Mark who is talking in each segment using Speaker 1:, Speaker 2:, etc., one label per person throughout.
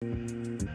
Speaker 1: Mm-hmm.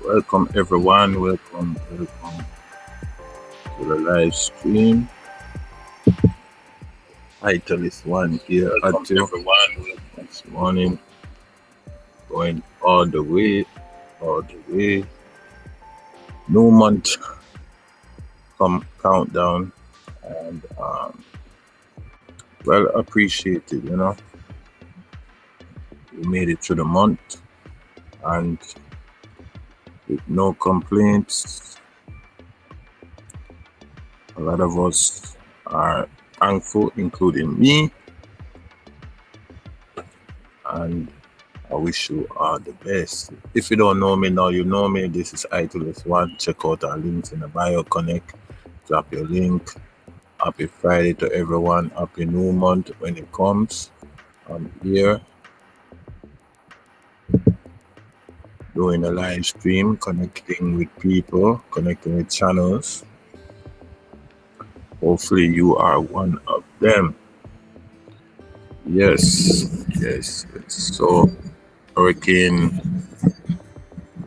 Speaker 1: Welcome everyone. Welcome to the live stream. Title is one here at everyone this morning. Going all the way. New month countdown, and well appreciated. We made it through the month, and with no complaints. A lot of us are thankful, including me, and I wish you all the best. If you don't know me now, you know me. This is Itulus1. Check out our links in the bio. Connect, drop your link. Happy Friday to everyone. Happy new month when it comes. I'm here doing a live stream, connecting with people, connecting with channels. Hopefully you are one of them. Yes. So Hurricane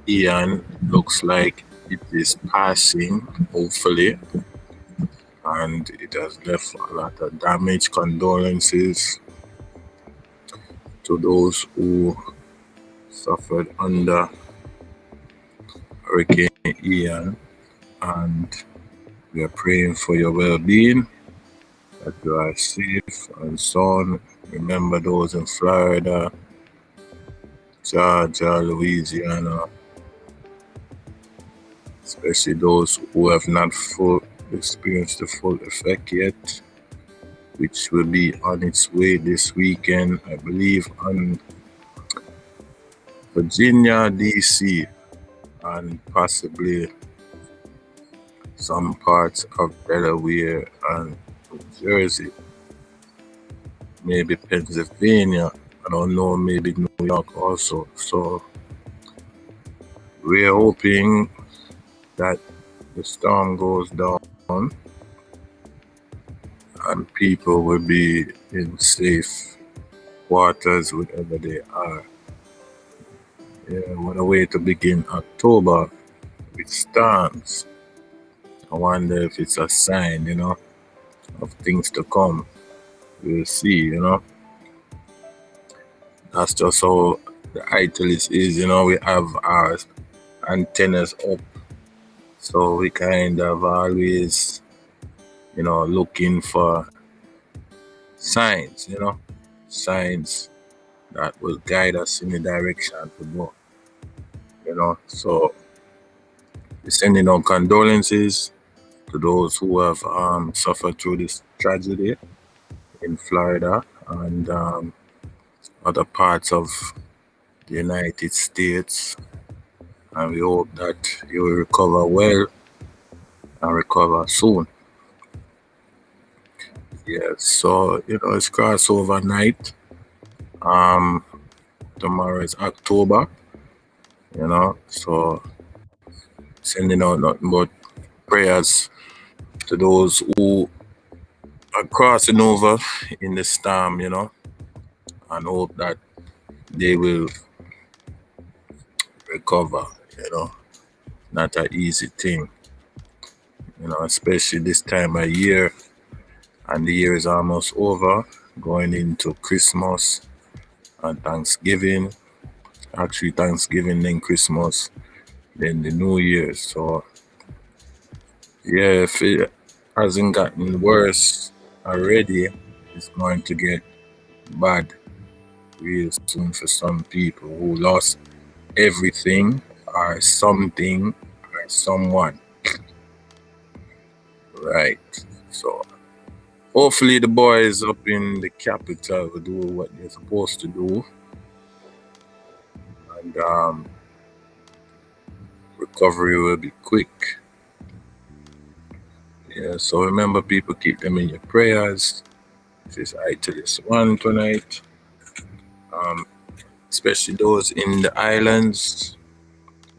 Speaker 1: Ian looks like it is passing, hopefully, and it has left a lot of damage. Condolences to those who suffered under Hurricane Ian, and we are praying for your well-being, that you are safe and sound. Remember those in Florida, Georgia, Louisiana, especially those who have not experienced the full effect yet, which will be on its way this weekend, I believe, on Virginia, DC, and possibly some parts of Delaware and New Jersey, maybe Pennsylvania, I don't know, maybe New York also. So we're hoping that the storm goes down and people will be in safe waters wherever they are. Yeah, what a way to begin October with storms. I wonder if it's a sign, of things to come. We'll see, That's just how the Italics is, we have our antennas up. So we kind of always, looking for signs, signs that will guide us in the direction to go, So we're sending out condolences to those who have suffered through this tragedy in Florida and other parts of the United States, and we hope that you will recover well and recover soon. Yes, so it's crossover night. Tomorrow is October, so sending out nothing but prayers to those who are crossing over in the storm, and hope that they will recover, not an easy thing, especially this time of year, and the year is almost over, going into Christmas and Thanksgiving. Actually, Thanksgiving, then Christmas, then the New Year. So, yeah, if it hasn't gotten worse already, it's going to get bad real soon for some people who lost everything or something or someone. Right. So hopefully the boys up in the capital will do what they're supposed to do, and recovery will be quick. Yeah, so remember, people, keep them in your prayers. This is Itulus1 tonight. Especially those in the islands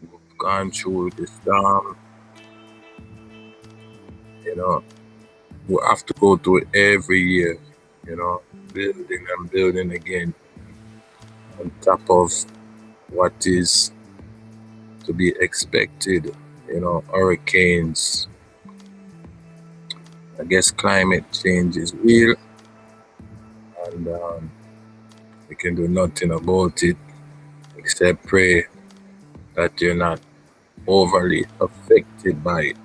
Speaker 1: who've gone through the storm. We have to go through it every year, building and building again on top of what is to be expected. Hurricanes. I guess climate change is real, and we can do nothing about it except pray that you're not overly affected by it.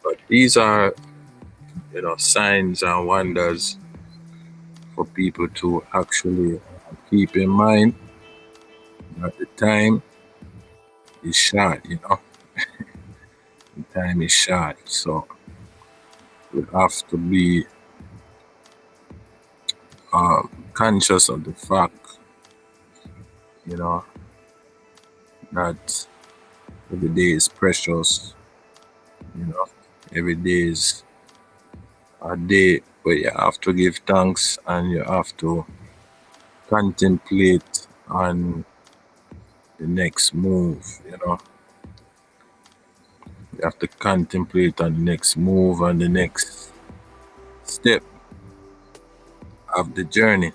Speaker 1: But these are, signs and wonders for people to actually keep in mind that the time is short, the time is short. So we have to be conscious of the fact, that every day is precious, every day is a day where you have to give thanks and you have to contemplate on the next move, You have to contemplate on the next move and the next step of the journey,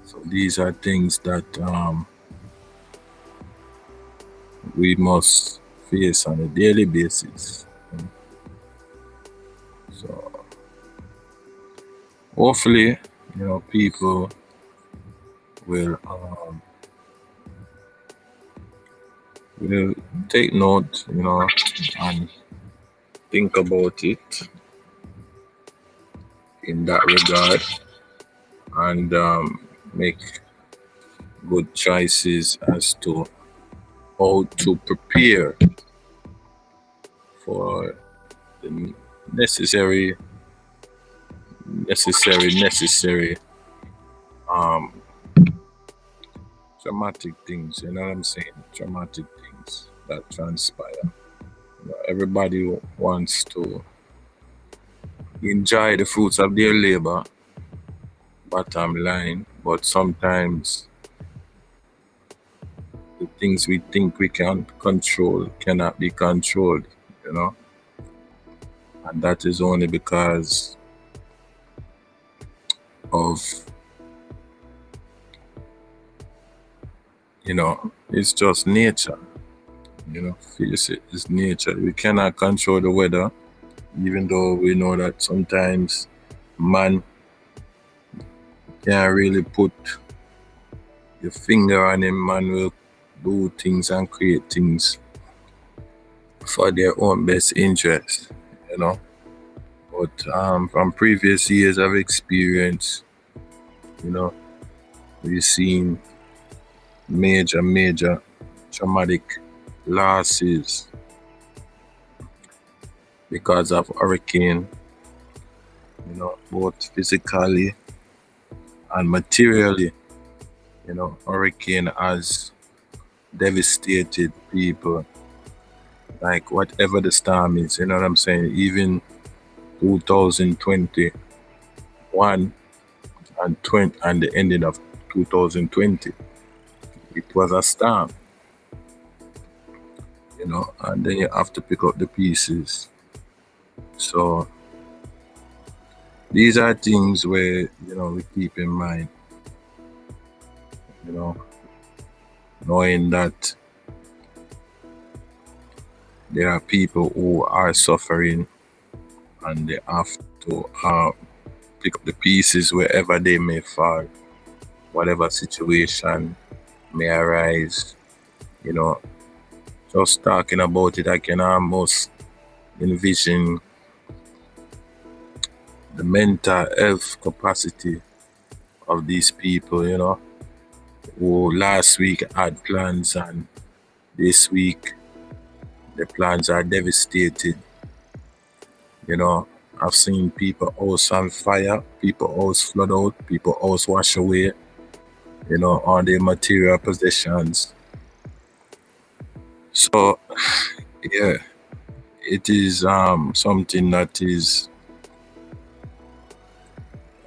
Speaker 1: So these are things that we must face on a daily basis. So hopefully, people will take note, and think about it in that regard, and make good choices as to how to prepare for the necessary traumatic things, you know what I'm saying? Traumatic things that transpire. Everybody wants to enjoy the fruits of their labor, bottom line, but sometimes the things we think we can control cannot be controlled, and that is only because of, it's just nature, face it, it's nature. We cannot control the weather, even though we know that sometimes man can't really put your finger on him. Man will do things and create things for their own best interest, But from previous years of experience, we've seen major traumatic losses because of hurricane, both physically and materially. Hurricane has devastated people, like whatever the storm is, you know what I'm saying? Even 2021 and the ending of 2020, it was a storm, and then you have to pick up the pieces. So these are things where, we keep in mind, knowing that there are people who are suffering and they have to pick up the pieces wherever they may fall, whatever situation may arise. Just talking about it, I can almost envision the mental health capacity of these people, who last week had plans and this week the plans are devastated. I've seen people house on fire, people house flood out, people house wash away, all their material possessions. So yeah, it is something that is,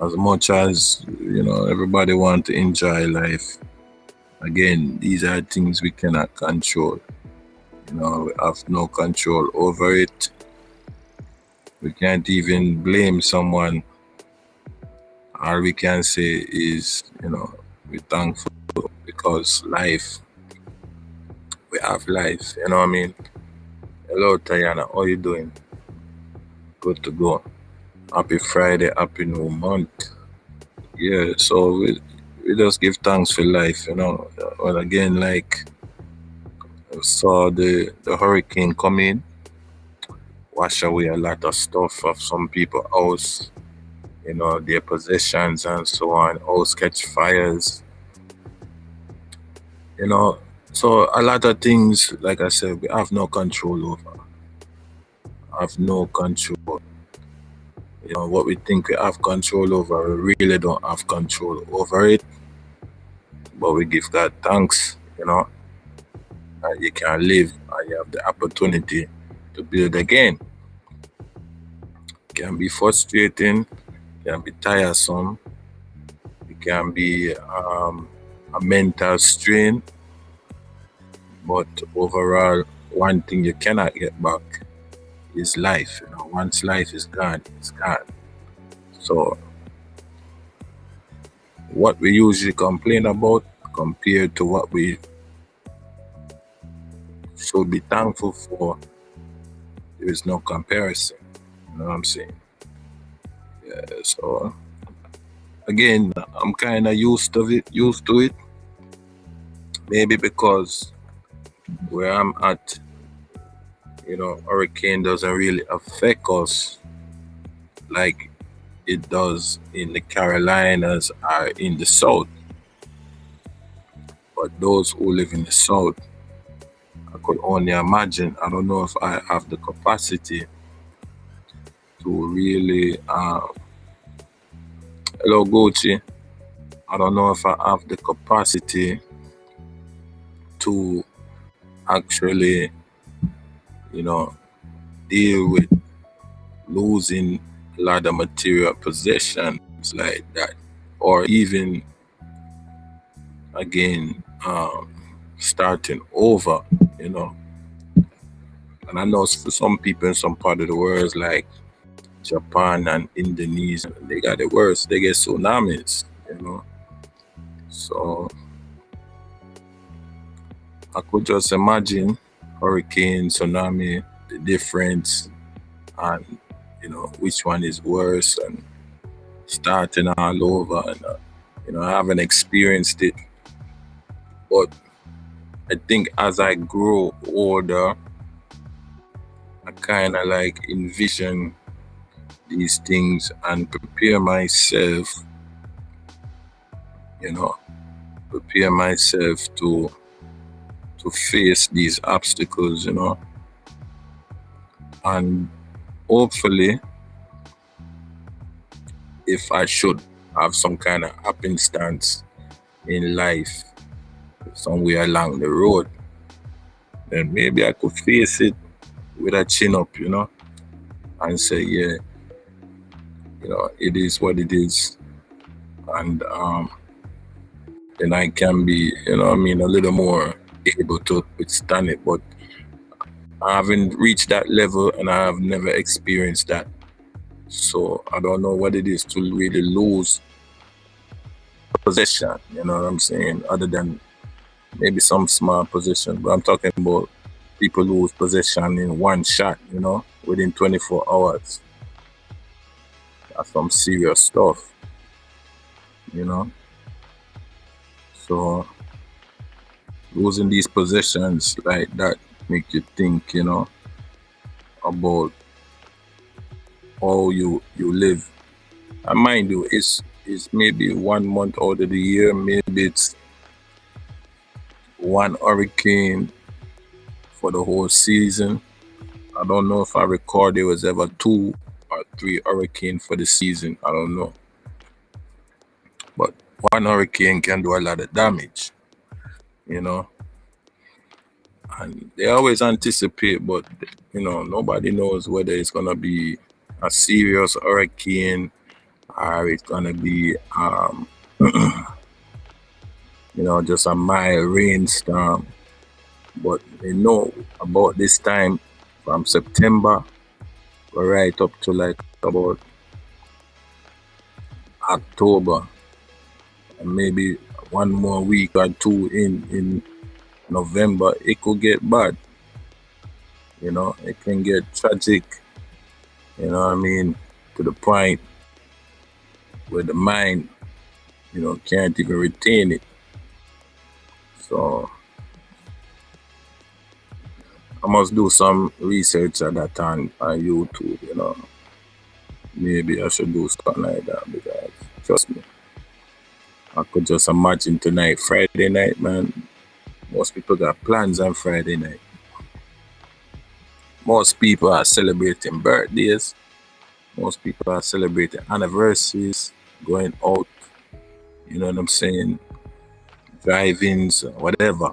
Speaker 1: as much as everybody want to enjoy life, again, these are things we cannot control. We have no control over it. We can't even blame someone. All we can say is, we're thankful because life, we have life, you know what I mean? Hello, Tayana, how you doing? Good to go. Happy Friday, happy new month. Yeah, so we just give thanks for life, you know. Well, again, like, I saw the hurricane come in, wash away a lot of stuff of some people's house, you know, their possessions and so on, house catch fires, you know. So a lot of things, like I said, we have no control over. Have no control. You know, what we think we have control over, we really don't have control over it. But we give God thanks, you know, that you can live and you have the opportunity to build again. It can be frustrating, it can be tiresome, it can be a mental strain, but overall, one thing you cannot get back is life. You know, once life is gone, it's gone. So what we usually complain about compared to what we should be thankful for, there is no comparison. You know what I'm saying? Yeah, so again, I'm kind of used to it. Maybe because where I'm at, you know, hurricane doesn't really affect us like it does in the Carolinas or in the South. But those who live in the South, I could only imagine. I don't know if I have the capacity to really. Hello, Gucci. I don't know if I have the capacity to actually, you know, deal with losing a lot of material possessions like that, or even again starting over, you know. And I know for some people in some part of the world, like Japan and Indonesia, they got it worse. They get tsunamis, you know. So I could just imagine hurricane, tsunami, the difference, and you know which one is worse, and starting all over. And you know, I haven't experienced it, but I think as I grow older, I kind of like envision these things and prepare myself, you know, prepare myself to face these obstacles, you know, and hopefully, if I should have some kind of happenstance in life somewhere along the road, then maybe I could face it with a chin up, you know, and say, yeah, you know, it is what it is. And then I can be, you know, I mean, a little more able to withstand it. But I haven't reached that level and I have never experienced that. So I don't know what it is to really lose possession, you know what I'm saying, other than maybe some small possession. But I'm talking about people lose possession in one shot, you know, within 24 hours. That's some serious stuff, you know. So losing these possessions like that make you think, you know, about how you live. And mind you, it's maybe 1 month out of the year, maybe it's one hurricane for the whole season. I don't know if I recall there was ever 2 or 3 hurricanes for the season. I don't know. But one hurricane can do a lot of damage, you know. And they always anticipate, but you know, nobody knows whether it's gonna be a serious hurricane or it's gonna be you know, just a mild rainstorm. But they know about this time from September right up to like about October, and maybe one more week or two in November, it could get bad. You know, it can get tragic. You know what I mean? To the point where the mind, you know, can't even retain it. So I must do some research at that on YouTube, you know. Maybe I should do something like that because trust me, I could just imagine tonight, Friday night, man. Most people got plans on Friday night. Most people are celebrating birthdays. Most people are celebrating anniversaries, going out, you know what I'm saying, drive-ins, whatever.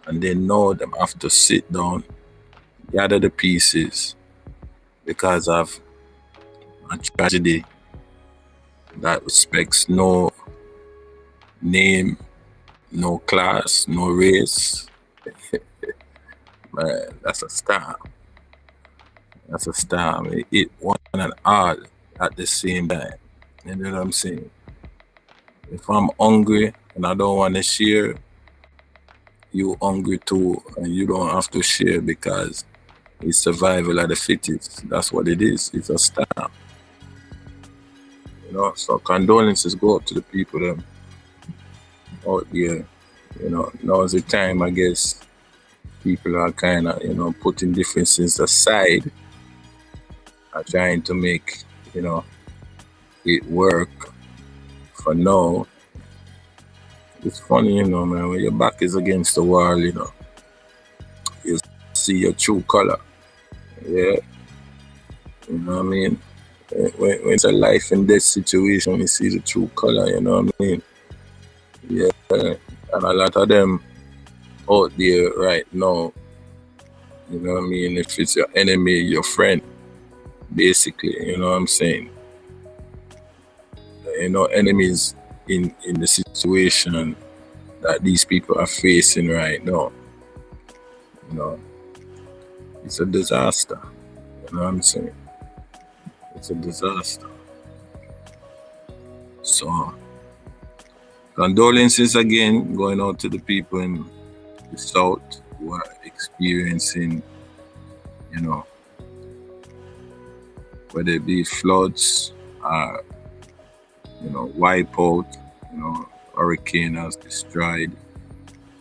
Speaker 1: And they know them have to sit down, gather the pieces because of a tragedy that respects no name, no class, no race. Man, that's a storm. That's a storm. It hit one and all at the same time. You know what I'm saying? If I'm hungry and I don't want to share, you hungry too, and you don't have to share because it's survival of the fittest. That's what it is. It's a storm. You know, so condolences go up to the people that out there. You know, now's the time, I guess, people are kind of, you know, putting differences aside, are trying to make, you know, it work for now. It's funny, you know, man, when your back is against the wall, you know, you see your true color. Yeah, you know what I mean? When it's a life and death situation, you see the true color, you know what I mean? Yeah, and a lot of them out there right now, you know what I mean? If it's your enemy, your friend, basically, you know what I'm saying? You know, enemies in the situation that these people are facing right now, you know, it's a disaster. You know what I'm saying? It's a disaster. So, condolences again going out to the people in the South who are experiencing, you know, whether it be floods, you know, wipe out, you know, hurricane has destroyed,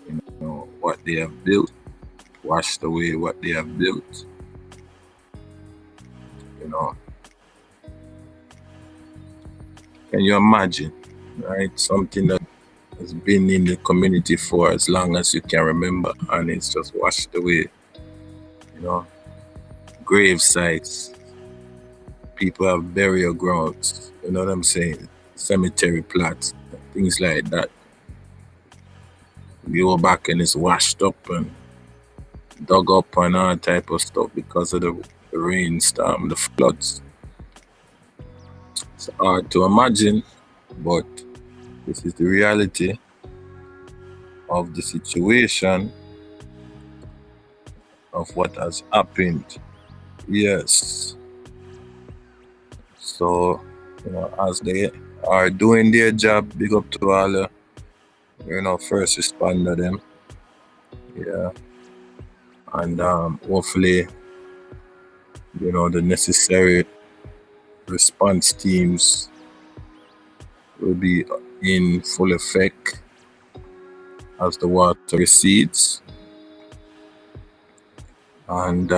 Speaker 1: you know, what they have built, washed away what they have built, you know. Can you imagine, right? Something that has been in the community for as long as you can remember, and it's just washed away, you know. Grave sites, people have burial grounds, you know what I'm saying? Cemetery plots, things like that. You go back and it's washed up and dug up and all type of stuff because of the rainstorm, the floods. It's hard to imagine, but this is the reality of the situation of what has happened. Yes. So, you know, as they are doing their job, big up to all the, you know, first responder them. Yeah. And hopefully, you know, the necessary response teams will be in full effect as the water recedes and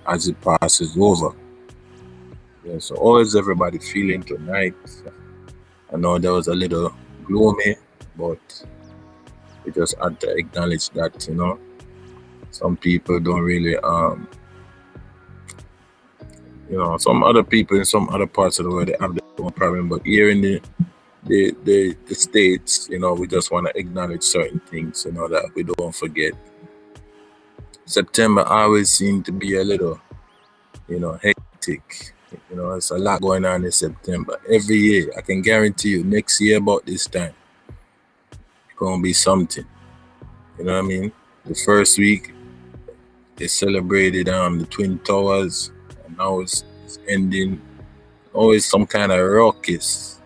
Speaker 1: as it passes over. Yeah, so how is everybody feeling tonight? I know there was a little gloomy, but we just had to acknowledge that, you know, some people don't really you know, some other people in some other parts of the world, they have their own problem, but here in the States, you know, we just want to acknowledge certain things, you know, that we don't forget. September always seemed to be a little, you know, hectic. You know, it's a lot going on in September. Every year, I can guarantee you, next year about this time, it's gonna be something. You know what I mean? The first week, they celebrated the Twin Towers, and now it's ending. Always some kind of ruckus.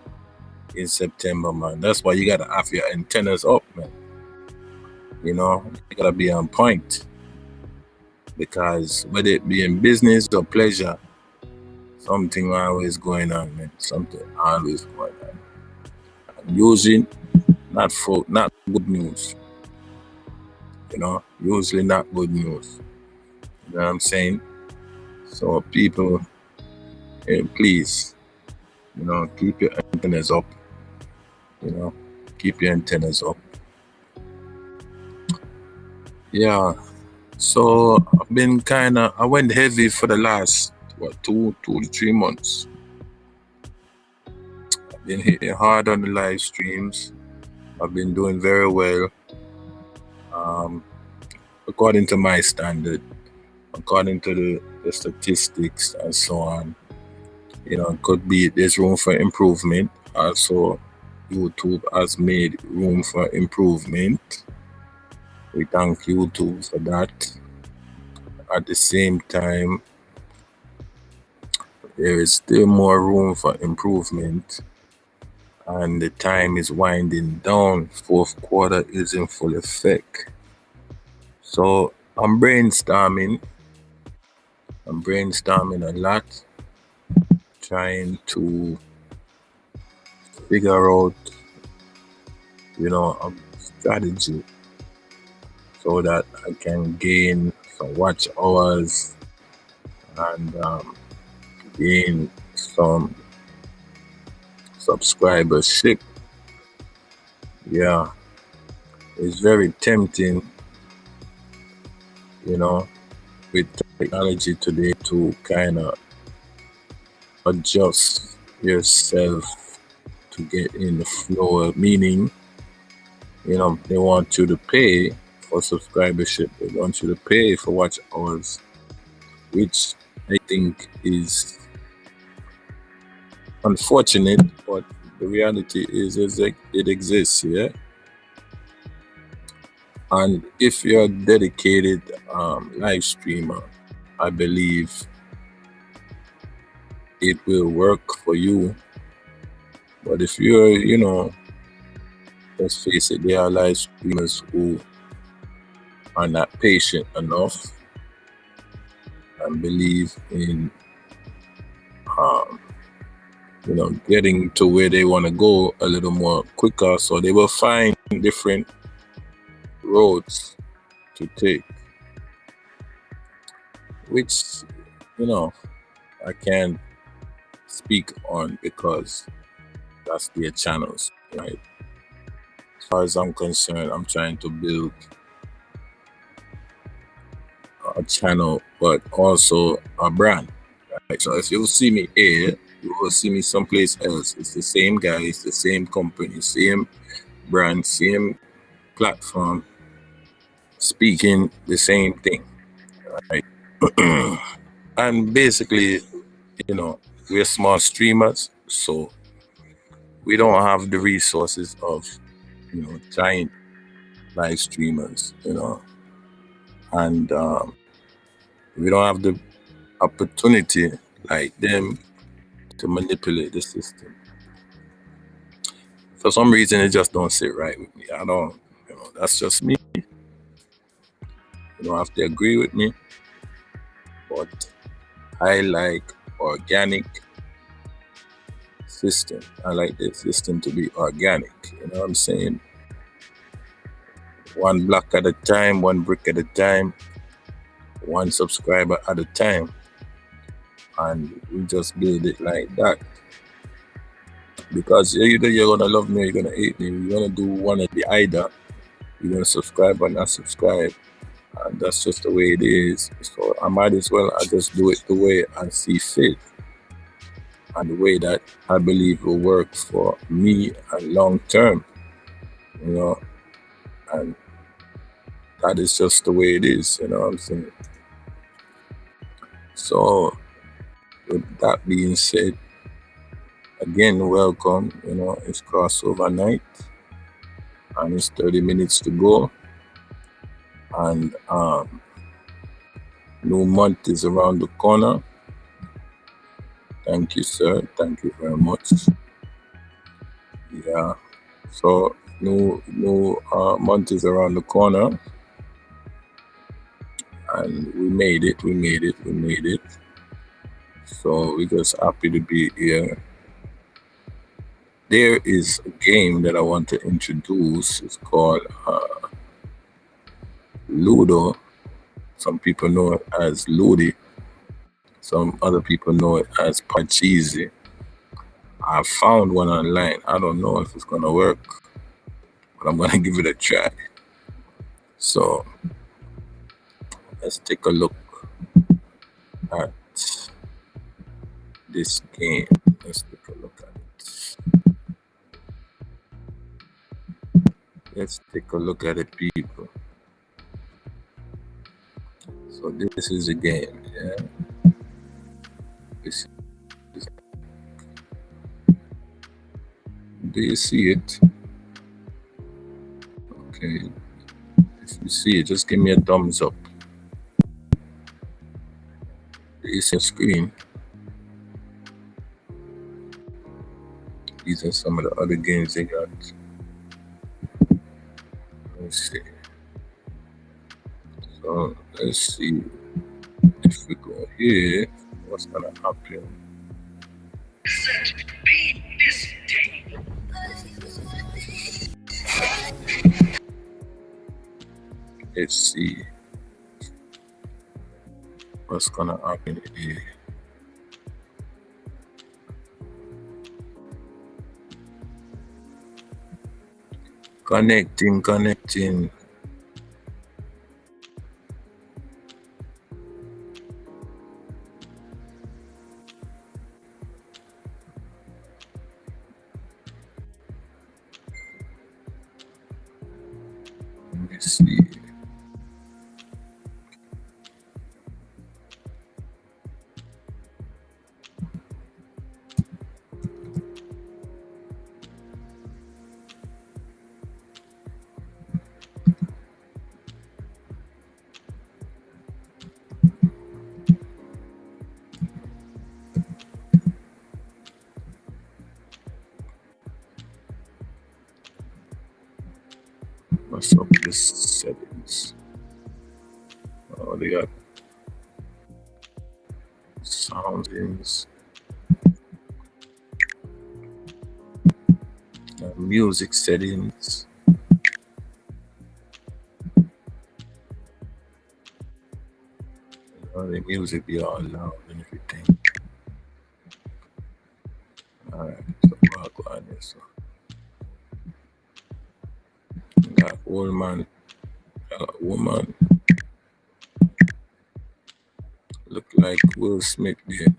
Speaker 1: in September, man. That's why you gotta have your antennas up, man. You know, you gotta be on point. Because whether it be in business or pleasure, something always going on, man. Something always going on. And usually not good news. You know, usually not good news. You know what I'm saying? So people, please, you know, keep your antennas up. You know, keep your antennas up. Yeah. So I've been I went heavy for the last, 2 to 3 months. I've been hitting hard on the live streams. I've been doing very well. According to my standard, according to the statistics and so on. You know, there's room for improvement. Also, YouTube has made room for improvement. We thank YouTube for that. At the same time, there is still more room for improvement, and the time is winding down. Fourth quarter is in full effect. So I'm brainstorming a lot, trying to figure out, you know, a strategy so that I can gain some watch hours and gain some subscribership. Yeah, it's very tempting, you know, with technology today to kind of adjust yourself to get in the flow, meaning, you know, they want you to pay for subscribership. They want you to pay for watch hours, which I think is unfortunate, but the reality is it exists, yeah. And if you're a dedicated live streamer, I believe it will work for you. But if you're, you know, let's face it, there are live streamers who are not patient enough and believe in, you know, getting to where they want to go a little more quicker. So they will find different roads to take, which, you know, I can't speak on because that's their channels, right? As far as I'm concerned, I'm trying to build a channel, but also a brand, right? So if you see me here, you will see me someplace else. It's the same guy, it's the same company, same brand, same platform, speaking the same thing, right? And basically, you know, we're small streamers, so we don't have the resources of, you know, giant live streamers, you know, and we don't have the opportunity like them to manipulate the system. For some reason, it just don't sit right with me. I don't, you know, that's just me. You don't have to agree with me, but I like organic system. I like the system to be organic. You know what I'm saying? One block at a time, one brick at a time, one subscriber at a time, and we just build it like that. Because either you're gonna love me or you're gonna hate me. You're gonna do one of the either. You're gonna subscribe or not subscribe, and that's just the way it is. So I might as well I just do it the way I see fit, and the way that I believe will work for me and long term. You know, and that is just the way it is. You know what I'm saying? So with that being said, again, welcome. You know, it's crossover night, and it's 30 minutes to go, and new month is around the corner. Thank you, sir. Thank you very much. Yeah. So new month is around the corner, and we made it. We made it. We made it. So we're just happy to be here. There is a game that I want to introduce. It's called Ludo. Some people know it as Ludi. Some other people know it as Parcheesi. I found one online. I don't know if it's gonna work, but I'm gonna give it a try. So let's take a look at this game. Let's take a look at it. Let's take a look at it, people. So this is a game, yeah. This is, do you see it? Okay. If you see it, just give me a thumbs up. Do you see the screen? These are some of the other games they got. Let's see. So let's see if we go here, what's gonna happen. Let's see what's gonna happen here. Connecting. Let me see. What's up with the settings? Oh, they got sounds, music settings. The music be all loud and everything. Alright, so we'll go on this. Got old man, woman. Look like Will Smith there.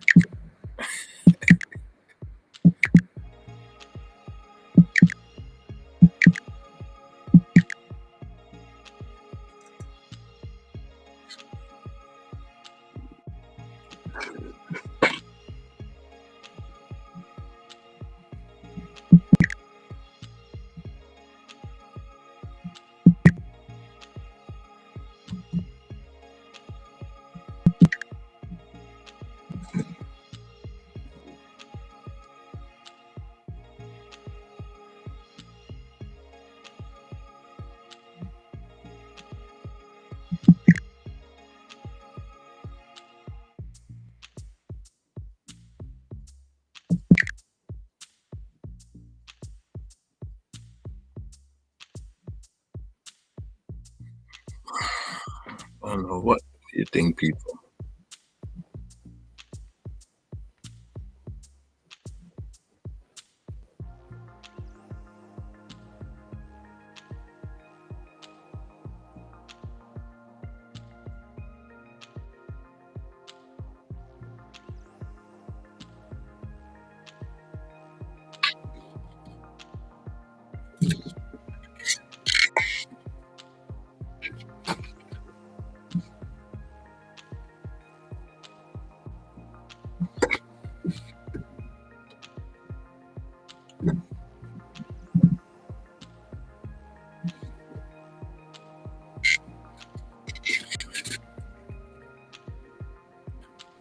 Speaker 1: I don't know what you think, people.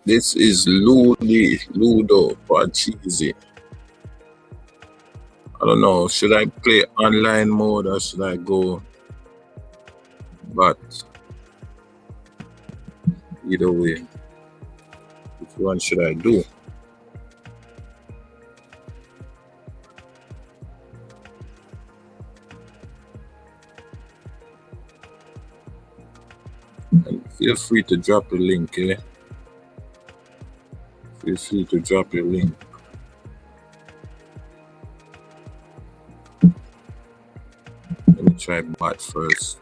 Speaker 1: This is Ludo Parcheesi. I don't know. Should I play online mode or should I go? But either way, which one should I do? And feel free to drop a link, eh? Feel free to drop your link. Let me try bot first.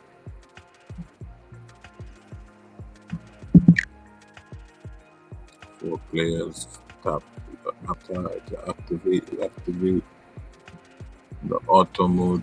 Speaker 1: 4 players. Tap after activate the auto mode.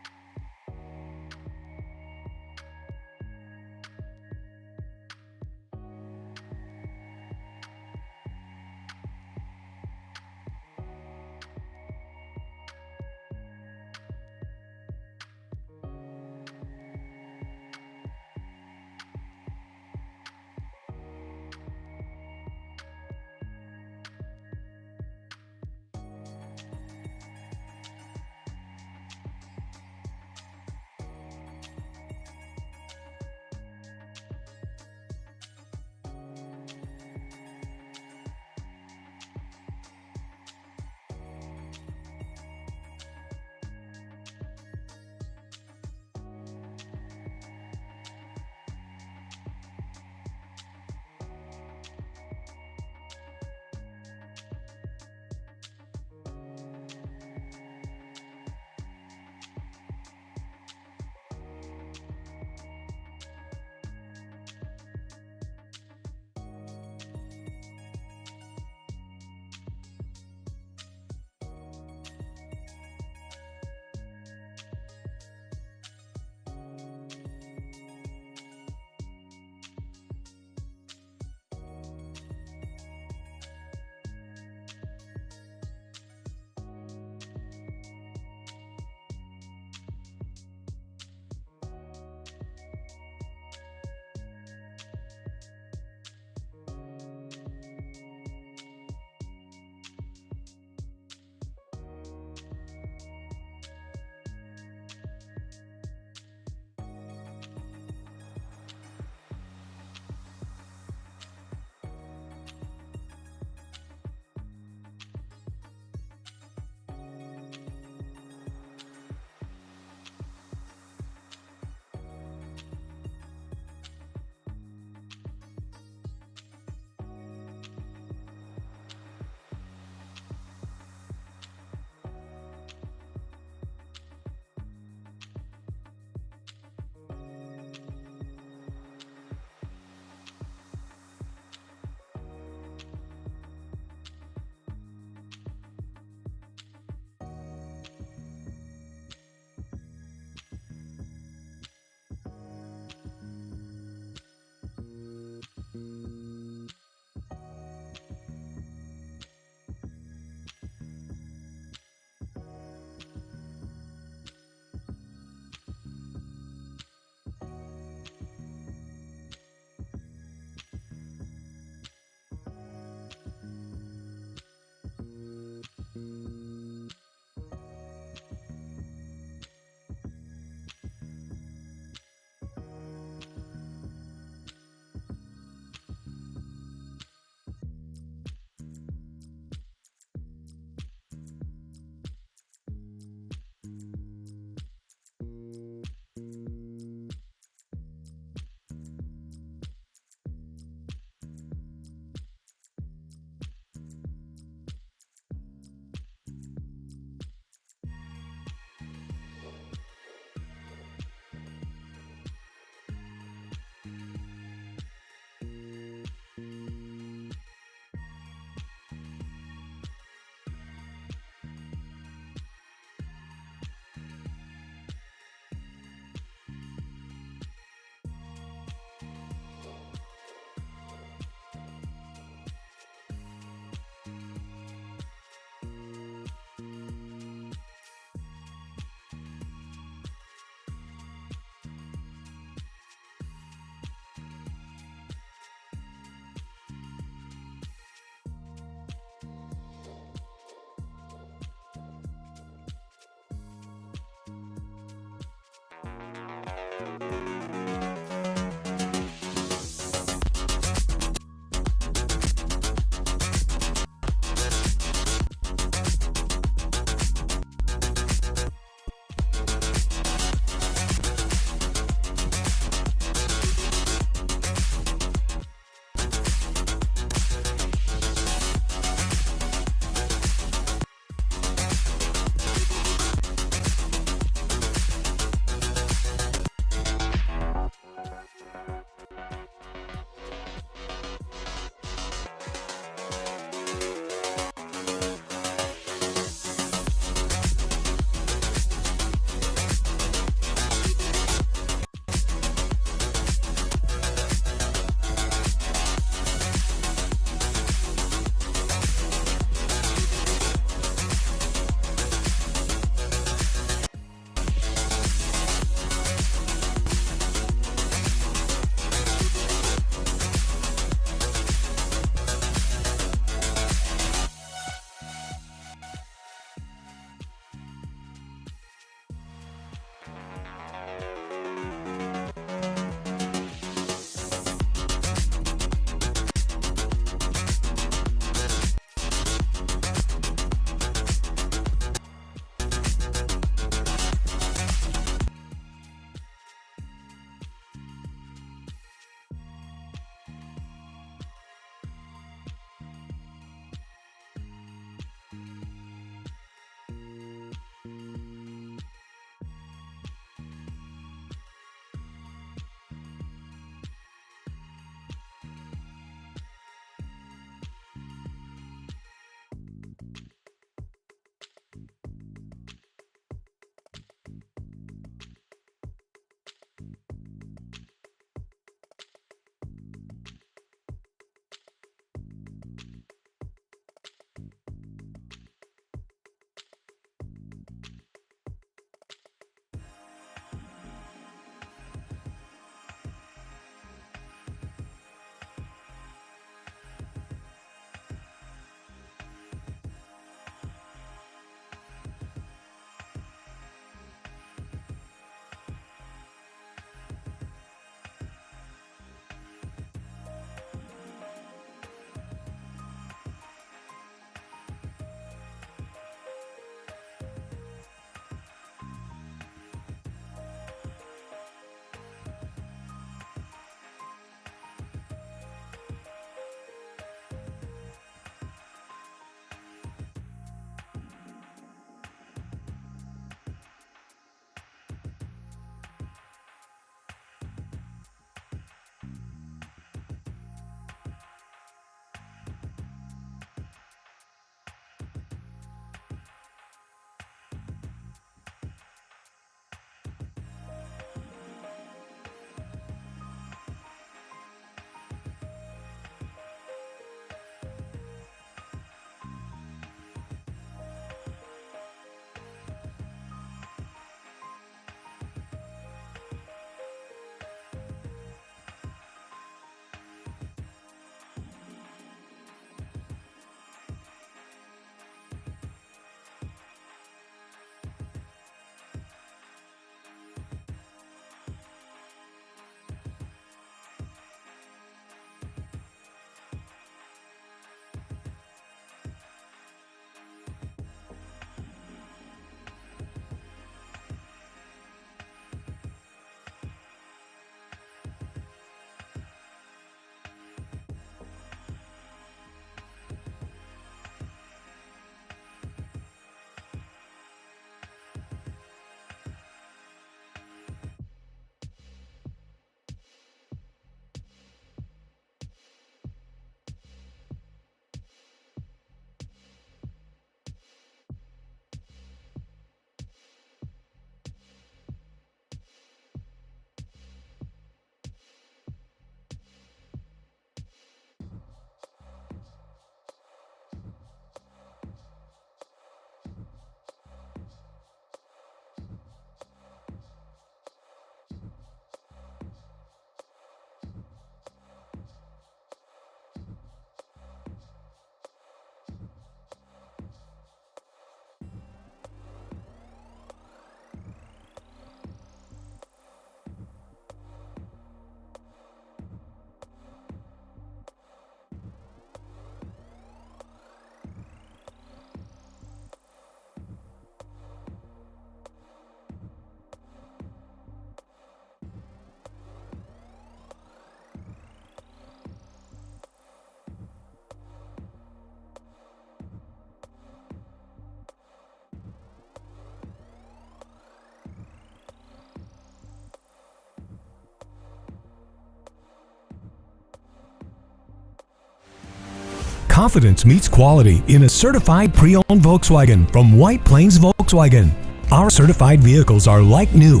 Speaker 2: Confidence meets quality in a certified pre-owned Volkswagen from White Plains Volkswagen. Our certified vehicles are like new.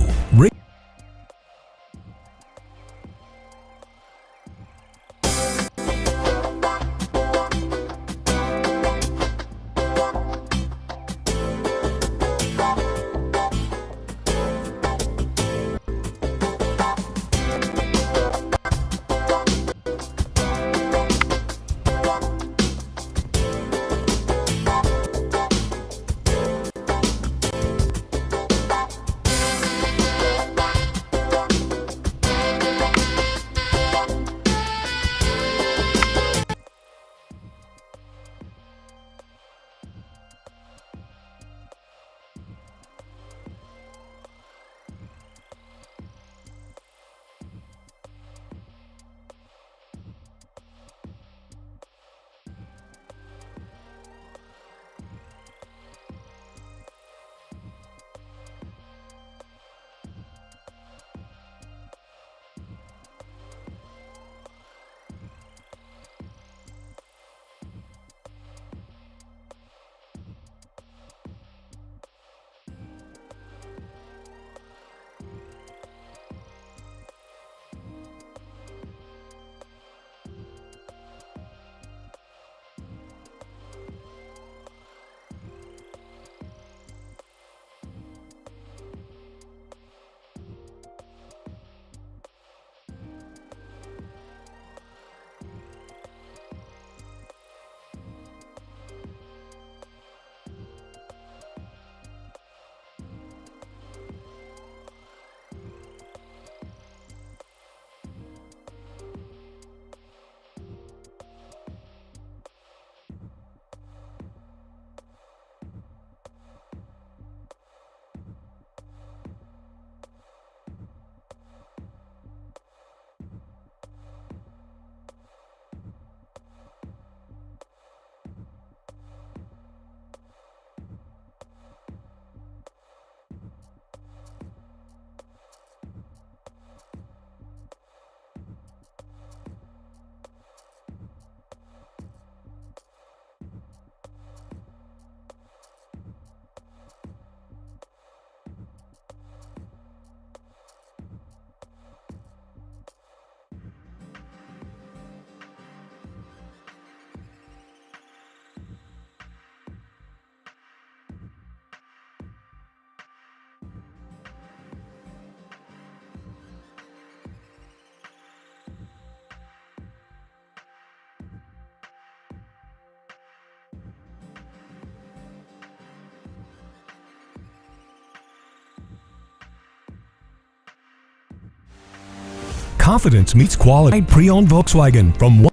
Speaker 2: Confidence meets quality. Pre-owned Volkswagen from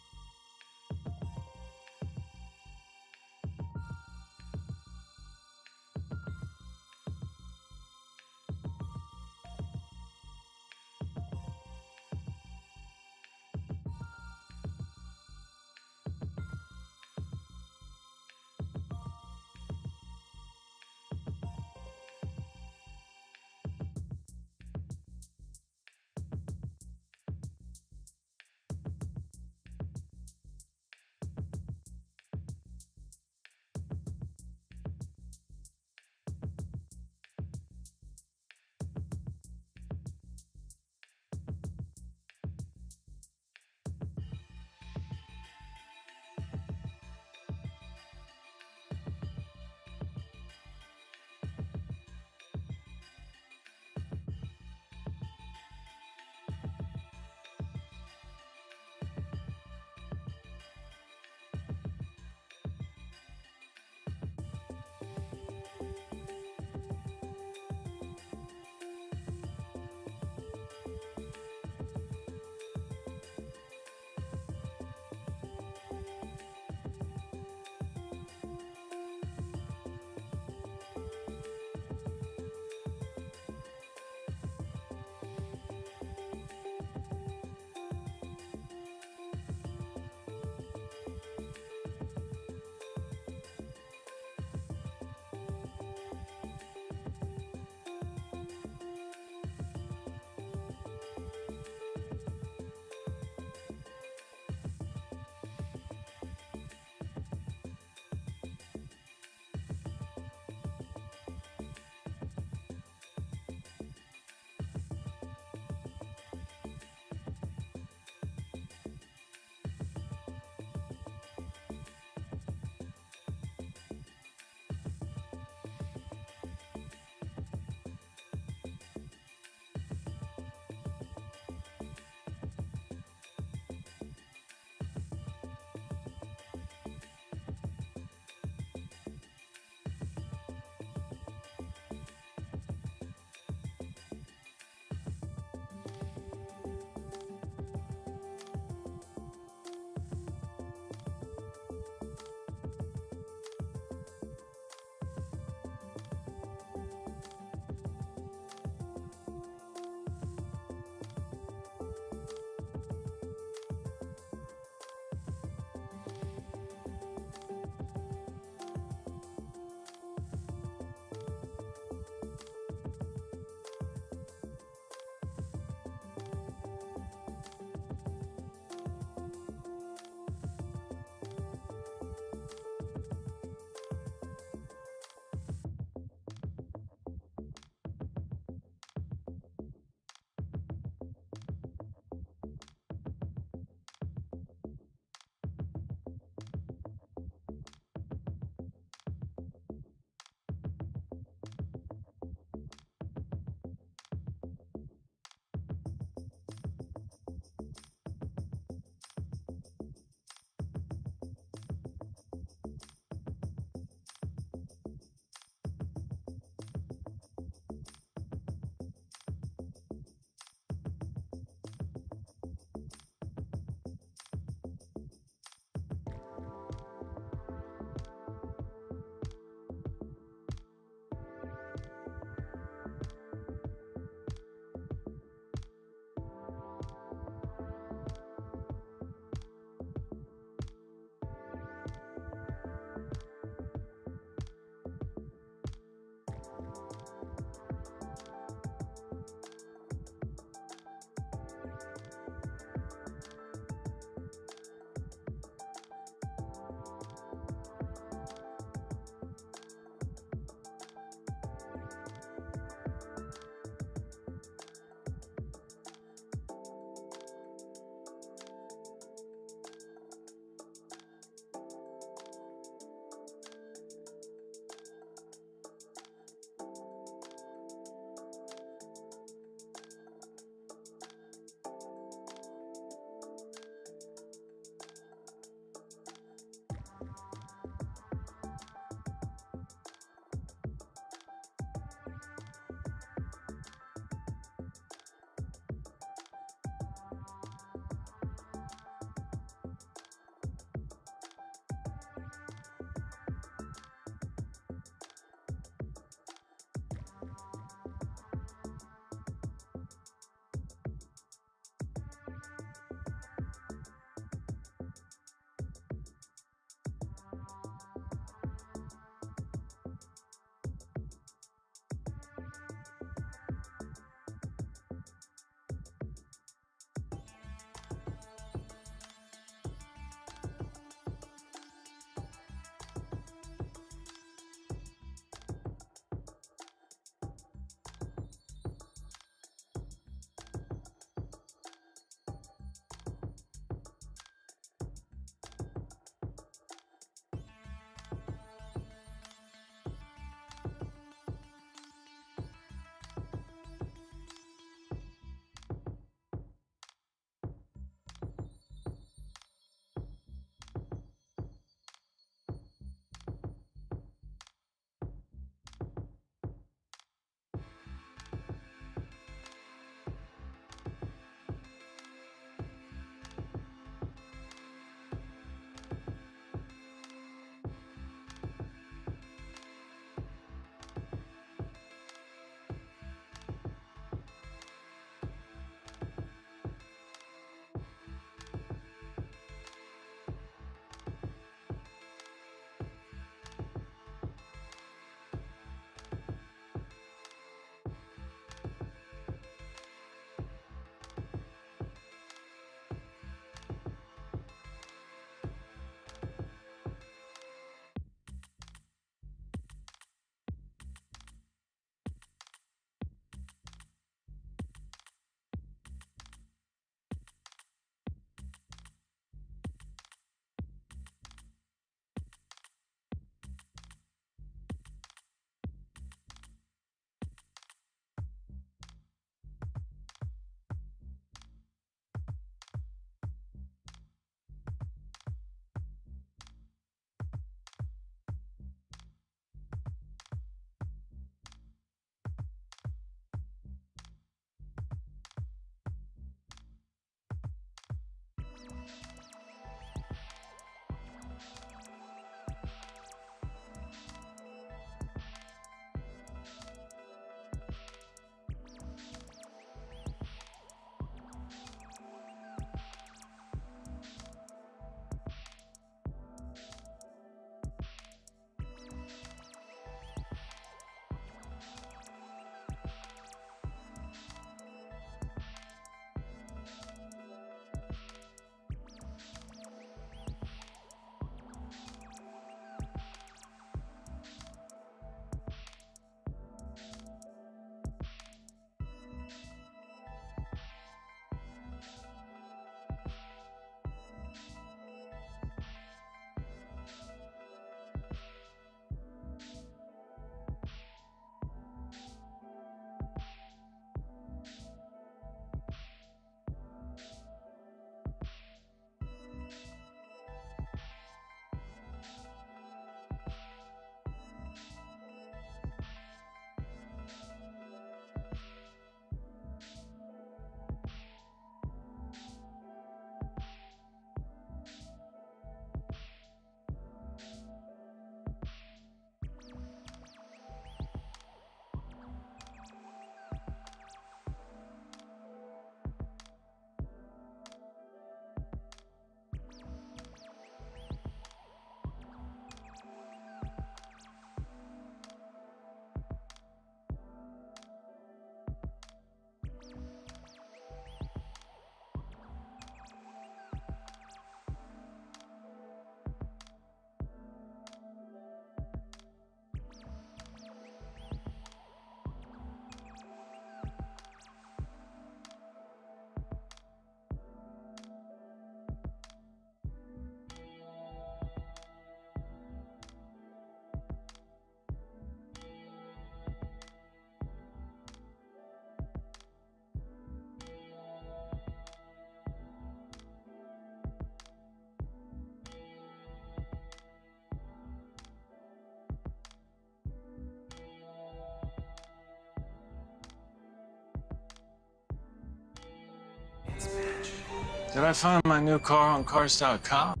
Speaker 3: Did I find my new car on cars.com?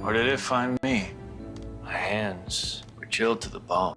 Speaker 3: Or did it find me? My hands were chilled to the bone.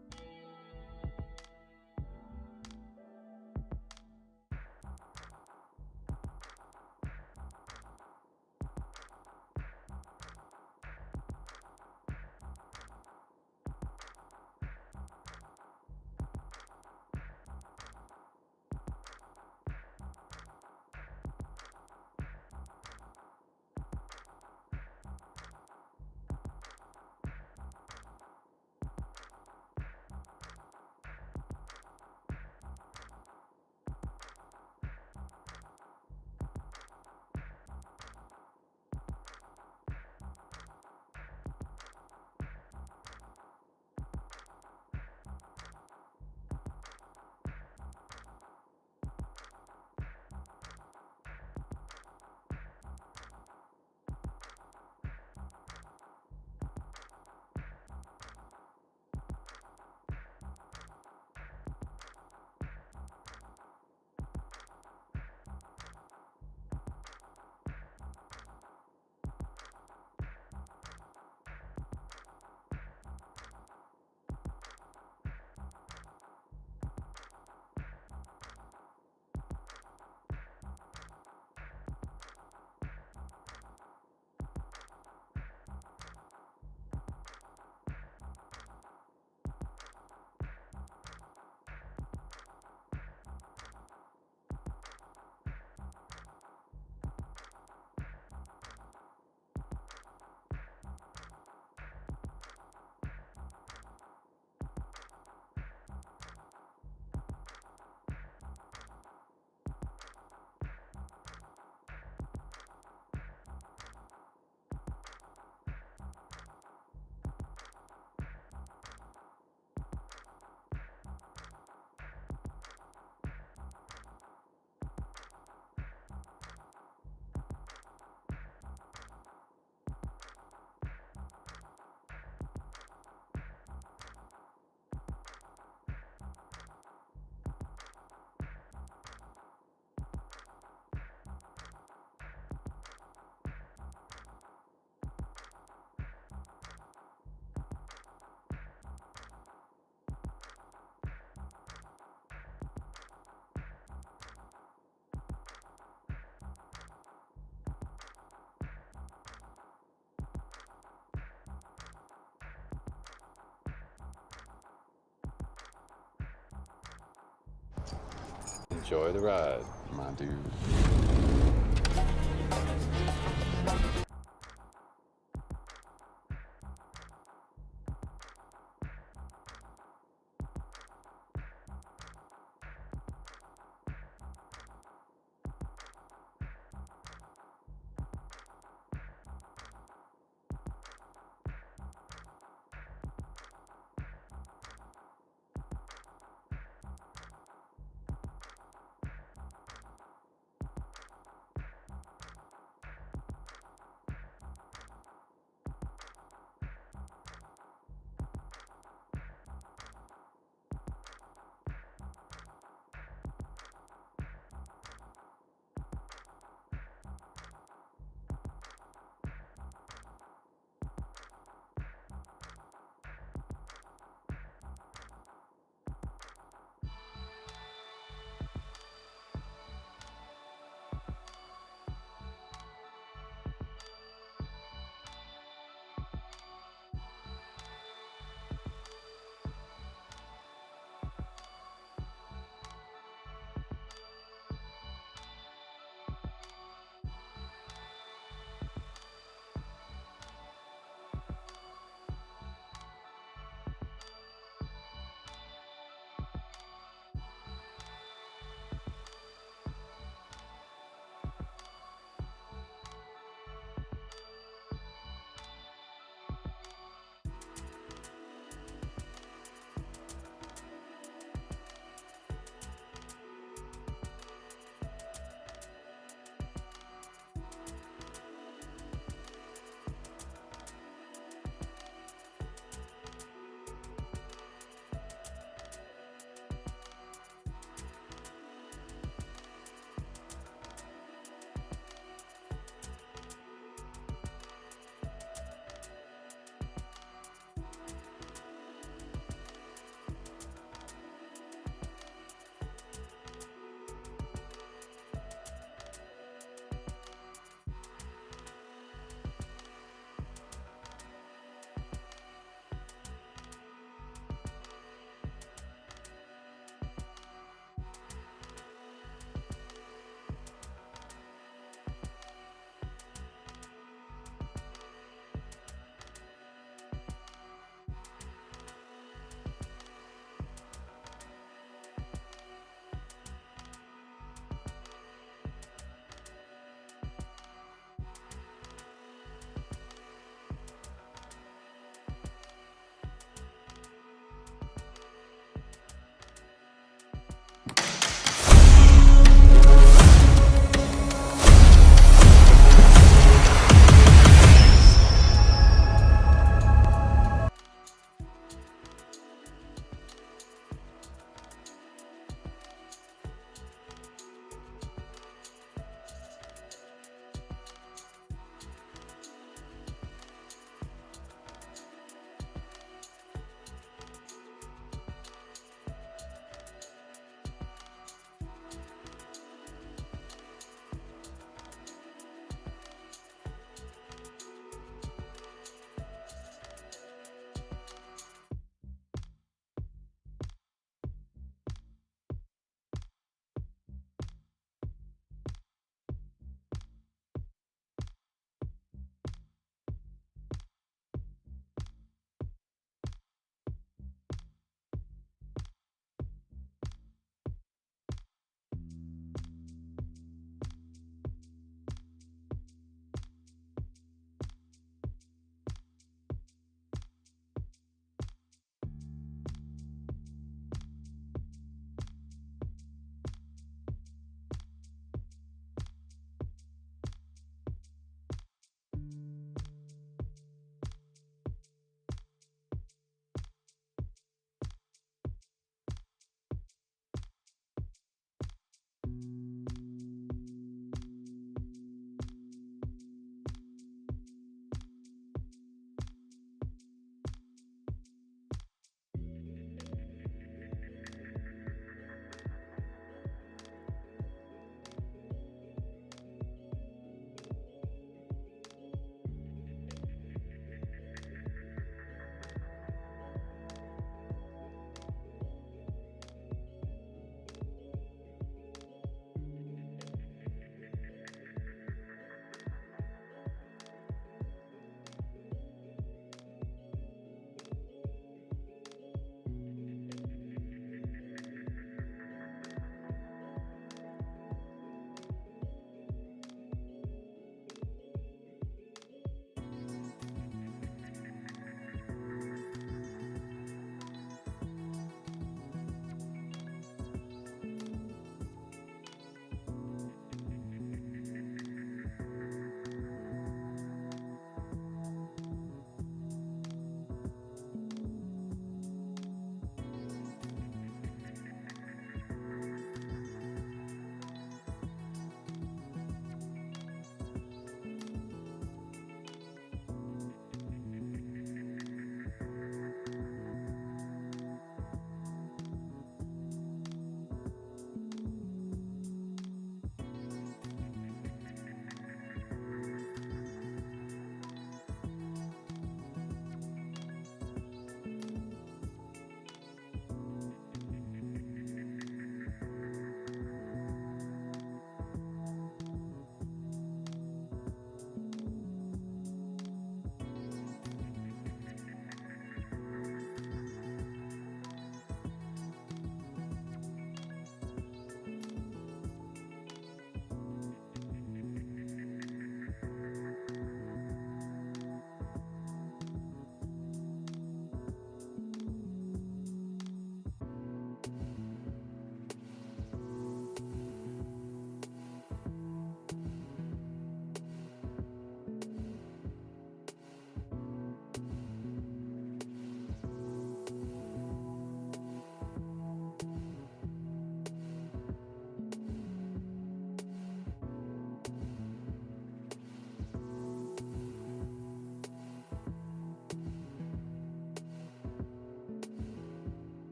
Speaker 4: Enjoy the ride, my dude.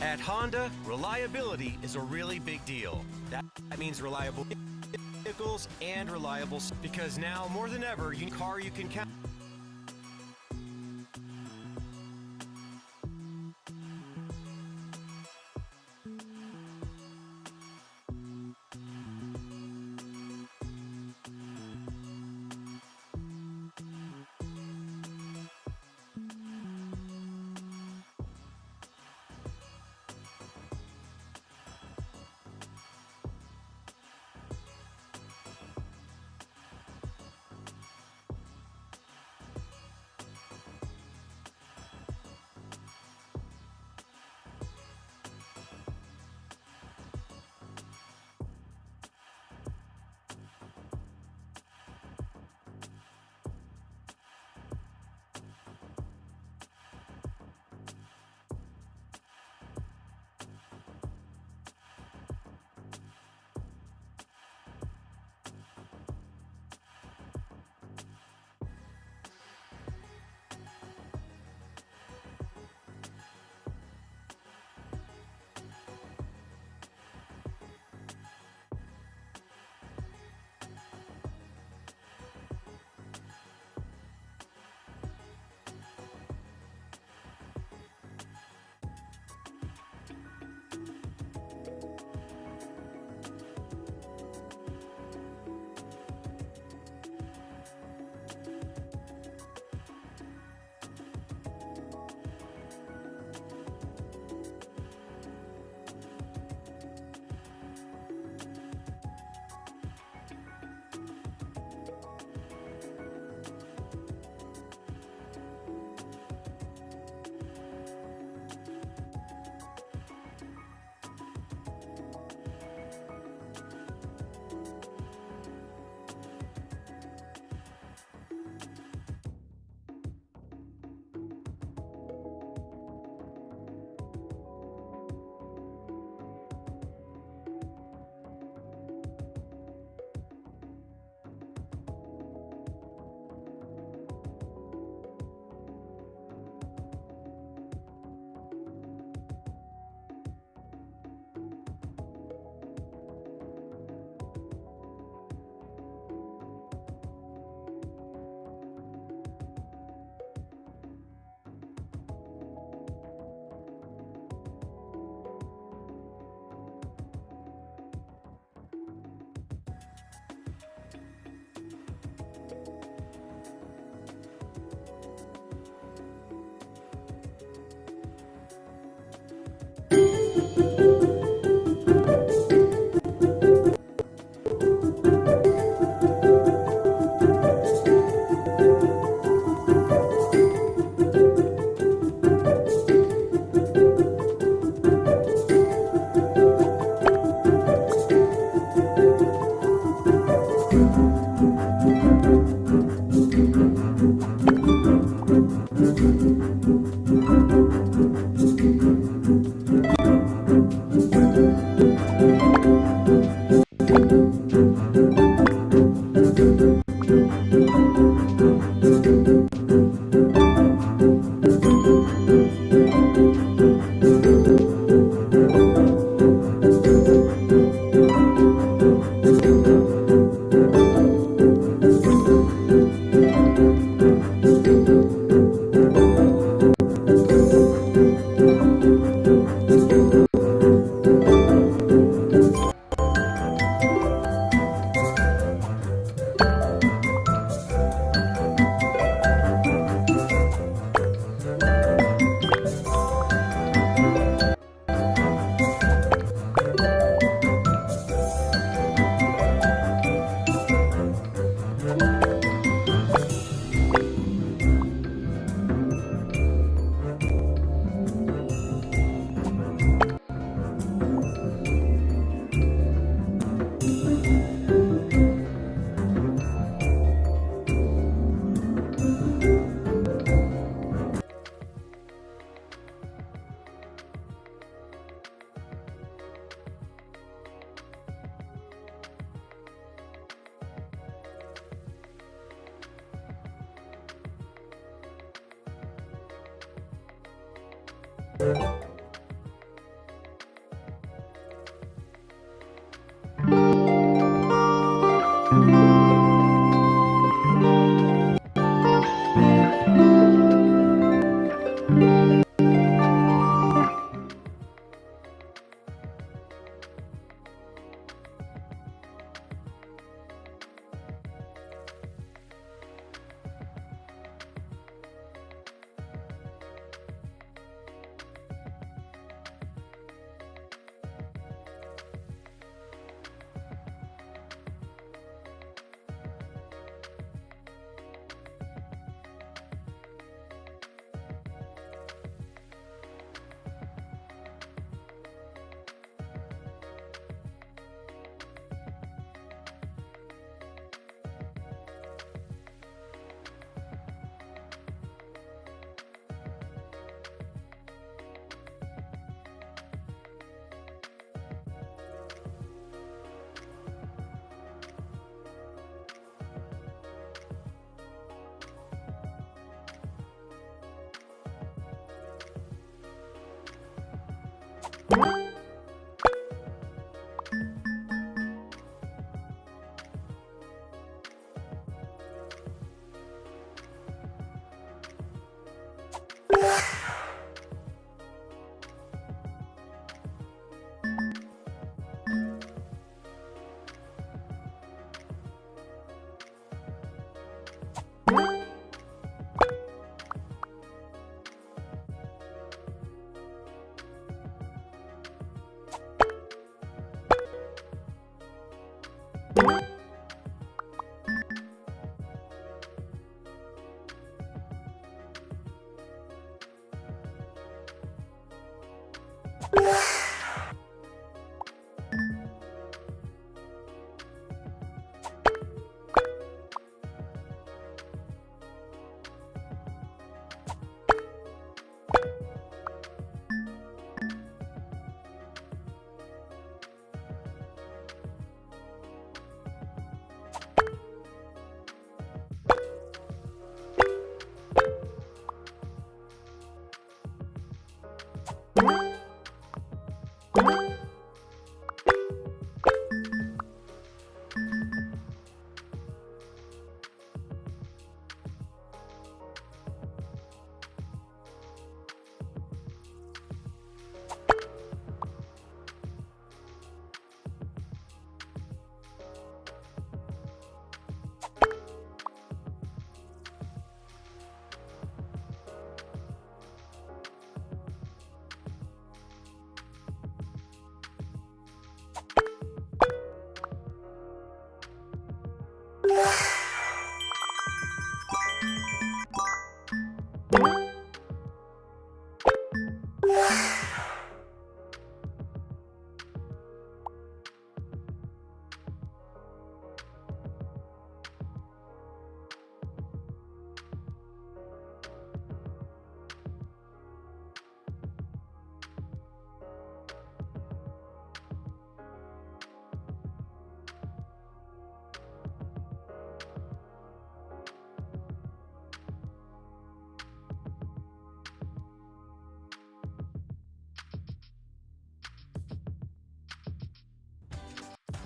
Speaker 5: At Honda, reliability is a really big deal. That means reliable vehicles and reliable, because now more than ever, you need a car you can count.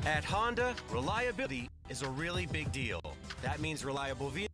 Speaker 5: At Honda, reliability is a really big deal. That means reliable vehicles.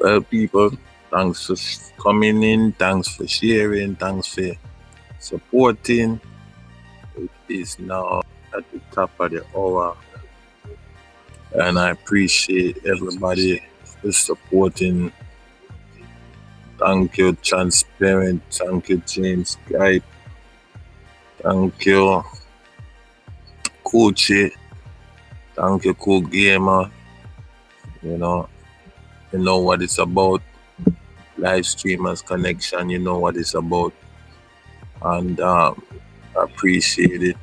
Speaker 1: Well, people, thanks for coming in. Thanks for sharing. Thanks for supporting. It is now at the top of the hour, and I appreciate everybody for supporting. Thank you, Transparent. Thank you, James Skype. Thank you, Coachy. Thank you, Cool Gamer. You know what it's about. Live streamers connection, you know what it's about. And I appreciate it,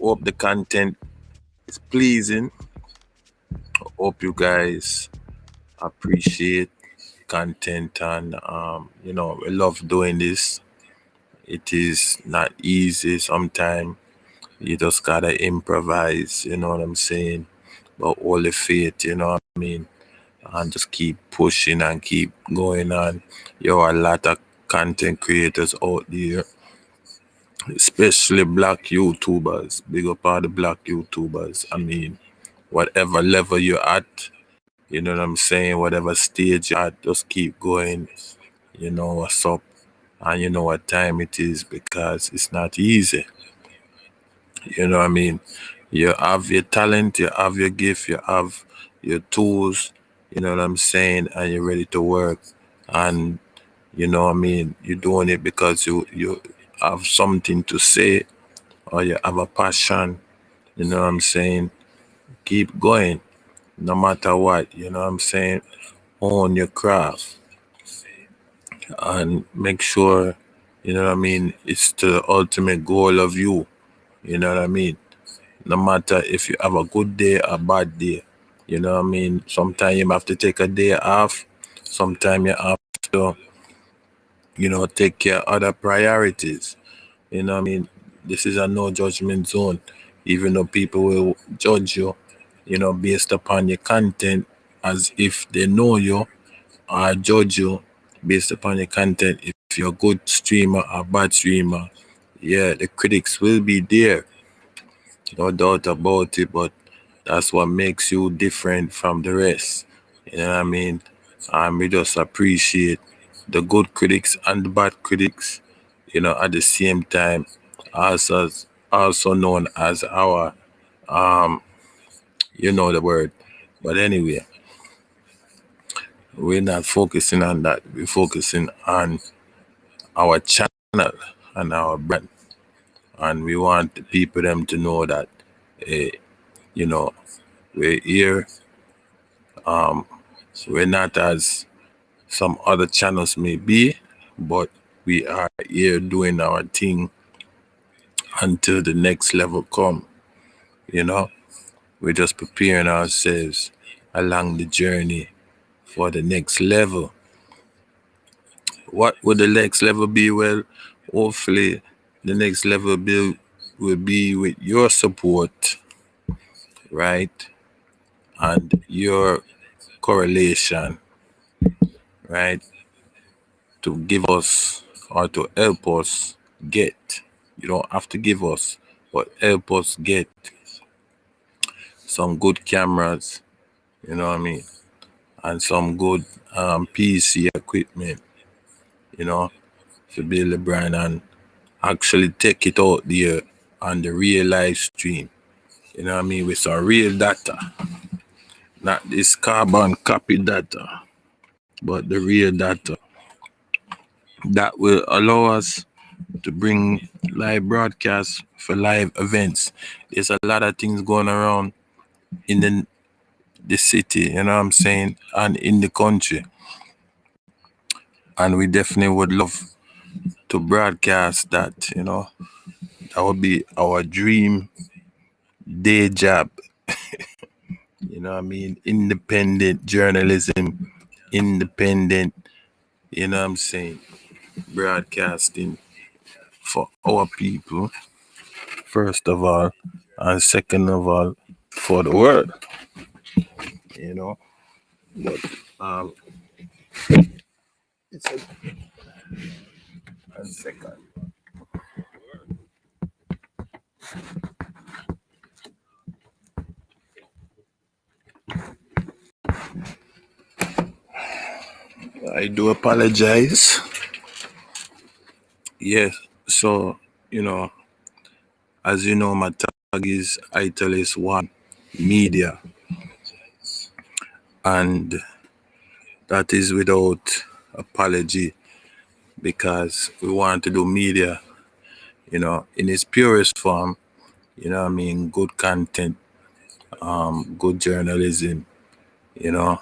Speaker 1: Hope the content is pleasing. Hope you guys appreciate content, and we love doing this. It is not easy sometimes. You just gotta improvise, you know what I'm saying? But all the faith, you know what I mean? And just keep pushing and keep going on. There are a lot of content creators out there, especially black YouTubers. Big up all the black YouTubers. I mean, whatever level you're at, you know what I'm saying? Whatever stage you're at, just keep going. You know what's up, and you know what time it is, because it's not easy. You know what I mean? You have your talent, you have your gift, you have your tools, you know what I'm saying, and you're ready to work. And you know what I mean, you're doing it because you have something to say, or you have a passion, you know what I'm saying. Keep going, no matter what, you know what I'm saying. Own your craft and make sure, you know what I mean, it's the ultimate goal of you, you know what I mean. No matter if you have a good day or a bad day, you know what I mean. Sometimes you have to take a day off. Sometimes you have to, take care of other priorities. You know what I mean? This is a no judgment zone. Even though people will judge you, based upon your content, as if they know you, or judge you based upon your content. If you're a good streamer or bad streamer, yeah, the critics will be there. No doubt about it, but that's what makes you different from the rest. You know what I mean? And we just appreciate the good critics and the bad critics, at the same time, also known as our, you know the word. But anyway, we're not focusing on that. We're focusing on our channel and our brand. And we want the people them to know that, you know, we're here. We're not as some other channels may be, but we are here doing our thing until the next level come. We're just preparing ourselves along the journey for the next level. What would the next level be? Well, hopefully the next level will be with your support, right? And your correlation, right? To give us or to help us get. You don't have to give us, but help us get some good cameras, you know what I mean? And some good PC equipment, to build the brand and actually take it out there on the real live stream, you know what I mean? With some real data, not this carbon copy data, but the real data that will allow us to bring live broadcasts for live events. There's a lot of things going around in the city, you know what I'm saying, and in the country. And we definitely would love to broadcast that, That would be our dream day job. You know what I mean? Independent journalism, independent, you know what I'm saying, broadcasting for our people, first of all, and second of all, for the world, you know. But it's a second. I do apologize. Yes. So, as you know, my tag is Italis1 Media. And that is without apology because we want to do media, in its purest form, good content, good journalism, you know,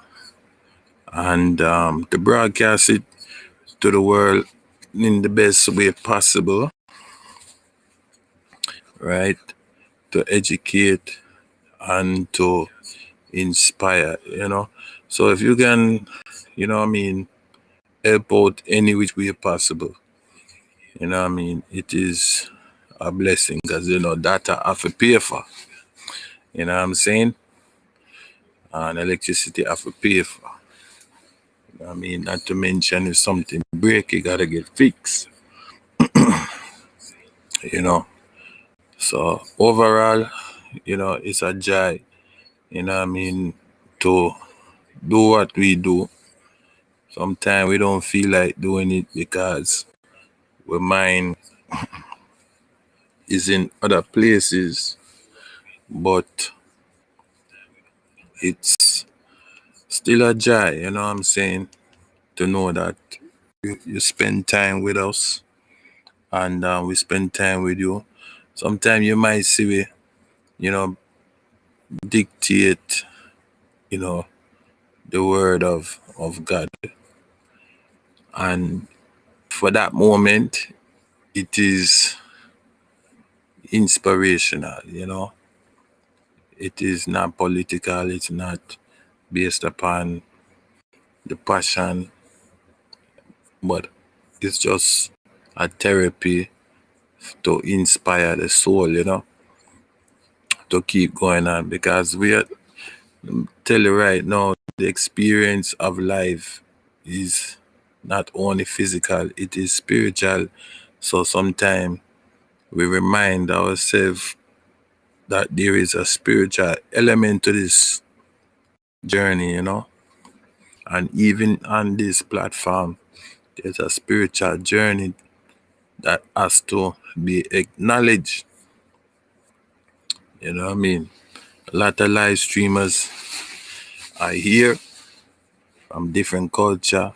Speaker 1: and to broadcast it to the world in the best way possible, right? To educate and to inspire, So if you can, help out any which way possible, it is a blessing because, that I have to pay for, you know what I'm saying? And electricity I have to pay for. Not to mention if something break, you gotta get fixed, you know. So overall, it's a joy, to do what we do. Sometimes we don't feel like doing it because our mind is in other places, but it's still a joy, you know what I'm saying? To know that you spend time with us and we spend time with you. Sometimes you might see we, dictate, the word of God. And for that moment, it is inspirational, It is not political, it's not based upon the passion, but it's just a therapy to inspire the soul, to keep going on because we are tell you right now, the experience of life is not only physical, it is spiritual. So sometimes we remind ourselves that there is a spiritual element to this journey, And even on this platform, there's a spiritual journey that has to be acknowledged. You know what I mean? A lot of live streamers are here from different culture,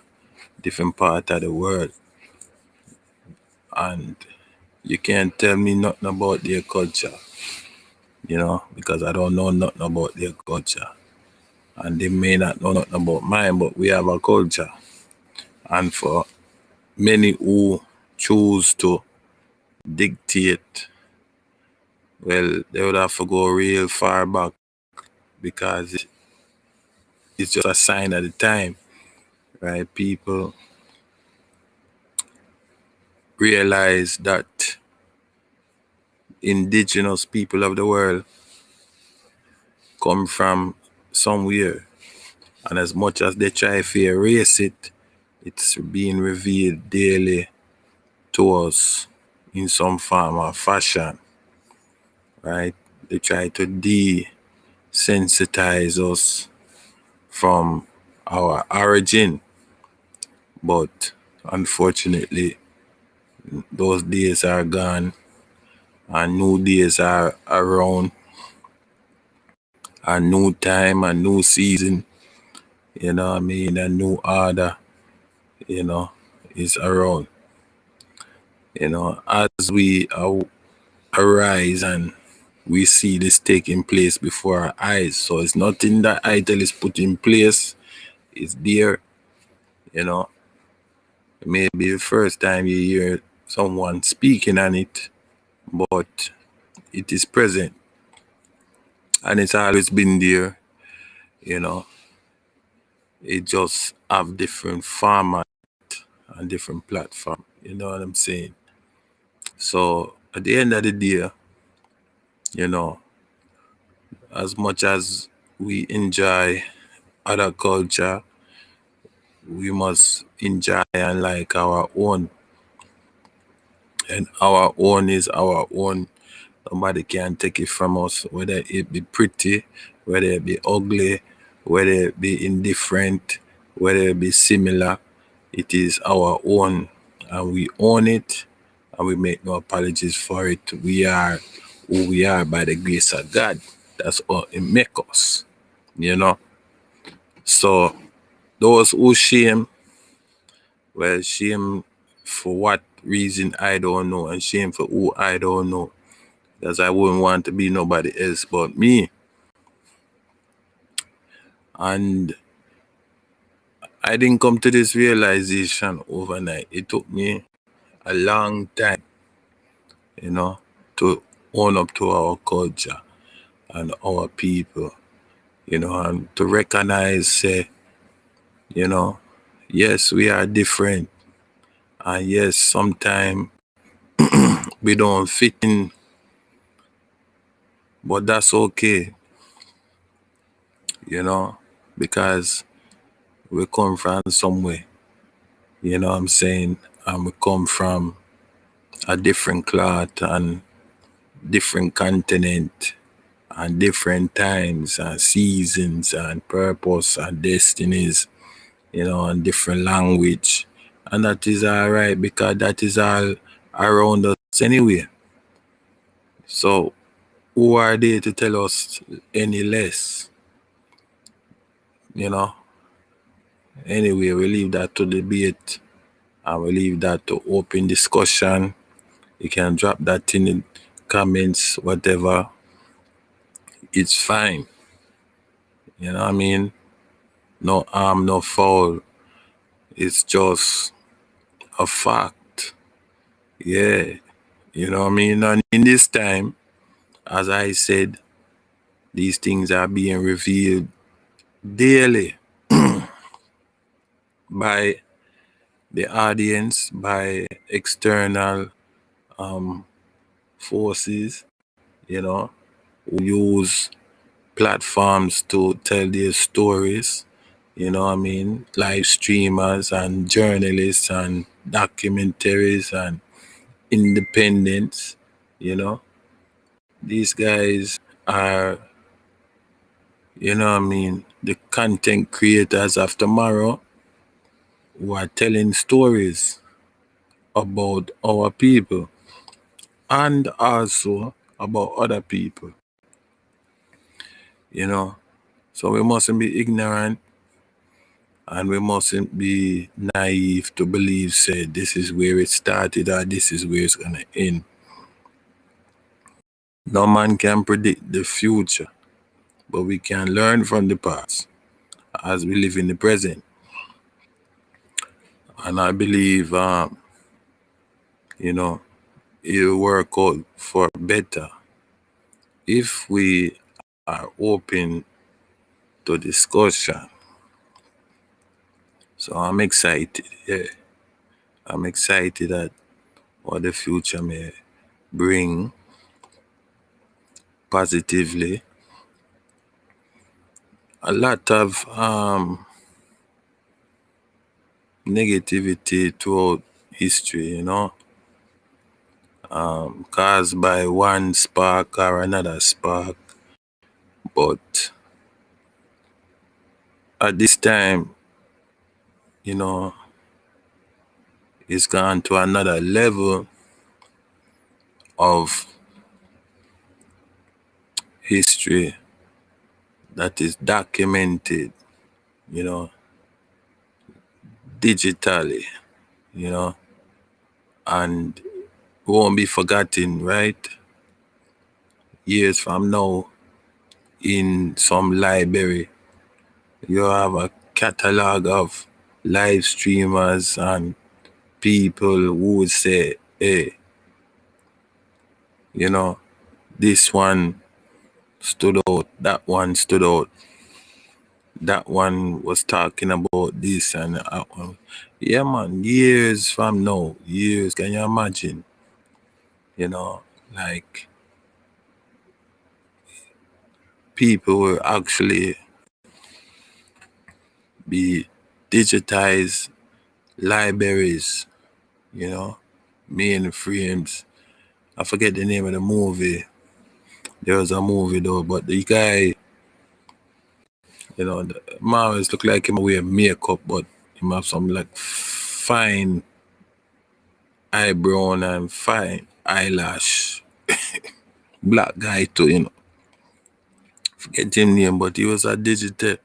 Speaker 1: different part of the world. And you can't tell me nothing about their culture, because I don't know nothing about their culture. And they may not know nothing about mine, but we have a culture. And for many who choose to dictate, well, they would have to go real far back because it's just a sign of the time, right? People realize that indigenous people of the world come from somewhere. And as much as they try to erase it, it's being revealed daily to us in some form or fashion, right? They try to desensitize us from our origin, but unfortunately, those days are gone and new days are around, a new time, a new season, a new order, is around. As we arise and we see this taking place before our eyes. So it's nothing that idol is put in place. It's there, It may be the first time you hear someone speaking on it, but it is present. And it's always been there, It just have different format and different platform. You know what I'm saying? So at the end of the day, as much as we enjoy other culture, we must enjoy and like our own. And our own is our own. Nobody can take it from us, whether it be pretty, whether it be ugly, whether it be indifferent, whether it be similar. It is our own, and we own it, and we make no apologies for it. We are who we are by the grace of God. That's all it make us, you know. So those who shame, well, shame for what reason I don't know, and shame for who I don't know, because I wouldn't want to be nobody else but me. And I didn't come to this realization overnight. It took me a long time, you know, to own up to our culture and our people, you know, and to recognize, say, you know, yes, we are different. And yes, sometimes we don't fit in, but that's okay, you know, because we come from somewhere, you know what I'm saying? And we come from a different cloth and different continent and different times and seasons and purpose and destinies, you know, and different language. And that is all right because that is all around us anyway. So who are they to tell us any less? You know? Anyway, we leave that to debate and we leave that to open discussion. You can drop that in the comments, whatever. It's fine. You know what I mean? No harm, no foul. It's just a fact. Yeah. You know what I mean? And in this time, as I said, these things are being revealed daily by the audience, by external forces, you know, who use platforms to tell their stories, you know what I mean? Live streamers and journalists and documentaries and independents, you know. These guys are, you know what I mean, the content creators of tomorrow who are telling stories about our people and also about other people, you know. So we mustn't be ignorant and we mustn't be naive to believe, say, this is where it started or this is where it's going to end. No man can predict the future, but we can learn from the past as we live in the present. And I believe, you know, it'll work out for better if we are open to discussion. So I'm excited, yeah. I'm excited at what the future may bring positively. A lot of negativity throughout history, you know, caused by one spark or another spark. But at this time, you know, it's gone to another level of history that is documented, you know, digitally, you know, and won't be forgotten, right? Years from now, in some library, you have a catalog of live streamers and people who would say, hey, you know, this one stood out, that one stood out, that one was talking about this and that one. Yeah, man, years from now, years, can you imagine? You know, like people will actually be digitized libraries, you know, mainframes. I forget the name of the movie. There was a movie though, but the guy, you know, the man always look like him wear makeup, but Him have some like fine eyebrow and fine eyelash. Black guy too, you know. Forget him name, but he was a digital.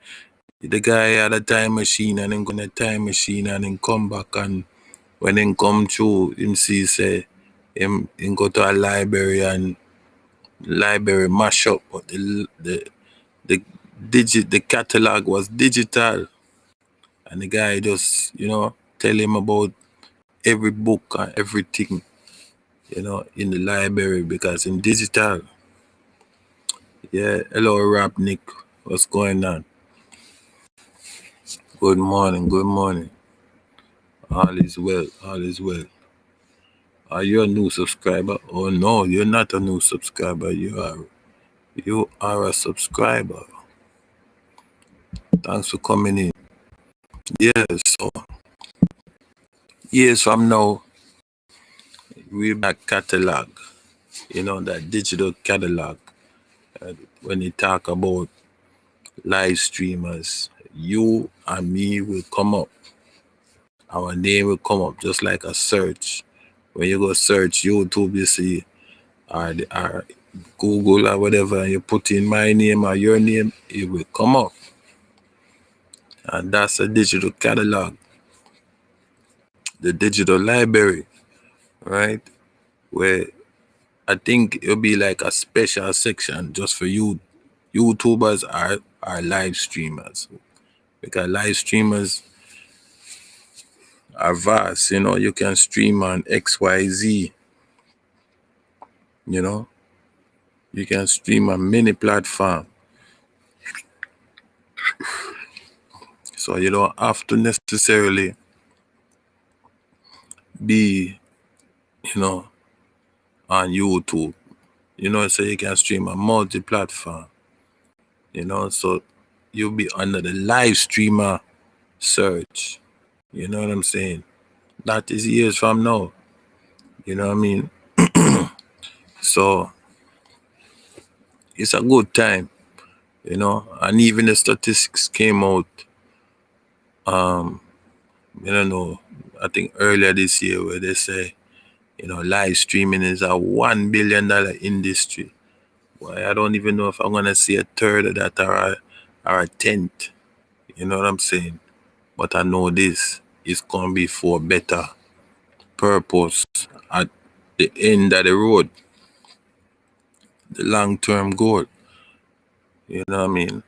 Speaker 1: The guy had a time machine and then go in a time machine and then come back, and when him come through, him see say him go to a library and library mash up, but the catalog was digital, and the guy just, you know, tell him about every book and everything, you know, in the library because in digital. Yeah, hello Rap Nick, what's going on? Good morning, good morning. All is well, all is well. Are you a new subscriber? Oh no, you're not a new subscriber. You are a subscriber. Thanks for coming in. Yeah, so years from now, we're back catalog. You know, that digital catalog. When you talk about live streamers, you and me will come up. Our name will come up just like a search. When you go search YouTube, you see, or Google or whatever, and you put in my name or your name, it will come up. And that's a digital catalog, the digital library, right? Where I think it'll be like a special section just for you. YouTubers are live streamers, because live streamers are vast. You know, you can stream on XYZ, you know, you can stream on many platforms. So you don't have to necessarily be, you know, on YouTube. You know, so you can stream on multi-platform. You know, so you'll be under the live streamer search. You know what I'm saying? That is years from now. You know what I mean? So it's a good time, you know, and even the statistics came out, I don't know, I think earlier this year, where they say, you know, live streaming is a $1 billion industry. Well, I don't even know if I'm gonna see a third of that or a tenth. You know what I'm saying? But I know this is gonna be for better purpose at the end of the road, the long-term goal. You know what I mean?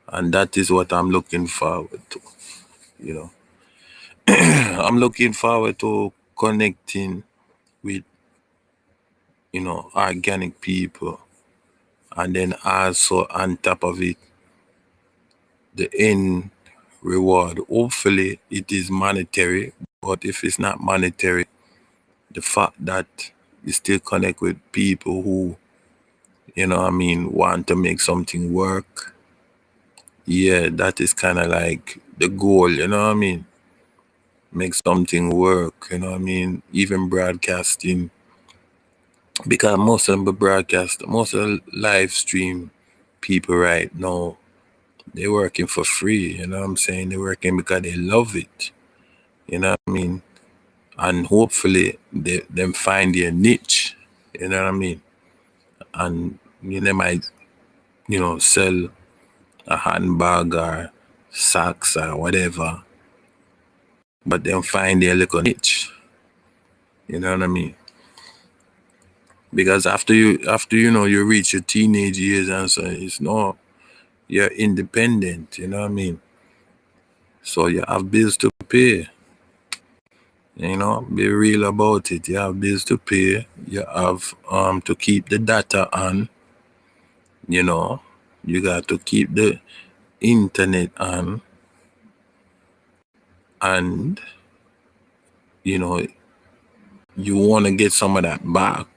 Speaker 1: And that is what I'm looking forward to. You know, I'm looking forward to connecting with, you know, organic people, and then also on top of it, the end reward. Hopefully it is monetary, but if it's not monetary, the fact that you still connect with people who, you know what I mean, want to make something work. Yeah, that is kind of like the goal, you know what I mean? Make something work, you know what I mean? Even broadcasting, because most of the most of the live stream people right now, they're working for free, you know what I'm saying? They're working because they love it, you know what I mean? And hopefully them find their niche, you know what I mean? And they might, you know, sell a handbag or socks or whatever, but then find their little niche, you know what I mean? Because after you know, you reach your teenage years and so it's no, you're independent, you know what I mean? So you have bills to pay, you know, be real about it. You have bills to pay, you have to keep the data on, you know, you got to keep the internet on, and you know, you want to get some of that back.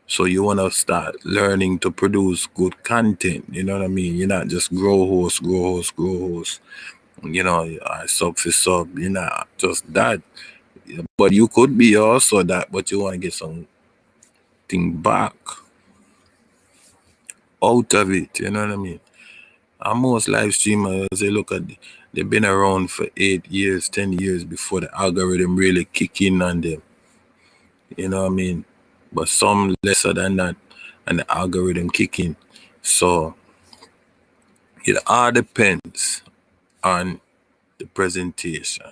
Speaker 1: So you want to start learning to produce good content, you know what I mean? You're not just grow host, you know, sub for sub, you're not just that. But you could be also that, but you want to get something back out of it, you know what I mean? And most live streamers, they look at They've been around for 8 years, 10 years before the algorithm really kick in on them. You know what I mean? But some lesser than that, and the algorithm kick in. So it all depends on the presentation,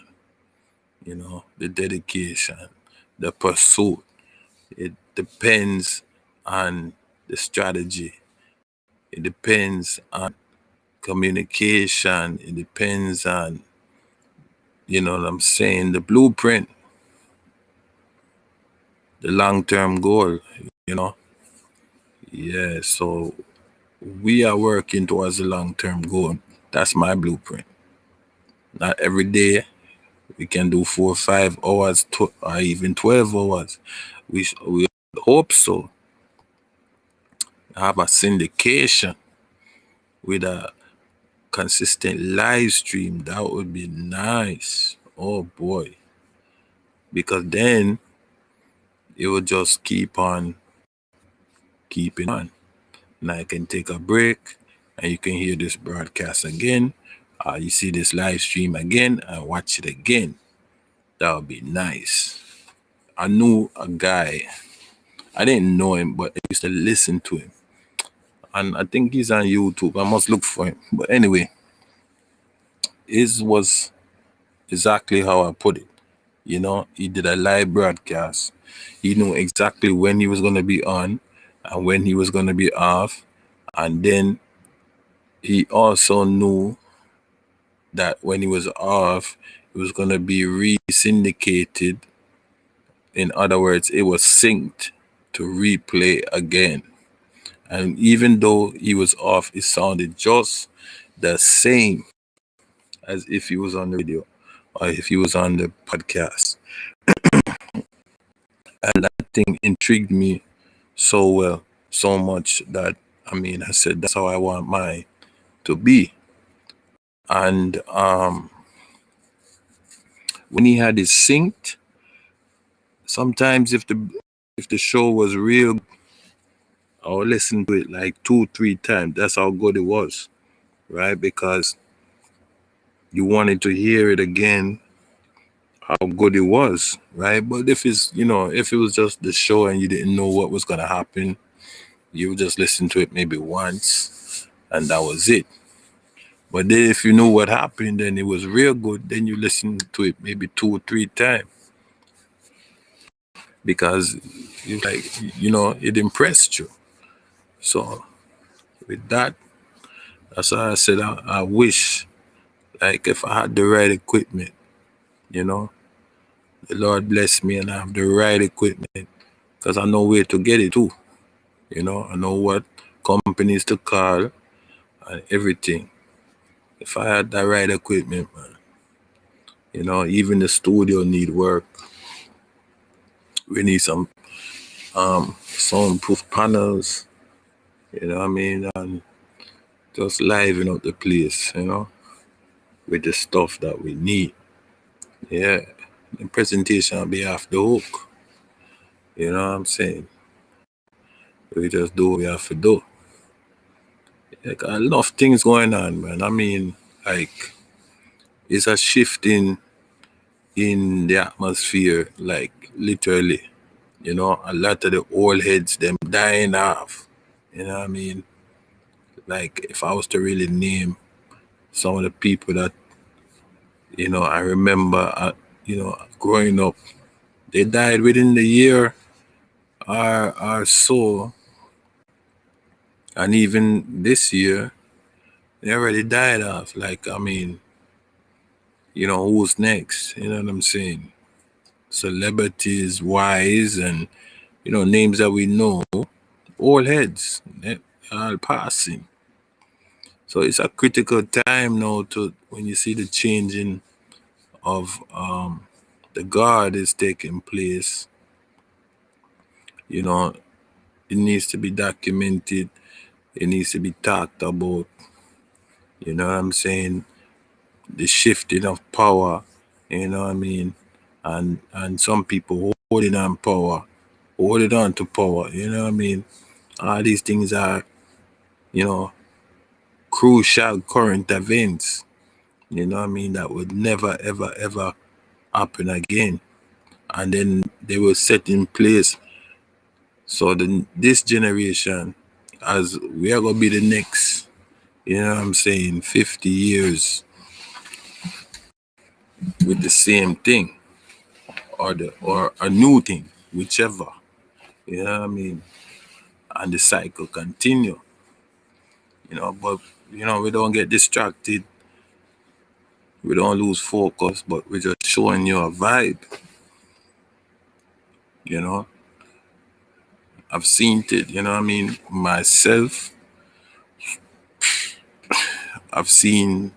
Speaker 1: you know, the dedication, the pursuit. It depends on the strategy. It depends on communication. It depends on, you know what I'm saying, the blueprint, the long-term goal, you know. Yeah, so we are working towards the long-term goal. That's my blueprint. Not every day we can do 4 or 5 hours or even 12 hours. We hope so. Have a syndication with a consistent live stream. That would be nice. Oh boy. Because then it will just keep on keeping on. And I can take a break and you can hear this broadcast again. You see this live stream again and watch it again. That would be nice. I knew a guy. I didn't know him, but I used to listen to him. And I think he's on YouTube. I must look for him. But anyway, his was exactly how I put it. You know, he did a live broadcast. He knew exactly when he was going to be on and when he was going to be off. And then he also knew that when he was off, it was going to be re-syndicated. In other words, it was synced to replay again. And even though he was off, it sounded just the same as if he was on the radio or if he was on the podcast. And that thing intrigued me so well, so much that, I mean, I said, that's how I want mine to be. And when he had it synced, sometimes if the show was real, I would listen to it like 2-3 times. That's how good it was, right? Because you wanted to hear it again, how good it was, right? But if it's, you know, if it was just the show and you didn't know what was gonna happen, you would just listen to it maybe once and that was it. But then if you knew what happened and it was real good, then you listen to it maybe 2 or 3 times. Because it's like, you know, it impressed you. So with that, that's why I said I wish, like, if I had the right equipment, you know, the Lord bless me and I have the right equipment, because I know where to get it too. You know, I know what companies to call and everything. If I had the right equipment, man, you know, even the studio need work. We need some soundproof panels, you know what I mean, and just liven up the place, you know, with the stuff that we need. Yeah, the presentation will be off the hook. You know what I'm saying? We just do what we have to do. Like, a lot of things going on, man. I mean, like, it's a shift in the atmosphere, like, literally. You know, a lot of the old heads, them dying off. You know what I mean? Like, if I was to really name some of the people that, you know, I remember, you know, growing up, they died within the year or so. And even this year, they already died off. Like, I mean, you know, who's next? You know what I'm saying? Celebrities wise and, you know, names that we know, all heads, they're all passing. So it's a critical time now to, when you see the changing of the guard is taking place, you know, it needs to be documented. It needs to be talked about. You know what I'm saying? The shifting of power, you know what I mean? And some people holding on power, holding on to power, you know what I mean? All these things are, you know, crucial current events You know what I mean? That would never, ever, ever happen again. And then they were set in place. So this generation, as we are gonna be the next, you know what I'm saying, 50 years with the same thing or a new thing, whichever. You know what I mean? And the cycle continue. But we don't get distracted. We don't lose focus, but we're just showing you a vibe. You know, I've seen it, you know what I mean? Myself, I've seen,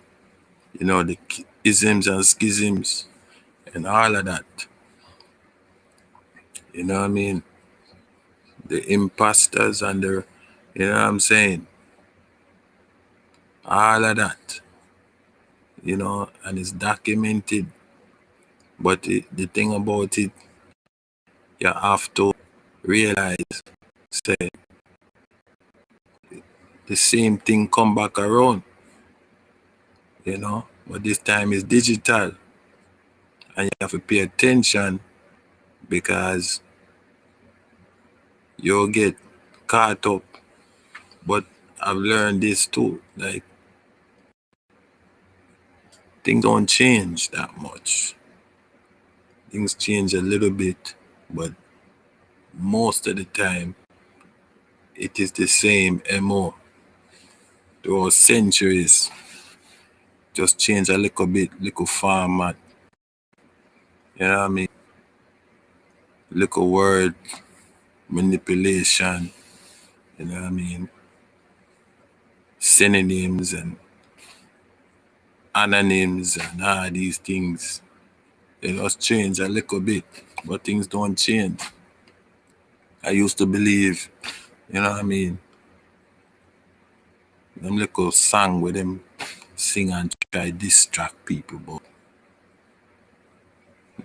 Speaker 1: the isms and schisms and all of that. You know what I mean? The imposters and you know what I'm saying? All of that, and it's documented. But the thing about it, you have to realize, say, the same thing come back around, but this time it's digital. And you have to pay attention because you'll get caught up. But I've learned this too, like things don't change that much. Things change a little bit, but most of the time it is the same MO throughout centuries. Just change a little bit, little format. You know what I mean? Little word manipulation. You know what I mean? Synonyms and anonyms and all these things. They just change a little bit, but things don't change. I used to believe, you know what I mean, them little song with them sing and try distract people, but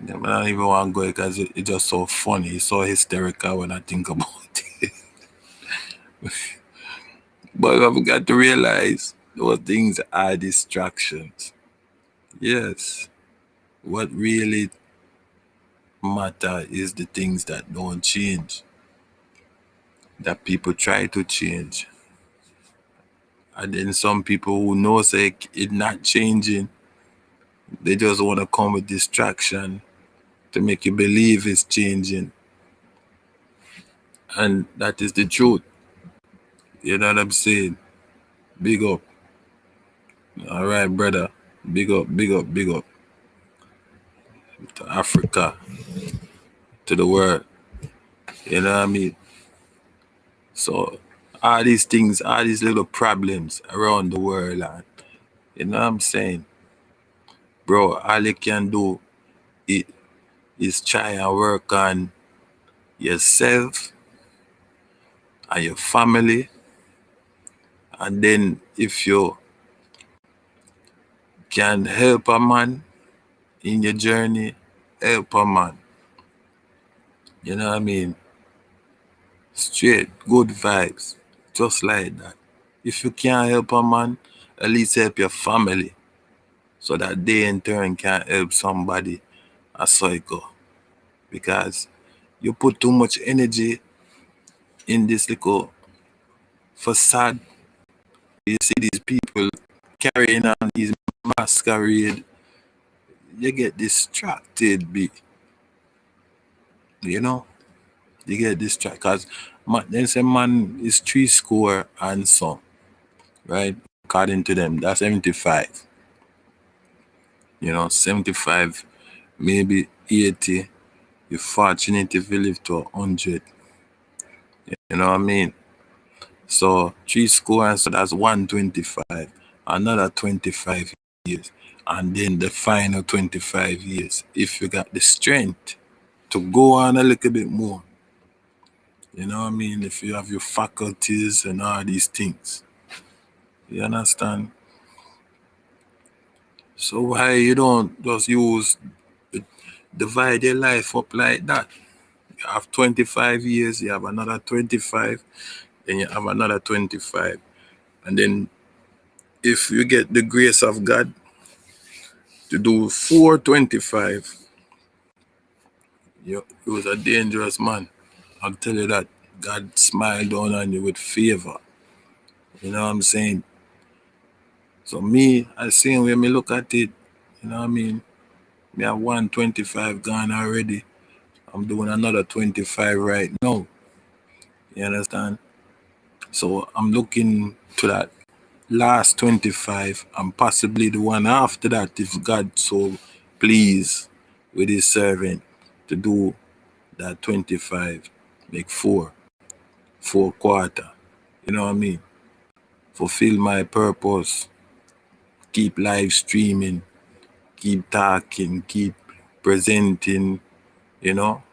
Speaker 1: I don't even want to go because it's just so funny. It's so hysterical when I think about it. But I've got to realize those things are distractions. Yes. What really matter is the things that don't change, that people try to change. And then some people who know say it's not changing, they just want to come with distraction to make you believe it's changing. And that is the truth. You know what I'm saying? Big up. All right, brother. Big up, big up, big up. To Africa, to the world. You know what I mean? So all these things, all these little problems around the world, and you know what I'm saying? Bro, all you can do is try and work on yourself and your family. And then if you can help a man in your journey, help a man. You know what I mean? Straight, good vibes, just like that. If you can't help a man, at least help your family so that they in turn can help somebody as so it go. Because you put too much energy in this little facade. You see these people carrying on these masquerade, you get distracted, you know? You get distracted because they say man is 70 and some, right? According to them, that's 75. 75, maybe 80. You're fortunate if you live to 100. You know what I mean? So 70 and so that's 125. Another 25 years. And then the final 25 years. If you got the strength to go on a little bit more. You know what I mean? If you have your faculties and all these things. You understand? So why you don't just divide your life up like that? You have 25 years, you have another 25, then you have another 25. And then if you get the grace of God, To do 425, you was a dangerous man. I'll tell you that. God smiled down on you with favor. You know what I'm saying? So me, I see when me look at it, you know what I mean? Me have 125 gone already. I'm doing another 25 right now. You understand? So I'm looking to that last 25 and possibly the one after that if God so pleased with his servant to do that 25, make four quarter. You know what I mean? Fulfill my purpose, keep live streaming, keep talking, keep presenting, you know,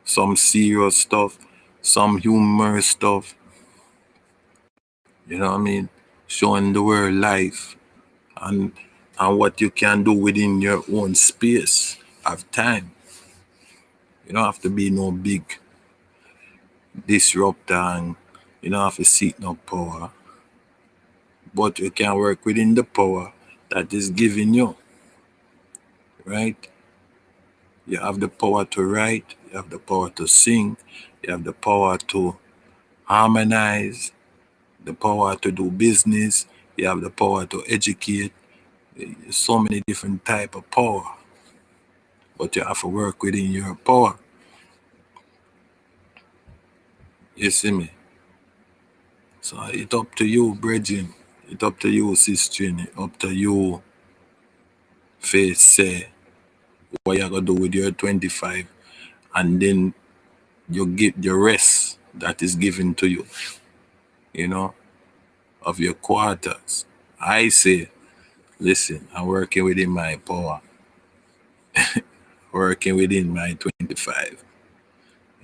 Speaker 1: some serious stuff, some humor stuff, you know what I mean? Showing the world life and what you can do within your own space of time. You don't have to be no big disruptor and you don't have to seek no power. But you can work within the power that is given you, right? You have the power to write, you have the power to sing, you have the power to harmonize, the power to do business, you have the power to educate. So many different type of power, but you have to work within your power. You see me? So it's up to you, brethren. It's up to you, sister. It's up to you, faith, say what you're going to do with your 25. And then you get the rest that is given to you, you know, of your quarters. I say, listen, I'm working within my power, working within my 25.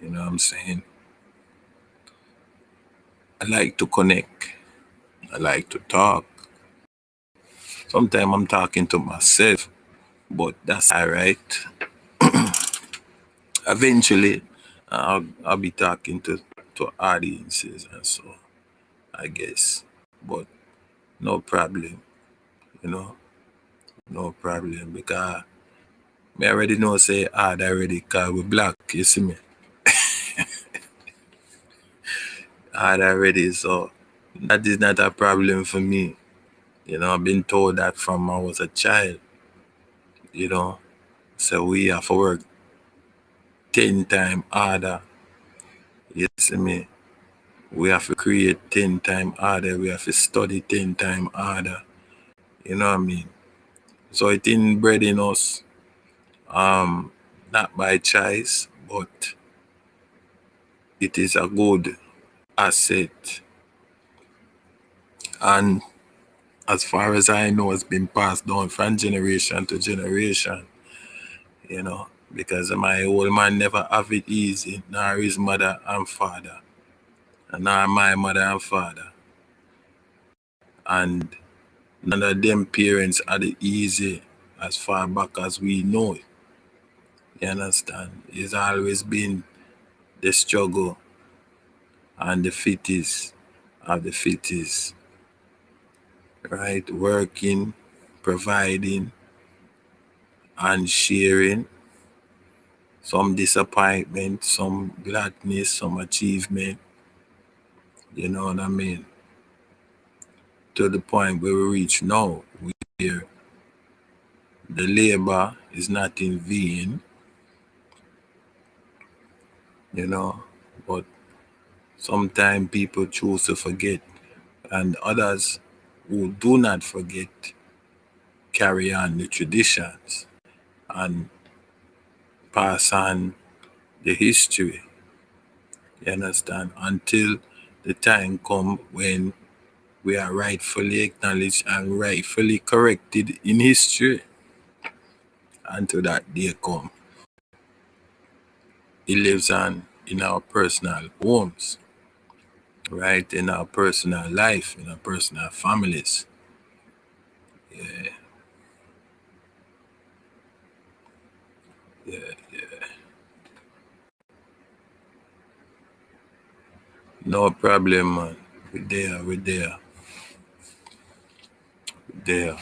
Speaker 1: You know what I'm saying? I like to connect. I like to talk. Sometimes I'm talking to myself, but that's all right. Eventually, I'll be talking to audiences and so, I guess. But no problem, you know, no problem because me already know say hard already because we black, you see me? Hard already, so that is not a problem for me. You know, I've been told that from I was a child, you know. So we have to work 10 times harder, you see me? We have to create 10 times harder, we have to study 10 times harder, you know what I mean? So it inbred in us, not by choice, but it is a good asset. And as far as I know, it's been passed down from generation to generation, you know, because my old man never have it easy, nor his mother and father, and nor my mother and father. And none of them parents had it easy as far back as we know it. You understand? It's always been the struggle and the fittest of the fittest, right? Working, providing, and sharing. Some disappointment, some gladness, some achievement. You know what I mean? To the point where we reach now, where the labor is not in vain, you know, but sometimes people choose to forget, and others who do not forget carry on the traditions and pass on the history, you understand, until the time come when we are rightfully acknowledged and rightfully corrected in history. Until that day come, it lives on in our personal homes, right? In our personal life, in our personal families. Yeah, yeah. No problem, man. We're there, we're there, we're there.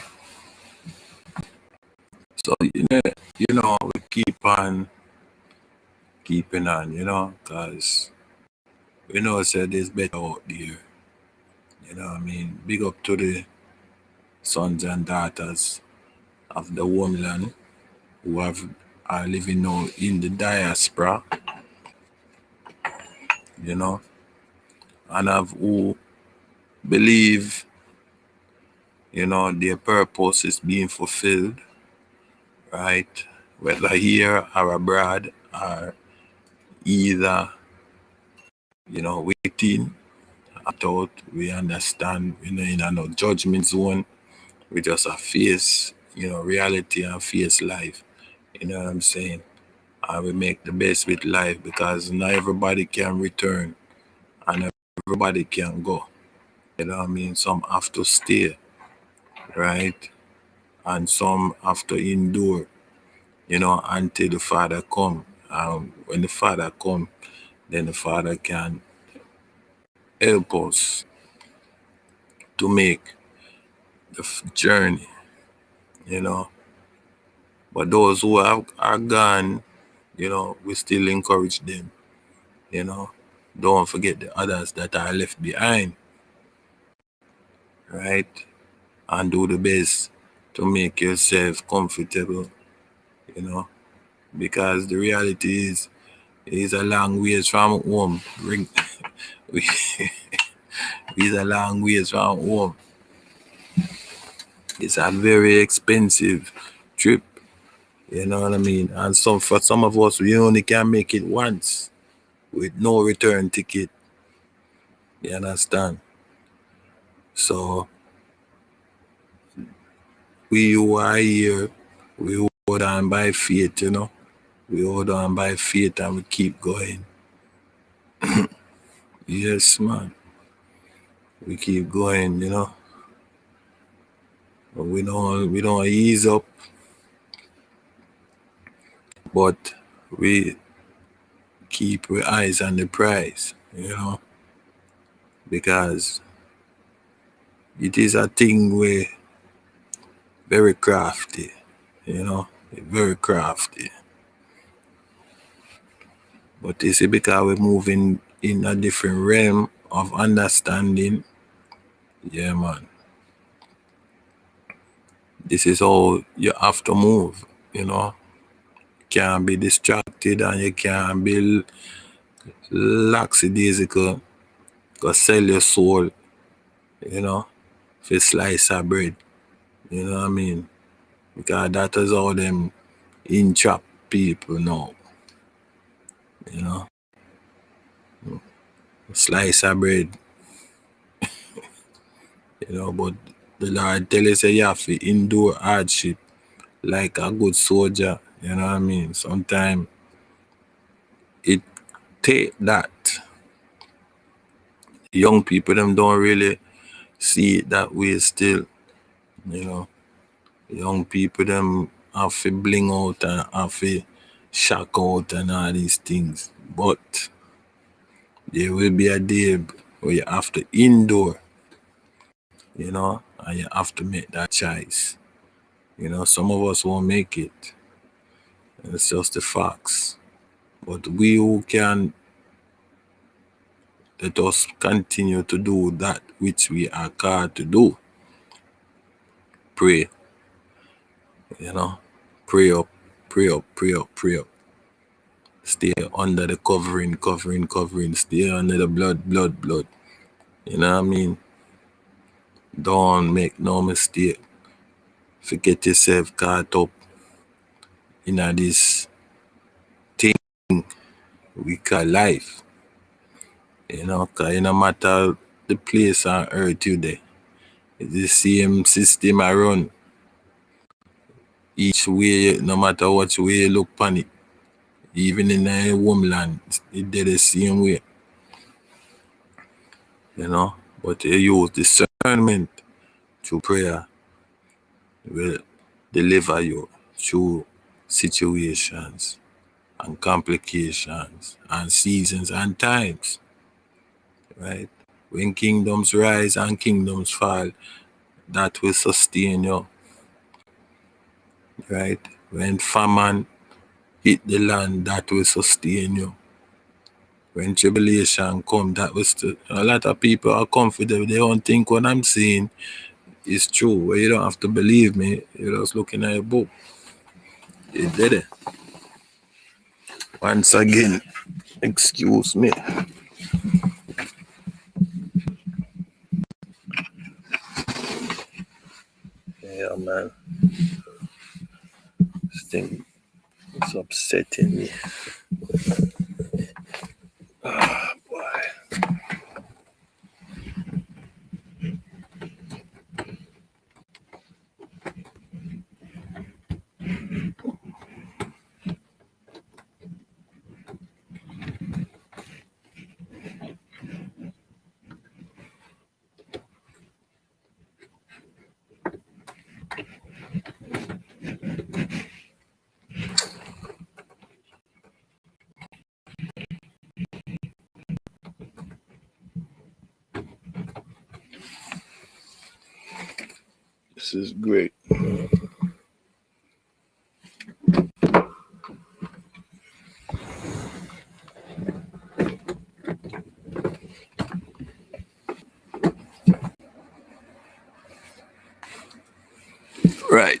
Speaker 1: So, we keep on keeping on, because we know said there's better out there. You know what I mean? Big up to the sons and daughters of the homeland who are living now in the diaspora, and who believe, their purpose is being fulfilled, right? Whether here or abroad, or either, within, out, we understand, in a no judgment zone. We just have face, reality and face life. You know what I'm saying? And we make the best with life because not everybody can return and everybody can go. You know what I mean? Some have to stay, right? And some have to endure, until the Father come. When the Father come, then the Father can help us to make the journey, you know. But those who are gone, we still encourage them, you know. Don't forget the others that are left behind, right? And do the best to make yourself comfortable, because the reality is a long ways from home. It's a long ways from home. It's a very expensive trip, you know what I mean? And for some of us, we only can make it once with no return ticket. You understand? So we who are here, we hold on by faith, We hold on by faith and we keep going. Yes, man. We keep going, But we don't ease up, but we keep our eyes on the prize, because it is a thing where very crafty, very crafty. But you see, because we're moving in a different realm of understanding, yeah, man. This is how you have to move, You can't be distracted and you can't be lackadaisical. Go sell your soul, for a slice of bread. You know what I mean? Because that is how them entrap people now. A slice of bread. But the Lord tell us you have to endure hardship like a good soldier. You know what I mean? Sometimes it take that. Young people them don't really see it that way still. Young people them have to bling out and have to shock out and all these things. But there will be a day where you have to endure, and you have to make that choice. Some of us won't make it. It's just the facts. But we who can, let us continue to do that which we are called to do. Pray. Pray up, pray up, pray up, pray up. Stay under the covering. Stay under the blood. You know what I mean? Don't make no mistake. Forget yourself caught up in this thing we call life. Because no matter the place on earth you there, it's the same system I run. Each way, no matter what way you look on it, even in a homeland, it did the same way. But you use discernment through prayer will deliver you through situations and complications and seasons and times, right? When kingdoms rise and kingdoms fall, that will sustain you. right? When famine hit the land, that will sustain you. When tribulation come, that was a lot of people are comfortable. They don't think what I'm saying is true. Well, you don't have to believe me. You're just looking at a book. You did it. Once again, excuse me. Yeah, man. This thing is upsetting me. This is great. Right.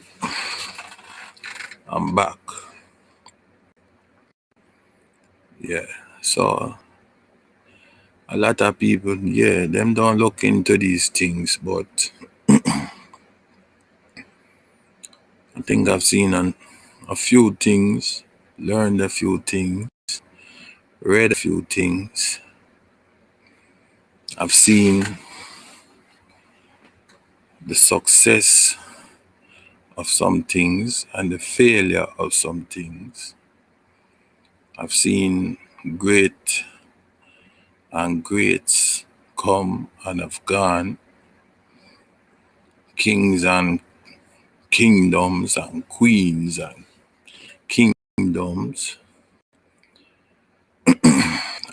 Speaker 1: I'm back. Yeah. So a lot of people, yeah, them don't look into these things, but I think I've seen a few things, learned a few things, read a few things. I've seen the success of some things and the failure of some things. I've seen great and greats come and have gone, kings and kingdoms and queens and kingdoms.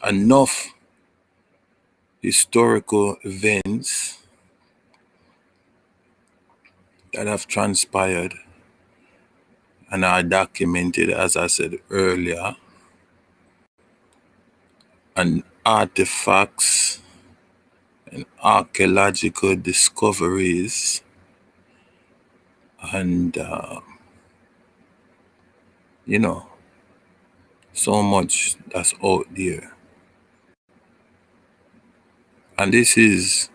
Speaker 1: Enough historical events that have transpired and are documented, as I said earlier, and artifacts and archaeological discoveries and, so much that's out there. And this is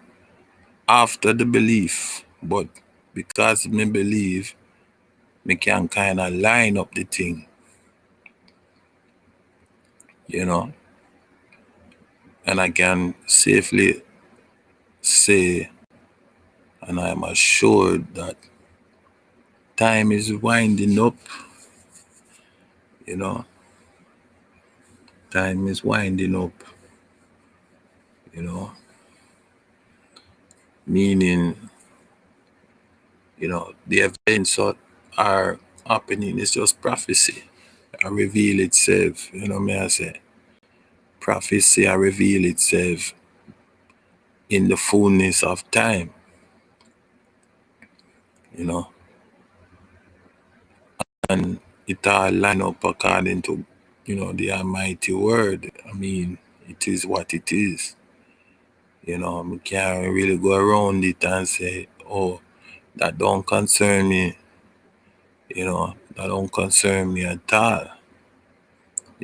Speaker 1: after the belief, but because me believe, me can kind of line up the thing, and I can safely say, and I am assured that time is winding up, time is winding up, meaning, the events that are happening is just prophecy. I reveal itself, may I say. Prophecy I reveal itself in the fullness of time, and it all line up according to, the almighty word. I mean, it is what it is. We can't really go around it and say, oh, that don't concern me, that don't concern me at all.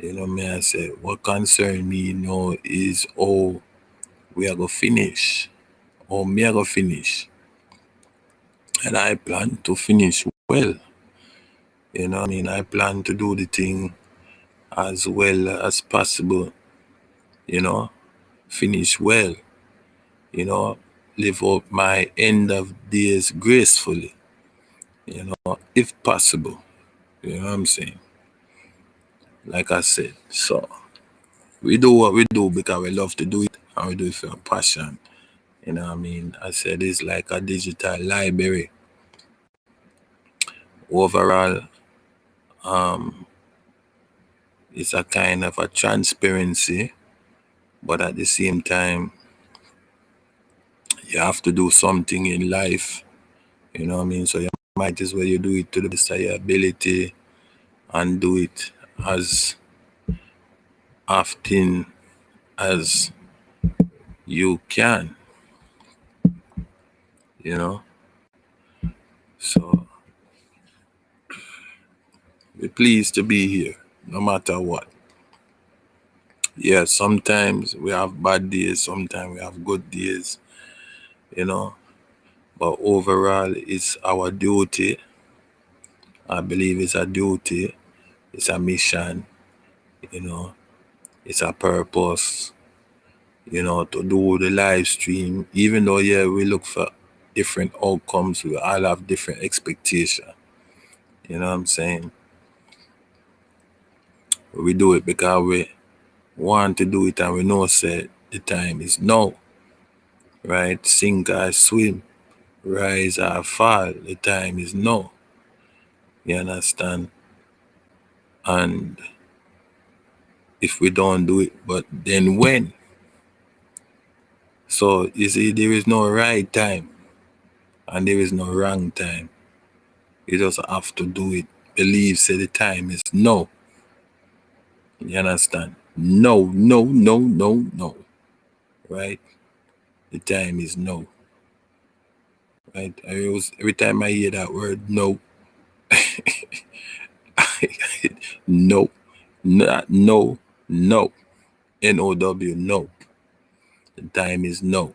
Speaker 1: May I say, what concern me now is, oh, we are going to finish, or me are going to finish. And I plan to finish well. I plan to do the thing as well as possible, finish well, live up my end of days gracefully, if possible. You know what I'm saying? Like I said, so we do what we do because we love to do it, and we do it for a passion. I said it's like a digital library. Overall, it's a kind of a transparency, but at the same time, you have to do something in life, so you might as well you do it to the best of your ability and do it as often as you can, you know. So we're pleased to be here, no matter what. Yeah, sometimes we have bad days, sometimes we have good days, you know. But overall, it's our duty. I believe it's a duty, it's a mission, you know, it's a purpose, you know, to do the live stream. Even though, yeah, we look for different outcomes, we all have different expectations. You know what I'm saying? We do it because we want to do it and we know say the time is now, right? Sink or swim, rise or fall, the time is now. You understand? And if we don't do it, but then when? So you see, there is no right time and there is no wrong time. You just have to do it. Believe say the time is no. You understand? No, no, no, no, no. Right? The time is no. Right? Every time I hear that word no, no, not no, no. N-O-W, no. The time is no.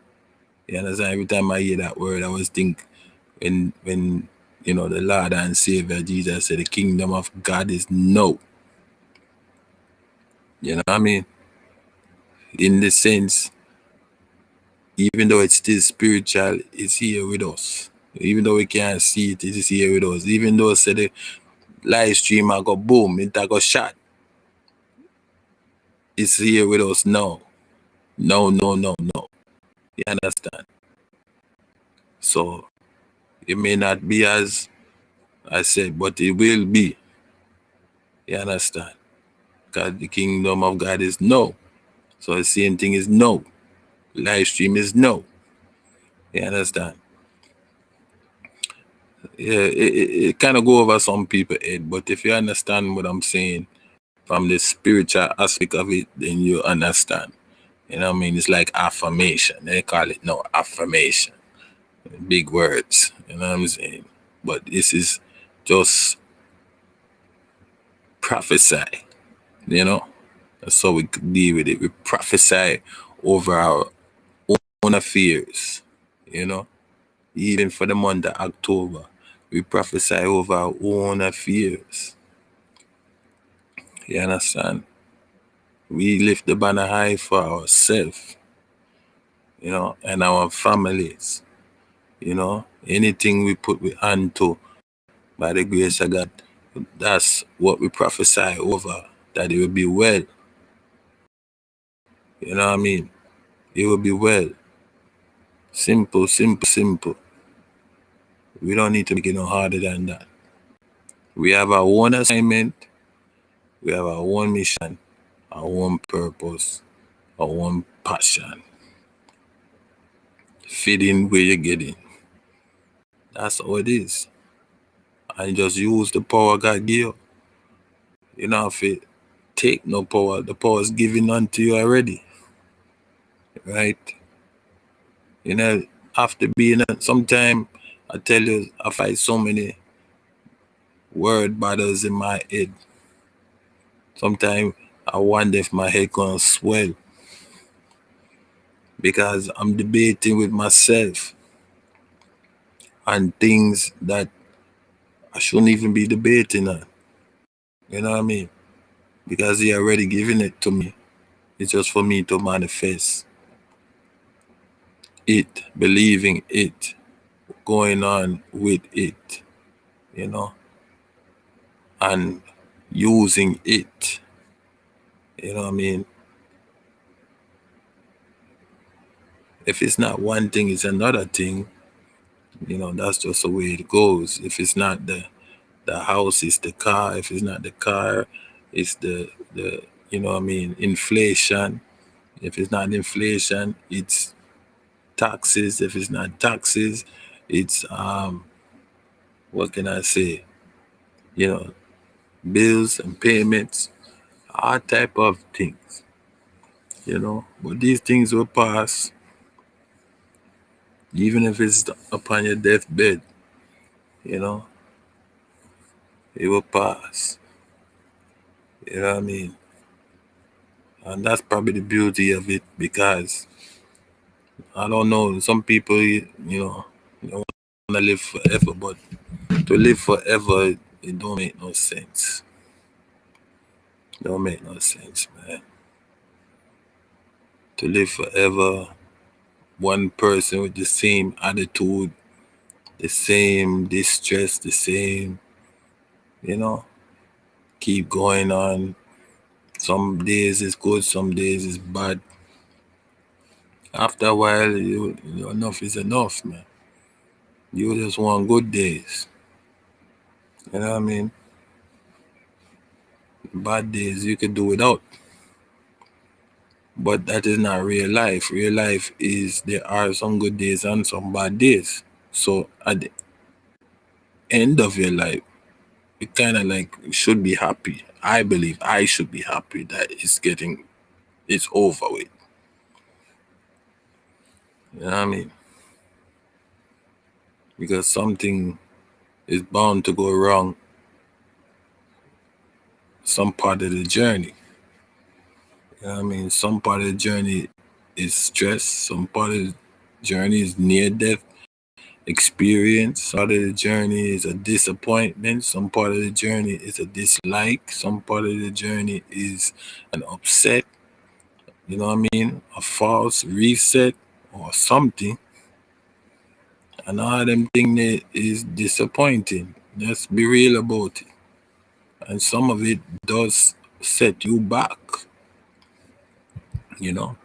Speaker 1: You understand? Every time I hear that word, I always think when you know the Lord and Savior Jesus said the kingdom of God is no. You know what I mean? In the sense, even though it's still spiritual, it's here with us. Even though we can't see it, it is here with us. Even though say the live stream I go boom, it I go shot. It's here with us now. No, no, no, no. You understand? So it may not be as I said, but it will be. You understand? Because the kingdom of God is no. So the same thing is no. Live stream is no. You understand? Yeah, it kind of go over some people head, but if you understand what I'm saying from the spiritual aspect of it, then you understand. You know what I mean? It's like affirmation. They call it no affirmation. Big words. You know what I'm saying? But this is just prophesy. You know? That's how we deal with it. We prophesy over our own affairs. You know? Even for the month of October, we prophesy over our own affairs. You understand? We lift the banner high for ourselves, you know, and our families. You know, anything we put we hand to by the grace of God, that's what we prophesy over, that it will be well. You know what I mean? It will be well. Simple, simple, simple. We don't need to make it no harder than that. We have our own assignment, we have our own mission, our own purpose, our own passion. Fit in where you're getting. That's all it is. And just use the power God give you. You know, if it take no power, the power is given unto you already. Right? You know, after being sometime I tell you I fight so many word battles in my head. Sometimes I wonder if my head gonna swell because I'm debating with myself on things that I shouldn't even be debating on. You know what I mean? Because he already given it to me. It's just for me to manifest it, believing it, going on with it, you know, and using it. You know what I mean? If it's not one thing, it's another thing. You know, that's just the way it goes. If it's not the house, it's the car. If it's not the car, it's the you know what I mean, inflation. If it's not inflation, it's taxes. If it's not taxes, it's what can I say? You know, bills and payments, all type of things. But these things will pass, even if it's upon your deathbed. You know, it will pass. You know what I mean? And that's probably the beauty of it, because I don't know, some people, they want to live forever, but to live forever, it don't make no sense. Don't make no sense, man. To live forever, one person with the same attitude, the same distress, the same, you know, keep going on. Some days is good, some days is bad. After a while, enough is enough, man. You just want good days. You know what I mean? Bad days you could do without. But that is not real life. Real life is there are some good days and some bad days. So at the end of your life, you kind of like should be happy. I believe I should be happy that it's over with. You know what I mean? Because something is bound to go wrong some part of the journey. You know what I mean? Some part of the journey is stress, some part of the journey is near death experience, some part of the journey is a disappointment, some part of the journey is a dislike, some part of the journey is an upset, you know what I mean? A false reset or something. And all them things is disappointing. Let's be real about it. And some of it does set you back, you know,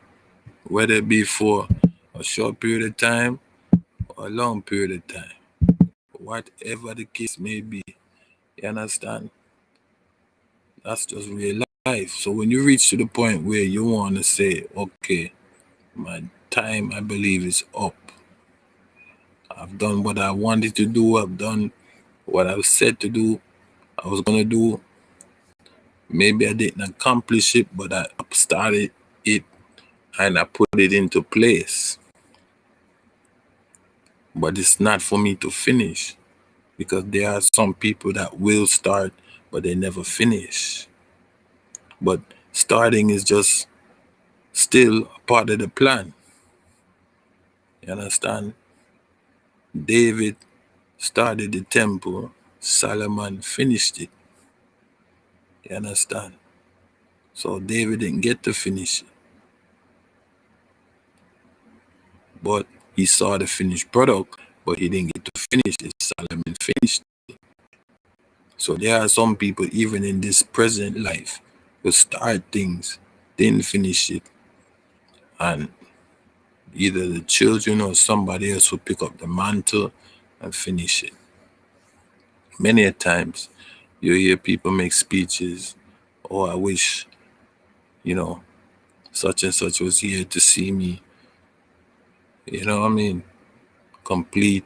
Speaker 1: whether it be for a short period of time or a long period of time. Whatever the case may be, you understand? That's just real life. So when you reach to the point where you want to say, okay, my time, I believe, is up. I've done what I wanted to do. I've done what I was said to do. I was going to do. Maybe I didn't accomplish it, but I started it and I put it into place. But it's not for me to finish, because there are some people that will start, but they never finish. But starting is just still a part of the plan. You understand? David started the temple, Solomon finished it. You understand? So David didn't get to finish it, but he saw the finished product, but he didn't get to finish it. Solomon finished it. So there are some people, even in this present life, who start things, didn't finish it, and either the children or somebody else will pick up the mantle and finish it. Many a times you hear people make speeches, oh, I wish, such and such was here to see me. You know what I mean? Complete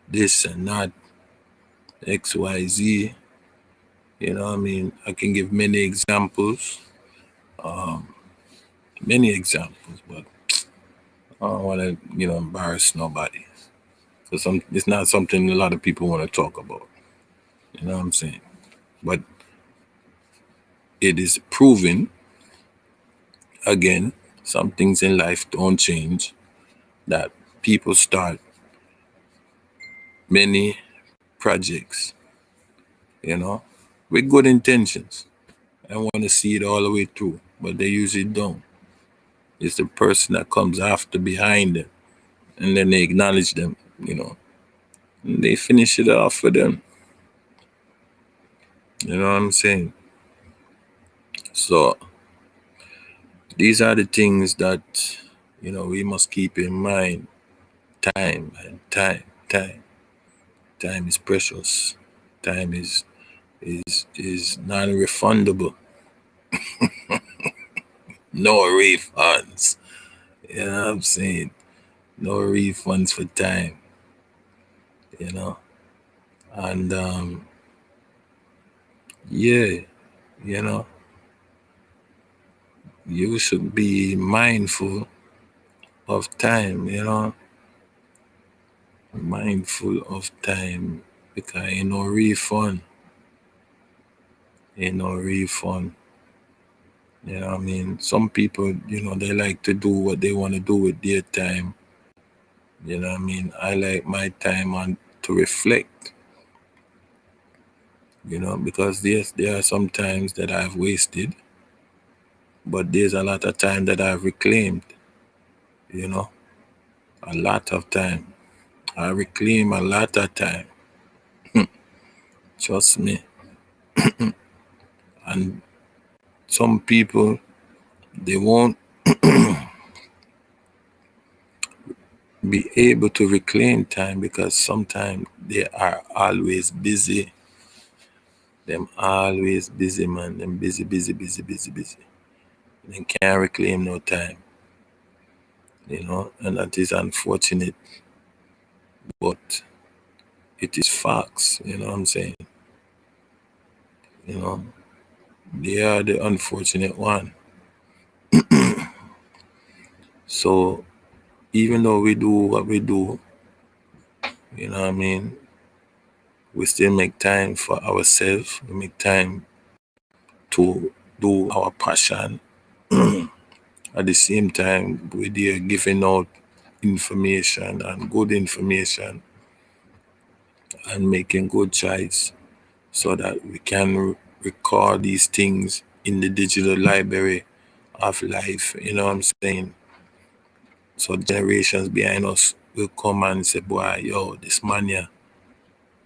Speaker 1: this and that, XYZ. You know what I mean? I can give many examples, but I don't want to, embarrass nobody. Because it's not something a lot of people want to talk about. You know what I'm saying? But it is proven, again, some things in life don't change, that people start many projects, with good intentions and want to see it all the way through, but they usually don't. It's the person that comes after behind them, and then they acknowledge them, and they finish it off for them. You know what I'm saying? So these are the things that, we must keep in mind. Time and time. Time is precious. Time is non-refundable. No refunds. You know what I'm saying? No refunds for time. And yeah, you know, you should be mindful of time, mindful of time, because ain't no refund. Ain't no refund. You know what I mean? Some people, they like to do what they want to do with their time. You know what I mean? I like my time on to reflect, because there are some times that I've wasted, but there's a lot of time that I've reclaimed, a lot of time. I reclaim a lot of time. Trust me. And some people, they won't be able to reclaim time because sometimes they are always busy. Them always busy, man. Them busy, busy, busy, busy, busy. They can't reclaim no time, and that is unfortunate, but it is facts, you know what I'm saying? You know, they are the unfortunate one. So even though we do what we do, you know what I mean, we still make time for ourselves. We make time to do our passion. At the same time, we're giving out information and good information and making good choice so that we can record these things in the digital library of life. You know what I'm saying? So generations behind us will come and say, boy, yo, this man here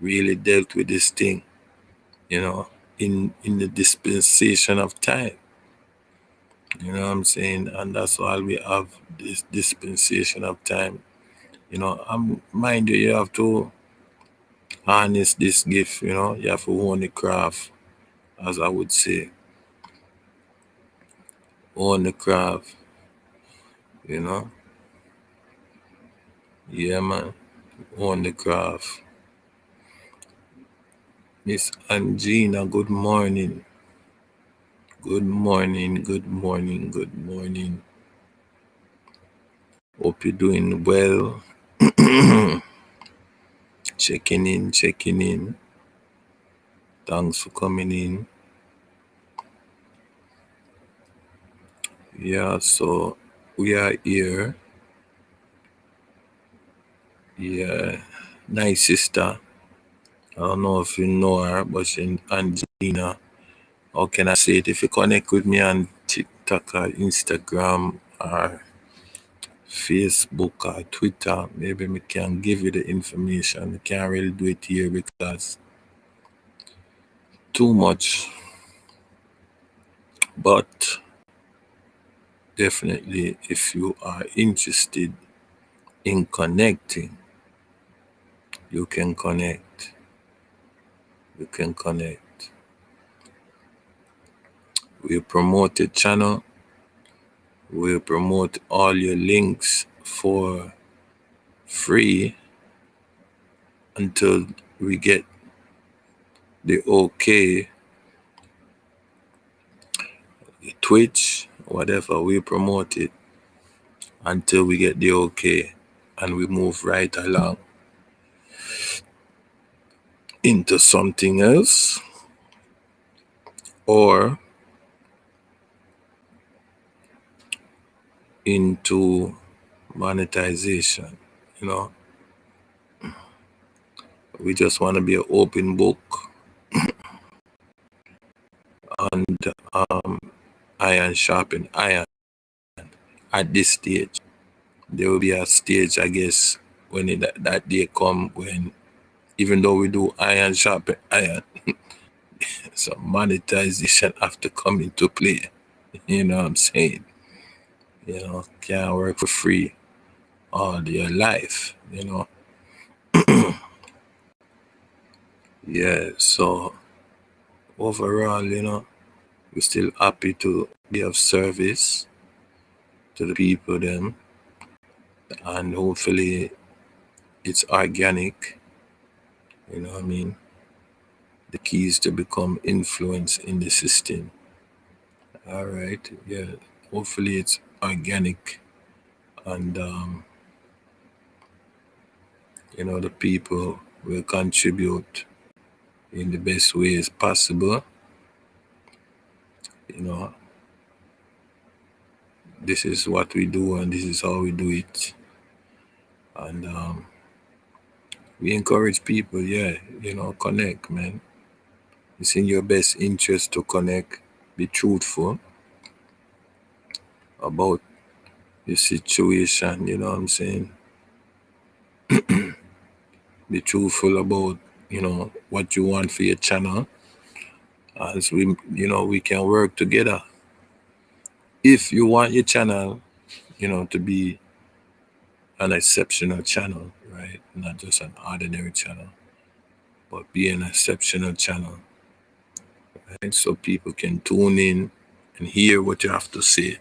Speaker 1: really dealt with this thing, in the dispensation of time. You know what I'm saying? And that's why we have this dispensation of time. Mind you, you have to harness this gift, you have to own the craft, as I would say. Own the craft, you know? Yeah, man. Own the craft. Miss Angina, good morning. Good morning, good morning, good morning. Hope you're doing well. Checking in, checking in. Thanks for coming in. Yeah, so we are here. Yeah, nice sister. I don't know if you know her, but she's Angina. How can I say it? If you connect with me on TikTok or Instagram or Facebook or Twitter, maybe we can give you the information. We can't really do it here because too much. But definitely, if you are interested in connecting, you can connect. You can connect. We promote the channel. We promote all your links for free until we get the okay. Twitch, whatever, we promote it until we get the okay, and we move right along into something else or into monetization. We just want to be an open book, and iron sharpen iron. At this stage, there will be a stage, I guess, when that day come, when even though we do iron sharpen iron, so monetization have to come into play. You know what I'm saying? Can't work for free all your life, Yeah, so overall, we're still happy to be of service to the people them, and hopefully it's organic, You know what I mean? The keys to become influence in the system. All right, yeah. Hopefully it's organic and the people will contribute in the best ways possible. You know, this is what we do and this is how we do it. And we encourage people, yeah, connect, man. It's in your best interest to connect, be truthful about your situation, you know what I'm saying? Be truthful about, what you want for your channel. As we can work together. If you want your channel, to be an exceptional channel, right? Not just an ordinary channel, but be an exceptional channel, right? So people can tune in and hear what you have to say,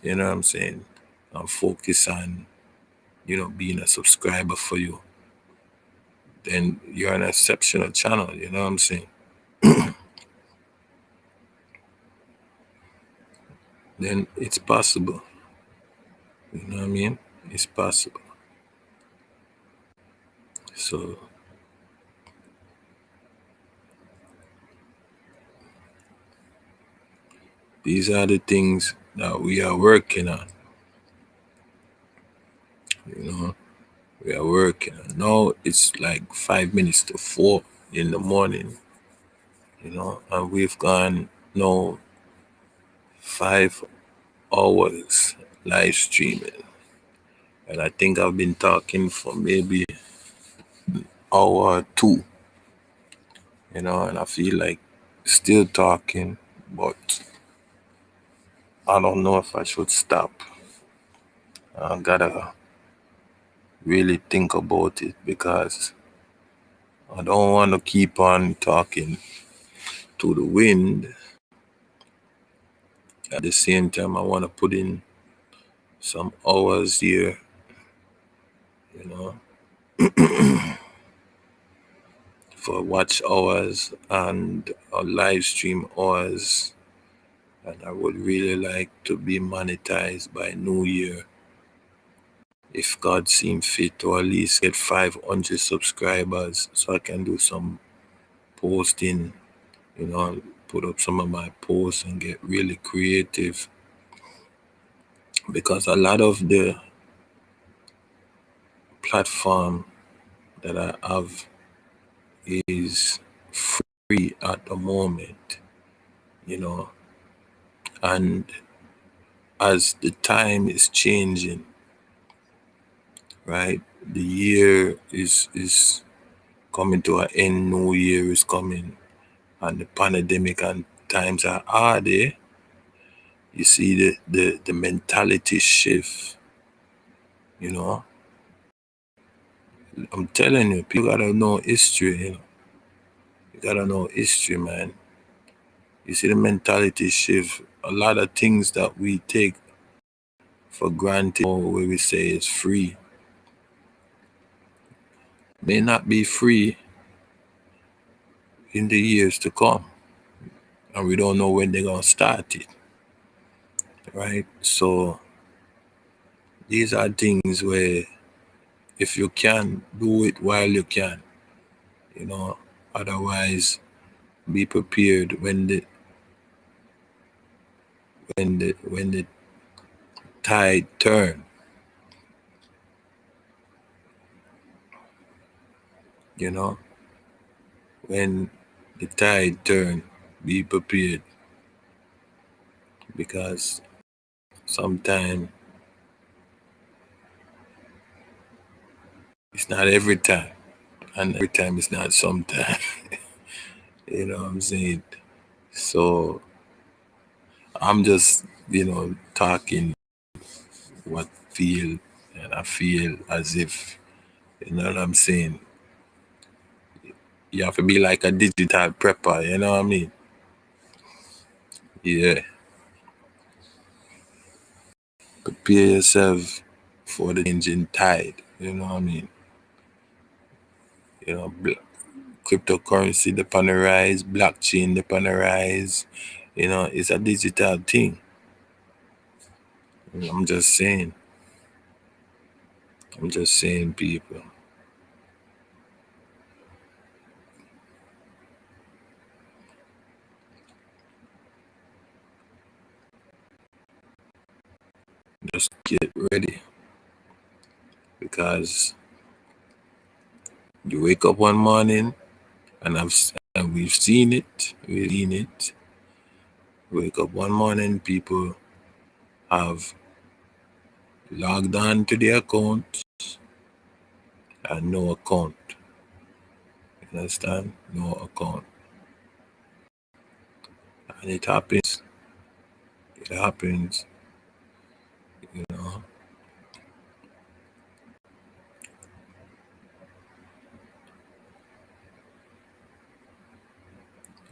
Speaker 1: you know what I'm saying? And focus on, being a subscriber for you. Then you're an exceptional channel, you know what I'm saying? Then it's possible, you know what I mean? It's possible. So these are the things that we are working on. We are working on. Now it's like 5 minutes to 4 in the morning, and we've gone now 5 hours live streaming. And I think I've been talking for maybe hour 2, and I feel like still talking, but I don't know if I should stop. I gotta really think about it because I don't want to keep on talking to the wind. At the same time, I want to put in some hours here, for watch hours and live stream hours. And I would really like to be monetized by New Year. If God seems fit, to at least get 500 subscribers so I can do some posting, put up some of my posts and get really creative. Because a lot of the platform that I have is free at the moment, and as the time is changing, right? The year is coming to an end, New Year is coming, and the pandemic and times are hard, eh? You see the mentality shift, I'm telling you, people gotta know history, You gotta know history, man. You see the mentality shift. A lot of things that we take for granted, or where we say it's free, may not be free in the years to come. And we don't know when they're gonna start it. Right? So these are things where if you can, do it while you can. Otherwise be prepared when the tide turn. When the tide turn, be prepared. Because sometimes it's not every time. And every time it's not sometime. You know what I'm saying? So I'm just, talking what feel, and I feel as if, you know what I'm saying? You have to be like a digital prepper, you know what I mean? Yeah. Prepare yourself for the changing tide, you know what I mean? cryptocurrency the on the rise, blockchain the on the rise. It's a digital thing. I'm just saying. People. Just get ready. Because you wake up one morning, and we've seen it. Wake up one morning, people have logged on to their account and no account. You understand? No account. And it happens. It happens.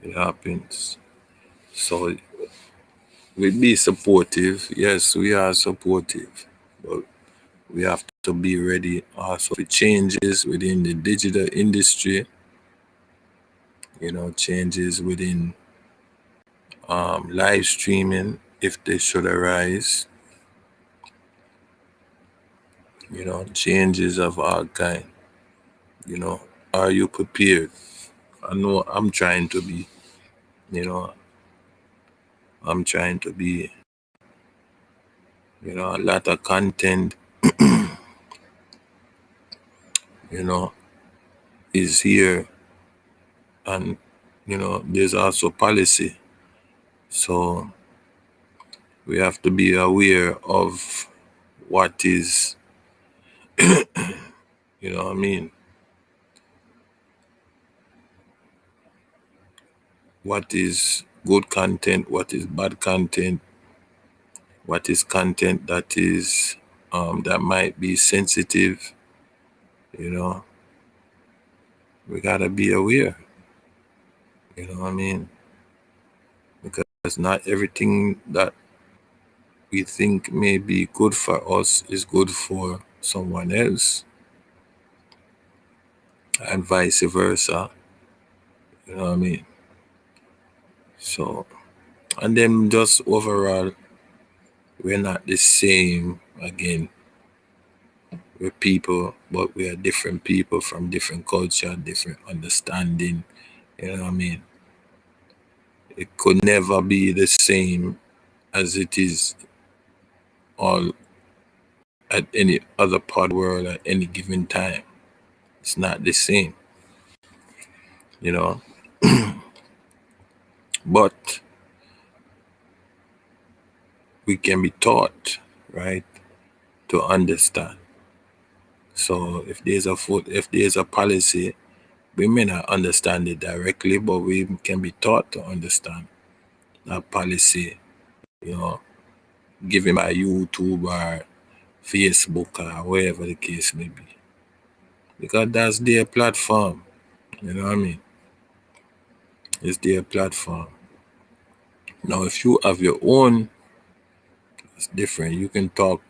Speaker 1: It happens. So we be supportive. Yes, we are supportive. But we have to be ready also for changes within the digital industry. Changes within live streaming, if they should arise. Changes of all kind. Are you prepared? I know I'm trying to be. I'm trying to be. A lot of content, is here, and there's also policy. So we have to be aware of what is, what I mean, what is good content, what is bad content, what is content that is that might be sensitive. We gotta be aware. You know what I mean? Because not everything that we think may be good for us is good for someone else, and vice versa. You know what I mean? So, and then just overall, we're not the same again. We're people, but we are different people from different culture, different understanding. You know what I mean? It could never be the same as it is all at any other part of the world at any given time. It's not the same. But we can be taught, right, to understand. So if there's a policy, we may not understand it directly, but we can be taught to understand that policy, given by YouTube or Facebook or wherever the case may be. Because that's their platform. You know what I mean? It's their platform. Now, if you have your own, it's different. You can talk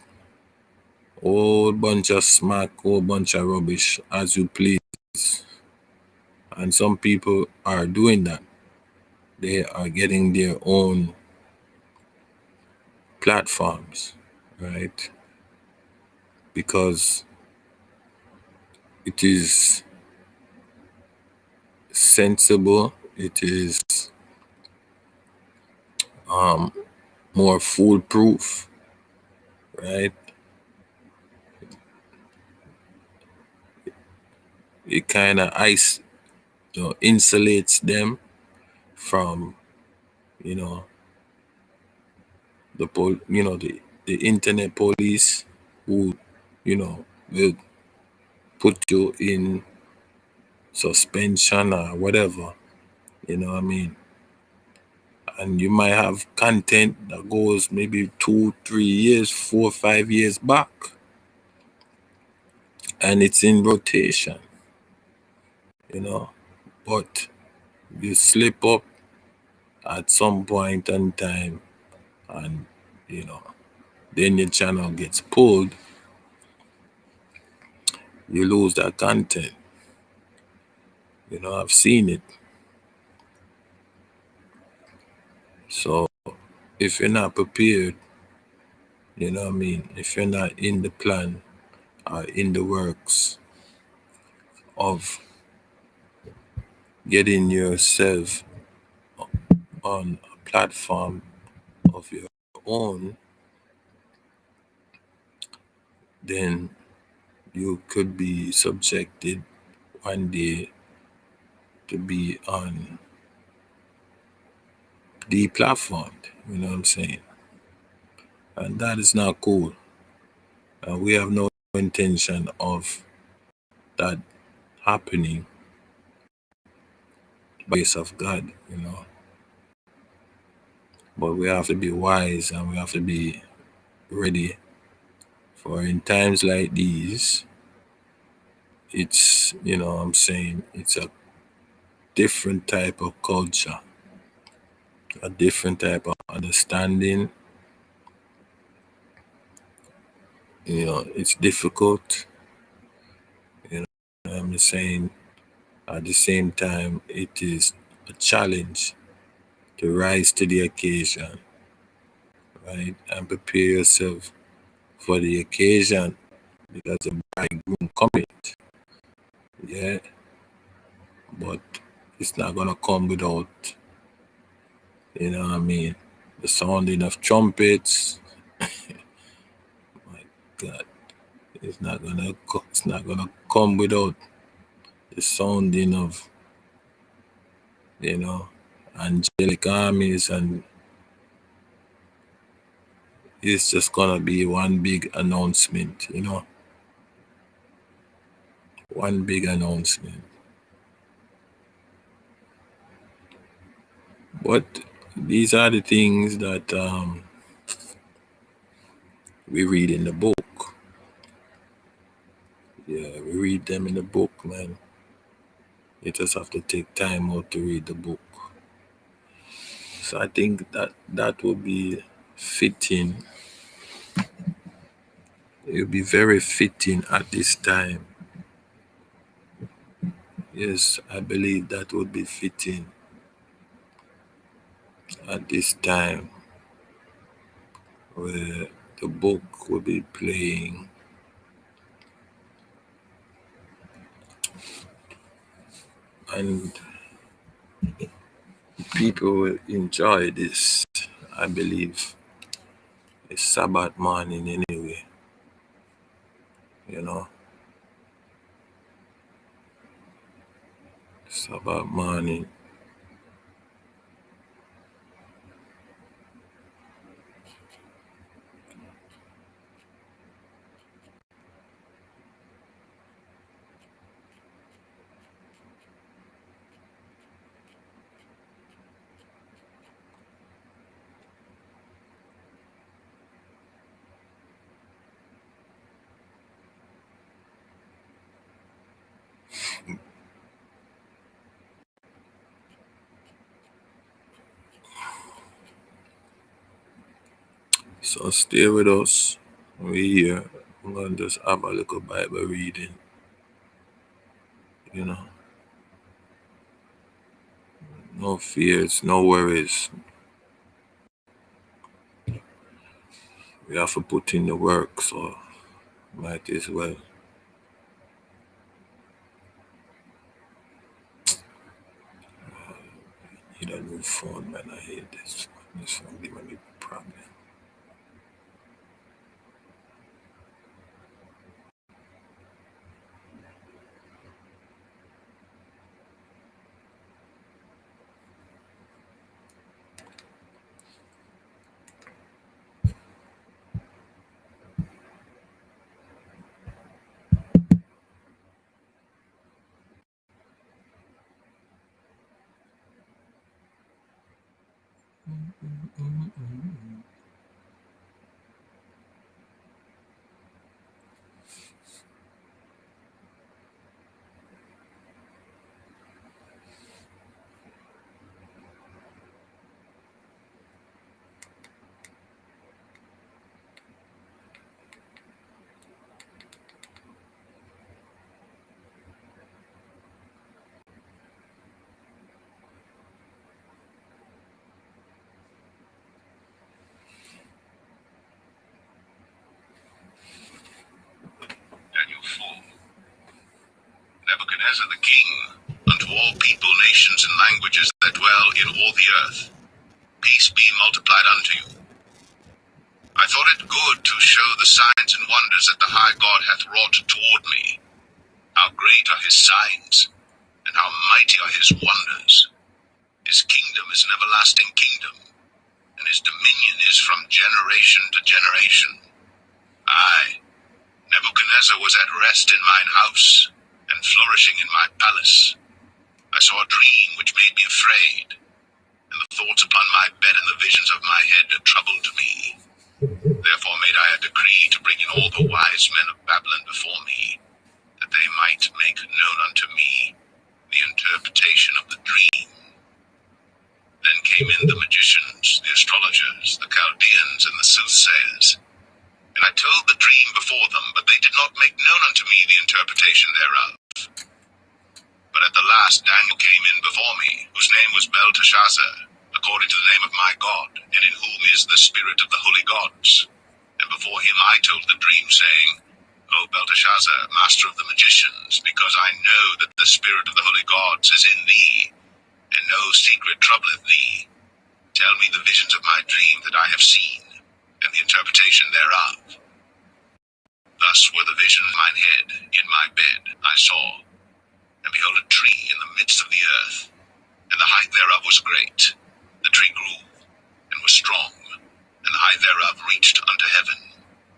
Speaker 1: whole bunch of smack, whole bunch of rubbish as you please. And some people are doing that. They are getting their own platforms, right? Because it is sensible, it is more foolproof, right? It kind of insulates them from, the internet police who, will put you in suspension or whatever. You know what I mean? And you might have content that goes maybe 2, 3 years, 4, 5 years back, and it's in rotation, but you slip up at some point in time, and then your channel gets pulled, you lose that content. I've seen it. So if you're not prepared, if you're not in the plan or in the works of getting yourself on a platform of your own, then you could be subjected one day to be on deplatformed. You know what I'm saying? And that is not cool. We have no intention of that happening by the grace of God. But we have to be wise and we have to be ready for in times like these. It's, what I'm saying, it's a different type of culture, a different type of understanding. It's difficult. I'm saying at the same time, it is a challenge to rise to the occasion, right? And prepare yourself for the occasion because the bridegroom coming. Yeah, but it's not gonna come without, the sounding of trumpets. My God, it's not gonna come without the sounding of, angelic armies, and it's just gonna be one big announcement. One big announcement. But these are the things that we read in the book. Yeah, we read them in the book, man. You just have to take time out to read the book. So I think that would be fitting. It would be very fitting at this time. Yes, I believe that would be fitting at this time where the book will be playing and people will enjoy this. I believe it's Sabbath morning anyway, you know. Sabbath morning. So stay with us. We here. I'm gonna just have a little Bible reading, you know. No fears, no worries. We have to put in the work, so might as well. Need a new phone, man. I hate this phone. This phone giving me problem. Nebuchadnezzar the king, unto all people, nations, and languages that dwell in all the earth, peace be multiplied unto you. I thought it good to show the signs and wonders that the high God hath wrought toward me. How great are his signs, and how mighty are his wonders. His kingdom is an everlasting kingdom, and his dominion is from generation to generation. I, Nebuchadnezzar, was at rest in mine house, and flourishing in my palace. I saw a dream which made me afraid, and the thoughts upon my bed and the visions of my head troubled me. Therefore made I a decree to bring in all the wise men of Babylon before me, that they might make known unto me the interpretation of the dream. Then came in the magicians, the astrologers, the Chaldeans, and the soothsayers. And I told the dream before them, but they did not make known unto me the interpretation thereof. But at the last Daniel came in before me, whose name was Belteshazzar, according to the name of my God, and in whom is the spirit of the holy gods. And before him I told the dream, saying, O Belteshazzar, master of the magicians, because I know that the spirit of the holy gods is in thee, and no secret troubleth thee. Tell me the visions of my dream that I have seen, and the interpretation thereof. Thus were the visions of mine head in my bed I saw, and behold a tree in the midst of the earth, and the height thereof was great. The tree grew, and was strong, and the height thereof reached unto heaven,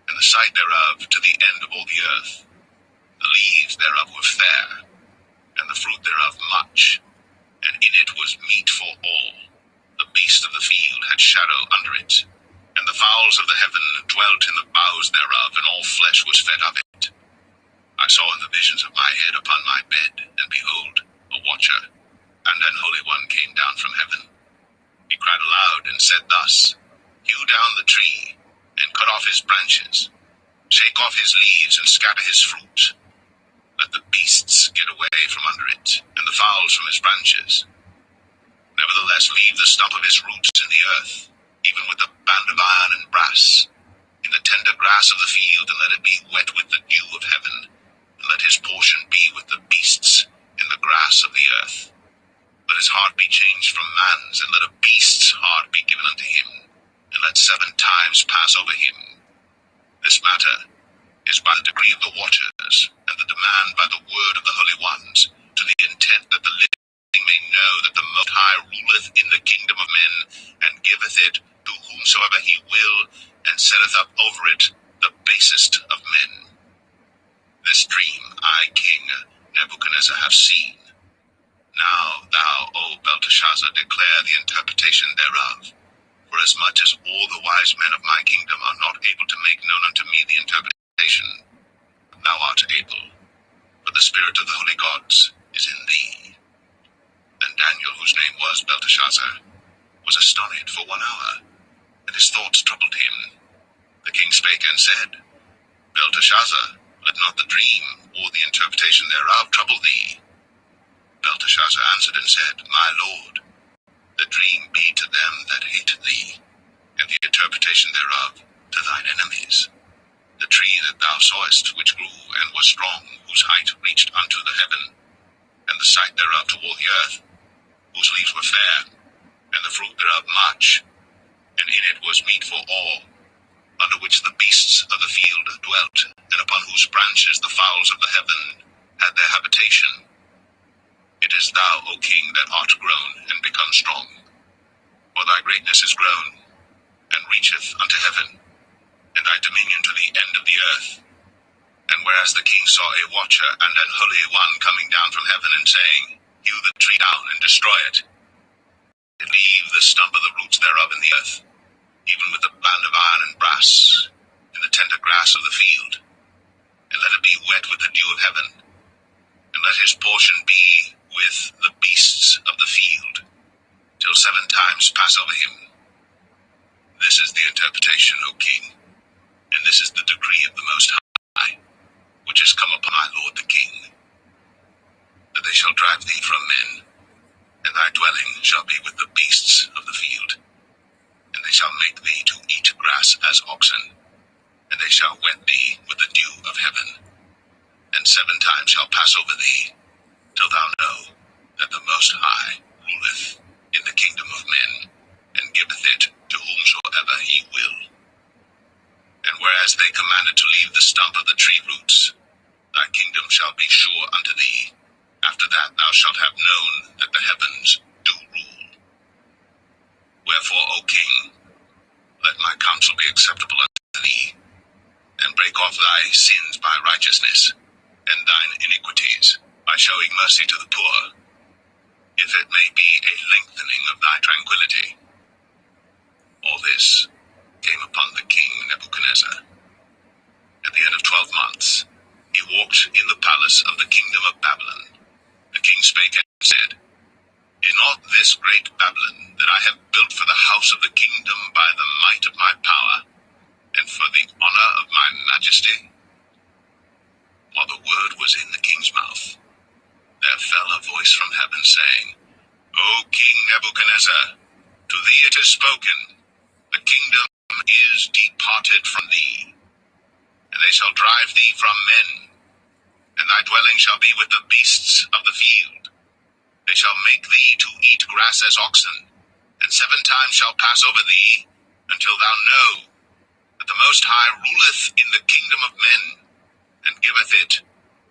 Speaker 1: and the sight thereof to the end of all the earth. The leaves thereof were fair, and the fruit thereof much, and in it was meat for all. The beasts of the field had shadow under it, and the fowls of the heaven dwelt in the boughs thereof, and all flesh was fed of it. I saw in the visions of my head upon my bed, and behold, a watcher, and an holy one came down from heaven. He cried aloud and said thus, Hew down the tree, and cut off his branches, shake off his leaves, and scatter his fruit. Let the beasts get away from under it, and the fowls from his branches. Nevertheless leave the stump of his roots in the earth, even with the band of iron and brass, in the tender grass of the field, and let it be wet with the dew of heaven, and let his portion be with the beasts in the grass of the earth. Let his heart be changed from man's, and let a beast's heart be given unto him, and let 7 times pass over him. This matter is by the decree of the watchers, and the demand by the word of the holy ones, to the intent that the living may know that the Most High ruleth in the kingdom of men, and giveth it to whomsoever he will, and setteth up over it the basest of men. This dream I, King Nebuchadnezzar, have seen. Now thou, O Belteshazzar, declare the interpretation thereof, for as much as all the wise men of my kingdom are not able to make known unto me the interpretation, thou art able, for the spirit of the holy gods is in thee. Then Daniel, whose name was Belteshazzar, was astonished for 1 hour, and his thoughts troubled him. The king spake and said, Belteshazzar, let not the dream or the interpretation thereof trouble thee. Belteshazzar answered and said, My lord, the dream be to them that hate thee, and the interpretation thereof to thine enemies. The tree that thou sawest, which grew and was strong, whose height reached unto the heaven, and the sight thereof to all the earth, whose leaves were fair, and the fruit thereof much, and in it was meat for all, under which the beasts of the field dwelt, and upon whose branches the fowls of the heaven had their habitation. It is thou, O king, that art grown and become strong, for thy greatness is grown, and reacheth unto heaven, and thy dominion to the end of the earth. And whereas the king saw a watcher and an holy one coming down from heaven, and saying, Hew the tree down and destroy it, and leave the stump of the roots thereof in the earth, even with the band of iron and brass, in the tender grass of the field, and let it be wet with the dew of heaven, and let his portion be with the beasts of the field, till 7 times pass over him. This is the interpretation, O king, and this is the decree of the Most High, which is come upon my lord the king, that they shall drive thee from men, and thy dwelling shall be with the beasts of the field, and they shall make thee to eat grass as oxen, and they shall wet thee with the dew of heaven, and 7 times shall pass over thee. till thou know that the Most High ruleth in the kingdom of men, and giveth it to whomsoever he will. And whereas they commanded to leave the stump of the tree roots, thy kingdom shall be sure unto thee. After that thou shalt have known that the heavens do rule. Wherefore, O king, let my counsel be acceptable unto thee, and break off thy sins by righteousness, and thine iniquities by showing mercy to the poor, if it may be a lengthening of thy tranquility. All this came upon the king Nebuchadnezzar. At the end of 12 months, he walked in the palace of the kingdom of Babylon. The king spake and said, Is not this great Babylon that I have built for the house of the kingdom by the might of my power, and for the honor of my majesty? While the word was in the king's mouth, there fell a voice from heaven saying, O King Nebuchadnezzar, to thee it is spoken, the kingdom is departed from thee, and they shall drive thee from men, and thy dwelling shall be with the beasts of the field. They shall make thee to eat grass as oxen, and 7 times shall pass over thee, until thou know that the Most High ruleth in the kingdom of men, and giveth it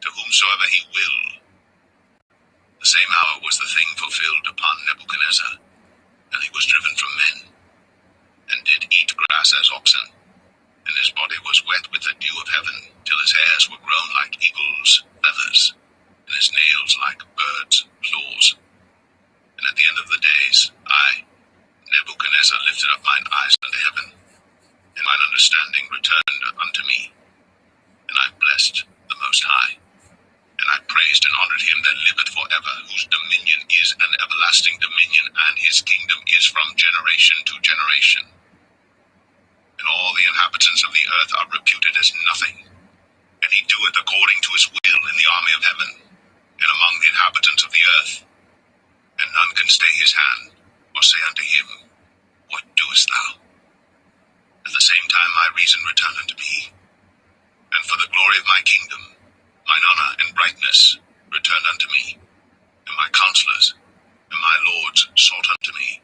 Speaker 1: to whomsoever he will. The same hour was the thing fulfilled upon Nebuchadnezzar, and he was driven from men, and did eat grass as oxen, and his body was wet with the dew of heaven, till his hairs were grown like eagles' feathers, and his nails like birds' claws. And at the end of the days, I, Nebuchadnezzar, lifted up mine eyes unto heaven, and mine understanding returned unto me, and I blessed the Most High, and I praised and honored him that liveth forever, whose dominion is an everlasting dominion, and his kingdom is from generation to generation. And all the inhabitants of the earth are reputed as nothing, and he doeth according to his will in the army of heaven, and among the inhabitants of the earth. And none can stay his hand, or say unto him, What doest thou? At the same time my reason returned unto me, and for the glory of my kingdom, mine honor and brightness returned unto me, and my counselors and my lords sought unto me,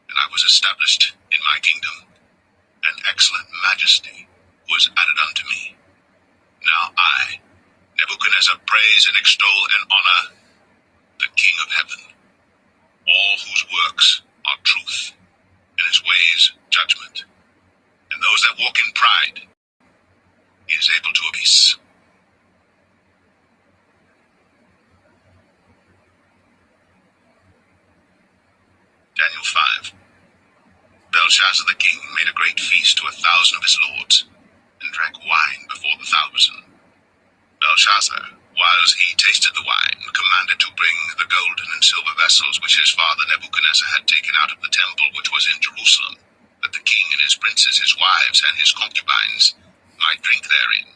Speaker 1: and I was established in my kingdom, and excellent majesty was added unto me. Now I, Nebuchadnezzar, praise and extol and honor the King of heaven, all whose works are truth, and his ways judgment, and those that walk in pride he is able to appease. Daniel 5. Belshazzar the king made a great feast to 1,000 of his lords, and drank wine before the 1,000. Belshazzar, whiles he tasted the wine, commanded to bring the golden and silver vessels which his father Nebuchadnezzar had taken out of the temple which was in Jerusalem, that the king and his princes, his wives, and his concubines might drink therein.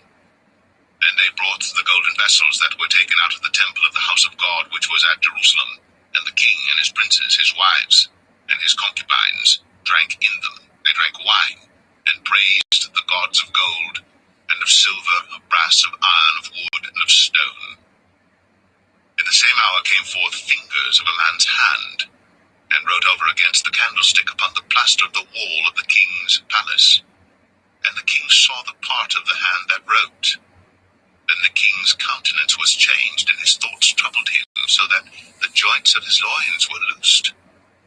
Speaker 1: Then they brought the golden vessels that were taken out of the temple of the house of God which was at Jerusalem, and the king and his princes, his wives, and his concubines drank in them. They drank wine, and praised the gods of gold, and of silver, of brass, of iron, of wood, and of stone. In the same hour came forth fingers of a man's hand, and wrote over against the candlestick upon the plaster of the wall of the king's palace. And the king saw the part of the hand that wrote. Then the king's countenance was changed, and his thoughts troubled him, so that the joints of his loins were loosed,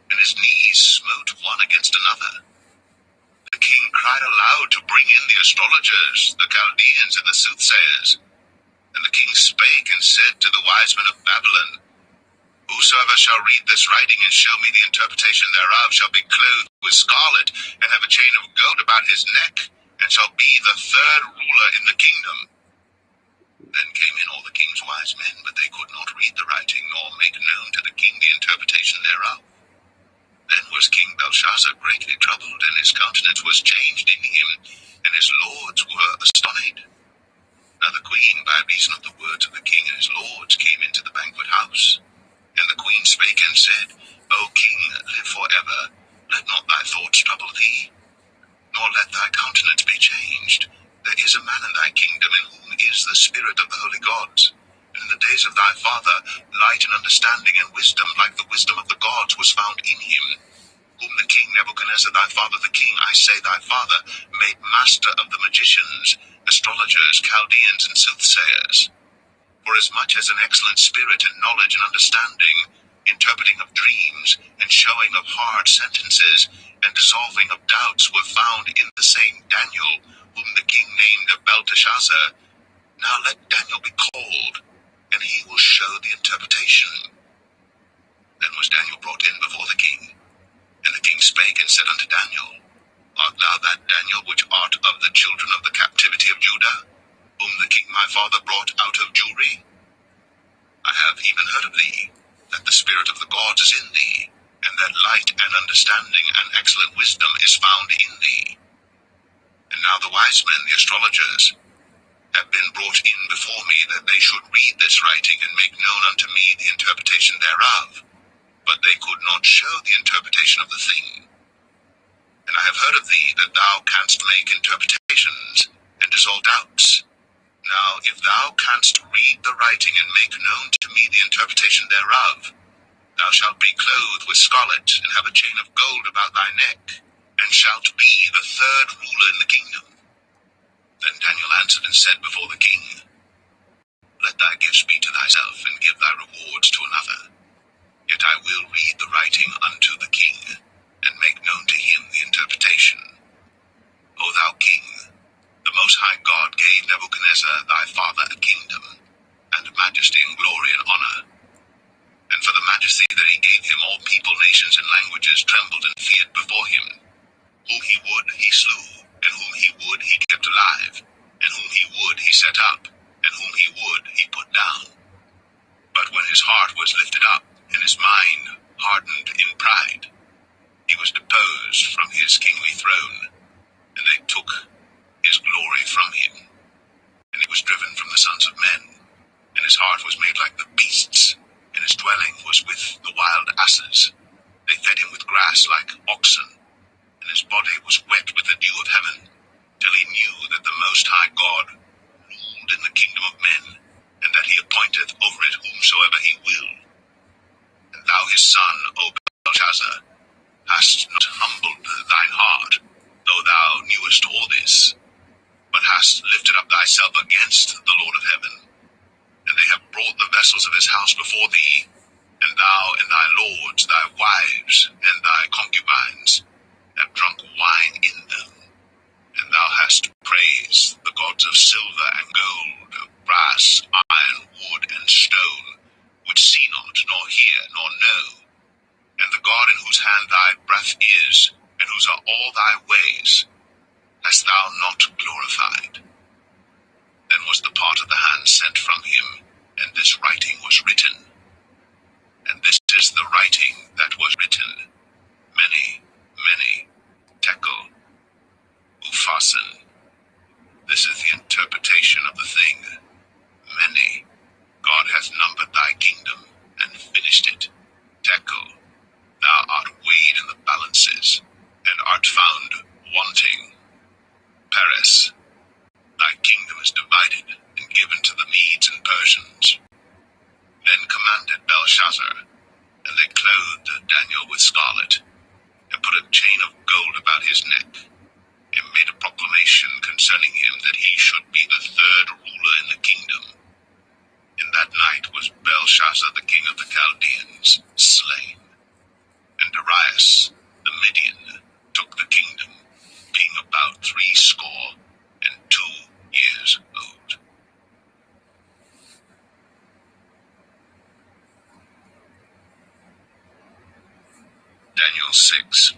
Speaker 1: and his knees smote one against another. The king cried aloud to bring in the astrologers, the Chaldeans, and the soothsayers. And the king spake and said to the wise men of Babylon, Whosoever shall read this writing and show me the interpretation thereof shall be clothed with scarlet, and have a chain of gold about his neck, and shall be the 3rd ruler in the kingdom. Then came in all the king's wise men, but they could not read the writing, nor make known to the king the interpretation thereof. Then was King Belshazzar greatly troubled, and his countenance was changed in him, and his lords were astonished. Now the queen, by reason of the words of the king and his lords, came into the banquet house. And the queen spake and said, O king, live forever. Let not thy thoughts trouble thee, nor let thy countenance be changed. There is a man in thy kingdom in whom is the spirit of the holy gods. And in the days of thy father, light and understanding and wisdom, like the wisdom of the gods, was found in him, whom the king Nebuchadnezzar, thy father the king, I say thy father, made master of the magicians, astrologers, Chaldeans, and soothsayers. For as much as an excellent spirit and knowledge and understanding, interpreting of dreams, and showing of hard sentences, and dissolving of doubts were found in the same Daniel, whom the king named Belteshazzar. Now let Daniel be called, and he will show the interpretation. Then was Daniel brought in before the king. And the king spake and said unto Daniel, Art thou that Daniel which art of the children of the captivity of Judah, whom the king my father brought out of Jewry? I have even heard of thee, that the spirit of the gods is in thee, and that light and understanding and excellent wisdom is found in thee. And now the wise men, the astrologers, have been brought in before me, that they should read this writing and make known unto me the interpretation thereof. But they could not show the interpretation of the thing. And I have heard of thee that thou canst make interpretations, and dissolve doubts. Now if thou canst read the writing and make known to me the interpretation thereof, thou shalt be clothed with scarlet, and have a chain of gold about thy neck, and shalt be the third ruler in the kingdom. Then Daniel answered and said before the king, Let thy gifts be to thyself, and give thy rewards to another. Yet I will read the writing unto the king, and make known to him the interpretation. O thou king, the Most High God gave Nebuchadnezzar thy father a kingdom, and majesty and glory and honor. And for the majesty that he gave him, all people, nations, and languages trembled and feared before him. Whom he would, he slew, and whom he would, he kept alive, and whom he would, he set up, and whom he would, he put down. But when his heart was lifted up, and his mind hardened in pride, he was deposed from his kingly throne, and they took his glory from him. And he was driven from the sons of men, and his heart was made like the beasts, and his dwelling was with the wild asses. They fed him with grass like oxen, and his body was wet with the dew of heaven, till he knew that the Most High God ruled in the kingdom of men, and that he appointeth over it whomsoever he will. And thou his son, O Belshazzar, hast not humbled thine heart, though thou knewest all this, but hast lifted up thyself against the Lord of heaven. And they have brought the vessels of his house before thee, and thou and thy lords, thy wives, and thy concubines, have drunk wine in them. And thou hast praised the gods of silver and gold, of brass, iron, wood, and stone, which see not, nor hear, nor know. And the God in whose hand thy breath is, and whose are all thy ways, hast thou not glorified? Then was the part of the hand sent from him, and this writing was written. And this is the writing that was written: Many, many, tekel, upharsin. This is the interpretation of the thing. Many. God hath numbered thy kingdom, and finished it. Tekel, thou art weighed in the balances, and art found wanting. Peres, thy kingdom is divided, and given to the Medes and Persians. Then commanded Belshazzar, and they clothed Daniel with scarlet, and put a chain of gold about his neck, and made a proclamation concerning him that he should be the third ruler in the kingdom. In that night was Belshazzar the king of the Chaldeans slain, and Darius the Median took the kingdom, being about 62 years old. Daniel 6.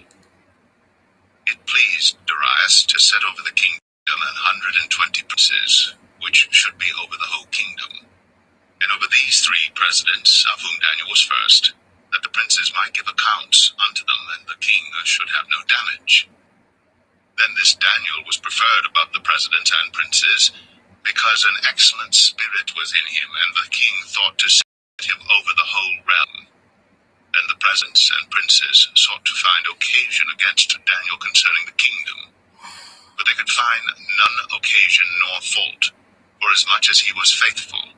Speaker 1: It pleased Darius to set over the kingdom 120 princes, which should be over the whole kingdom. And over these 3 presidents, of whom Daniel was first, that the princes might give accounts unto them, and the king should have no damage. Then this Daniel was preferred above the presidents and princes, because an excellent spirit was in him, and the king thought to set him over the whole realm. Then the presidents and princes sought to find occasion against Daniel concerning the kingdom, but they could find none occasion nor fault, forasmuch as he was faithful,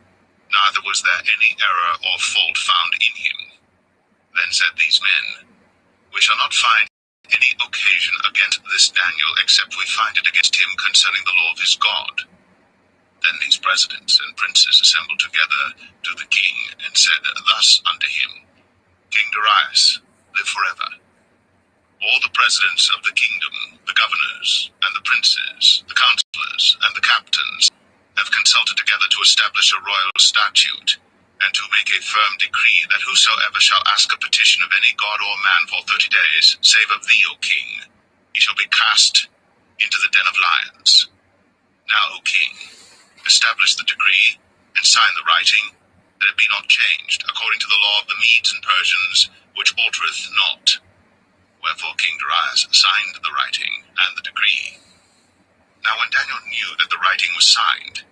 Speaker 1: neither was there any error or fault found in him. Then said these men, We shall not find any occasion against this Daniel, except we find it against him concerning the law of his God. Then these presidents and princes assembled together to the king, and said thus unto him, King Darius, live forever. All the presidents of the kingdom, the governors, and the princes, the counselors, and the captains, have consulted together to establish a royal statute, and to make a firm decree that whosoever shall ask a petition of any god or man for 30 days, save of thee, O king, he shall be cast into the den of lions. Now, O king, establish the decree, and sign the writing, that it be not changed, according to the law of the Medes and Persians, which altereth not. Wherefore King Darius signed the writing and the decree. Now when Daniel knew that the writing was signed,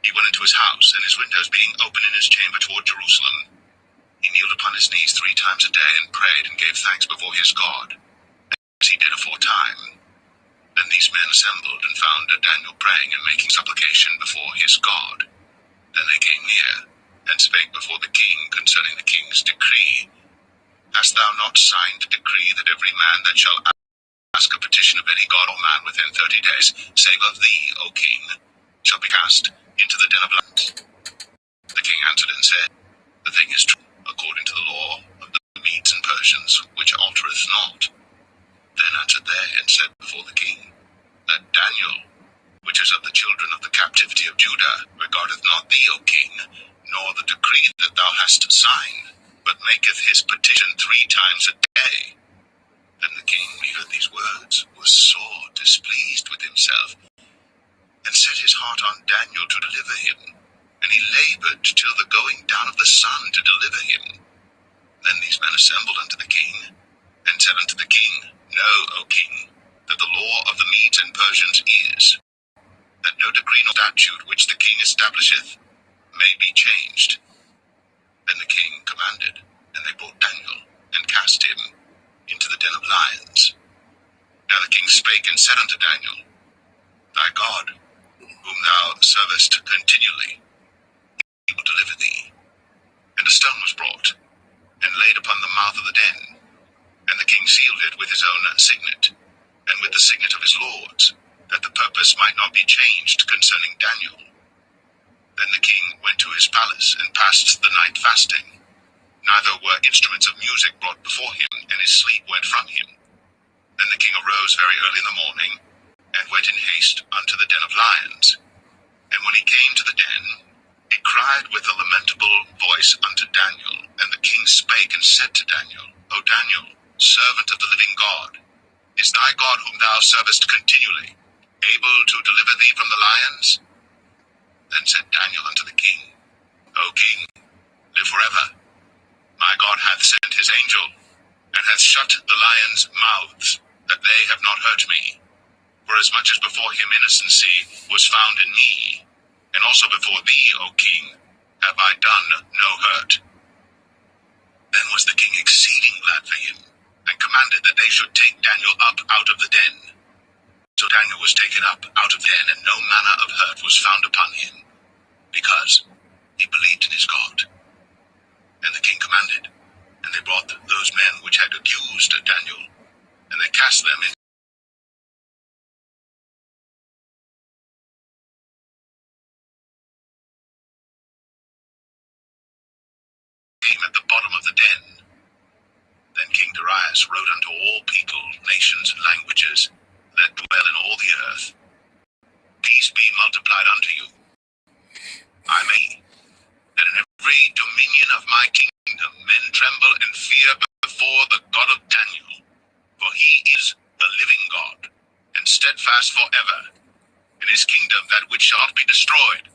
Speaker 1: he went into his house, and his windows being open in his chamber toward Jerusalem, he kneeled upon his knees 3 times a day, and prayed and gave thanks before his God, as he did aforetime. Then these men assembled, and found Daniel praying and making supplication before his God. Then they came near, and spake before the king concerning the king's decree. Hast thou not signed a decree that every man that shall ask a petition of any god or man within 30 days, save of thee, O king, shall be cast into the den of lions? The king answered and said, The thing is true, according to the law of the Medes and Persians, which altereth not. Then answered they and said before the king, That Daniel, which is of the children of the captivity of Judah, regardeth not thee, O king, nor the decree that thou hast signed, but maketh his petition 3 times a day. Then the king, when he heard these words, was sore displeased with himself, and set his heart on Daniel to deliver him. And he labored till the going down of the sun to deliver him. Then these men assembled unto the king, and said unto the king, Know, O king, that the law of the Medes and Persians is, that no decree nor statute which the king establisheth may be changed. Then the king commanded, and they brought Daniel, and cast him into the den of lions. Now the king spake and said unto Daniel, Thy God, whom thou servest continually, he will deliver thee. And a stone was brought, and laid upon the mouth of the den. And the king sealed it with his own signet, and with the signet of his lords, that the purpose might not be changed concerning Daniel. Then the king went to his palace, and passed the night fasting. Neither were instruments of music brought before him, and his sleep went from him. Then the king arose very early in the morning, and went in haste unto the den of lions. And when he came to the den, he cried with a lamentable voice unto Daniel. And the king spake and said to Daniel, O Daniel, servant of the living God, is thy God whom thou servest continually able to deliver thee from the lions? Then said Daniel unto the king, O king, live forever. My God hath sent his angel, and hath shut the lions' mouths, that they have not hurt me. For as much as before him innocency was found in me, and also before thee, O king, have I done no hurt. Then was the king exceeding glad for him, and commanded that they should take Daniel up out of the den. So Daniel was taken up out of the den, and no manner of hurt was found upon him, because he believed in his God. And the king commanded, and they brought those men which had accused Daniel, and they cast them in at the bottom of the den. Then King Darius wrote unto all people, nations, and languages that dwell in all the earth, Peace be multiplied unto you. I may, that in every dominion of my kingdom men tremble and fear before the God of Daniel, for he is the living God, and steadfast forever, in his kingdom that which shall not be destroyed,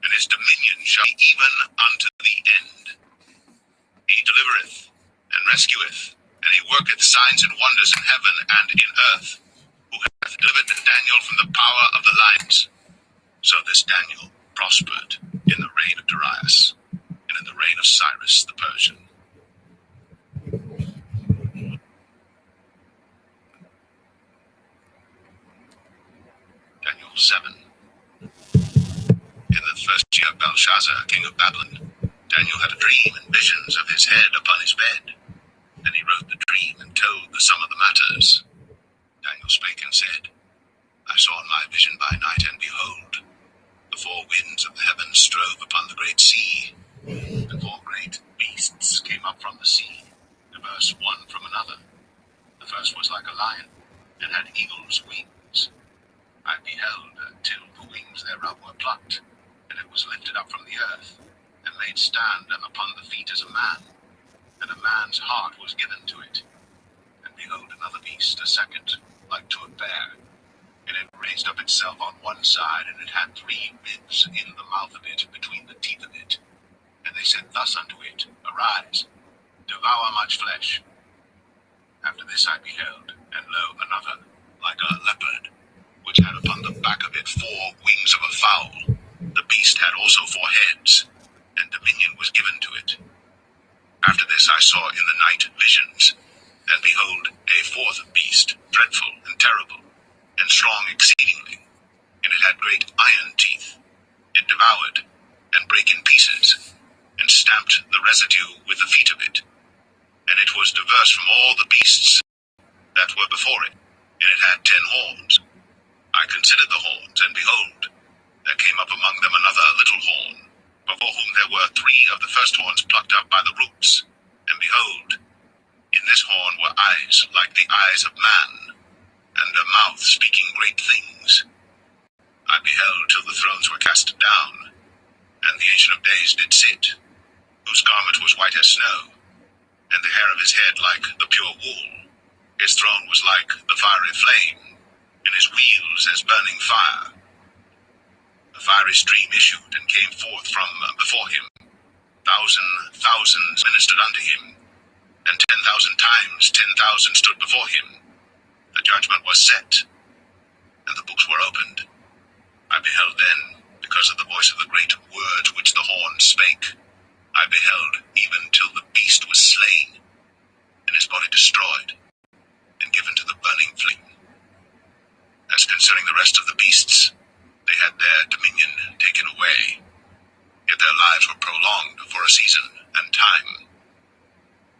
Speaker 1: and his dominion shall be even unto the end. He delivereth and rescueth, and he worketh signs and wonders in heaven and in earth, who hath delivered Daniel from the power of the lions. So this Daniel prospered in the reign of Darius, and in the reign of Cyrus the Persian. Daniel 7. In the first year of Belshazzar, king of Babylon, Daniel had a dream and visions of his head upon his bed. Then he wrote the dream and told the sum of the matters. Daniel spake and said, I saw in my vision by night, and behold, the four winds of the heavens strove upon the great sea, and four great beasts came up from the sea, diverse one from another. The first was like a lion, and had eagle's wings. I beheld till the wings thereof were plucked, and it was lifted up from the earth, and made stand upon the feet as a man, and a man's heart was given to it. And behold, another beast, a second, like to a bear, and it raised up itself on one side, and it had 3 ribs in the mouth of it, between the teeth of it. And they said thus unto it, Arise, devour much flesh. After this I beheld, and lo, another, like a leopard, which had upon the back of it 4 wings of a fowl. The beast had also 4 heads, and dominion was given to it. After this I saw in the night visions, and behold, a 4th beast, dreadful and terrible, and strong exceedingly, and it had great iron teeth. It devoured, and brake in pieces, and stamped the residue with the feet of it. And it was diverse from all the beasts that were before it, and it had 10 horns. I considered the horns, and behold, there came up among them another little horn, before whom there were 3 of the first horns plucked up by the roots. And behold, in this horn were eyes like the eyes of man, and a mouth speaking great things. I beheld till the thrones were cast down, and the Ancient of Days did sit, whose garment was white as snow, and the hair of his head like the pure wool. His throne was like the fiery flame, and his wheels as burning fire. A fiery stream issued and came forth from before him. Thousands ministered unto him, and 10,000 times 10,000 stood before him. The judgment was set, and the books were opened. I beheld then, because of the voice of the great words which the horn spake, I beheld even till the beast was slain, and his body destroyed, and given to the burning flame. As concerning the rest of the beasts, they had their dominion taken away, yet their lives were prolonged for a season and time.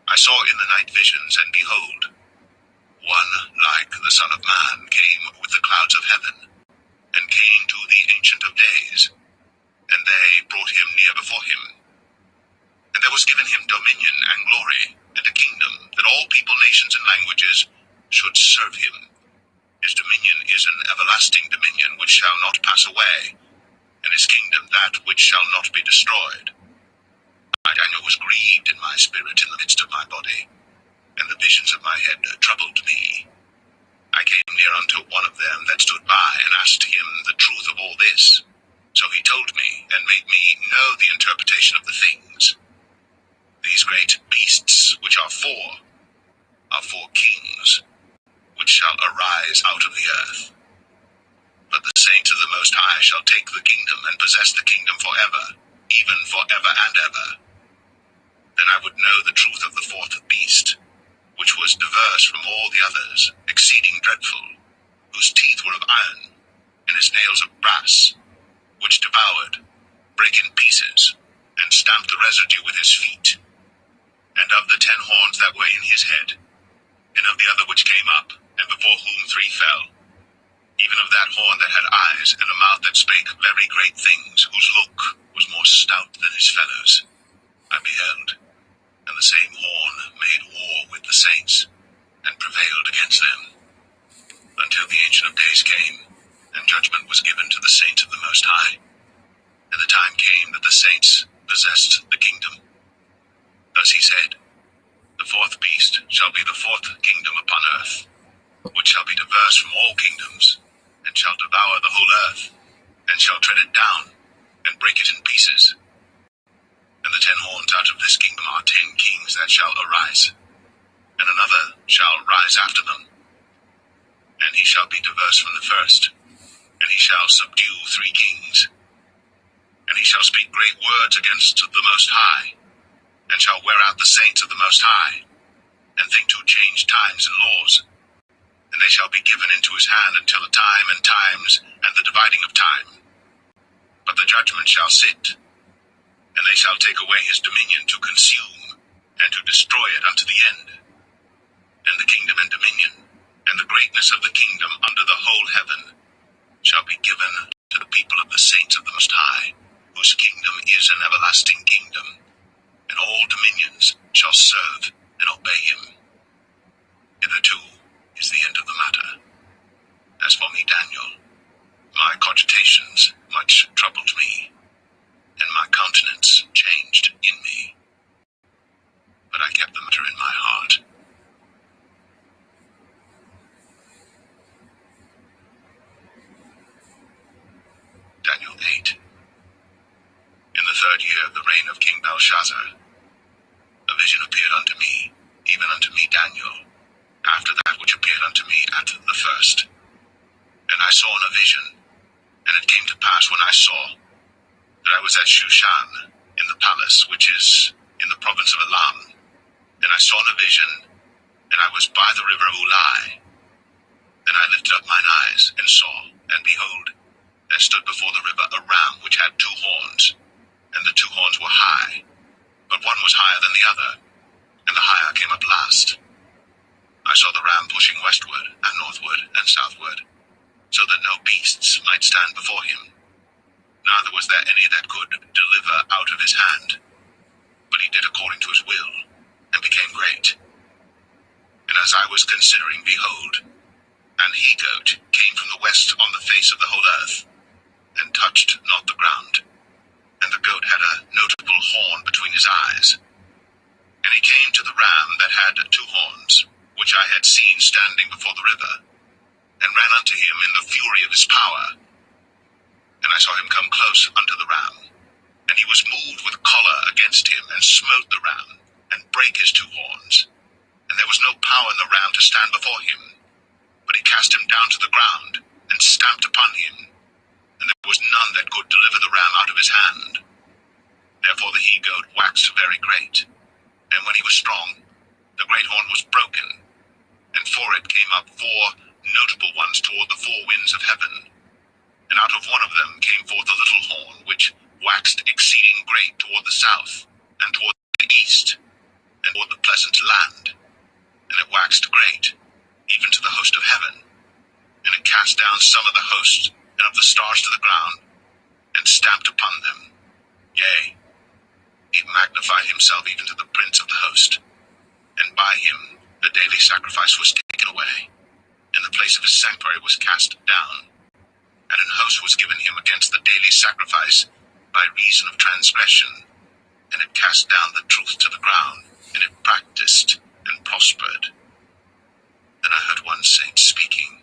Speaker 1: I saw in the night visions, and behold, one like the Son of Man came with the clouds of heaven, and came to the Ancient of Days, and they brought him near before him. And there was given him dominion and glory, and a kingdom, that all people, nations, and languages should serve him. His dominion is an everlasting dominion which shall not pass away, and his kingdom that which shall not be destroyed. I, Daniel, was grieved in my spirit in the midst of my body, and the visions of my head troubled me. I came near unto one of them that stood by, and asked him the truth of all this. So he told me, and made me know the interpretation of the things. These great beasts, which are 4 kings, which shall arise out of the earth. But the saints of the Most High shall take the kingdom, and possess the kingdom forever, even forever and ever. Then I would know the truth of the 4th beast, which was diverse from all the others, exceeding dreadful, whose teeth were of iron, and his nails of brass, which devoured, brake in pieces, and stamped the residue with his feet. And of the 10 horns that were in his head, and of the other which came up, and before whom 3 fell, even of that horn that had eyes, and a mouth that spake very great things, whose look was more stout than his fellows, I beheld, and the same horn made war with the saints, and prevailed against them, until the Ancient of Days came, and judgment was given to the saints of the Most High. And the time came that the saints possessed the kingdom. Thus he said, The 4th beast shall be the 4th kingdom upon earth, which shall be diverse from all kingdoms, and shall devour the whole earth, and shall tread it down, and break it in pieces. And the 10 horns out of this kingdom are 10 kings that shall arise, and another shall rise after them. And he shall be diverse from the first, and he shall subdue 3 kings. And he shall speak great words against the Most High, and shall wear out the saints of the Most High, and think to change times and laws. And they shall be given into his hand until the time and times, and the dividing of time. But the judgment shall sit, and they shall take away his dominion to consume, and to destroy it unto the end. And the kingdom and dominion, and the greatness of the kingdom under the whole heaven, shall be given to the people of the saints of the Most High, whose kingdom is an everlasting kingdom, and all dominions shall serve and obey him. Hitherto is the end of the matter. As for me, Daniel, my cogitations much troubled me, and my countenance changed in me. But I kept the matter in my heart. Daniel 8. In the 3rd year of the reign of King Belshazzar, a vision appeared unto me, even unto me Daniel, after that which appeared unto me at the first. And I saw in a vision, and it came to pass when I saw, that I was at Shushan, in the palace which is in the province of Elam. And I saw in a vision, and I was by the river Ulai. Then I lifted up mine eyes, and saw, and behold, there stood before the river a ram which had 2 horns, and the 2 horns were high, but one was higher than the other, and the higher came up last. I saw the ram pushing westward, and northward, and southward, so that no beasts might stand before him. Neither was there any that could deliver out of his hand, but he did according to his will, and became great. And as I was considering, behold, an he-goat came from the west on the face of the whole earth, and touched not the ground. And the goat had a notable horn between his eyes. And he came to the ram that had 2 horns, which I had seen standing before the river, and ran unto him in the fury of his power. And I saw him come close unto the ram, and he was moved with choler against him, and smote the ram, and brake his 2 horns. And there was no power in the ram to stand before him, but he cast him down to the ground, and stamped upon him, and there was none that could deliver the ram out of his hand. Therefore the he-goat waxed very great, and when he was strong, the great horn was broken, and for it came up 4 notable ones toward the 4 winds of heaven. And out of one of them came forth a little horn, which waxed exceeding great toward the south, and toward the east, and toward the pleasant land. And it waxed great, even to the host of heaven. And it cast down some of the host, and of the stars to the ground, and stamped upon them. Yea, he magnified himself even to the prince of the host. And by him the daily sacrifice was taken away, and the place of his sanctuary was cast down. And an host was given him against the daily sacrifice by reason of transgression, and it cast down the truth to the ground, and it practiced and prospered. Then I heard one saint speaking,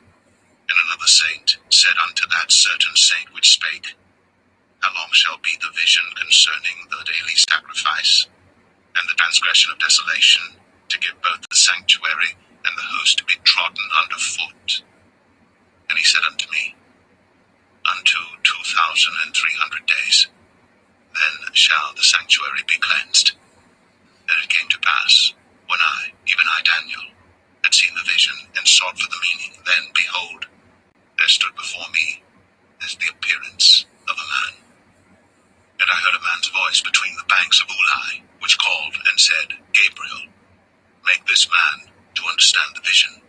Speaker 1: and another saint said unto that certain saint which spake, How long shall be the vision concerning the daily sacrifice, and the transgression of desolation, to give both the sanctuary and the host to be trodden under foot? And he said unto me, Unto 2,300 days, then shall the sanctuary be cleansed. And it came to pass, when I, even I, Daniel, had seen the vision and sought for the meaning, then, behold, there stood before me as the appearance of a man. And I heard a man's voice between the banks of Ulai, which called and said, Gabriel, make this man to understand the vision.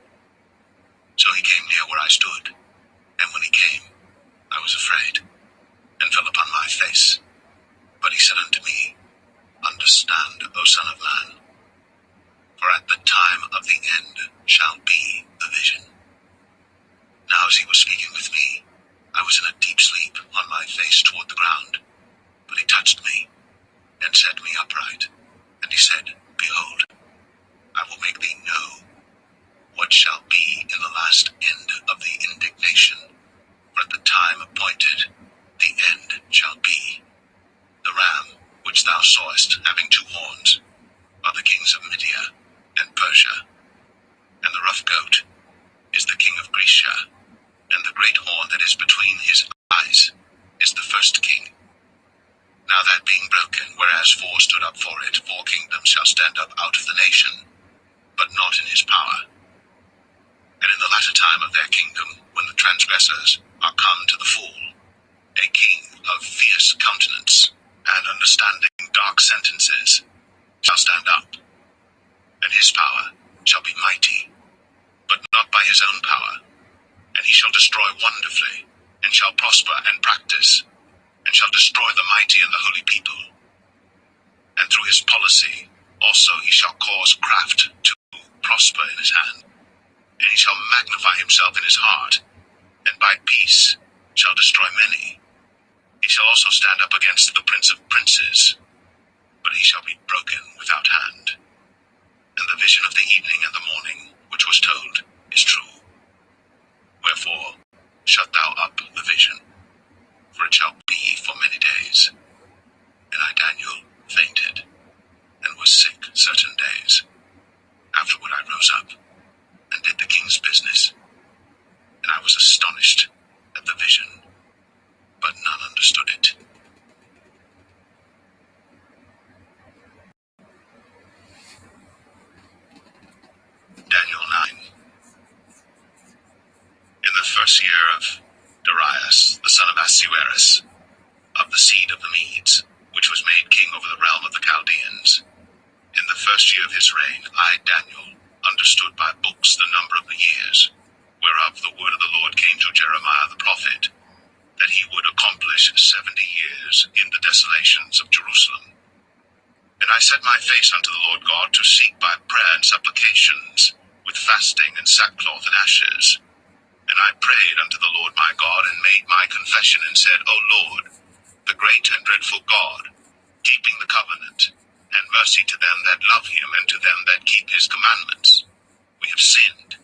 Speaker 1: So he came near where I stood, and when he came, I was afraid, and fell upon my face. But he said unto me, Understand, O Son of Man, for at the time of the end shall be the vision. Now as he was speaking with me, I was in a deep sleep, on my face toward the ground. But he touched me, and set me upright. And he said, Behold, I will make thee know what shall be in the last end of the indignation. For at the time appointed, the end shall be. The ram, which thou sawest, having 2 horns, are the kings of Media and Persia. And the rough goat is the king of Grecia, and the great horn that is between his eyes is the first king. Now that being broken, whereas 4 stood up for it, 4 kingdoms shall stand up out of the nation, but not in his power. And in the latter time of their kingdom, when the transgressors are come to the full, a king of fierce countenance and understanding dark sentences shall stand up, and his power shall be mighty, but not by his own power, and he shall destroy wonderfully, and shall prosper and practice, and shall destroy the mighty and the holy people. And through his policy also he shall cause craft to prosper in his hand, and he shall magnify himself in his heart, and by peace shall destroy many. He shall also stand up against the prince of princes, but he shall be broken without hand. And the vision of the evening and the morning, which was told, is true. Wherefore, shut thou up the vision, for it shall be for many days. And I, Daniel, fainted, and was sick certain days. Afterward I rose up, and did the king's business, and I was astonished at the vision, but none understood it. Daniel 9. In the first year of Darius, the son of Ahasuerus, of the seed of the Medes, which was made king over the realm of the Chaldeans, in the first year of his reign, I, Daniel, understood by books the number of the years, whereof the word of the Lord came to Jeremiah the prophet, that he would accomplish 70 years in the desolations of Jerusalem. And I set my face unto the Lord God to seek by prayer and supplications, with fasting and sackcloth and ashes. And I prayed unto the Lord my God, and made my confession, and said, O Lord, the great and dreadful God, keeping the covenant, and mercy to them that love him, and to them that keep his commandments. We have sinned,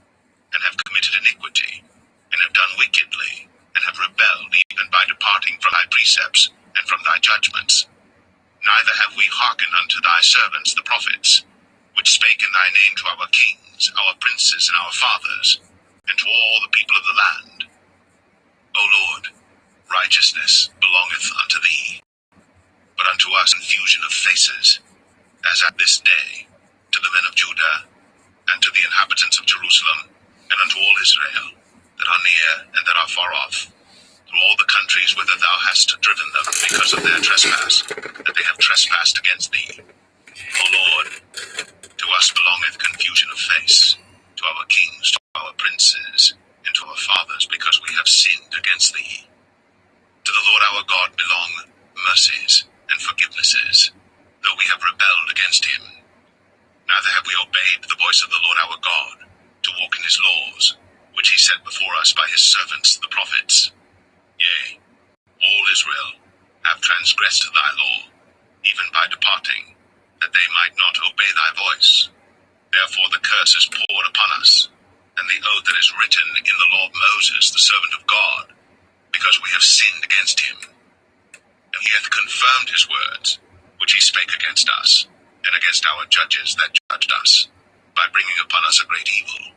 Speaker 1: and have committed iniquity, and have done wickedly, and have rebelled even by departing from thy precepts, and from thy judgments. Neither have we hearkened unto thy servants the prophets, which spake in thy name to our kings, our princes, and our fathers, and to all the people of the land. O Lord, righteousness belongeth unto thee, but unto us confusion of faces, as at this day, to the men of Judah, and to the inhabitants of Jerusalem, and unto all Israel, that are near and that are far off, through all the countries whither thou hast driven them, because of their trespass, that they have trespassed against thee. O Lord, to us belongeth confusion of face, to our kings, to our princes, and to our fathers, because we have sinned against thee. To the Lord our God belong mercies and forgivenesses, though we have rebelled against him. Neither have we obeyed the voice of the Lord our God, to walk in his laws, which he set before us by his servants the prophets. Yea, all Israel have transgressed thy law, even by departing, that they might not obey thy voice. Therefore the curse is poured upon us, and the oath that is written in the law of Moses, the servant of God, because we have sinned against him. And he hath confirmed his words, which he spake against us, and against our judges that judged us, by bringing upon us a great evil.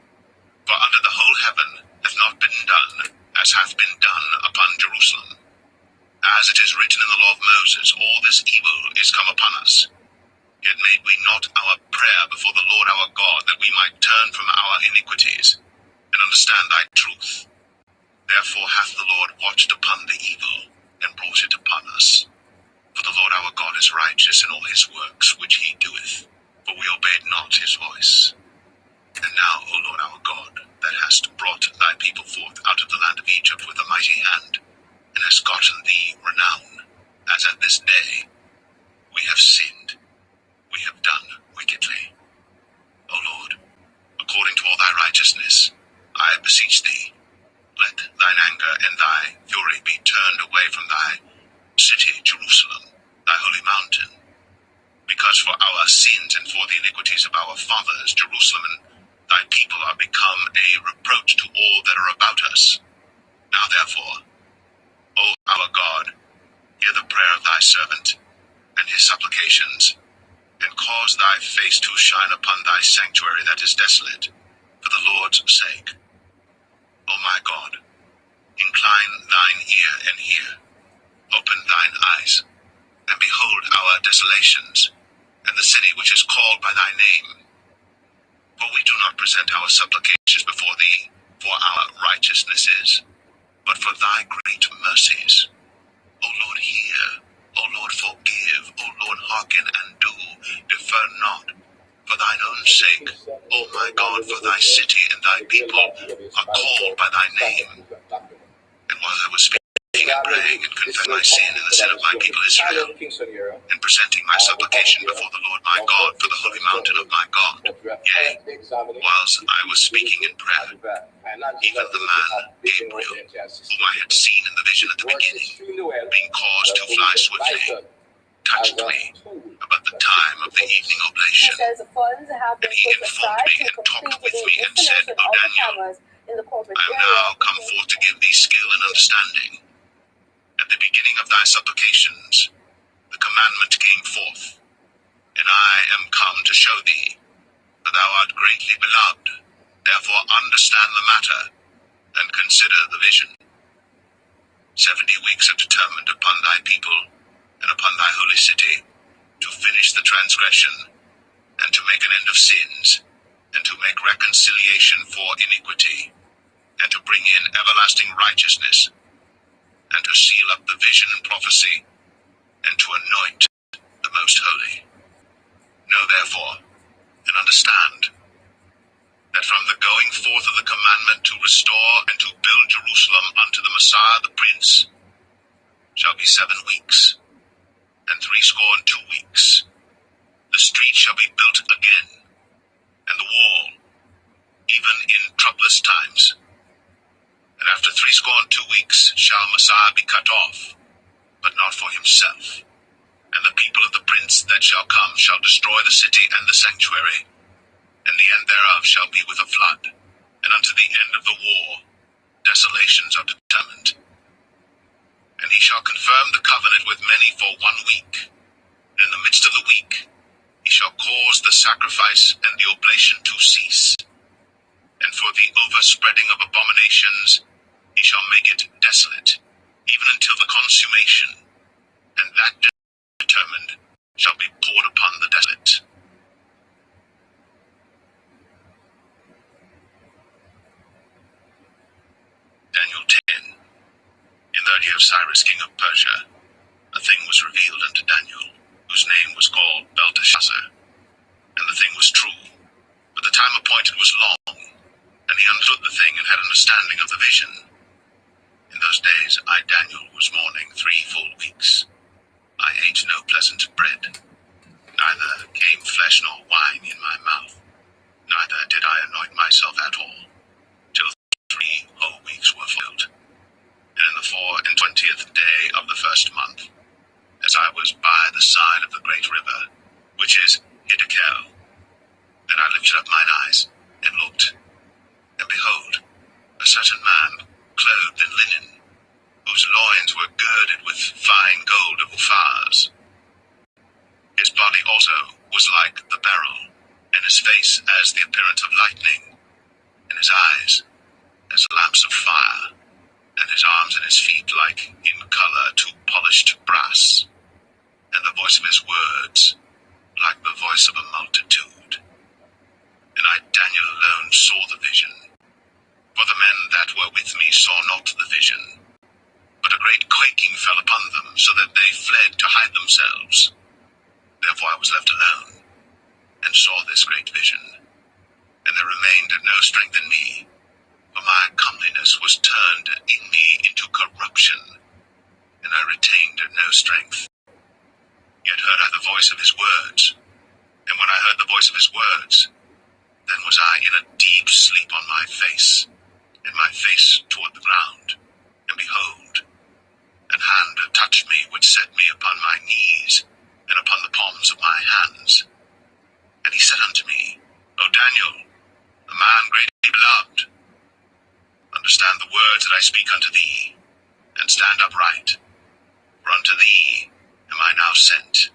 Speaker 1: For under the whole heaven hath not been done, as hath been done upon Jerusalem. As it is written in the law of Moses, all this evil is come upon us. Yet made we not our prayer before the Lord our God, that we might turn from our iniquities, and understand thy truth. Therefore hath the Lord watched upon the evil, and brought it upon us. For the Lord our God is righteous in all his works which he doeth, for we obeyed not his voice. And now, O Lord our God, that hast brought thy people forth out of the land of Egypt with a mighty hand, and hast gotten thee renown, as at this day, we have sinned, we have done wickedly. O Lord, according to all thy righteousness, I beseech thee, let thine anger and thy fury be turned away from thy city, Jerusalem, thy holy mountain. Because for our sins and for the iniquities of our fathers, Jerusalem and thy people are become a reproach to all that are about us. Now therefore, O our God, hear the prayer of thy servant, and his supplications, and cause thy face to shine upon thy sanctuary that is desolate, for the Lord's sake. O my God, incline thine ear and hear, open thine eyes, and behold our desolations, and the city which is called by thy name. For we do not present our supplications before thee for our righteousnesses, but for thy great mercies. O Lord, hear. O Lord, forgive. O Lord, hearken and do. Defer not. For thine own sake, O my God, for thy city and thy people are called by thy name. And while I was speaking and praying and confessing my sin and the sin of my people Israel, and presenting my supplication before the Lord my God for the holy mountain of my God, yea, whilst I was speaking in prayer, even the man Gabriel, whom I had seen in the vision at the beginning, being caused to fly swiftly, touched me about the time of the evening oblation. And he informed me and talked with me and said, O Daniel, I am now come forth to give thee skill and understanding. At the beginning of thy supplications, the commandment came forth, and I am come to show thee that thou art greatly beloved. Therefore understand the matter, and consider the vision. 70 weeks are determined upon thy people, and upon thy holy city, to finish the transgression, and to make an end of sins, and to make reconciliation for iniquity, and to bring in everlasting righteousness, and to seal up the vision and prophecy, and to anoint the most holy. Know therefore, and understand, that from the going forth of the commandment to restore and to build Jerusalem unto the Messiah the Prince shall be 7 weeks, and 62 weeks. The street shall be built again, and the wall, even in troublous times. And after 62 weeks shall Messiah be cut off, but not for himself. And the people of the prince that shall come shall destroy the city and the sanctuary, and the end thereof shall be with a flood. And unto the end of the war, desolations are determined. And he shall confirm the covenant with many for 1 week. And in the midst of the week, he shall cause the sacrifice and the oblation to cease. And for the overspreading of abominations, he shall make it desolate, even until the consummation, and that determined shall be poured upon the desolate. Daniel 10. In the year of Cyrus, king of Persia, a thing was revealed unto Daniel, whose name was called Belteshazzar. And the thing was true, but the time appointed was long, and he understood the thing and had understanding of the vision. In those days I, Daniel, was mourning 3 full weeks. I ate no pleasant bread, neither came flesh nor wine in my mouth, neither did I anoint myself at all, till 3 whole weeks were filled. And in the 24th day of the first month, as I was by the side of the great river, which is Hiddekel, then I lifted up mine eyes, and looked, and behold, a certain man, clothed in linen, whose loins were girded with fine gold of Uphaz. His body also was like the beryl, and his face as the appearance of lightning, and his eyes as lamps of fire, and his arms and his feet like in color to polished brass, and the voice of his words like the voice of a multitude. And I, Daniel, alone saw the vision, for the men that were with me saw not the vision, but a great quaking fell upon them, so that they fled to hide themselves. Therefore I was left alone, and saw this great vision, and there remained no strength in me, for my comeliness was turned in me into corruption, and I retained no strength. Yet heard I the voice of his words, and when I heard the voice of his words, then was I in a deep sleep on my face, and my face toward the ground. And behold, an hand touched me, which set me upon my knees, and upon the palms of my hands. And he said unto me, O Daniel, a man greatly beloved, understand the words that I speak unto thee, and stand upright. For unto thee am I now sent.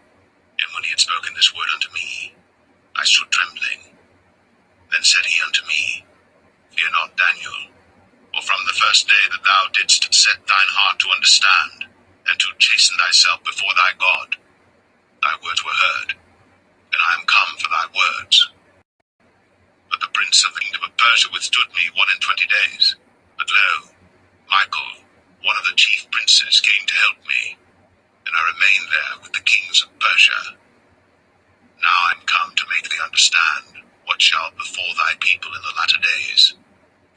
Speaker 1: And when he had spoken this word unto me, I stood trembling. Then said he unto me, Fear not, Daniel, for from the first day that thou didst set thine heart to understand, and to chasten thyself before thy God, thy words were heard, and I am come for thy words. But the prince of the kingdom of Persia withstood me 21 days. But lo, Michael, one of the chief princes came to help me, and I remained there with the kings of Persia. Now I am come to make thee understand what shall befall thy people in the latter days,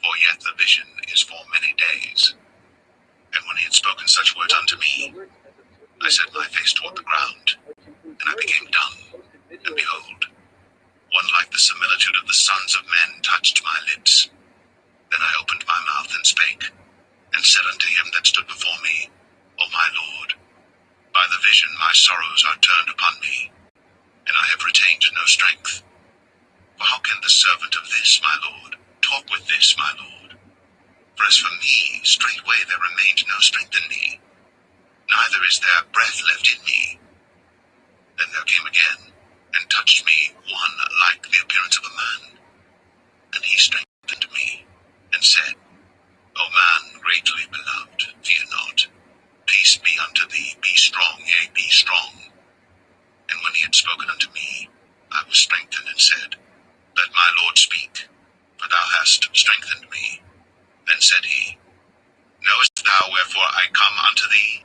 Speaker 1: for yet the vision is for many days. And when he had spoken such words unto me, I set my face toward the ground, and I became dumb, and behold, one like the similitude of the sons of men touched my lips. Then I opened my mouth and spake, and said unto him that stood before me, O my Lord, by the vision my sorrows are turned upon me, and I have retained no strength. For how can the servant of this, my Lord, talk with this, my Lord? For as for me, straightway there remained no strength in me, neither is there breath left in me. Then there came again, and touched me one like the appearance of a man, and he strengthened me, and said, O man greatly beloved, fear not. Peace be unto thee, be strong, yea, be strong. And when he had spoken unto me, I was strengthened, and said, Let my Lord speak, for thou hast strengthened me. Then said he, Knowest thou wherefore I come unto thee?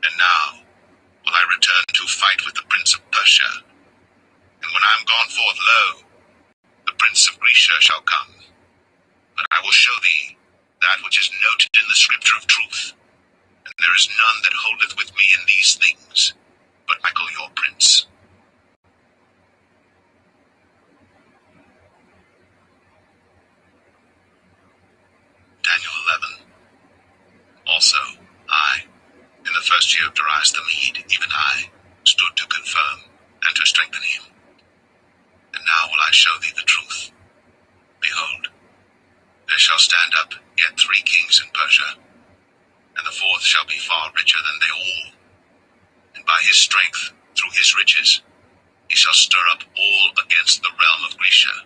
Speaker 1: And now will I return to fight with the prince of Persia. And when I am gone forth, lo, the prince of Grecia shall come. But I will show thee that which is noted in the scripture of truth. And there is none that holdeth with me in these things, but Michael your prince. Daniel 11. Also, I, in the first year of Darius the Mede, even I, stood to confirm and to strengthen him. And now will I show thee the truth. Behold, there shall stand up yet 3 kings in Persia, and the 4th shall be far richer than they all. And by his strength, through his riches, he shall stir up all against the realm of Grecia.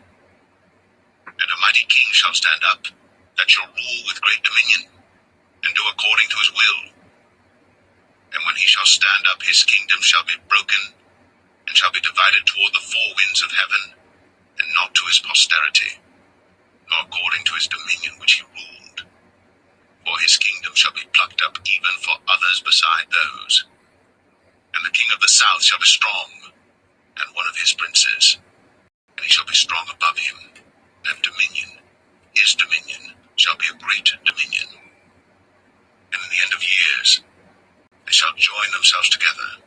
Speaker 1: And a mighty king shall stand up, that shall rule with great dominion, and do according to his will. And when he shall stand up, his kingdom shall be broken, and shall be divided toward the 4 winds of heaven, and not to his posterity, nor according to his dominion which he ruled. For his kingdom shall be plucked up even for others beside those. And the king of the south shall be strong, and one of his princes, and he shall be strong above him, and dominion, his dominion, shall be a great dominion. And in the end of years, they shall join themselves together,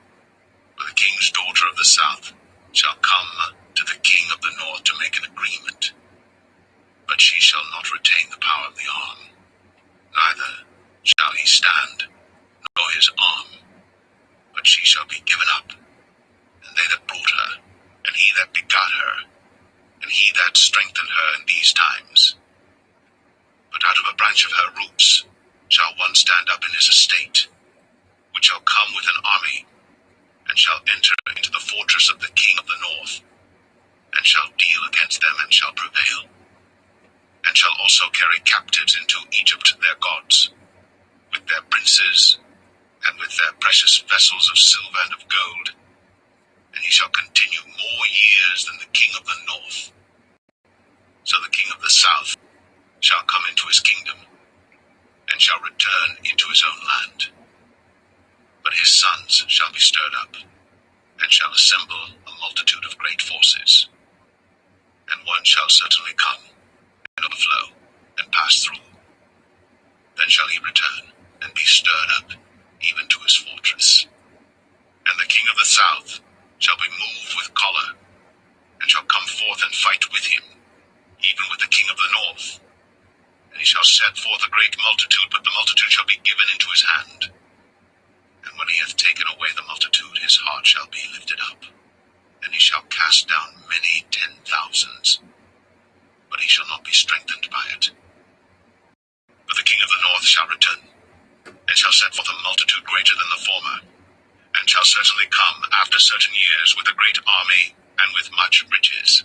Speaker 1: for the king's daughter of the south shall come to the king of the north to make an agreement. But she shall not retain the power of the arm, neither shall he stand, nor his arm, but she shall be given up, and they that brought her, and he that begot her, and he that strengthened her in these times. But out of a branch of her roots shall one stand up in his estate, which shall come with an army, and shall enter into the fortress of the king of the north, and shall deal against them, and shall prevail, and shall also carry captives into Egypt their gods, with their princes, and with their precious vessels of silver and of gold, and he shall continue more years than the king of the north. So the king of the south shall come into his kingdom, and shall return into his own land. But his sons shall be stirred up, and shall assemble a multitude of great forces. And one shall certainly come, and overflow, and pass through. Then shall he return, and be stirred up, even to his fortress. And the king of the south shall be moved with choler, and shall come forth and fight with him, even with the king of the north. And he shall set forth a great multitude, but the multitude shall be given into his hand. And when he hath taken away the multitude, his heart shall be lifted up, and he shall cast down many 10,000s, but he shall not be strengthened by it. But the king of the north shall return, and shall set forth a multitude greater than the former, and shall certainly come after certain years with a great army, and with much riches.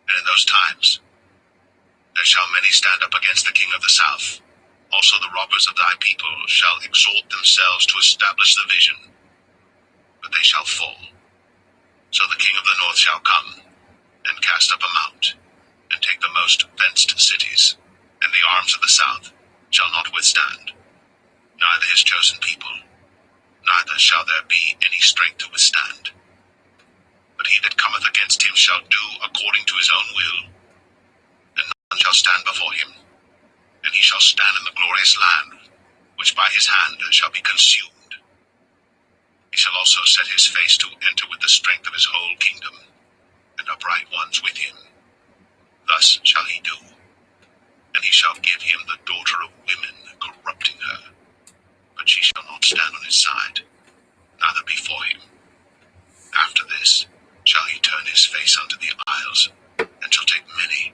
Speaker 1: And in those times there shall many stand up against the king of the south. Also the robbers of thy people shall exalt themselves to establish the vision, but they shall fall. So the king of the north shall come, and cast up a mount, and take the most fenced cities, and the arms of the south shall not withstand. neither his chosen people, neither shall there be any strength to withstand. But he that cometh against him shall do according to his own will, and none shall stand before him. And he shall stand in the glorious land, which by his hand shall be consumed. He shall also set his face to enter with the strength of his whole kingdom, and upright ones with him. Thus shall he do. And he shall give him the daughter of women, corrupting her. But she shall not stand on his side, neither before him. After this shall he turn his face unto the isles, and shall take many.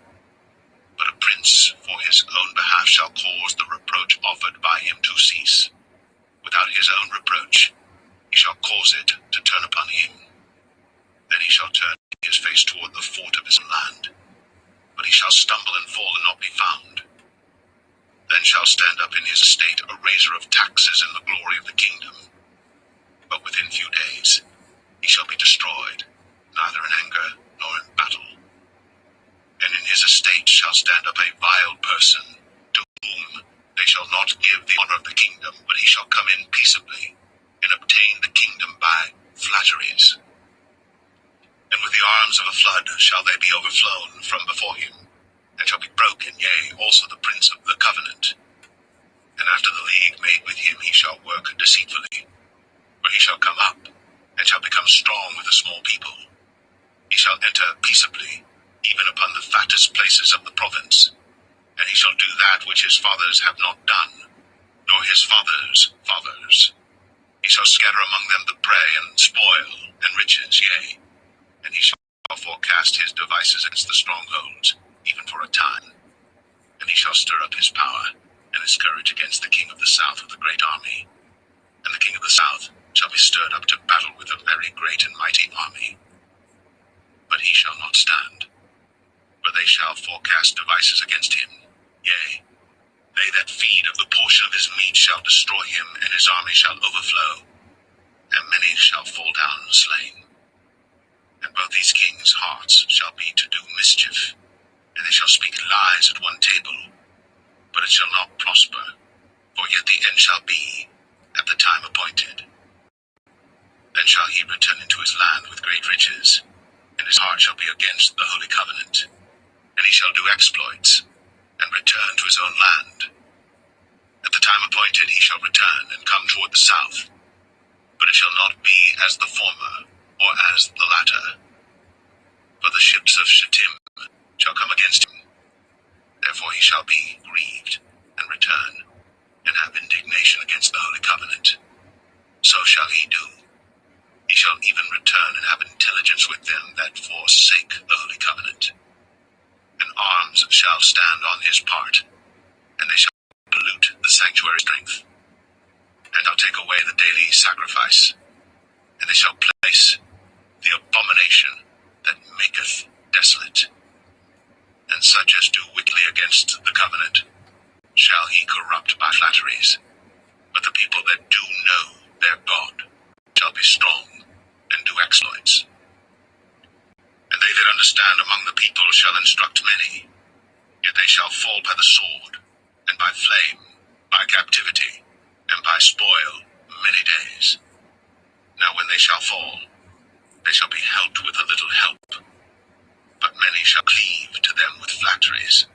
Speaker 1: But a prince for his own behalf shall cause the reproach offered by him to cease. Without his own reproach he shall cause it to turn upon him. Then he shall turn his face toward the fort of his land, but he shall stumble and fall and not be found. Then shall stand up in his estate a raiser of taxes in the glory of the kingdom. But within few days he shall be destroyed, neither in anger nor in battle. And in his estate shall stand up a vile person, to whom they shall not give the honor of the kingdom, but he shall come in peaceably, and obtain the kingdom by flatteries. And with the arms of a flood shall they be overflown from before him, and shall be broken, yea, also the prince of the covenant. And after the league made with him he shall work deceitfully, for he shall come up, and shall become strong with a small people. He shall enter peaceably, even upon the fattest places of the province, and he shall do that which his fathers have not done, nor his fathers' fathers. He shall scatter among them the prey and spoil and riches, yea, and he shall forecast his devices against the strongholds, even for a time. And he shall stir up his power and his courage against the king of the south with a great army. And the king of the south shall be stirred up to battle with a very great and mighty army. But he shall not stand, for they shall forecast devices against him. Yea, they that feed of the portion of his meat shall destroy him, and his army shall overflow, and many shall fall down slain. And both these kings' hearts shall be to do mischief, and they shall speak lies at one table, but it shall not prosper, for yet the end shall be at the time appointed. Then shall he return into his land with great riches, and his heart shall be against the holy covenant. And he shall do exploits, and return to his own land. At the time appointed he shall return, and come toward the south. But it shall not be as the former, or as the latter. For the ships of Shittim shall come against him. Therefore he shall be grieved, and return, and have indignation against the holy covenant. So shall he do. He shall even return and have intelligence with them that forsake the holy covenant. And arms shall stand on his part, and they shall pollute the sanctuary strength, and shall take away the daily sacrifice, and they shall place the abomination that maketh desolate. And such as do wickedly against the covenant shall he corrupt by flatteries. But the people that do know their God shall be strong and do exploits. And they that understand among the people shall instruct many, yet they shall fall by the sword, and by flame, by captivity, and by spoil many days. Now when they shall fall, they shall be helped with a little help, but many shall cleave to them with flatteries,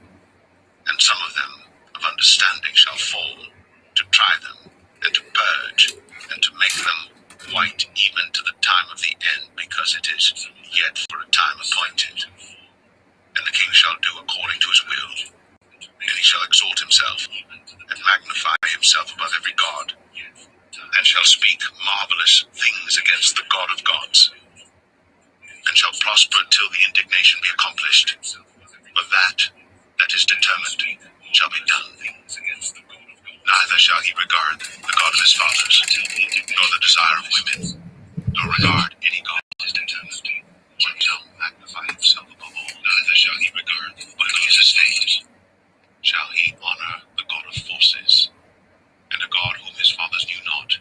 Speaker 1: and some of them of understanding shall fall, to try them, and to purge, and to make them white even to the time of the end, because it is yet for a time appointed. And the king shall do according to his will, and he shall exalt himself, and magnify himself above every god, and shall speak marvelous things against the God of gods, and shall prosper till the indignation be accomplished. But that is determined shall be done. Neither shall he regard the God of his fathers, nor the desire of women, nor regard any God is determined. For he shall magnify himself above all. Neither shall he regard but of his estate. Shall he honor the God of forces, and a God whom his fathers knew not,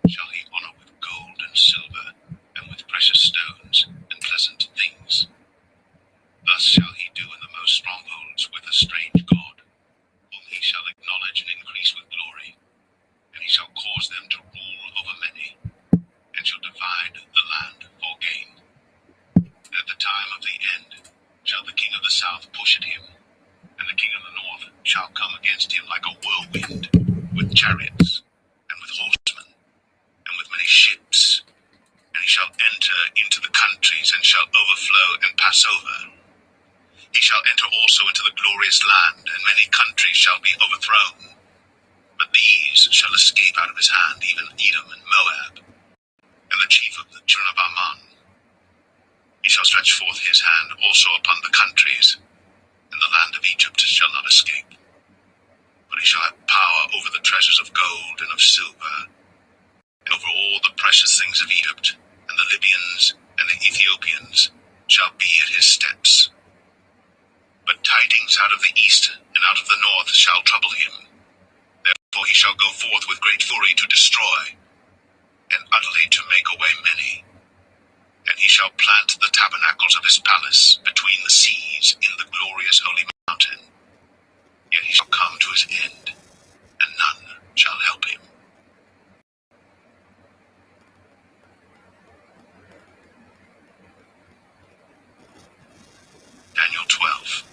Speaker 1: shall he honor with gold and silver, and with precious stones and pleasant things. Thus shall he do in the most strongholds with a strange God, whom he shall acknowledge and increase with glory, and he shall
Speaker 6: south push at him, and the king of the north shall come against him like a whirlwind, with chariots, and with horsemen, and with many ships. And he shall enter into the countries, and shall overflow and pass over. He shall enter also into the glorious land, and many countries shall be overthrown. But these shall escape out of his hand, even Edom and Moab, and the chief of the children of Ammon. He shall stretch forth his hand also upon the countries, and the land of Egypt shall not escape. But he shall have power over the treasures of gold and of silver, and over all the precious things of Egypt, and the Libyans and the Ethiopians shall be at his steps. But tidings out of the east and out of the north shall trouble him. Therefore he shall go forth with great fury to destroy, and utterly to make away many. And he shall plant the tabernacles of his palace between the seas in the glorious holy mountain. Yet he shall come to his end, and none shall help him. Daniel 12.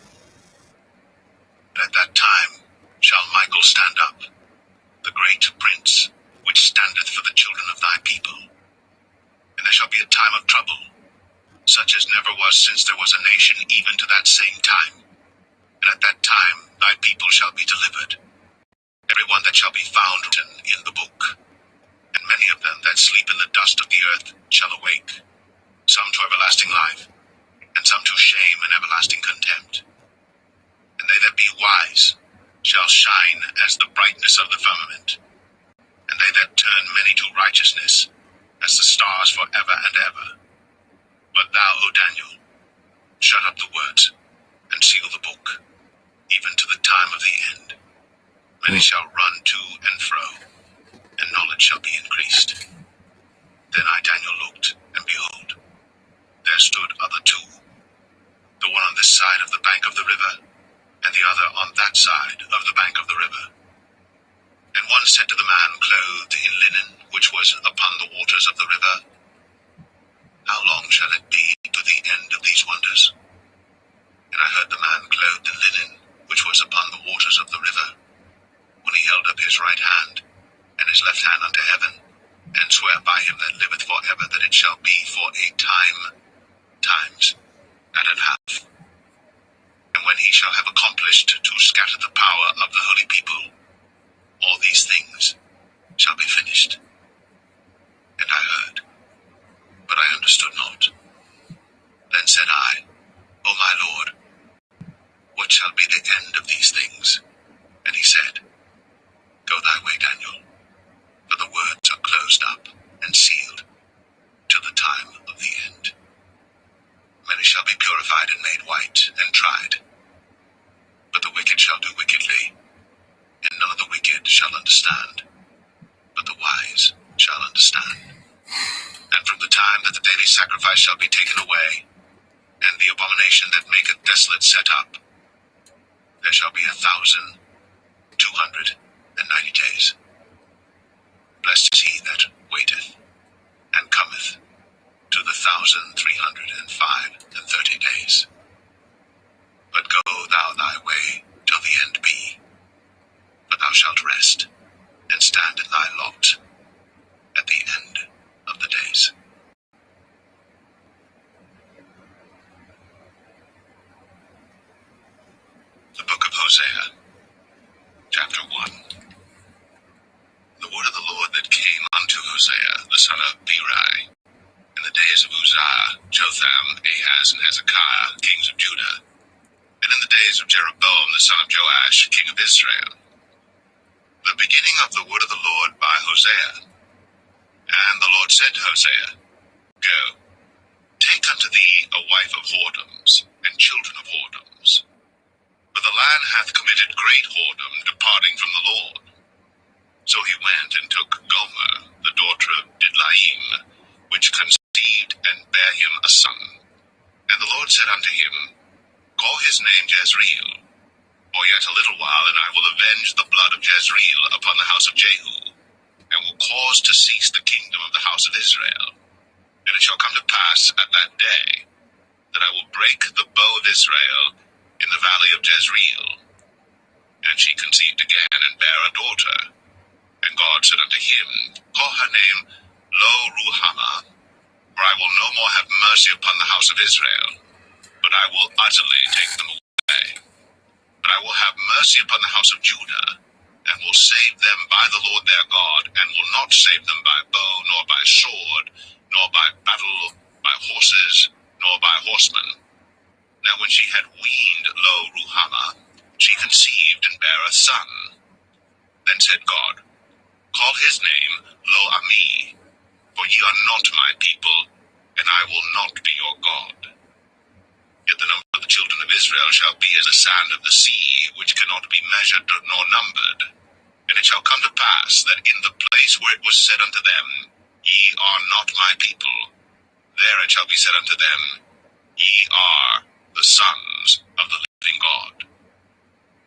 Speaker 6: At that time shall Michael stand up, the great prince, which standeth for the children of thy people. And there shall be a time of trouble, such as never was since there was a nation even to that same time. And at that time thy people shall be delivered, every one that shall be found written in the book. And many of them that sleep in the dust of the earth shall awake, some to everlasting life, and some to shame and everlasting contempt. And they that be wise shall shine as the brightness of the firmament, and they that turn many to righteousness as the stars forever and ever. But thou, O Daniel, shut up the words, and seal the book, even to the time of the end. Many shall run to and fro, and knowledge shall be increased. Then I, Daniel, looked, and behold, there stood other two, the one on this side of the bank of the river, and the other on that side of the bank of the river. And one said to the man clothed in linen, which was upon the waters of the river, How long shall it be to the end of these wonders? And I heard the man clothed in linen, which was upon the waters of the river, when he held up his right hand, and his left hand unto heaven, and swear by him that liveth for ever that it shall be for a times, and an half. And when he shall have accomplished to scatter the power of the holy people, all these things shall be finished. And I heard, but I understood not. Then said I, O my Lord, what shall be the end of these things? And he said, Go thy way, Daniel, for the words are closed up and sealed till the time of the end. Many shall be purified and made white and tried, but the wicked shall do wickedly, and none of the wicked shall understand, but the wise shall understand. And from the time that the daily sacrifice shall be taken away, and the abomination that maketh desolate set up, there shall be 1,290 days. Blessed is he that waiteth, and cometh to the 1,330 days. But go thou thy way till the end be, but thou shalt rest, and stand in thy lot at the end of the days. The Book of Hosea, Chapter 1. The word of the Lord that came unto Hosea, the son of Beeri, in the days of Uzziah, Jotham, Ahaz, and Hezekiah, kings of Judah, and in the days of Jeroboam, the son of Joash, king of Israel. The beginning of the word of the Lord by Hosea. And the Lord said to Hosea, Go, take unto thee a wife of whoredoms, and children of whoredoms. For the land hath committed great whoredom, departing from the Lord. So he went and took Gomer, the daughter of Didlaim, which conceived and bare him a son. And the Lord said unto him, Call his name Jezreel, for yet a little while, and I will avenge the blood of Jezreel upon the house of Jehu, and will cause to cease the kingdom of the house of Israel. And it shall come to pass at that day, that I will break the bow of Israel, in the valley of Jezreel. And she conceived again, and bare a daughter. And God said unto him, Call her name Lo-Ruhamah, for I will no more have mercy upon the house of Israel, but I will utterly take them away. But I will have mercy upon the house of Judah, and will save them by the Lord their God, and will not save them by bow, nor by sword, nor by battle, by horses, nor by horsemen. Now when she had weaned Lo-Ruhamah, she conceived and bare a son. Then said God, Call his name Lo-Ammi, for ye are not my people, and I will not be your God. Yet the number of the children of Israel shall be as the sand of the sea, which cannot be measured nor numbered. And it shall come to pass that in the place where it was said unto them, Ye are not my people, there it shall be said unto them, Ye are the sons of the living God.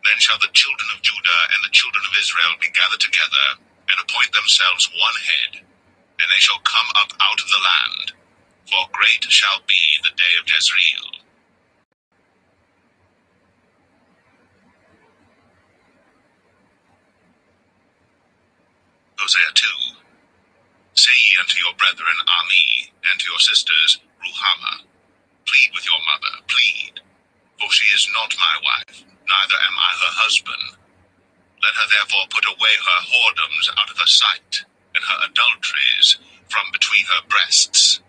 Speaker 6: Then shall the children of Judah and the children of Israel be gathered together, and appoint themselves one head, and they shall come up out of the land, for great shall be the day of Jezreel. Hosea 2. Say ye unto your brethren Ammi, and to your sisters Ruhamah, Plead with your mother, plead, for she is not my wife, neither am I her husband. Let her therefore put away her whoredoms out of her sight, and her adulteries from between her breasts,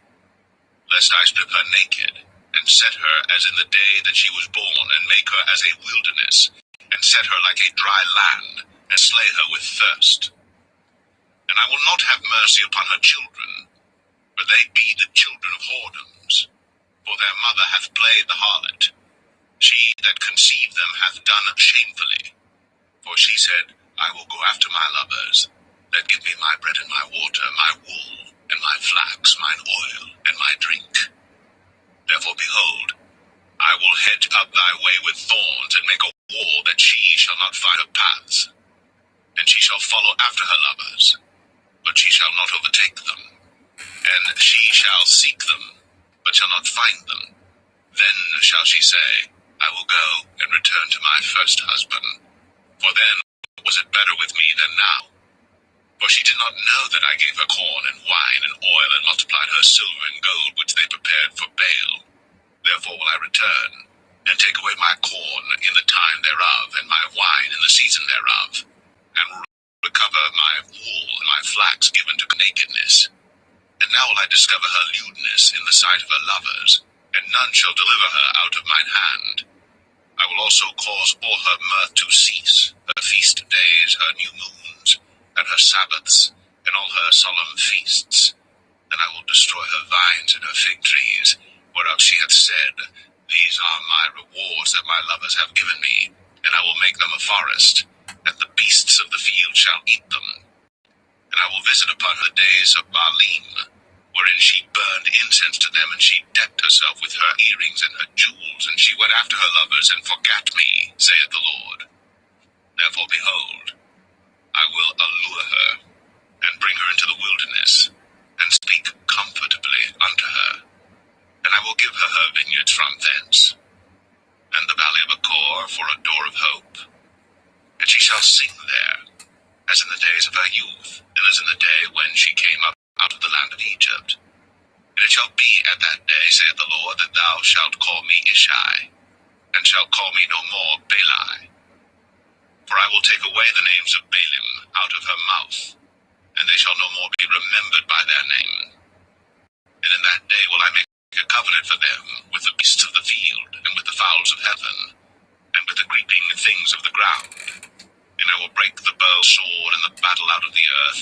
Speaker 6: lest I strip her naked, and set her as in the day that she was born, and make her as a wilderness, and set her like a dry land, and slay her with thirst. And I will not have mercy upon her children, for they be the children of whoredoms, for their mother hath played the harlot. She that conceived them hath done shamefully. For she said, I will go after my lovers, that give me my bread and my water, my wool, and my flax, mine oil, and my drink. Therefore, behold, I will hedge up thy way with thorns, and make a wall that she shall not find her paths. And she shall follow after her lovers, but she shall not overtake them. And she shall seek them, but shall not find them. Then shall she say, I will go and return to my first husband. For then was it better with me than now. For she did not know that I gave her corn and wine and oil, and multiplied her silver and gold, which they prepared for Baal. Therefore will I return, and take away my corn in the time thereof, and my wine in the season thereof, and will recover my wool and my flax given to nakedness. And now will I discover her lewdness in the sight of her lovers, and none shall deliver her out of mine hand. I will also cause all her mirth to cease, her feast days, her new moons, and her Sabbaths, and all her solemn feasts. And I will destroy her vines and her fig trees, whereof she hath said, These are my rewards that my lovers have given me, and I will make them a forest, and the beasts of the field shall eat them. And I will visit upon her days of Baalim, wherein she burned incense to them, and she decked herself with her earrings and her jewels, and she went after her lovers, and forgat me, saith the Lord. Therefore, behold, I will allure her, and bring her into the wilderness, and speak comfortably unto her. And I will give her her vineyards from thence, and the valley of Achor for a door of hope. And she shall sing there, as in the days of her youth, and as in the day when she came up out of the land of Egypt. And it shall be at that day, saith the Lord, that thou shalt call me Ishai, and shalt call me no more Belai. For I will take away the names of Baalim out of her mouth, and they shall no more be remembered by their name. And in that day will I make a covenant for them with the beasts of the field, and with the fowls of heaven, and with the creeping things of the ground. And I will break the bow, sword, and the battle out of the earth,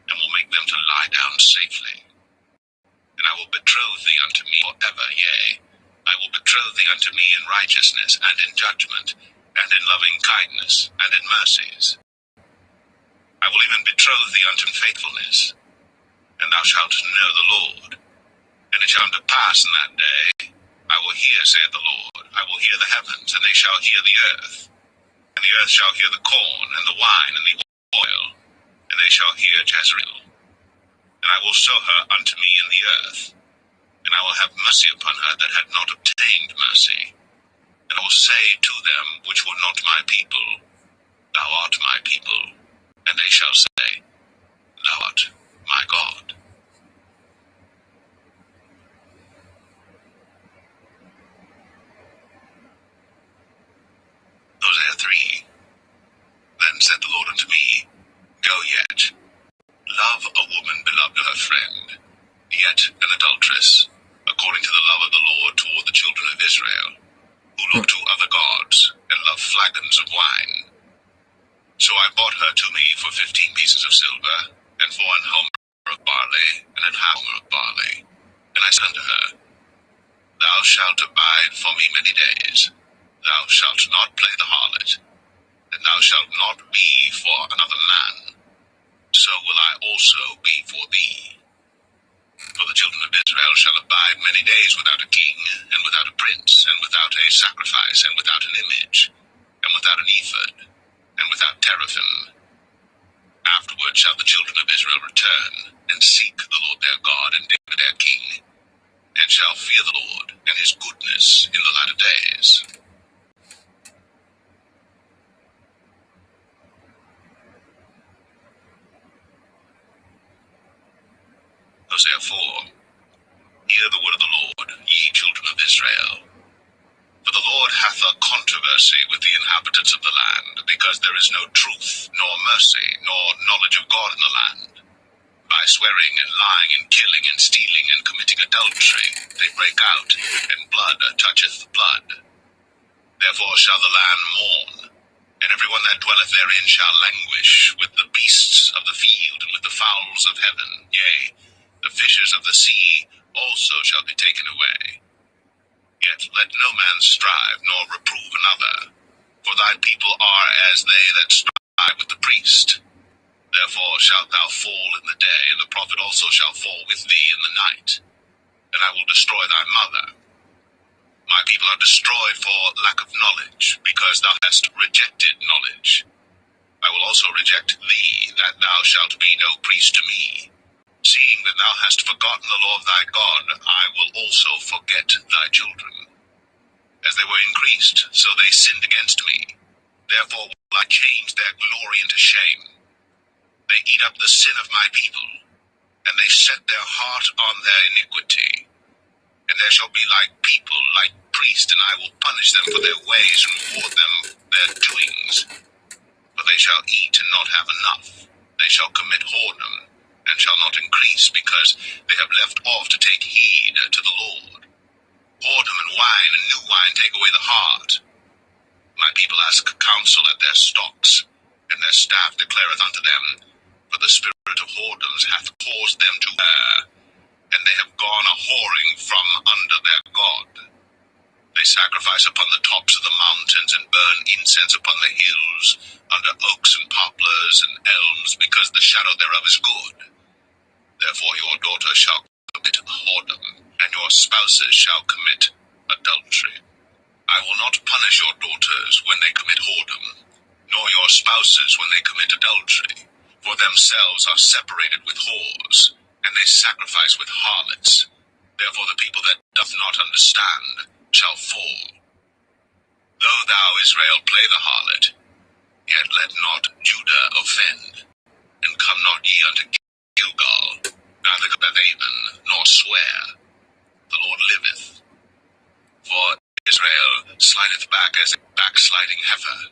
Speaker 6: and will make them to lie down safely. And I will betroth thee unto me forever, yea, I will betroth thee unto me in righteousness, and in judgment, and in loving kindness, and in mercies. I will even betroth thee unto faithfulness, and thou shalt know the Lord. And it shall come to pass in that day, I will hear, saith the Lord, I will hear the heavens, and they shall hear the earth. And the earth shall hear the corn, and the wine, and the oil, and they shall hear Jezreel. And I will sow her unto me in the earth, and I will have mercy upon her that had not obtained mercy. And I will say to them which were not my people, Thou art my people, and they shall say, Thou art my God. Hosea 3. Then said the Lord unto me, Go yet, love a woman beloved of her friend, yet an adulteress, according to the love of the Lord toward the children of Israel, who look to other gods, and love flagons of wine. So I bought her to me for 15 pieces of silver, and for an homer of barley, and an homer of barley. And I said unto her, Thou shalt abide for me many days. Thou shalt not play the harlot, and thou shalt not be for another man. So will I also be for thee. For the children of Israel shall abide many days without a king, and without a prince, and without a sacrifice, and without an image, and without an ephod, and without teraphim. Afterward shall the children of Israel return, and seek the Lord their God, and David their king, and shall fear the Lord, and his goodness in the latter days. Hosea 4. Hear the word of the Lord, ye children of Israel. For the Lord hath a controversy with the inhabitants of the land, because there is no truth, nor mercy, nor knowledge of God in the land. By swearing and lying and killing and stealing and committing adultery, they break out, and blood toucheth blood. Therefore shall the land mourn, and every one that dwelleth therein shall languish with the beasts of the field and with the fowls of heaven. Yea, the fishes of the sea also shall be taken away. Yet let no man strive nor reprove another, for thy people are as they that strive with the priest. Therefore shalt thou fall in the day, and the prophet also shall fall with thee in the night, and I will destroy thy mother. My people are destroyed for lack of knowledge, because thou hast rejected knowledge. I will also reject thee, that thou shalt be no priest to me. Seeing that thou hast forgotten the law of thy God, I will also forget thy children. As they were increased, so they sinned against me. Therefore will I change their glory into shame. They eat up the sin of my people, and they set their heart on their iniquity. And there shall be like people, like priests, and I will punish them for their ways, and reward them their doings. For they shall eat and not have enough. They shall commit whoredom, and shall not increase, because they have left off to take heed to the Lord. Whoredom and wine and new wine take away the heart. My people ask counsel at their stocks, and their staff declareth unto them, for the spirit of whoredoms hath caused them to err, and they have gone a whoring from under their God. They sacrifice upon the tops of the mountains, and burn incense upon the hills, under oaks and poplars and elms, because the shadow thereof is good. Therefore your daughters shall commit whoredom, and your spouses shall commit adultery. I will not punish your daughters when they commit whoredom, nor your spouses when they commit adultery, for themselves are separated with whores, and they sacrifice with harlots. Therefore the people that doth not understand shall fall. Though thou, Israel, play the harlot, yet let not Judah offend, and come not ye unto Gilgal, neither to Bethaven, nor swear. The Lord liveth. For Israel slideth back as a backsliding heifer.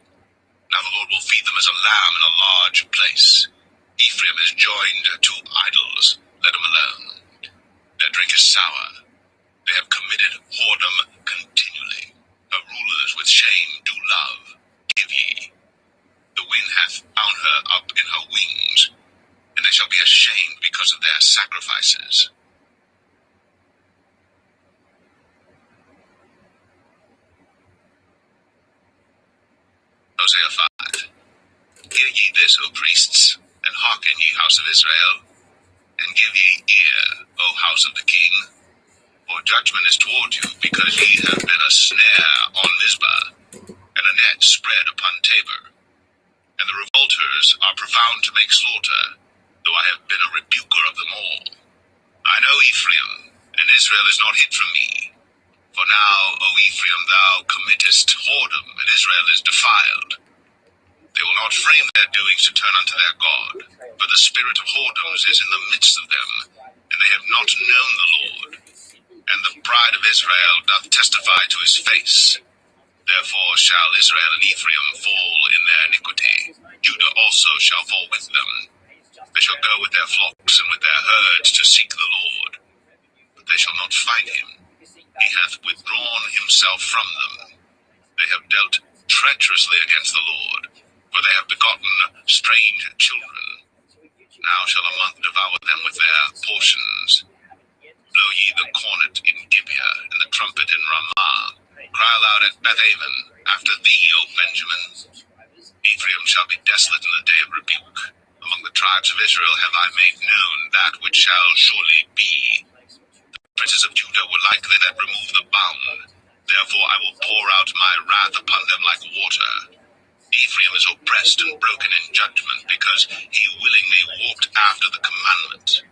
Speaker 6: Now the Lord will feed them as a lamb in a large place. Ephraim is joined to idols, let him alone. Their drink is sour. They have committed whoredom continually. Her rulers with shame do love. Give ye. The wind hath bound her up in her wings, and they shall be ashamed because of their sacrifices. Hosea 5. Hear ye this, O priests, and hearken, ye house of Israel, and give ye ear, O house of the king. For judgment is toward you, because ye have been a snare on Mizpah, and a net spread upon Tabor. And the revolters are profound to make slaughter, though I have been a rebuker of them all. I know Ephraim, and Israel is not hid from me. For now, O Ephraim, thou committest whoredom, and Israel is defiled. They will not frame their doings to turn unto their God, for the spirit of whoredoms is in the midst of them, and they have not known the Lord. And the pride of Israel doth testify to his face. Therefore shall Israel and Ephraim fall in their iniquity. Judah also shall fall with them. They shall go with their flocks and with their herds to seek the Lord. But they shall not find him. He hath withdrawn himself from them. They have dealt treacherously against the Lord, for they have begotten strange children. Now shall a month devour them with their portions. Blow ye the cornet in Gibeah, and the trumpet in Ramah. Cry aloud at Bethaven, after thee, O Benjamin. Ephraim shall be desolate in the day of rebuke. Among the tribes of Israel have I made known that which shall surely be. The princes of Judah were like they that remove the bound. Therefore I will pour out my wrath upon them like water. Ephraim is oppressed and broken in judgment, because he willingly walked after the commandment.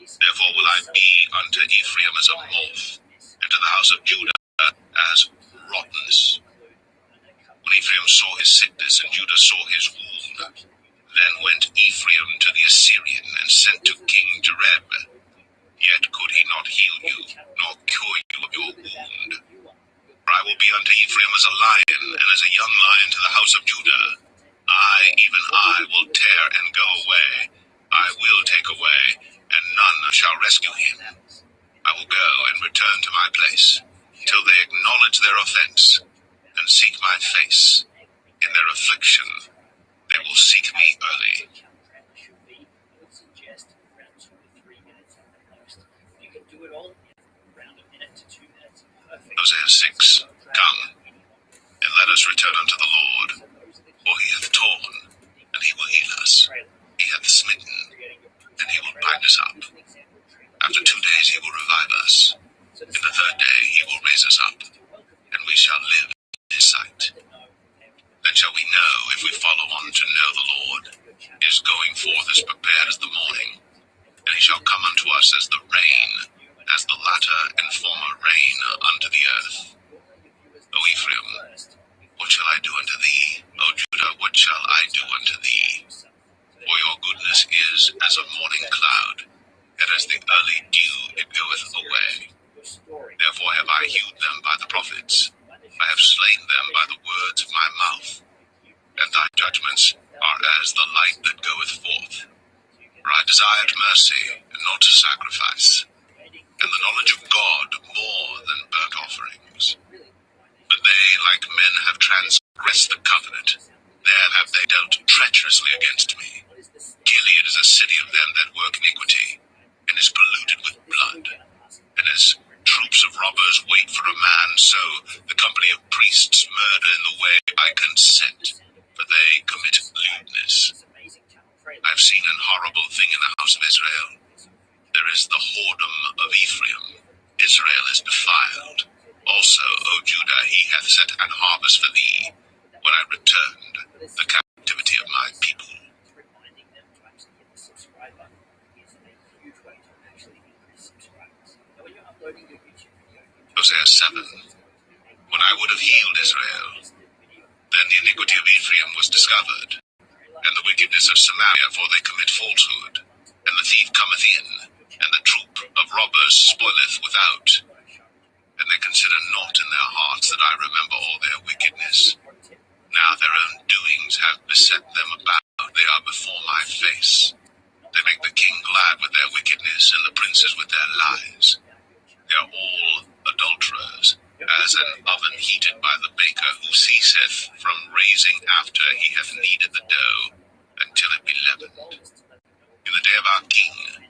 Speaker 6: Therefore will I be unto Ephraim as a moth, and to the house of Judah as rottenness. When Ephraim saw his sickness, and Judah saw his wound, then went Ephraim to the Assyrian, and sent to King Jareb. Yet could he not heal you, nor cure you of your wound. For I will be unto Ephraim as a lion, and as a young lion to the house of Judah. I, even I, will tear and go away. I will take away, and none shall rescue him. I will go and return to my place, till they acknowledge their offense, and seek my face. In their affliction, they will seek me early. Hosea 6. Come, and let us return unto the Lord, for he hath torn, and he will heal us. He hath smitten, and he will bind us up. After 2 days he will revive us. In the third day he will raise us up, and we shall live in his sight. Then shall we know, if we follow on to know the Lord. His going forth is prepared as the morning, and he shall come unto us as the rain, as the latter and former rain unto the earth. O Ephraim, what shall I do unto thee? O Judah, what shall I do unto thee? For your goodness is as a morning cloud, and as the early dew it goeth away. Therefore have I hewed them by the prophets, I have slain them by the words of my mouth. And thy judgments are as the light that goeth forth. For I desired mercy, and not sacrifice, and the knowledge of God more than burnt offerings. But they, like men, have transgressed the covenant. There have they dealt treacherously against me. Gilead is a city of them that work iniquity, and is polluted with blood. And as troops of robbers wait for a man, so the company of priests murder in the way by consent, for they commit lewdness. I have seen an horrible thing in the house of Israel. There is the whoredom of Ephraim. Israel is defiled. Also, O Judah, he hath set an harvest for thee, when I returned the captivity of my people. Hosea 7. When I would have healed Israel, then the iniquity of Ephraim was discovered, and the wickedness of Samaria, for they commit falsehood. And the thief cometh in, and the troop of robbers spoileth without. And they consider not in their hearts that I remember all their wickedness. Now their own doings have beset them about, they are before my face. They make the king glad with their wickedness, and the princes with their lies. They are all adulterers, as an oven heated by the baker, who ceaseth from raising after he hath kneaded the dough, until it be leavened. In the day of our king,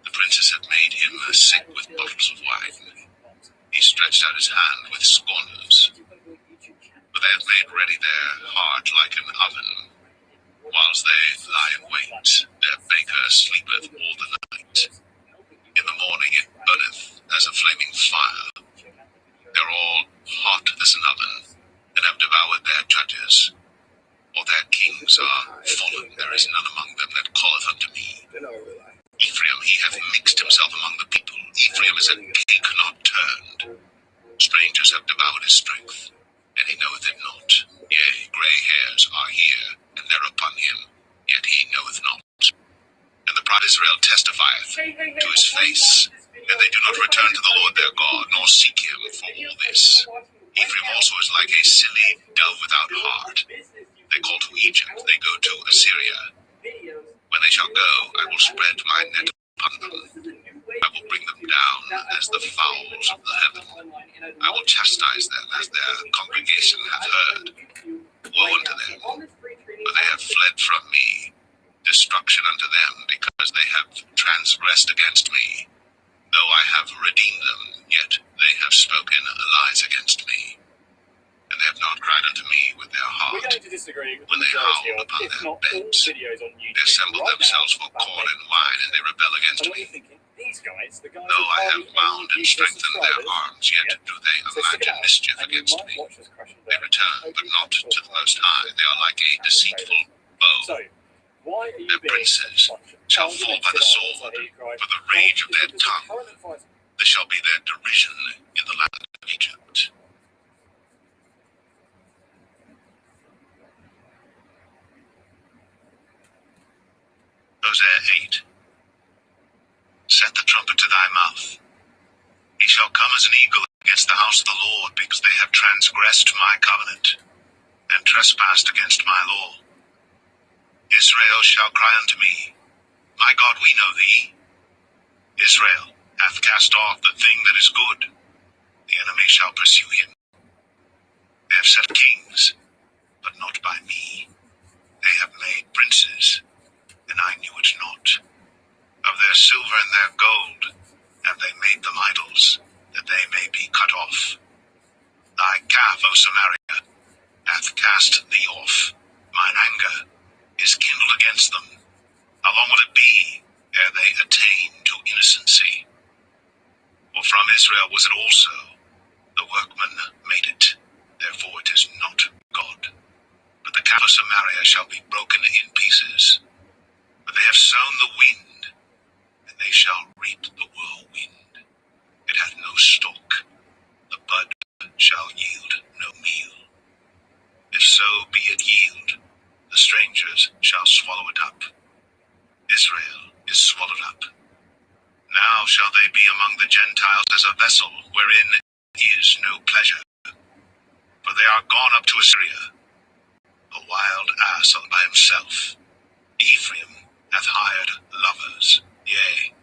Speaker 6: the princes have made him sick with bottles of wine. He stretched out his hand with scorners. For they have made ready their heart like an oven. Whilst they lie in wait, their baker sleepeth all the night. In the morning it burneth as a flaming fire. They are all hot as an oven, and have devoured their judges. For their kings are fallen, there is none among them that calleth unto me. Ephraim, he hath mixed himself among the people. Ephraim is a cake not turned. Strangers have devoured his strength. and he knoweth it not. Yea, grey hairs are here, and they're upon him, yet he knoweth not. And the proud Israel testifieth to his face, and they do not return to the Lord their God, nor seek him for all this. Ephraim also is like a silly dove without heart. They call to Egypt, they go to Assyria. When they shall go, I will spread my net upon them. I will bring them down as the fowls of the heaven. I will chastise them as their congregation hath heard. Woe unto them, for they have fled from me. Destruction unto them, because they have transgressed against me. Though I have redeemed them, yet they have spoken lies against me. And they have not cried unto me with their heart. When they howl upon their beds, they assemble themselves for corn and wine, and they rebel against me. Though I have bound and strengthened their arms, yet do they imagine mischief against me. They return, but not to the Most High. They are like a deceitful bow. Their princes shall fall by the sword, for the rage of their tongue. This shall be their derision in the land of Egypt. Hosea 8. Set the trumpet to thy mouth. He shall come as an eagle against the house of the Lord, because they have transgressed my covenant, and trespassed against my law. Israel shall cry unto me, My God, we know thee. Israel hath cast off the thing that is good. The enemy shall pursue him. They have set kings, but not by me. They have made princes, and I knew it not. Of their silver and their gold have they made them idols, that they may be cut off. Thy calf, O Samaria, hath cast thee off. Mine anger is kindled against them. How long will it be ere they attain to innocency? For from Israel was it also, the workman made it, therefore it is not God. But the calf of Samaria shall be broken in pieces. But they have sown the wind, and they shall reap the whirlwind. It hath no stalk, the bud shall yield no meal. If so be it yield, the strangers shall swallow it up. Israel is swallowed up. Now shall they be among the Gentiles as a vessel wherein is no pleasure. For they are gone up to Assyria, a wild ass all by himself. Ephraim hath hired lovers, yea,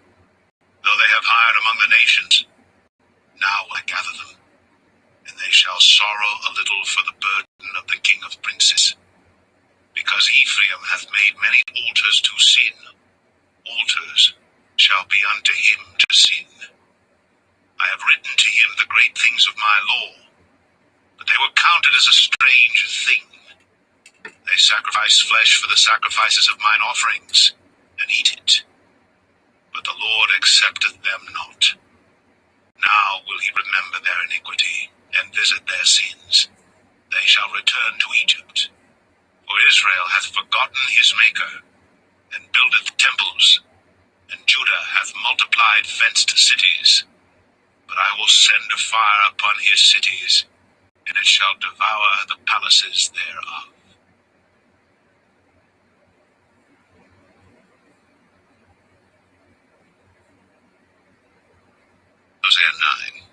Speaker 6: though they have hired among the nations, now will I gather them, and they shall sorrow a little for the burden of the king of princes. Because Ephraim hath made many altars to sin, altars shall be unto him to sin. I have written to him the great things of my law, but they were counted as a strange thing. They sacrifice flesh for the sacrifices of mine offerings, and eat it. But the Lord accepteth them not. Now will he remember their iniquity, and visit their sins. They shall return to Egypt. For Israel hath forgotten his Maker, and buildeth temples, and Judah hath multiplied fenced cities. But I will send a fire upon his cities, and it shall devour the palaces thereof. Hosea 9.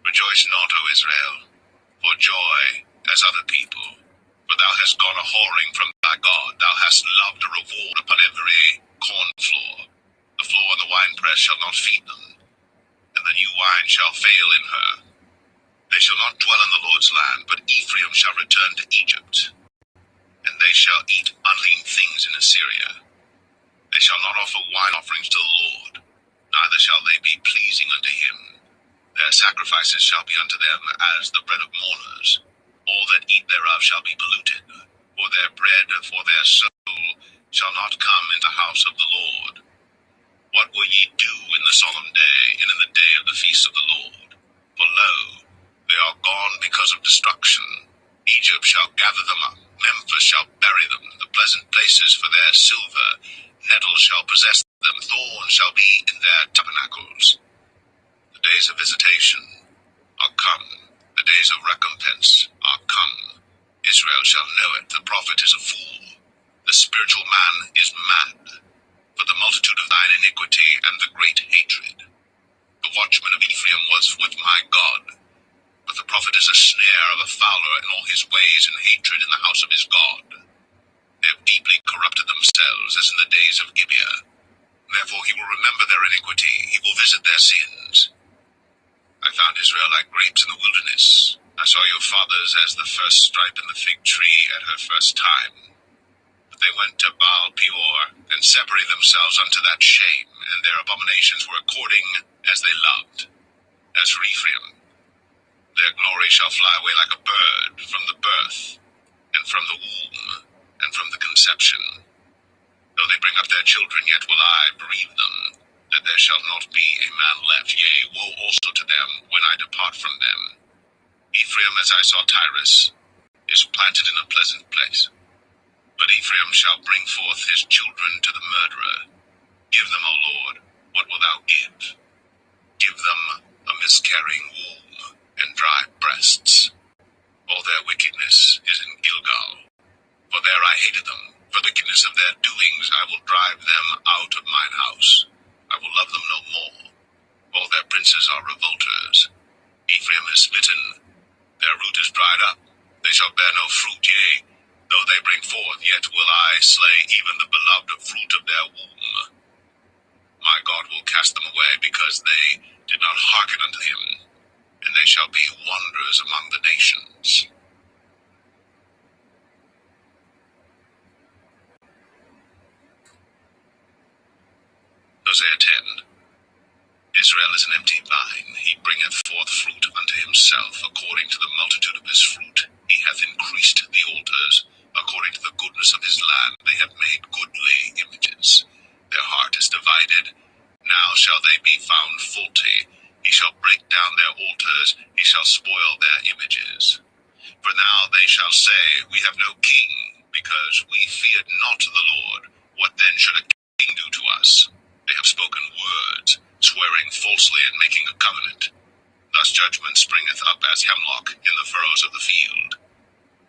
Speaker 6: Rejoice not, O Israel, for joy as other people. For thou hast gone a whoring from thy God. Thou hast loved a reward upon every corn floor. The floor and the winepress shall not feed them, and the new wine shall fail in her. They shall not dwell in the Lord's land, but Ephraim shall return to Egypt. And they shall eat unclean things in Assyria. They shall not offer wine offerings to the Lord, neither shall they be pleasing unto him. Their sacrifices shall be unto them as the bread of mourners. All that eat thereof shall be polluted, for their bread, for their soul, shall not come in the house of the Lord. What will ye do in the solemn day, and in the day of the feast of the Lord? For lo, they are gone because of destruction. Egypt shall gather them up, Memphis shall bury them, the pleasant places for their silver. Nettles shall possess them, thorns shall be in their tabernacles. The days of visitation are come, the days of recompense are Israel shall know it, the prophet is a fool, the spiritual man is mad, for the multitude of thine iniquity and the great hatred. The watchman of Ephraim was with my God, but the prophet is a snare of a fowler in all his ways, and hatred in the house of his God. They have deeply corrupted themselves, as in the days of Gibeah. Therefore he will remember their iniquity, he will visit their sins. I found Israel like grapes in the wilderness. I saw your fathers as the first stripe in the fig tree at her first time. But they went to Baal Peor, and separated themselves unto that shame, and their abominations were according as they loved. As for Ephraim, their glory shall fly away like a bird from the birth, and from the womb, and from the conception. Though they bring up their children, yet will I bereave them, that there shall not be a man left. Yea, woe also to them when I depart from them. Ephraim, as I saw Tyrus, is planted in a pleasant place. But Ephraim shall bring forth his children to the murderer. Give them, O Lord, what wilt thou give? Give them a miscarrying womb and dry breasts. All their wickedness is in Gilgal. For there I hated them. For the wickedness of their doings I will drive them out of mine house. I will love them no more. All their princes are revolters. Ephraim is smitten. Their root is dried up. They shall bear no fruit, yea, though they bring forth, yet will I slay even the beloved fruit of their womb. My God will cast them away, because they did not hearken unto him, and they shall be wanderers among the nations. Hosea 10. Israel is an empty vine, he bringeth forth fruit unto himself, according to the multitude of his fruit. He hath increased the altars, according to the goodness of his land. They have made goodly images. Their heart is divided. Now shall they be found faulty. He shall break down their altars, he shall spoil their images. For now they shall say, We have no king, because we feared not the Lord. What then should a king do to us? They have spoken words, swearing falsely and making a covenant. Thus judgment springeth up as hemlock in the furrows of the field.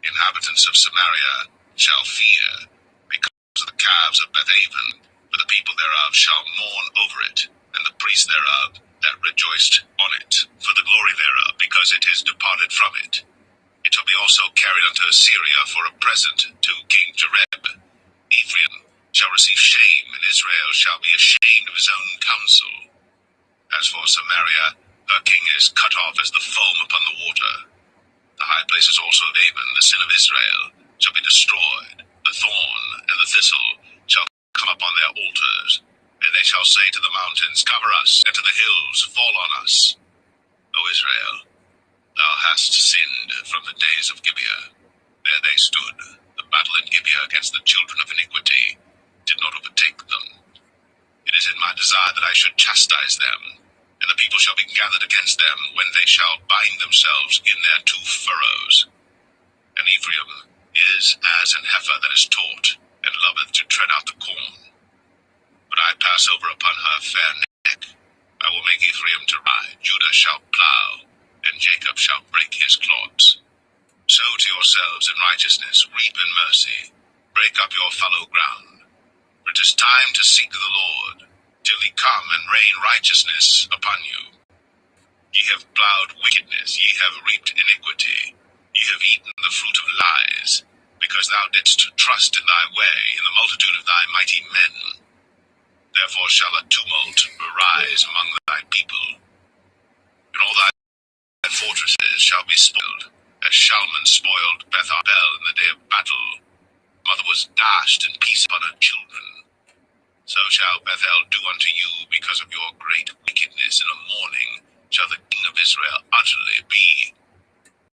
Speaker 6: The inhabitants of Samaria shall fear, because of the calves of Bethaven, for the people thereof shall mourn over it, and the priests thereof that rejoiced on it, for the glory thereof, because it is departed from it. It shall be also carried unto Assyria for a present to King Jareb. Ephraim shall receive shame, and Israel shall be ashamed of his own counsel. As for Samaria, her king is cut off as the foam upon the water. The high places also of Aven, the sin of Israel, shall be destroyed. The thorn and the thistle shall come upon their altars, and they shall say to the mountains, Cover us, and to the hills, Fall on us. O Israel, thou hast sinned from the days of Gibeah. There they stood. The battle in Gibeah against the children of iniquity did not overtake them. It is in my desire that I should chastise them, and the people shall be gathered against them when they shall bind themselves in their two furrows. And Ephraim is as an heifer that is taught, and loveth to tread out the corn. But I pass over upon her fair neck. I will make Ephraim to ride, Judah shall plow, and Jacob shall break his clods. Sow to yourselves in righteousness, reap in mercy, break up your fallow ground. For it is time to seek the Lord, till he come and rain righteousness upon you. Ye have plowed wickedness, ye have reaped iniquity, ye have eaten the fruit of lies, because thou didst trust in thy way, in the multitude of thy mighty men. Therefore shall a tumult arise among thy people, and all thy fortresses shall be spoiled, as Shalman spoiled Beth Arbel in the day of battle. Mother was dashed in peace upon her children. So shall Bethel do unto you because of your great wickedness. In a morning shall the king of Israel utterly be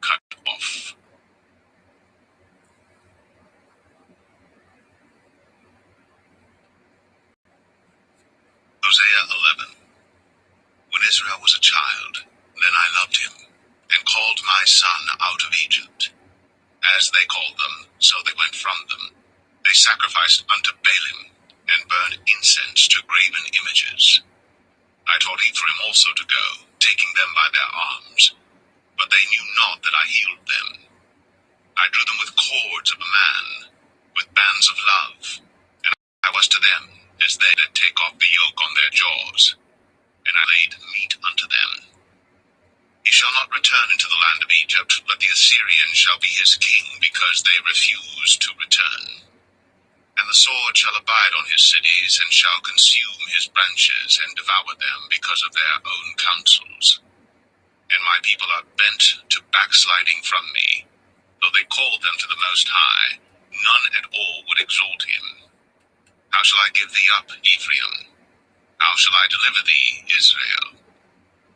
Speaker 6: cut off. Hosea 11. When Israel was a child, then I loved him, and called my son out of Egypt. As they called them, so they went from them. They sacrificed unto Baalim, and burned incense to graven images. I taught Ephraim also to go, taking them by their arms, but they knew not that I healed them. I drew them with cords of a man, with bands of love, and I was to them as they that take off the yoke on their jaws, and I laid meat unto them. He shall not return into the land of Egypt, but the Assyrian shall be his king, because they refuse to return. And the sword shall abide on his cities, and shall consume his branches, and devour them because of their own counsels. And my people are bent to backsliding from me. Though they called them to the Most High, none at all would exalt him. How shall I give thee up, Ephraim? How shall I deliver thee, Israel?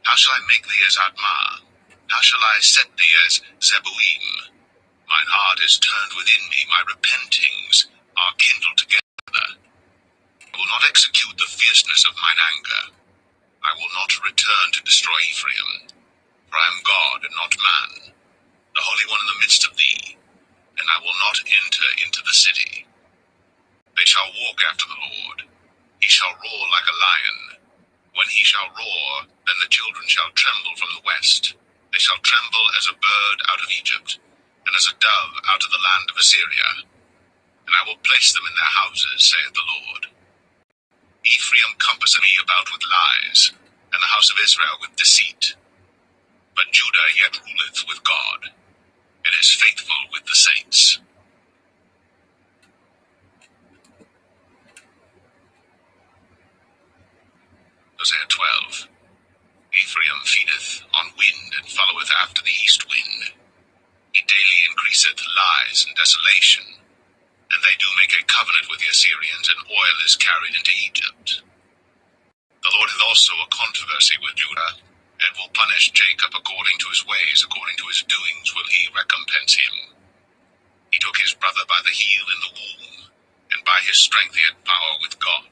Speaker 6: How shall I make thee as Admah? How shall I set thee as Zeboim? Mine heart is turned within me, my repentings are kindled together. I will not execute the fierceness of mine anger. I will not return to destroy Ephraim, for I am God and not man, the Holy One in the midst of thee, and I will not enter into the city. They shall walk after the Lord. He shall roar like a lion. When he shall roar, then the children shall tremble from the west. They shall tremble as a bird out of Egypt, and as a dove out of the land of Assyria. And I will place them in their houses, saith the Lord. Ephraim compasseth me about with lies, and the house of Israel with deceit. But Judah yet ruleth with God, and is faithful with the saints. Hosea 12. Ephraim feedeth on wind, and followeth after the east wind. He daily increaseth lies and desolation, and they do make a covenant with the Assyrians, and oil is carried into Egypt. The Lord hath also a controversy with Judah, and will punish Jacob according to his ways, according to his doings will he recompense him. He took his brother by the heel in the womb, and by his strength he had power with God.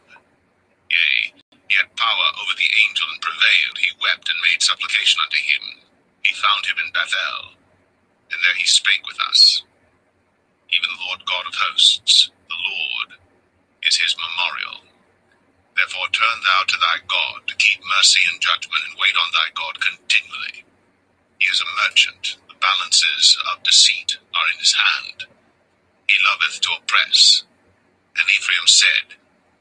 Speaker 6: Yea, he had power over the angel, and prevailed. He wept and made supplication unto him. He found him in Bethel, and there he spake with us. Even the Lord God of hosts, the Lord, is his memorial. Therefore turn thou to thy God, to keep mercy and judgment, and wait on thy God continually. He is a merchant, the balances of deceit are in his hand. He loveth to oppress. And Ephraim said,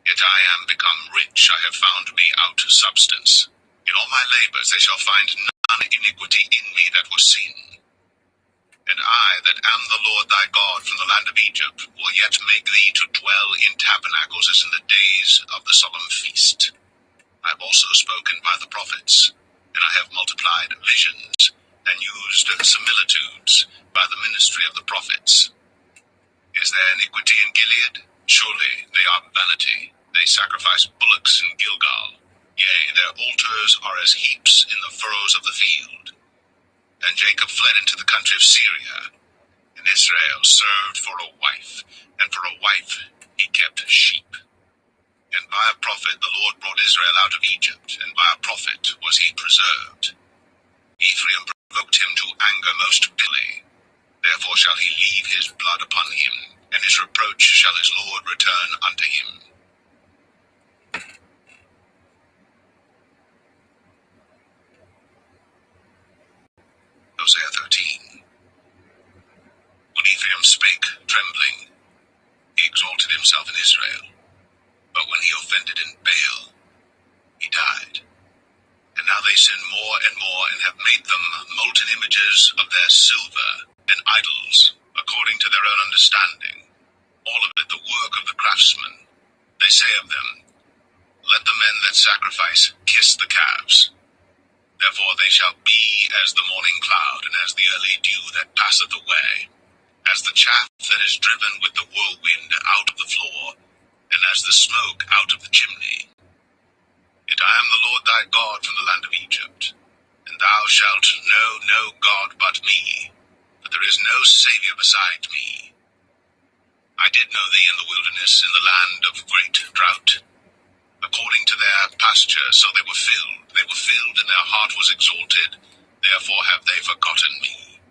Speaker 6: Yet I am become rich, I have found me out substance. In all my labors they shall find none iniquity in me that was sin. And I, that am the Lord thy God from the land of Egypt, will yet make thee to dwell in tabernacles as in the days of the solemn feast. I have also spoken by the prophets, and I have multiplied visions, and used similitudes by the ministry of the prophets. Is there iniquity in Gilead? Surely they are vanity. They sacrifice bullocks in Gilgal. Yea, their altars are as heaps in the furrows of the field. And Jacob fled into the country of Syria, and Israel served for a wife, and for a wife he kept sheep. And by a prophet the Lord brought Israel out of Egypt, and by a prophet was he preserved. Ephraim provoked him to anger most bitterly. Therefore shall he leave his blood upon him, and his reproach shall his Lord return unto him. Hosea 13. When Ephraim spake, trembling, he exalted himself in Israel. But when he offended in Baal, he died. And now they sin more and more, and have made them molten images of their silver, and idols, according to their own understanding. All of it the work of the craftsman. They say of them, Let the men that sacrifice kiss the calves. Therefore they shall be as the morning cloud, and as the early dew that passeth away, as the chaff that is driven with the whirlwind out of the floor, and as the smoke out of the chimney. Yet I am the Lord thy God from the land of Egypt, and thou shalt know no God but me, for there is no Saviour beside me. I did know thee in the wilderness, in the land of great drought. According to their pasture, so they were filled, and their heart was exalted, therefore have they forgotten me.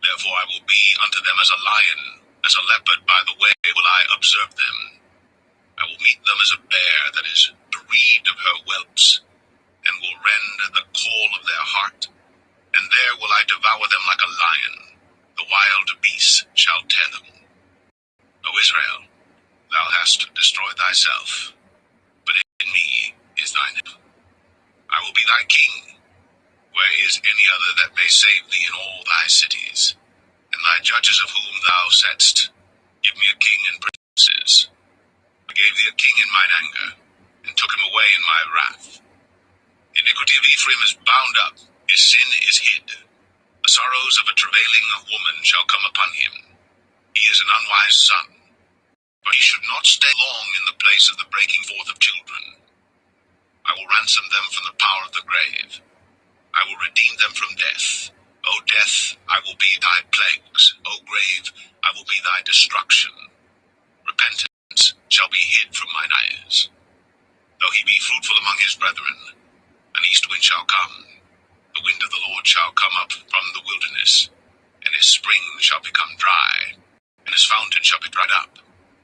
Speaker 6: Therefore I will be unto them as a lion, as a leopard by the way will I observe them. I will meet them as a bear that is bereaved of her whelps, and will rend the caul of their heart, and there will I devour them like a lion. The the wild beasts shall tear them. O Israel, thou hast destroyed thyself, but in me is thy name. I will be thy king. Where is any other that may save thee in all thy cities? And thy judges of whom thou saidst, give me a king and princes. I gave thee a king in mine anger, and took him away in my wrath. Iniquity of Ephraim is bound up, his sin is hid. The sorrows of a travailing woman shall come upon him. He is an unwise son, but he should not stay long in the place of the breaking forth of children. I will ransom them from the power of the grave. I will redeem them from death. O death, I will be thy plagues. O grave, I will be thy destruction. Repentance shall be hid from mine eyes. Though he be fruitful among his brethren, an east wind shall come. The wind of the Lord shall come up from the wilderness, and his spring shall become dry, and his fountain shall be dried up.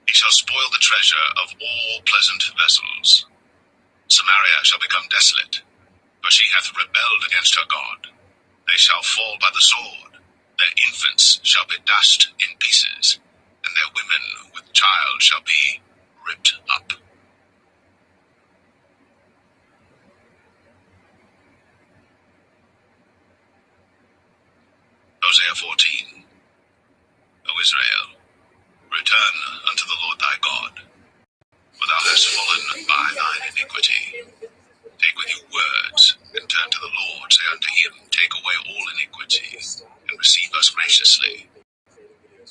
Speaker 6: He shall spoil the treasure of all pleasant vessels. Samaria shall become desolate, for she hath rebelled against her God. They shall fall by the sword. Their infants shall be dashed in pieces, and their women with child shall be ripped up. Hosea 14. O Israel, return unto the Lord thy God, for thou hast fallen by thine iniquity. Take with you words, and turn to the Lord. Say unto him, take away all iniquity, and receive us graciously.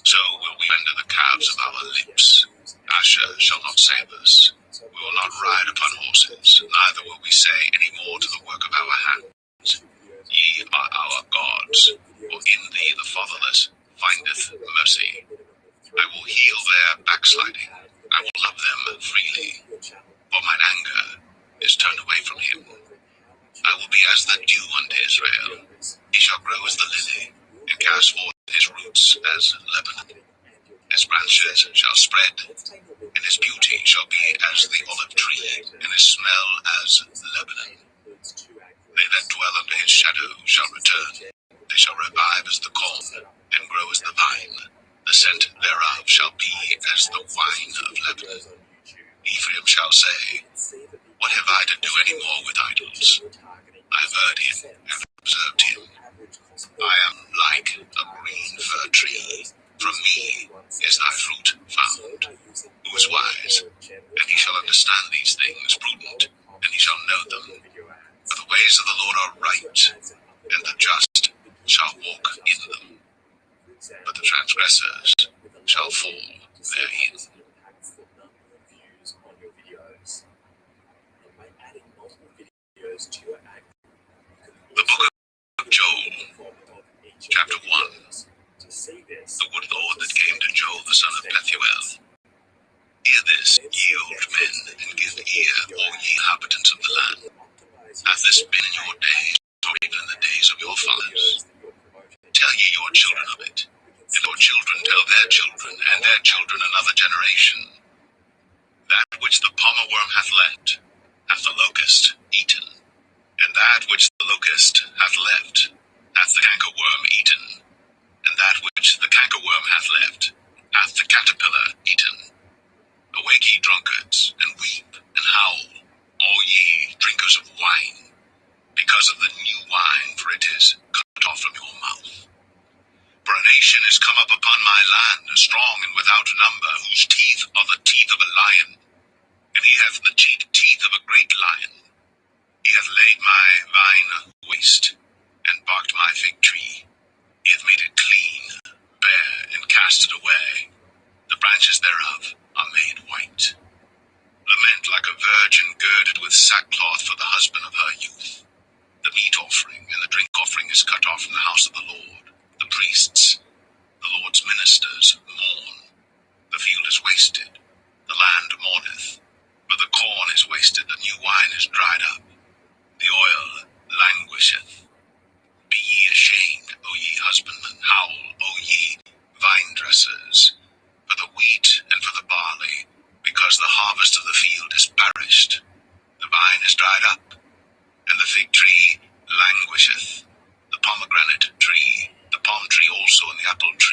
Speaker 6: So will we render the calves of our lips. Asher shall not save us. We will not ride upon horses, neither will we say any more to the work of our hands, ye are our gods, for in thee the fatherless findeth mercy. I will heal their backsliding. I will love them freely, for mine anger is turned away from him. I will be as the dew unto Israel. He shall grow as the lily, and cast forth his roots as Lebanon. His branches shall spread, and his beauty shall be as the olive tree, and his smell as Lebanon. They that dwell under his shadow shall return. They shall revive as the corn, and grow as the vine. The scent thereof shall be as the wine of Lebanon. Ephraim shall say, what have I to do any more with idols? I have heard him and observed him. I am like a green fir tree. From me is thy fruit found. Who is wise? And he shall understand these things, prudent, and he shall know them. For the ways of the Lord are right, and the just shall walk in them. But the transgressors shall fall therein. The book of Joel, chapter 1. The good Lord that came to Joel the son of Pethuel. Hear this, ye old men, and give ear, all ye inhabitants of the land. Hath this been in your days, or even in the days of your fathers? Tell ye your children of it, and your children tell their children, and their children another generation. That which the palmer worm hath left, hath the locust eaten, and that which the locust hath left, hath the cankerworm eaten, and that which the cankerworm hath left, hath the caterpillar eaten. Awake ye drunkards, and weep, and howl, all ye drinkers of wine, because of the new wine, for it is cut off from your mouth. For a nation is come up upon my land, strong and without number, whose teeth are the teeth of a lion, and he hath the teeth of a great lion. He hath laid my vine waste, and barked my fig tree. He hath made it clean, bare, and cast it away. The branches thereof are made white. Lament like a virgin girded with sackcloth for the husband of her youth. The meat offering and the drink offering is cut off from the house of the Lord. The priests, the Lord's ministers, mourn. The field is wasted, the land mourneth. For the corn is wasted, the new wine is dried up. The oil languisheth. Be ye ashamed, O ye husbandmen, howl, O ye vine dressers, for the wheat and for the barley, because the harvest of the field is perished. The vine is dried up, and the fig tree languisheth. The pomegranate tree, the palm tree also, and the apple tree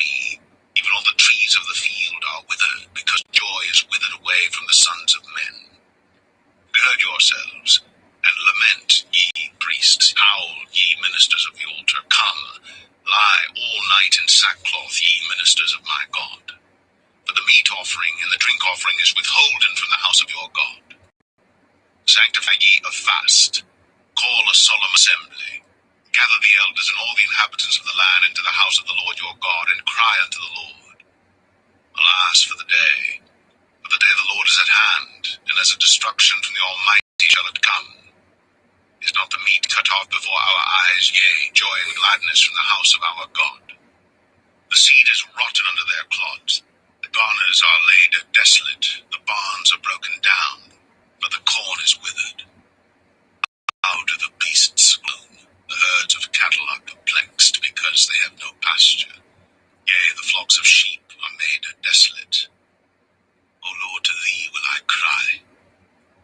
Speaker 6: sackcloth, ye ministers of my God. For the meat offering and the drink offering is withholden from the house of your God. Sanctify ye a fast, call a solemn assembly, gather the elders and all the inhabitants of the land into the house of the Lord your God, and cry unto the Lord. Alas for the day, for the day of the Lord is at hand, and as a destruction from the Almighty shall it come. Is not the meat cut off before our eyes, yea, joy and gladness from the house of our God? The seed is rotten under their clods, the garners are laid desolate, the barns are broken down, but the corn is withered. How do the beasts gloom? The herds of cattle are perplexed, because they have no pasture. Yea, the flocks of sheep are made desolate. O Lord, to thee will I cry.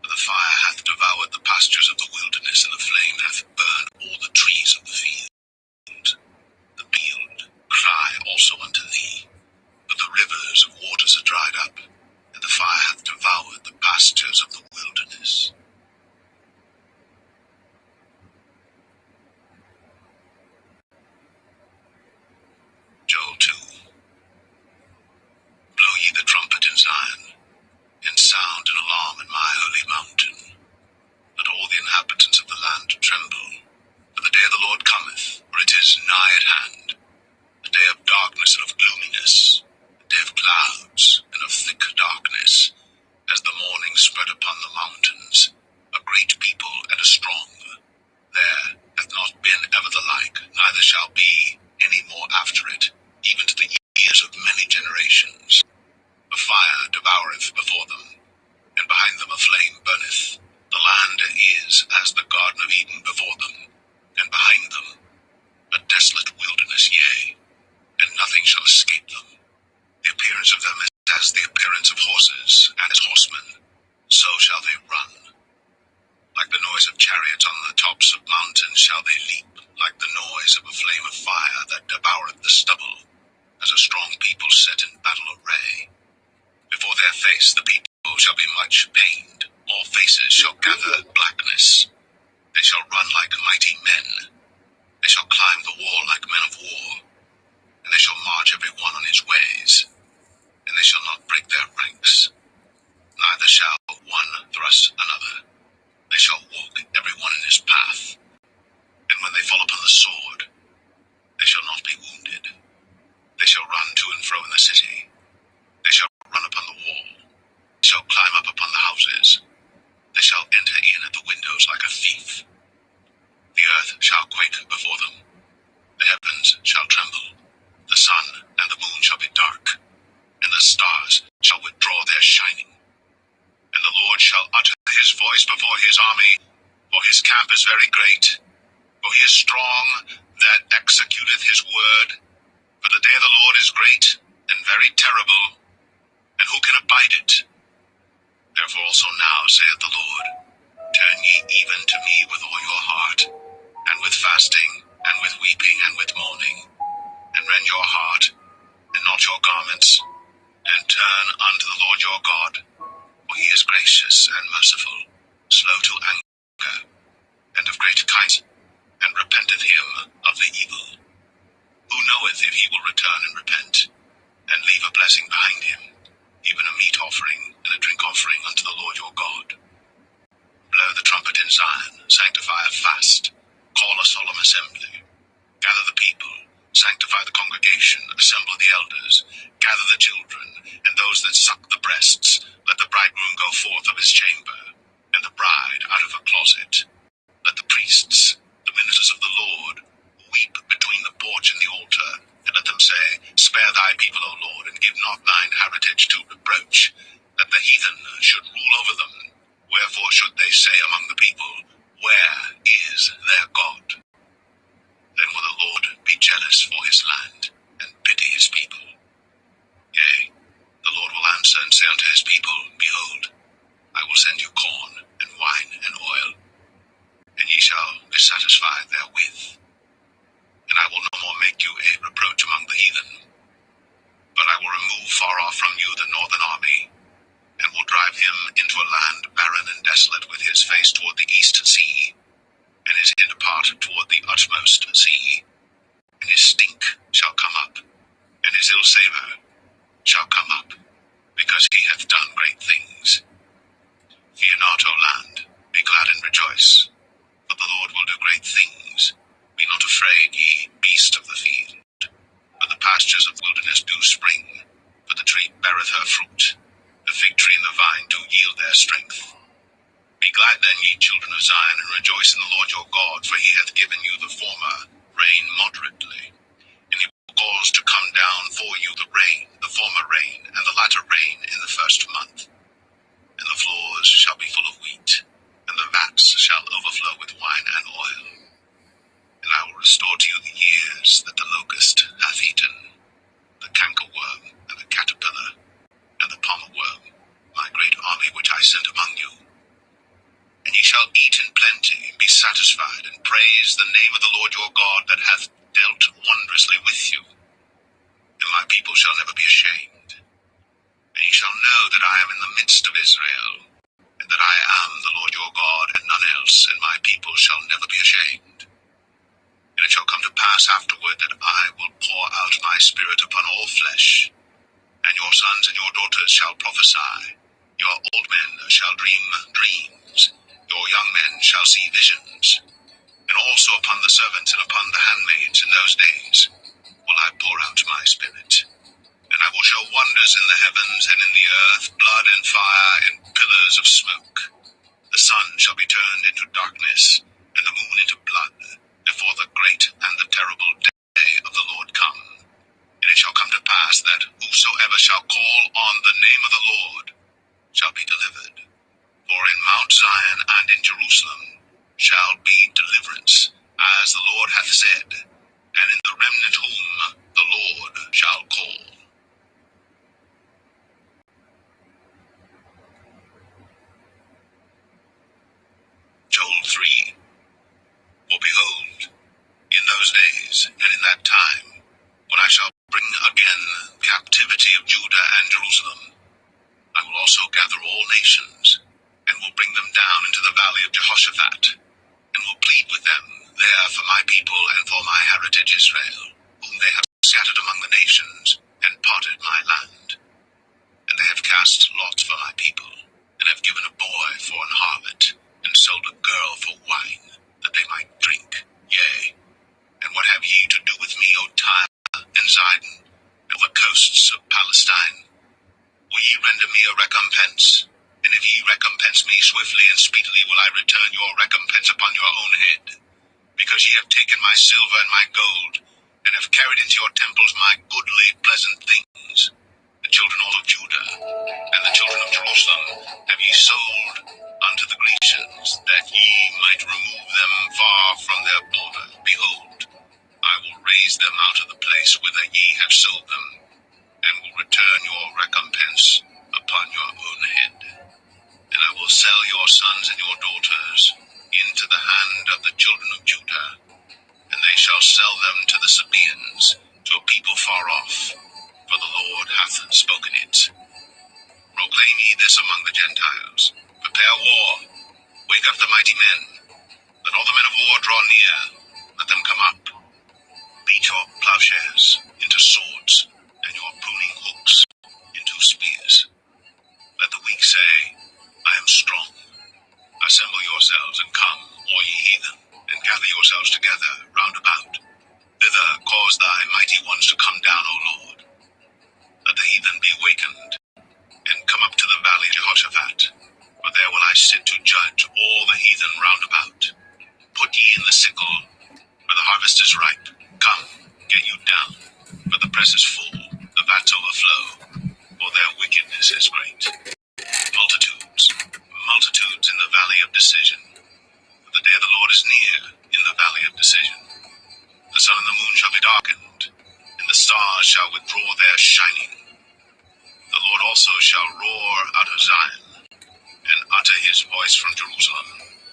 Speaker 6: For the fire hath devoured the pastures of the wilderness, and the flame hath burned all the trees of the field. The field cry also unto thee, but the rivers of waters are dried up, and the fire hath devoured the pastures of the wilderness. Joel 2. Blow ye the trumpet in Zion, and sound an alarm in my holy mountain. Let all the inhabitants of the land tremble, for the day of the Lord cometh, for it is nigh at hand, a day of darkness and of gloominess, a day of clouds and of thick darkness, as the morning spread upon the mountains, a great people and a strong. There hath not been ever the like, neither shall be any more after it, even to the years of many generations. A fire devoureth before them, and behind them a flame burneth. The land is as the Garden of Eden before them, and behind them a desolate wilderness, yea, and nothing shall escape them. The appearance of them is as the appearance of horses and as horsemen, so shall they run. Like the noise of chariots on the tops of mountains shall they leap, like the noise of a flame of fire that devoureth the stubble, as a strong people set in battle array. Before their face the people shall be much pained, all faces shall gather blackness. They shall run like mighty men, they shall climb the wall like men of war, and they shall march every one on his ways, and they shall not break their ranks, neither shall one thrust another. They shall walk every one in his path, and when they fall upon the sword, they shall not be wounded. They shall run to and fro in the city, they shall run upon the wall, they shall climb up upon the houses, they shall enter in at the windows like a thief. The earth shall quake before them, the heavens shall tremble, the sun and the moon shall be dark, and the stars shall withdraw their shining. And the Lord shall utter his voice before his army, for his camp is very great, for he is strong that executeth his word. For the day of the Lord is great and very terrible, and who can abide it? Therefore also now saith the Lord, turn ye even to me with all your heart, and with fasting, and with weeping, and with mourning, and rend your heart, and not your garments, and turn unto the Lord your God, for he is gracious and merciful, slow to anger, and of great kindness, and repenteth him of the evil. Who knoweth if he will return and repent, and leave a blessing behind him, even a meat offering and a drink offering unto the Lord your God? Blow the trumpet in Zion, sanctify a fast, call a solemn assembly, gather the people, sanctify the congregation, assemble the elders, gather the children, and those that suck the breasts. Let the bridegroom go forth of his chamber, and the bride out of her closet. Let the priests, the ministers of the Lord, weep between the porch and the altar, and let them say, spare thy people, O Lord, and give not thine heritage to reproach, that the heathen should rule over them. Wherefore should they say among the people, where is their God? Then will the Lord be jealous for his land, and pity his people. Yea, the Lord will answer and say unto his people, behold, I will send you corn, and wine, and oil, and ye shall be satisfied therewith. And I will no more make you a reproach among the heathen, but I will remove far off from you the northern army, and will drive him into a land barren and desolate, with his face toward the east sea, and his hinder part toward the utmost sea. And his stink shall come up, Savior, shall come up, because he hath done great things. Fear not, O land, be glad and rejoice, for the Lord will do great things. Be not afraid, ye beasts of the field, for the pastures of wilderness do spring, for the tree beareth her fruit, the fig tree and the vine do yield their strength. Be glad then, ye children of Zion, and rejoice in the Lord your God, for he hath given you the former rain moderately, and he will cause to come down for you the rain, the former rain, and the latter rain in the first month. And the floors shall be full of wheat, and the vats shall overflow with wine and oil. And I will restore to you the years that the locust hath eaten, the cankerworm, and the caterpillar, and the palmer worm, my great army which I sent among you. And ye shall eat in plenty, and be satisfied, and praise the name of the Lord your God that hath dealt wondrously with you. And my people shall never be ashamed. And ye shall know that I am in the midst of Israel, and that I am the Lord your God, and none else, and my people shall never be ashamed. And it shall come to pass afterward that I will pour out my spirit upon all flesh, and your sons and your daughters shall prophesy, your old men shall dream dreams, your young men shall see visions, and also upon the servants and upon the handmaids in those days will I pour out my spirit. And I will show wonders in the heavens and in the earth, blood and fire and pillars of smoke. The sun shall be turned into darkness, and the moon into blood, before the great and the terrible day of the Lord come. And it shall come to pass that whosoever shall call on the name of the Lord shall be delivered. For in Mount Zion and in Jerusalem shall be deliverance, as the Lord hath said, and in the remnant whom the Lord shall call. Joel 3. For behold, in those days and in that time, when I shall bring again captivity of Judah and Jerusalem, I will also gather all nations, and will bring them down into the valley of Jehoshaphat, and will plead with them there for my people and for my heritage Israel, whom they have scattered among the nations, and parted my land. And they have cast lots for my people, and have given a boy for an harlot, and sold a girl for wine, that they might drink. Yea, and what have ye to do with me, O Tyre and Zidon, and the coasts of Palestine? Will ye render me a recompense? And if ye recompense me swiftly and speedily, will I return your recompense upon your own head? Because ye have taken my silver and my gold, and have carried into your temples my goodly pleasant things. The children all of Judah, and the children of Jerusalem, have ye sold unto the Grecians, that ye might remove them far from their border. Behold, I will raise them out of the place whither ye have sold them, and will return your recompense upon your own head. And I will sell your sons and your daughters into the hand of the children of Judah, and they shall sell them to the Sabaeans, to a people far off, for the Lord hath spoken it. Proclaim ye this among the Gentiles. Prepare war, wake up the mighty men. Let all the men of war draw near, let them come up. Beat your plowshares into swords, and your pruning hooks into spears. Let the weak say, I am strong. Assemble yourselves and come, all ye heathen, and gather yourselves together round about. Thither cause thy mighty ones to come down, O Lord. Let the heathen be wakened, and come up to the valley of Jehoshaphat, for there will I sit to judge all the heathen round about. Put ye in the sickle, for the harvest is ripe. Come, get you down, for the press is full, the vats overflow, for their wickedness is great. Multitudes, multitudes in the valley of decision. For the day of the Lord is near in the valley of decision. The sun and the moon shall be darkened, and the stars shall withdraw their shining. The Lord also shall roar out of Zion, and utter his voice from Jerusalem,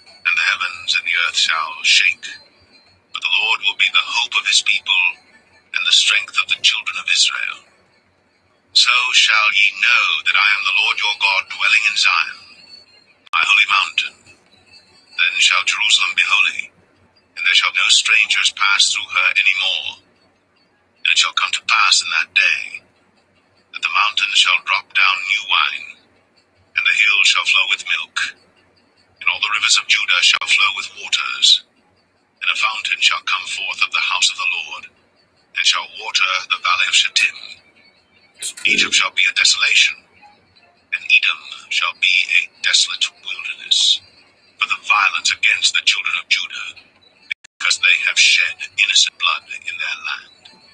Speaker 6: and the heavens and the earth shall shake. But the Lord will be the hope of his people, and the strength of the children of Israel. So shall ye know that I am the Lord your God, dwelling in Zion, my holy mountain. Then shall Jerusalem be holy, and there shall no strangers pass through her any more. And it shall come to pass in that day, the mountains shall drop down new wine, and the hills shall flow with milk, and all the rivers of Judah shall flow with waters, and a fountain shall come forth of the house of the Lord, and shall water the valley of Shittim. Egypt shall be a desolation, and Edom shall be a desolate wilderness, for the violence against the children of Judah, because they have shed innocent blood in their land.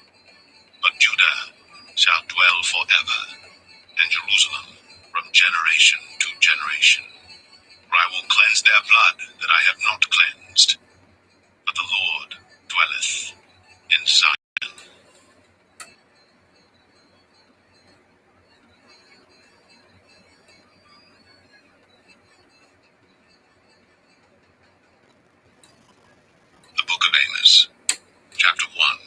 Speaker 6: But Judah shall dwell forever, and Jerusalem from generation to generation. For I will cleanse their blood that I have not cleansed, but the Lord dwelleth in Zion. The Book of Amos, Chapter 1.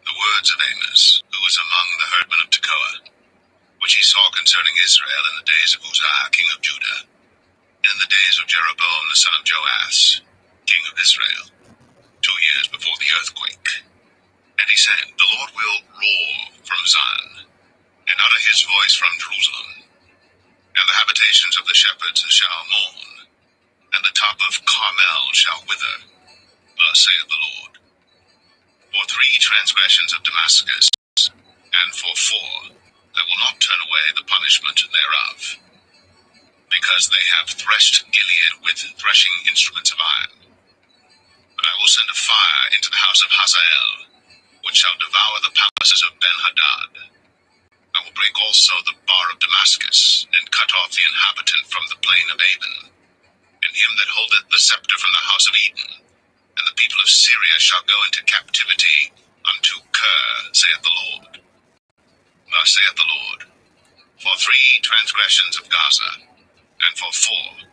Speaker 6: The words of Amos, who was among the herdmen of Tekoa, which he saw concerning Israel in the days of Uzziah, king of Judah, and in the days of Jeroboam the son of Joash, king of Israel, 2 years before the earthquake. And he said, The Lord will roar from Zion, and utter his voice from Jerusalem, and the habitations of the shepherds shall mourn, and the top of Carmel shall wither. Thus saith the Lord. For 3 transgressions of Damascus, and for 4, I will not turn away the punishment thereof, because they have threshed Gilead with threshing instruments of iron. But I will send a fire into the house of Hazael, which shall devour the palaces of Ben-Hadad. I will break also the bar of Damascus, and cut off the inhabitant from the plain of Aben, and him that holdeth the scepter from the house of Eden. And the people of Syria shall go into captivity unto Kir, saith the Lord. Thus saith the Lord, for 3 transgressions of Gaza, and for 4,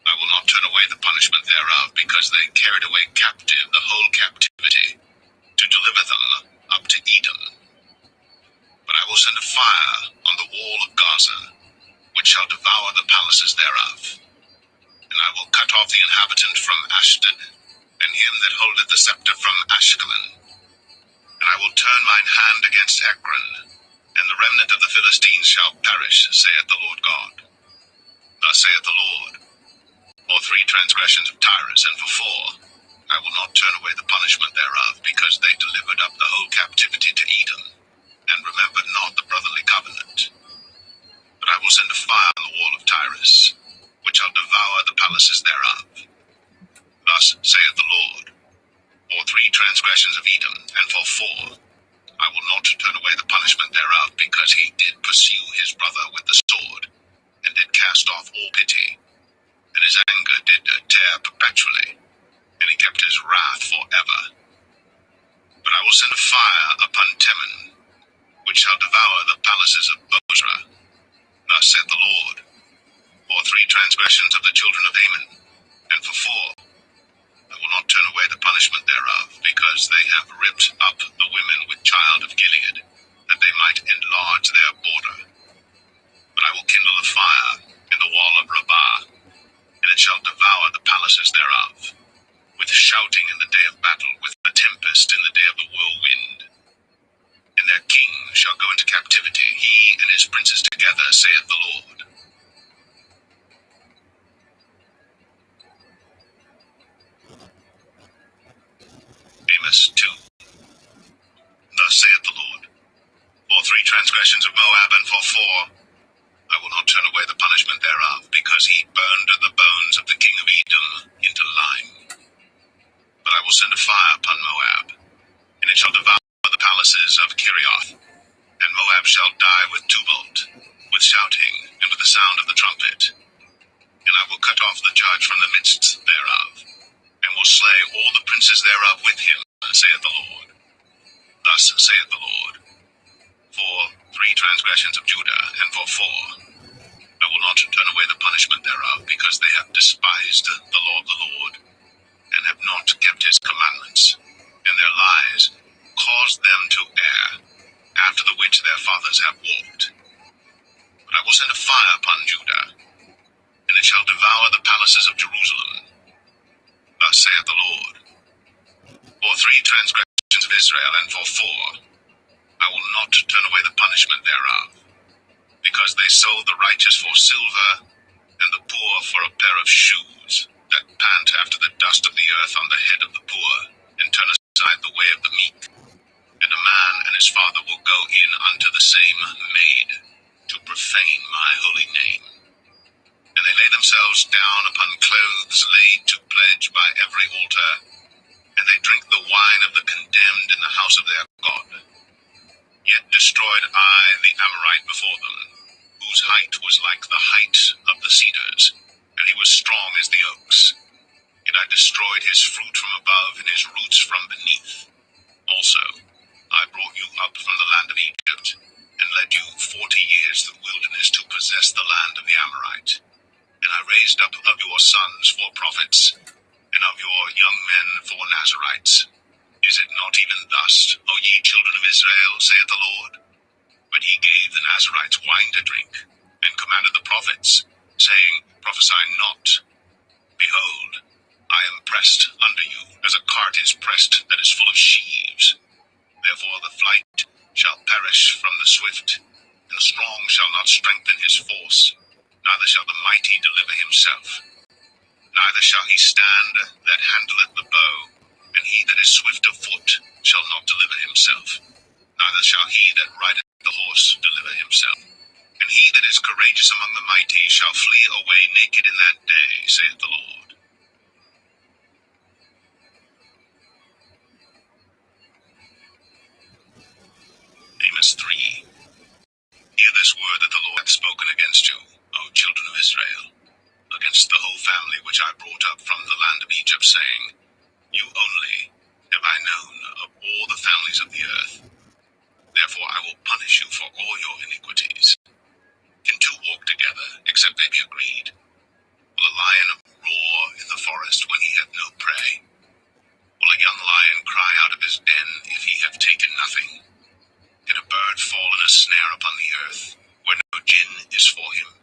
Speaker 6: I will not turn away the punishment thereof, because they carried away captive the whole captivity, to deliver them up to Edom. But I will send a fire on the wall of Gaza, which shall devour the palaces thereof. And I will cut off the inhabitant from Ashdod, and him that holdeth the scepter from Ashkelon. And I will turn mine hand against Ekron, and the remnant of the Philistines shall perish, saith the Lord God. Thus saith the Lord, for 3 transgressions of Tyrus, and for 4, I will not turn away the punishment thereof, because they delivered up the whole captivity to Edom, and remembered not the brotherly covenant. But I will send a fire on the wall of Tyrus, which shall devour the palaces thereof. Thus saith the Lord, for 3 transgressions of Edom, and for 4, I will not turn away the punishment thereof, because he did pursue his brother with the sword, and did cast off all pity, and his anger did tear perpetually, and he kept his wrath forever. But I will send a fire upon Teman, which shall devour the palaces of Bozrah. Thus saith the Lord, for 3 transgressions of the children of Ammon, and for 4, I will not turn away the punishment thereof, because they have ripped up the women with child of Gilead, that they might enlarge their border. But I will kindle a fire in the wall of Rabbah, and it shall devour the palaces thereof, with shouting in the day of battle, with a tempest in the day of the whirlwind. And their king shall go into captivity, he and his princes together, saith the Lord. Amos 2. Thus saith the Lord, for 3 transgressions of Moab, and for 4, I will not turn away the punishment thereof, because he burned the bones of the king of Edom into lime. But I will send a fire upon Moab, and it shall devour the palaces of Kirioth. And Moab shall die with tumult, with shouting, and with the sound of the trumpet. And I will cut off the judge from the midst thereof, and will slay all the princes thereof with him, saith the Lord. Thus saith the Lord, for 3 transgressions of Judah, and for 4, I will not turn away the punishment thereof, because they have despised the law of the Lord, and have not kept his commandments, and their lies caused them to err, after the which their fathers have walked. But I will send a fire upon Judah, and it shall devour the palaces of Jerusalem. Thus saith the Lord, for 3 transgressions of Israel, and for 4, I will not turn away the punishment thereof, because they sold the righteous for silver, and the poor for a pair of shoes, that pant after the dust of the earth on the head of the poor, and turn aside the way of the meek. And a man and his father will go in unto the same maid, to profane my holy name. And they lay themselves down upon clothes laid to pledge by every altar, and they drink the wine of the condemned in the house of their God. Yet destroyed I the Amorite before them, whose height was like the height of the cedars, and he was strong as the oaks. Yet I destroyed his fruit from above, and his roots from beneath. Also, I brought you up from the land of Egypt, and led you 40 years through the wilderness to possess the land of the Amorite. And I raised up of your sons for prophets, and of your young men for Nazarites. Is it not even thus, O ye children of Israel, saith the Lord? But he gave the Nazarites wine to drink, and commanded the prophets, saying, Prophesy not. Behold, I am pressed under you, as a cart is pressed that is full of sheaves. Therefore the flight shall perish from the swift, and the strong shall not strengthen his force, neither shall the mighty deliver himself. Neither shall he stand that handleth the bow, and he that is swift of foot shall not deliver himself. Neither shall he that rideth the horse deliver himself. And he that is courageous among the mighty shall flee away naked in that day, saith the Lord. Amos 3. Hear this word that the Lord hath spoken against you, O children of Israel, against the whole family which I brought up from the land of Egypt, saying, You only have I known of all the families of the earth. Therefore I will punish you for all your iniquities. Can two walk together, except they be agreed? Will a lion roar in the forest when he hath no prey? Will a young lion cry out of his den if he have taken nothing? Can a bird fall in a snare upon the earth, where no gin is for him?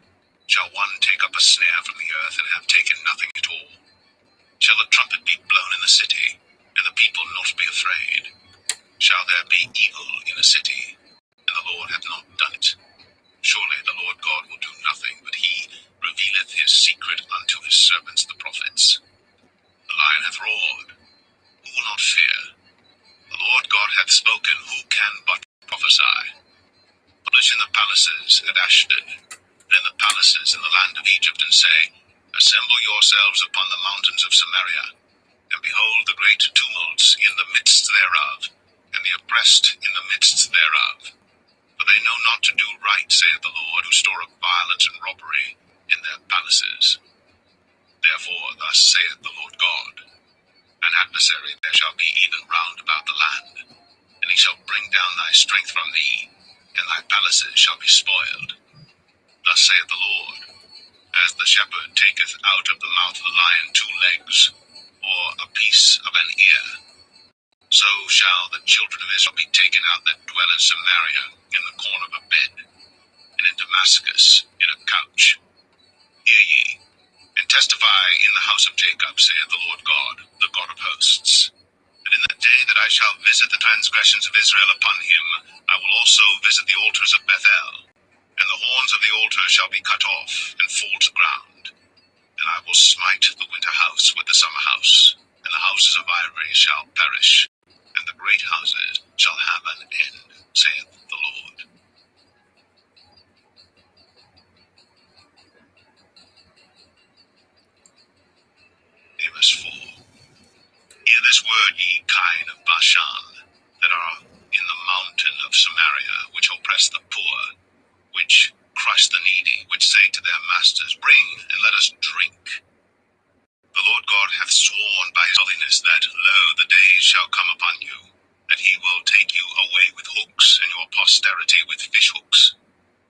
Speaker 6: Shall one take up a snare from the earth and have taken nothing at all? Shall a trumpet be blown in the city, and the people not be afraid? Shall there be evil in a city, and the Lord hath not done it? Surely the Lord God will do nothing, but he revealeth his secret unto his servants the prophets. The lion hath roared, who will not fear? The Lord God hath spoken, who can but prophesy? Publish in the palaces at Ashdod, and in the palaces in the land of Egypt, and say, Assemble yourselves upon the mountains of Samaria, and behold the great tumults in the midst thereof, and the oppressed in the midst thereof. For they know not to do right, saith the Lord, who store up violence and robbery in their palaces. Therefore thus saith the Lord God, An adversary there shall be even round about the land, and he shall bring down thy strength from thee, and thy palaces shall be spoiled. Thus saith the Lord, As the shepherd taketh out of the mouth of the lion 2 legs, or a piece of an ear, so shall the children of Israel be taken out that dwell in Samaria in the corner of a bed, and in Damascus in a couch. Hear ye, and testify in the house of Jacob, saith the Lord God, the God of hosts, that in the day that I shall visit the transgressions of Israel upon him, I will also visit the altars of Bethel, and the horns of the altar shall be cut off and fall to ground. And I will smite the winter house with the summer house, and the houses of ivory shall perish, and the great houses shall have an end, saith the Lord. Amos 4. Hear this word, ye kine of Bashan, that are in the mountain of Samaria, which oppress the poor, which crush the needy, which say to their masters, Bring, and let us drink. The Lord God hath sworn by his holiness that, lo, the days shall come upon you, that he will take you away with hooks, and your posterity with fish hooks.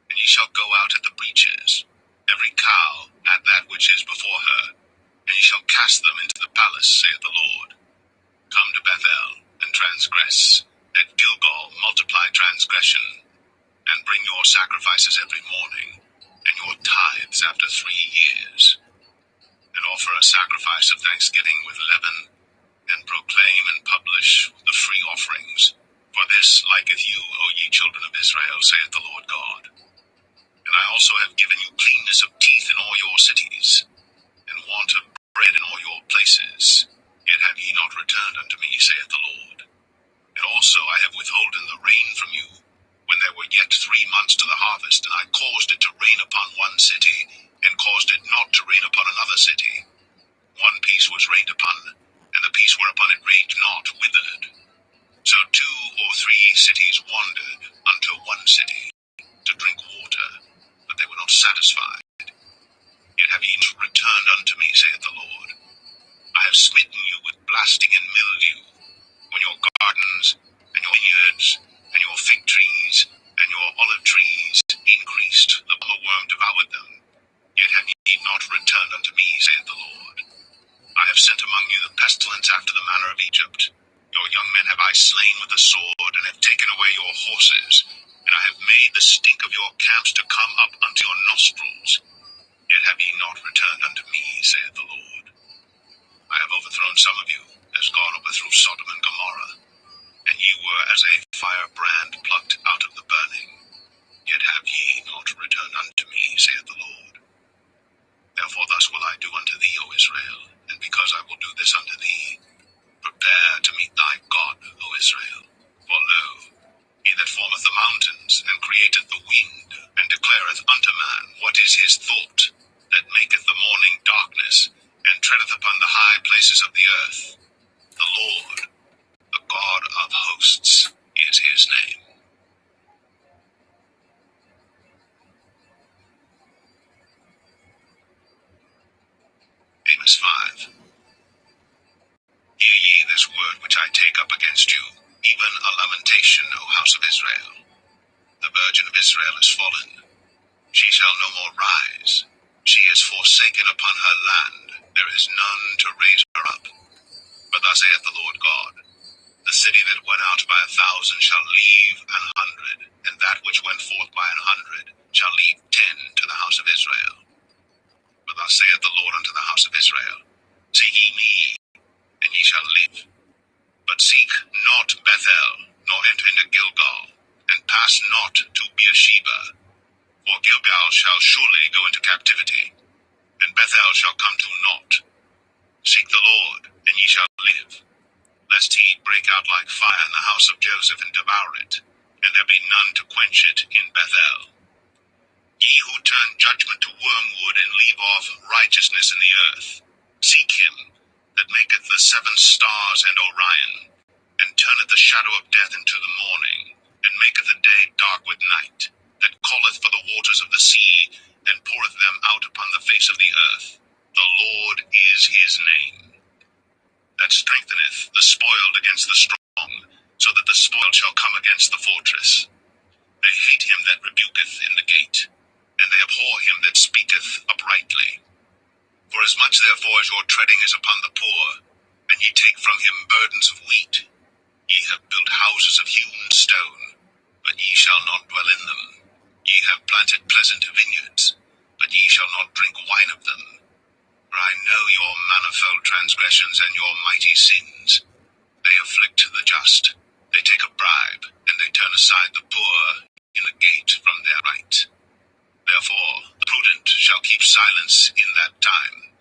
Speaker 6: And ye shall go out at the breaches, every cow at that which is before her, and ye shall cast them into the palace, saith the Lord. Come to Bethel, and transgress. At Gilgal multiply transgression, and bring your sacrifices every morning, and your tithes after 3 years. And offer a sacrifice of thanksgiving with leaven, and proclaim and publish the free offerings. For this liketh you, O ye Israel, saith the Lord God. And I also have given you cleanness of teeth in all your cities, and want of bread in all your places. Yet have ye not returned unto me, saith the Lord. And also I have withholden the rain from you, when there were yet 3 months to the harvest, and I caused it to rain upon one city, and caused it not to rain upon another city. One piece was rained upon, and the piece whereupon it rained not withered. So 2 or 3 cities wandered unto one city, to drink water, but they were not satisfied. Yet have ye not returned unto me, saith the Lord. I have smitten you with blasting and mildew, when your gardens, and your vineyards, and your fig trees, and your olive trees increased, the worm devoured them. Yet have ye not returned unto me, saith the Lord. I have sent among you the pestilence after the manner of Egypt. Your young men have I slain with the sword, and have taken away your horses, and I have made the stink of your camps to come up unto your nostrils. Yet have ye not returned unto me, saith the Lord. I have overthrown some of you, as God overthrew Sodom and Gomorrah, and ye were as a firebrand plucked out of the burning. Yet have ye not returned unto me, saith the Lord. Therefore thus will I do unto thee, O Israel, and because I will do this unto thee, prepare to meet thy God, O Israel. For lo, he that formeth the mountains, and createth the wind, and declareth unto man what is his thought, that maketh the morning darkness, and treadeth upon the high places of the earth. The Lord, the God of hosts, is his name. Amos 5. Hear ye this word which I take up against you, even a lamentation, O house of Israel. The virgin of Israel is fallen. She shall no more rise. She is forsaken upon her land. There is none to raise her up. But thus saith the Lord God, the city that went out by 1,000 shall leave 100, and that which went forth by 100 shall leave 10 to the house of Israel. But thus saith the Lord unto the house of Israel, seek ye me, and ye shall live. But seek not Bethel, nor enter into Gilgal, and pass not to Beersheba. For Gilgal shall surely go into captivity, and Bethel shall come to naught. Seek the Lord, and ye shall live, lest he break out like fire in the house of Joseph, and devour it, and there be none to quench it in Bethel. Ye who turn judgment to wormwood, and leave off righteousness in the earth, seek him that maketh the 7 stars and Orion, and turneth the shadow of death into the morning, and maketh the day dark with night, that calleth for the waters of the sea, and poureth them out upon the face of the earth. The Lord is his name. That strengtheneth the spoiled against the strong, so that the spoiled shall come against the fortress. They hate him that rebuketh in the gate, and they abhor him that speaketh uprightly. For as much therefore as your treading is upon the poor, and ye take from him burdens of wheat, ye have built houses of hewn stone, but ye shall not dwell in them. Ye have planted pleasant vineyards, but ye shall not drink wine of them. For I know your manifold transgressions and your mighty sins. They afflict the just, they take a bribe, and they turn aside the poor in the gate from their right. Therefore the prudent shall keep silence in that time,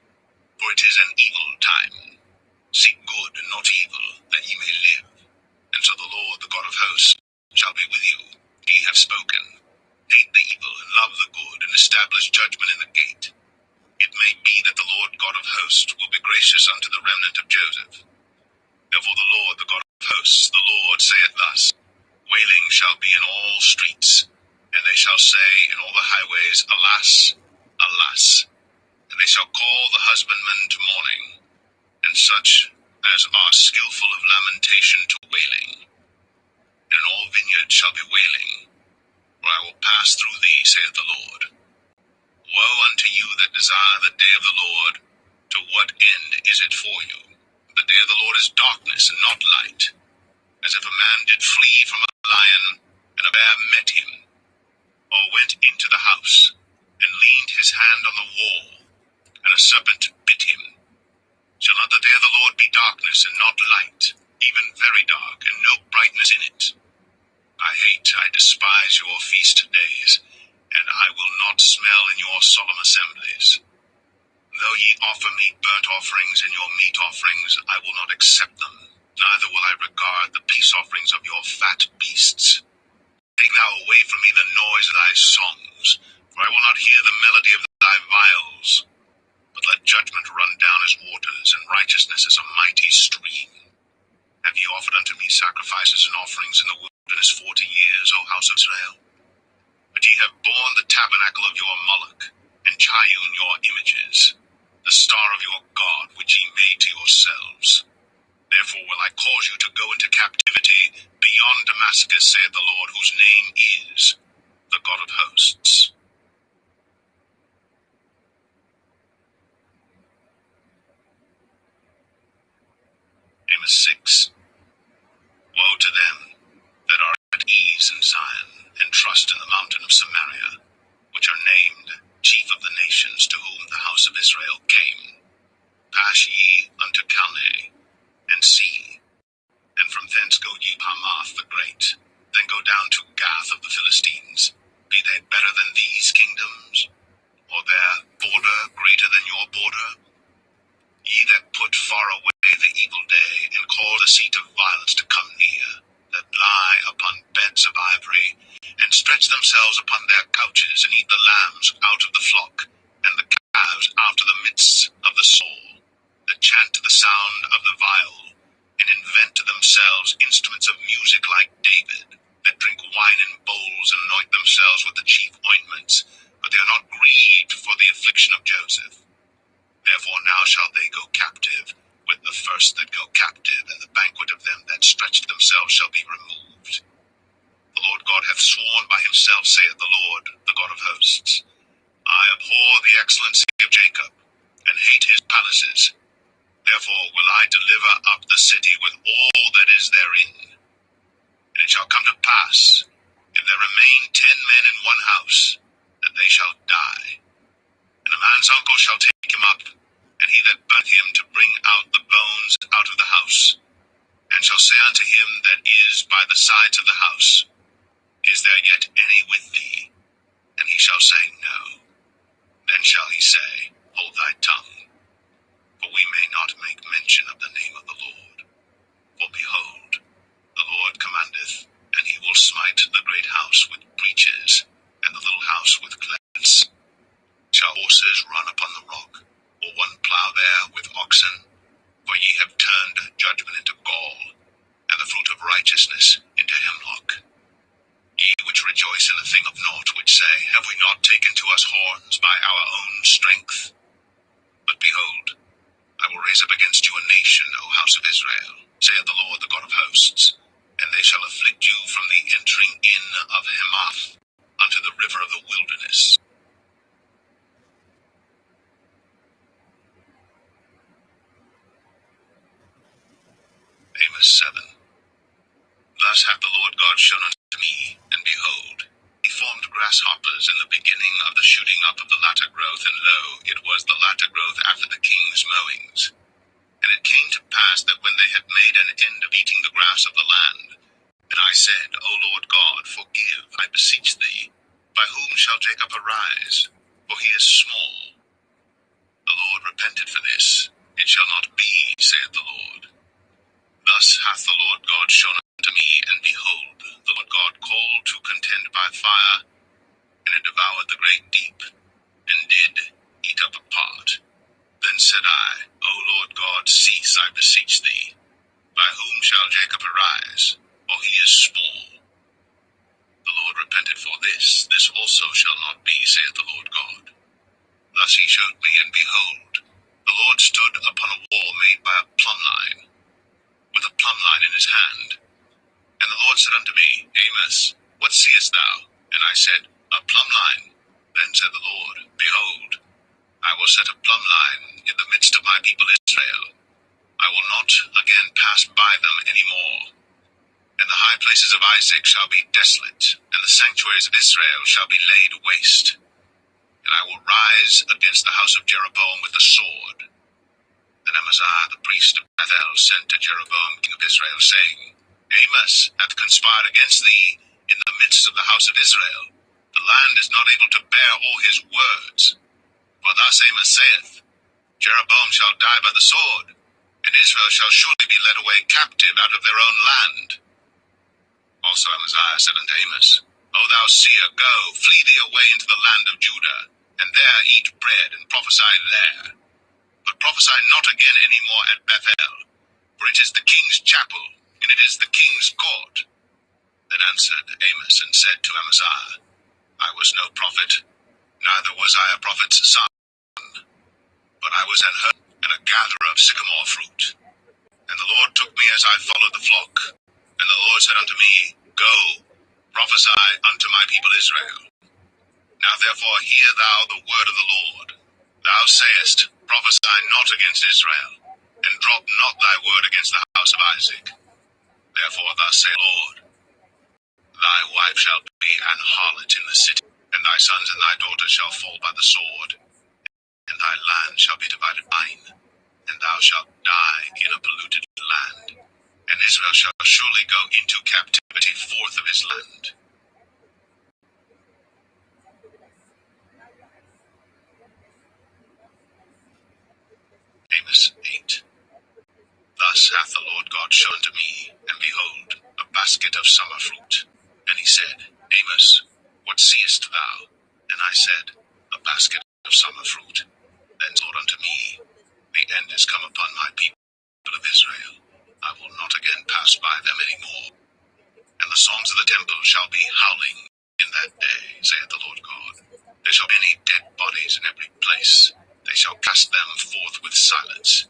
Speaker 6: for it is an evil time. Seek good and not evil, that ye may live. And so the Lord, the God of hosts, shall be with you. Ye have spoken. Hate the evil and love the good, and establish judgment in the gate. It may be that the Lord God of hosts will be gracious unto the remnant of Joseph. Therefore the Lord, the God of hosts, the Lord saith thus, wailing shall be in all streets, and they shall say in all the highways, Alas, alas. And they shall call the husbandman to mourning, and such as are skillful of lamentation to wailing. And in all vineyards shall be wailing, for I will pass through thee, saith the Lord. Woe unto you that desire the day of the Lord! To what end is it for you? The day of the Lord is darkness and not light, as if a man did flee from a lion, and a bear met him, or went into the house, and leaned his hand on the wall, and a serpent bit him. Shall not the day of the Lord be darkness and not light, even very dark, and no brightness in it? I hate, I despise your solemn assemblies. Though ye offer me burnt offerings and your meat offerings, I will not accept them, neither will I regard the peace offerings of your fat beasts. Take thou away from me the noise of thy songs, for I will not hear the melody of thy viols. But let judgment run down as waters, and righteousness as a mighty stream. Have ye offered unto me sacrifices and offerings in the wilderness 40 years, O house of Israel? But ye have borne the tabernacle of your Moloch, and Chiun your images, the star of your God which ye made to yourselves. Therefore will I cause you to go into captivity beyond Damascus, saith the Lord, whose name is the God of hosts. Amos 6. Woe to them that are at ease in Zion, and trust in the mountain of Samaria, which are named chief of the nations, to whom the house of Israel came. Pass ye unto Calne, and see, and from thence go ye Hamath the great, then go down to Gath of the Philistines. Be they better than these kingdoms, or their border greater than your border? Ye that put far away the evil day, and cause the seat of violence to come near, that lie upon beds of ivory, and stretch themselves upon their couches, and eat the lambs out of the flock, and the calves out of the midst of the soul, that chant to the sound of the viol, and invent to themselves instruments of music like David, that drink wine in bowls, and anoint themselves with the chief ointments, but they are not grieved for the affliction of Joseph. Therefore now shall they go captive, with the first that go captive, and the banquet of them that stretched themselves shall be removed. The Lord God hath sworn by himself, saith the Lord, the God of hosts, I abhor the excellency of Jacob, and hate his palaces. Therefore will I deliver up the city with all that is therein. And it shall come to pass, if there remain 10 men in one house, that they shall die. And a man's uncle shall take him up, and he that burnt him to bring out the bones out of the house, and shall say unto him that is by the sides of the house, Is there yet any with thee? And he shall say, No. Then shall he say, Hold thy tongue, for we may not make mention of the name of the Lord. For behold, the Lord commandeth, and he will smite the great house with breaches, and the little house with clefts. Shall horses run upon the rock, or one plow there with oxen? For ye have turned judgment into gall, and the fruit of righteousness into hemlock. Ye which rejoice in a thing of naught, which say, Have we not taken to us horns by our own strength? But behold, I will raise up against you a nation, O house of Israel, saith the Lord, the God of hosts, and they shall afflict you from the entering in of Hamath unto the river of the wilderness. Amos 7. Thus hath the Lord God shown unto me, and behold, he formed grasshoppers in the beginning of the shooting up of the latter growth, and lo, it was the latter growth after the king's mowings. And it came to pass that when they had made an end of eating the grass of the land, then I said, O Lord God, forgive, I beseech thee. By whom shall Jacob arise? For he is small. The Lord repented for this. It shall not be, saith the Lord. Thus hath the Lord God shown unto me, and behold, the Lord God called to contend by fire, and it devoured the great deep, and did eat up a part. Then said I, O Lord God, cease, I beseech thee. By whom shall Jacob arise? For he is small. The Lord repented for this. This also shall not be, saith the Lord God. Thus he showed me, and behold, the Lord stood upon a wall made by a plumb line, with a plumb line in his hand. And the Lord said unto me, Amos, what seest thou? And I said, A plumb line. Then said the Lord, Behold, I will set a plumb line in the midst of my people Israel. I will not again pass by them any more. And the high places of Isaac shall be desolate, and the sanctuaries of Israel shall be laid waste. And I will rise against the house of Jeroboam with the sword. Then Amaziah the priest of Bethel sent to Jeroboam king of Israel, saying, Amos hath conspired against thee in the midst of the house of Israel. The the land is not able to bear all his words. For thus Amos saith, Jeroboam shall die by the sword, and Israel shall surely be led away captive out of their own land. Also Amaziah said unto Amos, O thou seer, go, flee thee away into the land of Judah, and there eat bread, and prophesy there. But prophesy not again any more at Bethel, for it is the king's chapel, and it is the king's court. Then answered Amos and said to Amaziah, I was no prophet, neither was I a prophet's son, but I was an herder and a gatherer of sycamore fruit. And the Lord took me as I followed the flock. And the Lord said unto me, Go, prophesy unto my people Israel. Now therefore hear thou the word of the Lord. Thou sayest, Prophesy not against Israel, and drop not thy word against the house of Isaac. Therefore thus say Lord, Thy wife shall be an harlot in the city, and thy sons and thy daughters shall fall by the sword, and thy land shall be divided mine, and thou shalt die in a polluted land, and Israel shall surely go into captivity forth of his land. Amos 8. Thus hath the Lord God shown to me, and behold, a basket of summer fruit. And he said, Amos, what seest thou? And I said, A basket of summer fruit. Then Lord unto me, The end is come upon my people of Israel. I will not again pass by them any more. And the songs of the temple shall be howling in that day, saith the Lord God. There shall be any dead bodies in every place. They shall cast them forth with silence.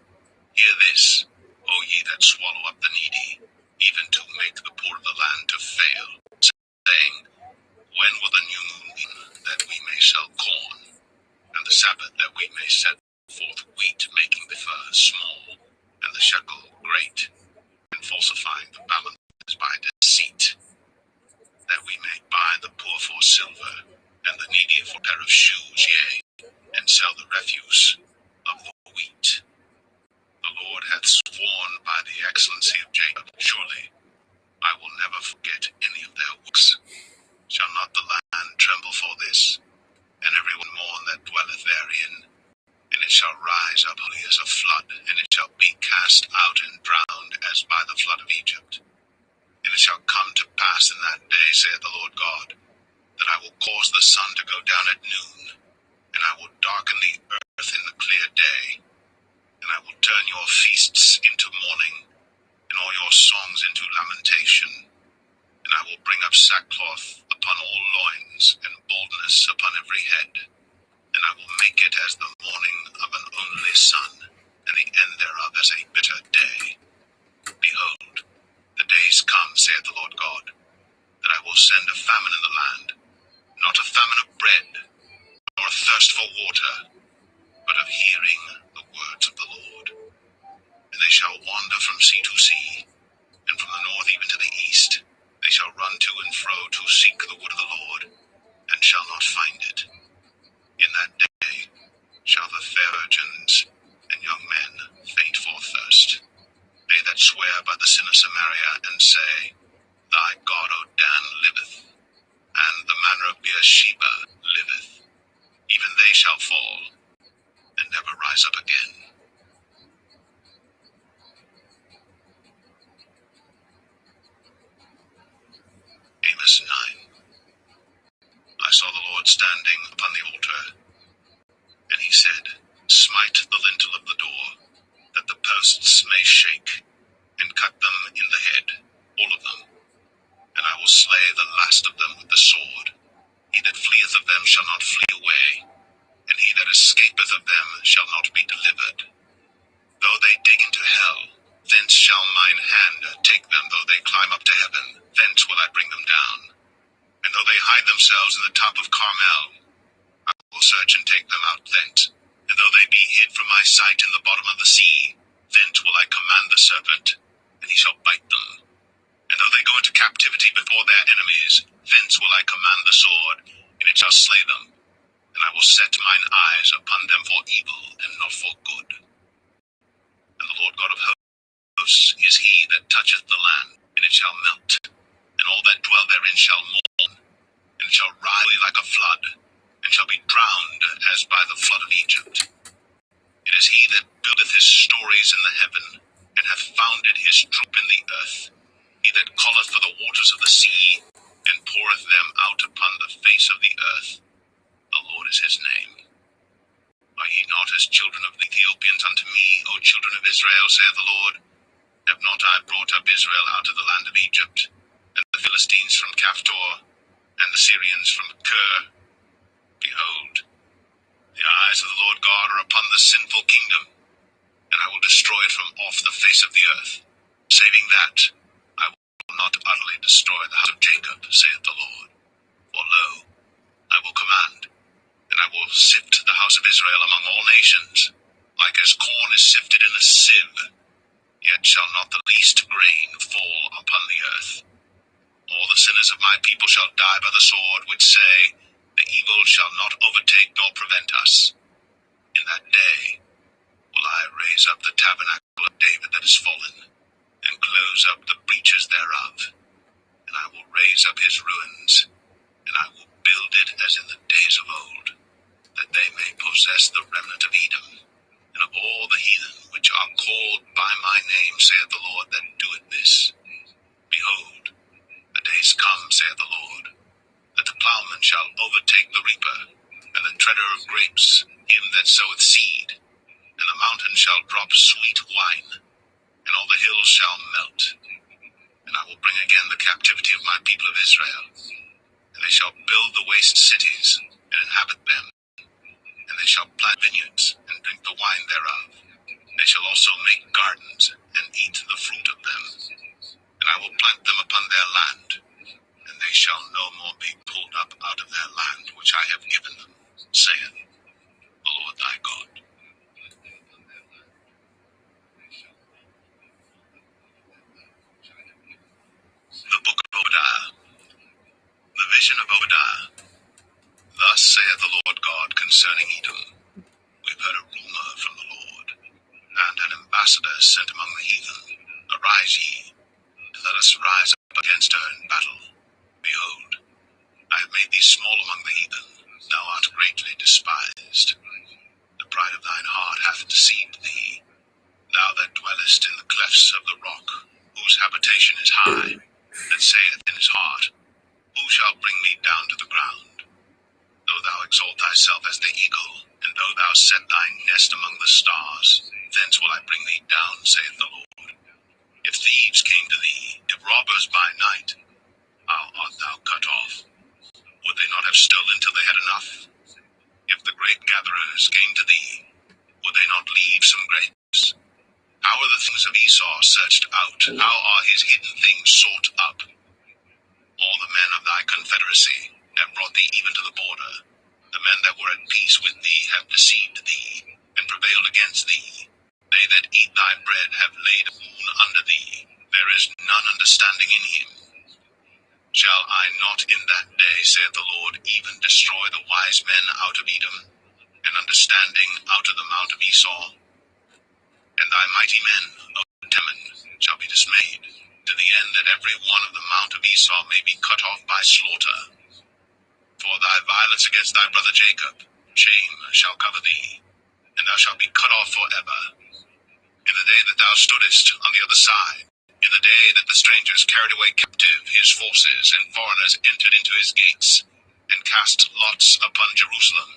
Speaker 6: Hear this, O ye that swallow up the needy, even to make the poor of the land to fail, saying, When will the new moon be, that we may sell corn, and the Sabbath that we may set forth wheat, making the fur small, and the shekel great, and falsifying the balance by deceit, that we may buy the poor for silver, and the needy for a pair of shoes, yea, and sell the refuse of the wheat. The Lord hath sworn by the excellency of Jacob, surely I will never forget any of their works. Shall not the land tremble for this, and every one mourn that dwelleth therein? And it shall rise up only as a flood, and it shall be cast out and drowned as by the flood of Egypt. And it shall come to pass in that day, saith the Lord God, that I will cause the sun to go down at noon, and I will darken the earth in the clear day, and I will turn your feasts into mourning, and all your songs into lamentation, and I will bring up sackcloth upon all loins, and baldness upon every head, and I will make it as the morning of an only son, and the end thereof as a bitter day. Behold, the days come, saith the Lord God, that I will send a famine in the land, not a famine of bread, nor a thirst for water, but of hearing the words of the Lord. And they shall wander from sea to sea, and from the north even to the east. They shall run to and fro to seek the word of the Lord, and shall not find it. In that day shall the fair virgins and young men faint for thirst. They that swear by the sin of Samaria, and say, Thy God, O Dan, liveth, and the manner of Beersheba liveth. Even they shall fall, and never rise up again. Amos 9. I saw the Lord standing upon the altar, and he said, Smite the lintel of the door, that the posts may shake, and cut them in the head, all of them. And I will slay the last of them with the sword. He that fleeth of them shall not flee away, and he that escapeth of them shall not be delivered. Though they dig into hell, thence shall mine hand take them. Though they climb up to heaven, thence will I bring them down. And though they hide themselves in the top of Carmel, I will search and take them out thence. And though they be hid from my sight in the bottom of the sea, thence will I command the serpent, and he shall bite them. And though they go into captivity before their enemies, thence will I command the sword, and it shall slay them. And I will set mine eyes upon them for evil, and not for good. And the Lord God of hosts is he that toucheth the land, and it shall melt, and all that dwell therein shall mourn, and it shall rise like like a flood, and shall be drowned as by the flood of Egypt. It is he that buildeth his stories in the heaven, and hath founded his troop in the earth. He that calleth for the waters of the sea, and poureth them out upon the face of the earth. The Lord is his name. Are ye not as children of the Ethiopians unto me, O children of Israel, saith the Lord? Have not I brought up Israel out of the land of Egypt, and the Philistines from Caphtor, and the Syrians from Kir? Behold, the eyes of the Lord God are upon the sinful kingdom, and I will destroy it from off the face of the earth, saving that I will not utterly destroy the house of Jacob, saith the Lord. For lo, I will command, and I will sift the house of Israel among all nations, like as corn is sifted in a sieve, yet shall not the least grain fall upon the earth. All the sinners of my people shall die by the sword, which say, the evil shall not overtake nor prevent us. In that day will I raise up the tabernacle of David that is fallen, and close up the breaches thereof. And I will raise up his ruins, and I will build it as in the days of old, that they may possess the remnant of Edom, and of all the heathen which are called by my name, saith the Lord that doeth this. Behold, the days come, saith the Lord, that the plowman shall overtake the reaper, and the treader of grapes him that soweth seed, and the mountain shall drop sweet wine, and all the hills shall melt. And I will bring again the captivity of my people of Israel, and they shall build the waste cities, and inhabit them. And they shall plant vineyards, and drink the wine thereof. They shall also make gardens, and eat the fruit of them. And I will plant them upon their land, and they shall no more be pulled up out of their land which I have given them, saith the Lord thy God. The book of Obadiah. The vision of Obadiah. Thus saith the Lord God concerning Edom. We've heard a rumor from the Lord, and an ambassador sent among the heathen. Arise ye, and let us rise up against her in battle. Behold, I have made thee small among the heathen, thou art greatly despised. The pride of thine heart hath deceived thee, thou that dwellest in the clefts of the rock, whose habitation is high, that saith in his heart, who shall bring me down to the ground? Though thou exalt thyself as the eagle, and though thou set thy nest among the stars, thence will I bring thee down, saith the Lord. If thieves came to thee, if robbers by night, how art thou cut off? Would they not have stolen till they had enough? If the grape gatherers came to thee, would they not leave some grapes? How are the things of Esau searched out? How are his hidden things sought up? All the men of thy confederacy have brought thee even to the border. The men that were at peace with thee have deceived thee, and prevailed against thee. They that eat thy bread have laid a wound under thee. There is none understanding in him. Shall I not in that day, saith the Lord, even destroy the wise men out of Edom, and understanding out of the mount of Esau? And thy mighty men of Teman shall be dismayed, to the end that every one of the mount of Esau may be cut off by slaughter. For thy violence against thy brother Jacob, shame shall cover thee, and thou shalt be cut off forever. In the day that thou stoodest on the other side, in the day that the strangers carried away captive his forces, and foreigners entered into his gates, and cast lots upon Jerusalem,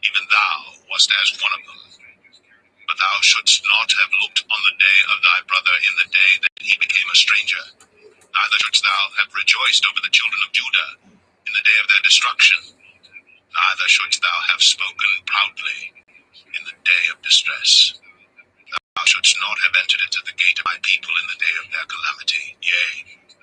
Speaker 6: even thou wast as one of them. But thou shouldst not have looked on the day of thy brother in the day that he became a stranger. Neither shouldst thou have rejoiced over the children of Judah in the day of their destruction. Neither shouldst thou have spoken proudly in the day of distress. Thou shouldst not have entered into the gate of my people in the day of their calamity. Yea,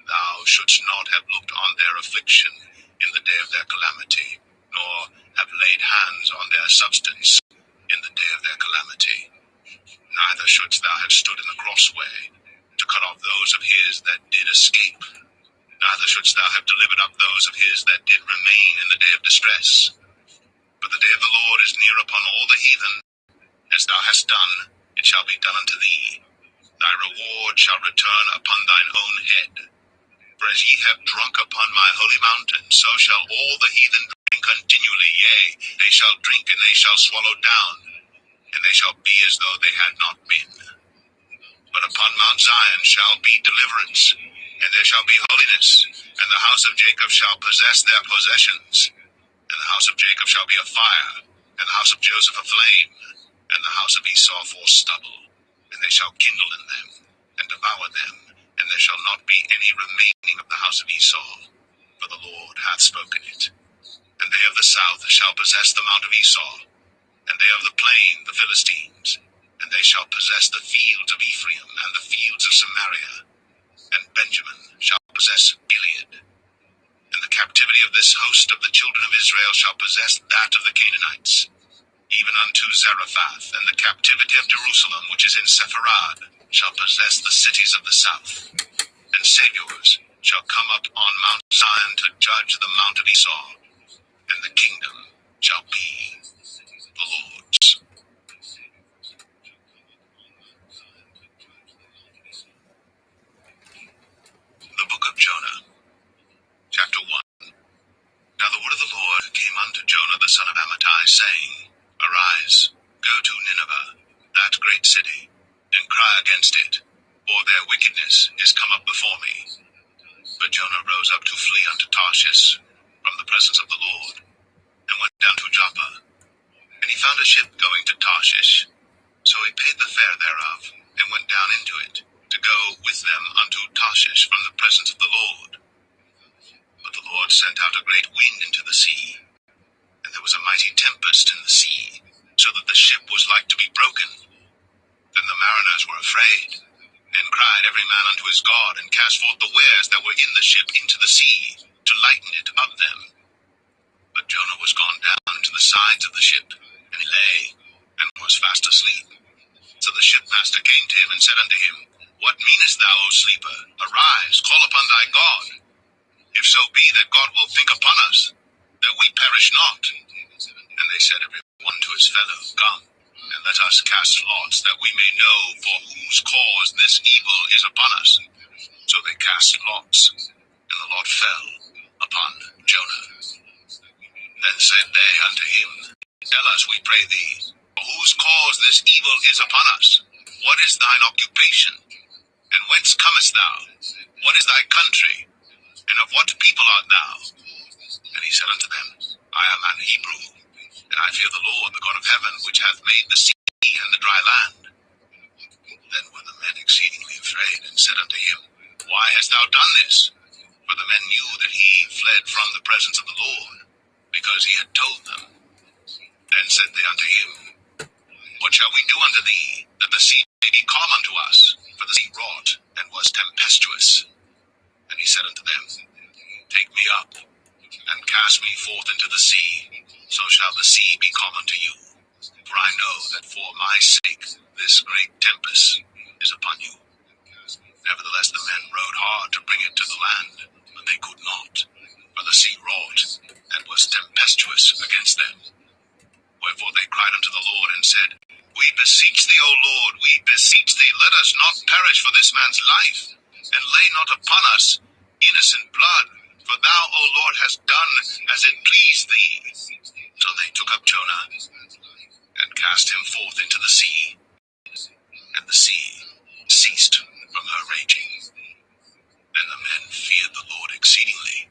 Speaker 6: thou shouldst not have looked on their affliction in the day of their calamity, nor have laid hands on their substance in the day of their calamity. Neither shouldst thou have stood in the crossway to cut off those of his that did escape. Neither shouldst thou have delivered up those of his that did remain in the day of distress. But the day of the Lord is near upon all the heathen. As thou hast done, it shall be done unto thee. Thy reward shall return upon thine own head. For as ye have drunk upon my holy mountain, so shall all the heathen drink continually, yea, they shall drink and they shall swallow down, and they shall be as though they had not been. But upon Mount Zion shall be deliverance, and there shall be holiness, and the house of Jacob shall possess their possessions. And the house of Jacob shall be a fire, and the house of Joseph a flame, and the house of Esau for stubble. And they shall kindle in them, and devour them, and there shall not be any remaining of the house of Esau, for the Lord hath spoken it. And they of the south shall possess the mount of Esau, and they of the plain the Philistines, and they shall possess the fields of Ephraim, and the fields of Samaria, and Benjamin shall possess Gilead. And the captivity of this host of the children of Israel shall possess that of the Canaanites, even unto Zarephath, and the captivity of Jerusalem, which is in Sepharad, shall possess the cities of the south. And saviors shall come up on Mount Zion to judge the mount of Esau, and the kingdom shall be the Lord's. The book of Jonah, chapter 1. Now the word of the Lord came unto Jonah the son of Amittai, saying, Arise, go to Nineveh, that great city, and cry against it, for their wickedness is come up before me. But Jonah rose up to flee unto Tarshish from the presence of the Lord, and went down to Joppa. And he found a ship going to Tarshish. So he paid the fare thereof, and went down into it, to go with them unto Tarshish from the presence of the Lord. But the Lord sent out a great wind into the sea, and there was a mighty tempest in the sea, so that the ship was like to be broken. Then the mariners were afraid, and cried every man unto his God, and cast forth the wares that were in the ship into the sea, to lighten it of them. But Jonah was gone down into the sides of the ship, and he lay, and was fast asleep. So the shipmaster came to him, and said unto him, What meanest thou, O sleeper? Arise, call upon thy God. If so be that God will think upon us, that we perish not. And they said every one to his fellow, Come, and let us cast lots, that we may know for whose cause this evil is upon us. So they cast lots, and the lot fell upon Jonah. Then said they unto him, Tell us, we pray thee, for whose cause this evil is upon us? What is thine occupation? And whence comest thou? What is thy country? And of what people art thou? And he said unto them, I am an Hebrew, and I fear the Lord, the God of heaven, which hath made the sea and the dry land. Then were the men exceedingly afraid, and said unto him, Why hast thou done this? For the men knew that he fled from the presence of the Lord, because he had told them. Then said they unto him, What shall we do unto thee, that the sea may be calm unto us? For the sea wrought, and was tempestuous. And he said unto them, Take me up, and cast me forth into the sea, so shall the sea be calm unto you. For I know that for my sake this great tempest is upon you. Nevertheless the men rowed hard to bring it to the land, but they could not, for the sea wrought, and was tempestuous against them. Wherefore they cried unto the Lord, and said, We beseech thee, O Lord, we beseech thee, let us not perish for this man's life, and lay not upon us innocent blood, for thou, O Lord, hast done as it pleased thee. So they took up Jonah, and cast him forth into the sea, and the sea ceased from her raging. Then the men feared the Lord exceedingly,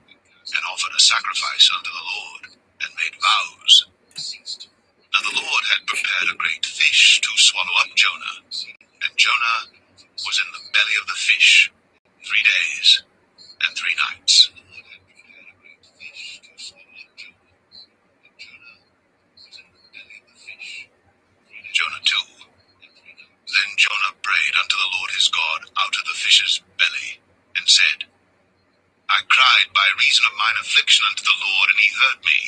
Speaker 6: and offered a sacrifice unto the Lord, and made vows. Now the Lord had prepared a great fish to swallow up Jonah, and Jonah was in the belly of the fish 3 days and 3 nights. Jonah 2. Then Jonah prayed unto the Lord his God out of the fish's belly, and said, I cried by reason of mine affliction unto the Lord, and he heard me.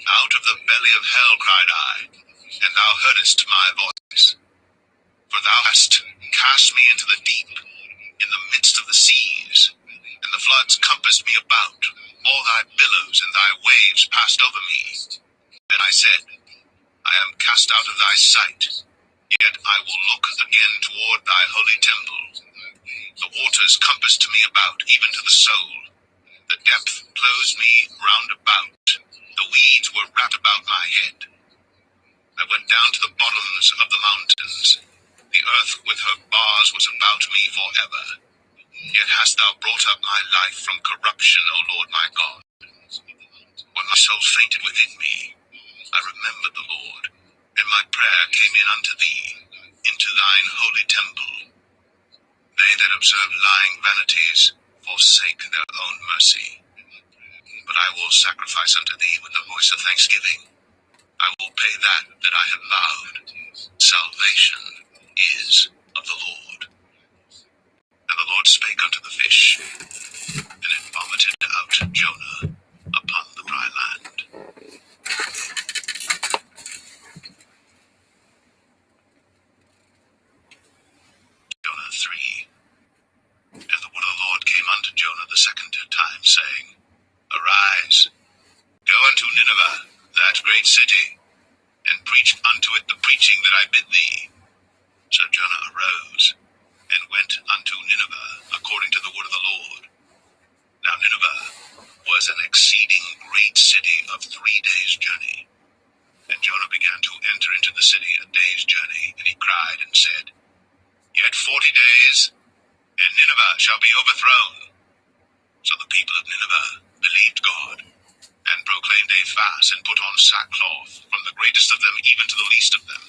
Speaker 6: Out of the belly of hell cried I, and thou heardest my voice. For thou hast cast me into the deep, in the midst of the seas, and the floods compassed me about. All thy billows and thy waves passed over me. Then I said, I am cast out of thy sight, yet I will look again toward thy holy temple. The waters compassed me about, even to the soul. The depth closed me round about. The the weeds were wrapped about my head. I went down to the bottoms of the mountains. The earth with her bars was about me forever. Yet hast thou brought up my life from corruption, O Lord my God. When my soul fainted within me, I remembered the Lord, and my prayer came in unto thee, into thine holy temple. They that observe lying vanities forsake their own mercy. But I will sacrifice unto thee with the voice of thanksgiving. I will pay that I have vowed. Salvation is of the Lord. And the Lord spake unto the fish, and it vomited out Jonah upon the dry land. Jonah 3. And the word of the Lord came unto Jonah the second time, saying, Arise, go unto Nineveh, that great city, and preach unto it the preaching that I bid thee. So Jonah arose, and went unto Nineveh, according to the word of the Lord. Now Nineveh was an exceeding great city of 3 days' journey. And Jonah began to enter into the city a day's journey, and he cried and said, Yet 40 days, and Nineveh shall be overthrown. So the people of Nineveh believed God, and proclaimed a fast, and put on sackcloth, from the greatest of them even to the least of them.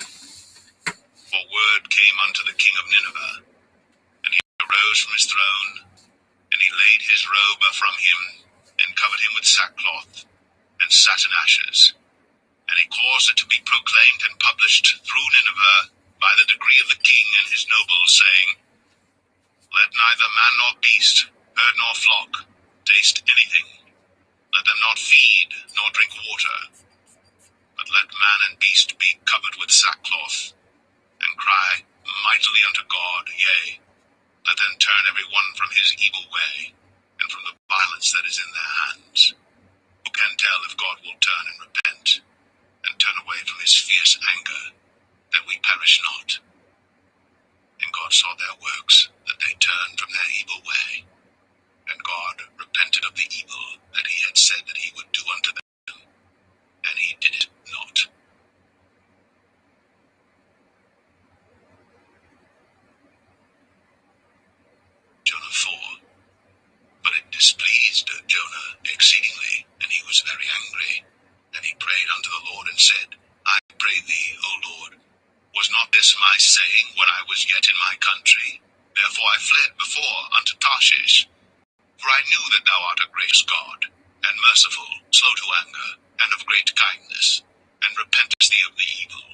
Speaker 6: For word came unto the king of Nineveh, and he arose from his throne, and he laid his robe from him, and covered him with sackcloth, and sat in ashes. And he caused it to be proclaimed and published through Nineveh by the decree of the king and his nobles, saying, Let neither man nor beast, herd nor flock, taste anything. Let them not feed nor drink water. But let man and beast be covered with sackcloth, and cry mightily unto God, yea, let them turn every one from his evil way, and from the violence that is in their hands. Who can tell if God will turn and repent, and turn away from his fierce anger, that we perish not? And God saw their works, that they turned from their evil way, and God repented of the evil that he had said that he would do unto them, and he did it not. Jonah 4. But it displeased Jonah exceedingly, and he was very angry. And he prayed unto the Lord, and said, I pray thee, O Lord, was not this my saying when I was yet in my country? Therefore I fled before unto Tarshish. For I knew that thou art a gracious God, and merciful, slow to anger, and of great kindness, and repentest thee of the evil.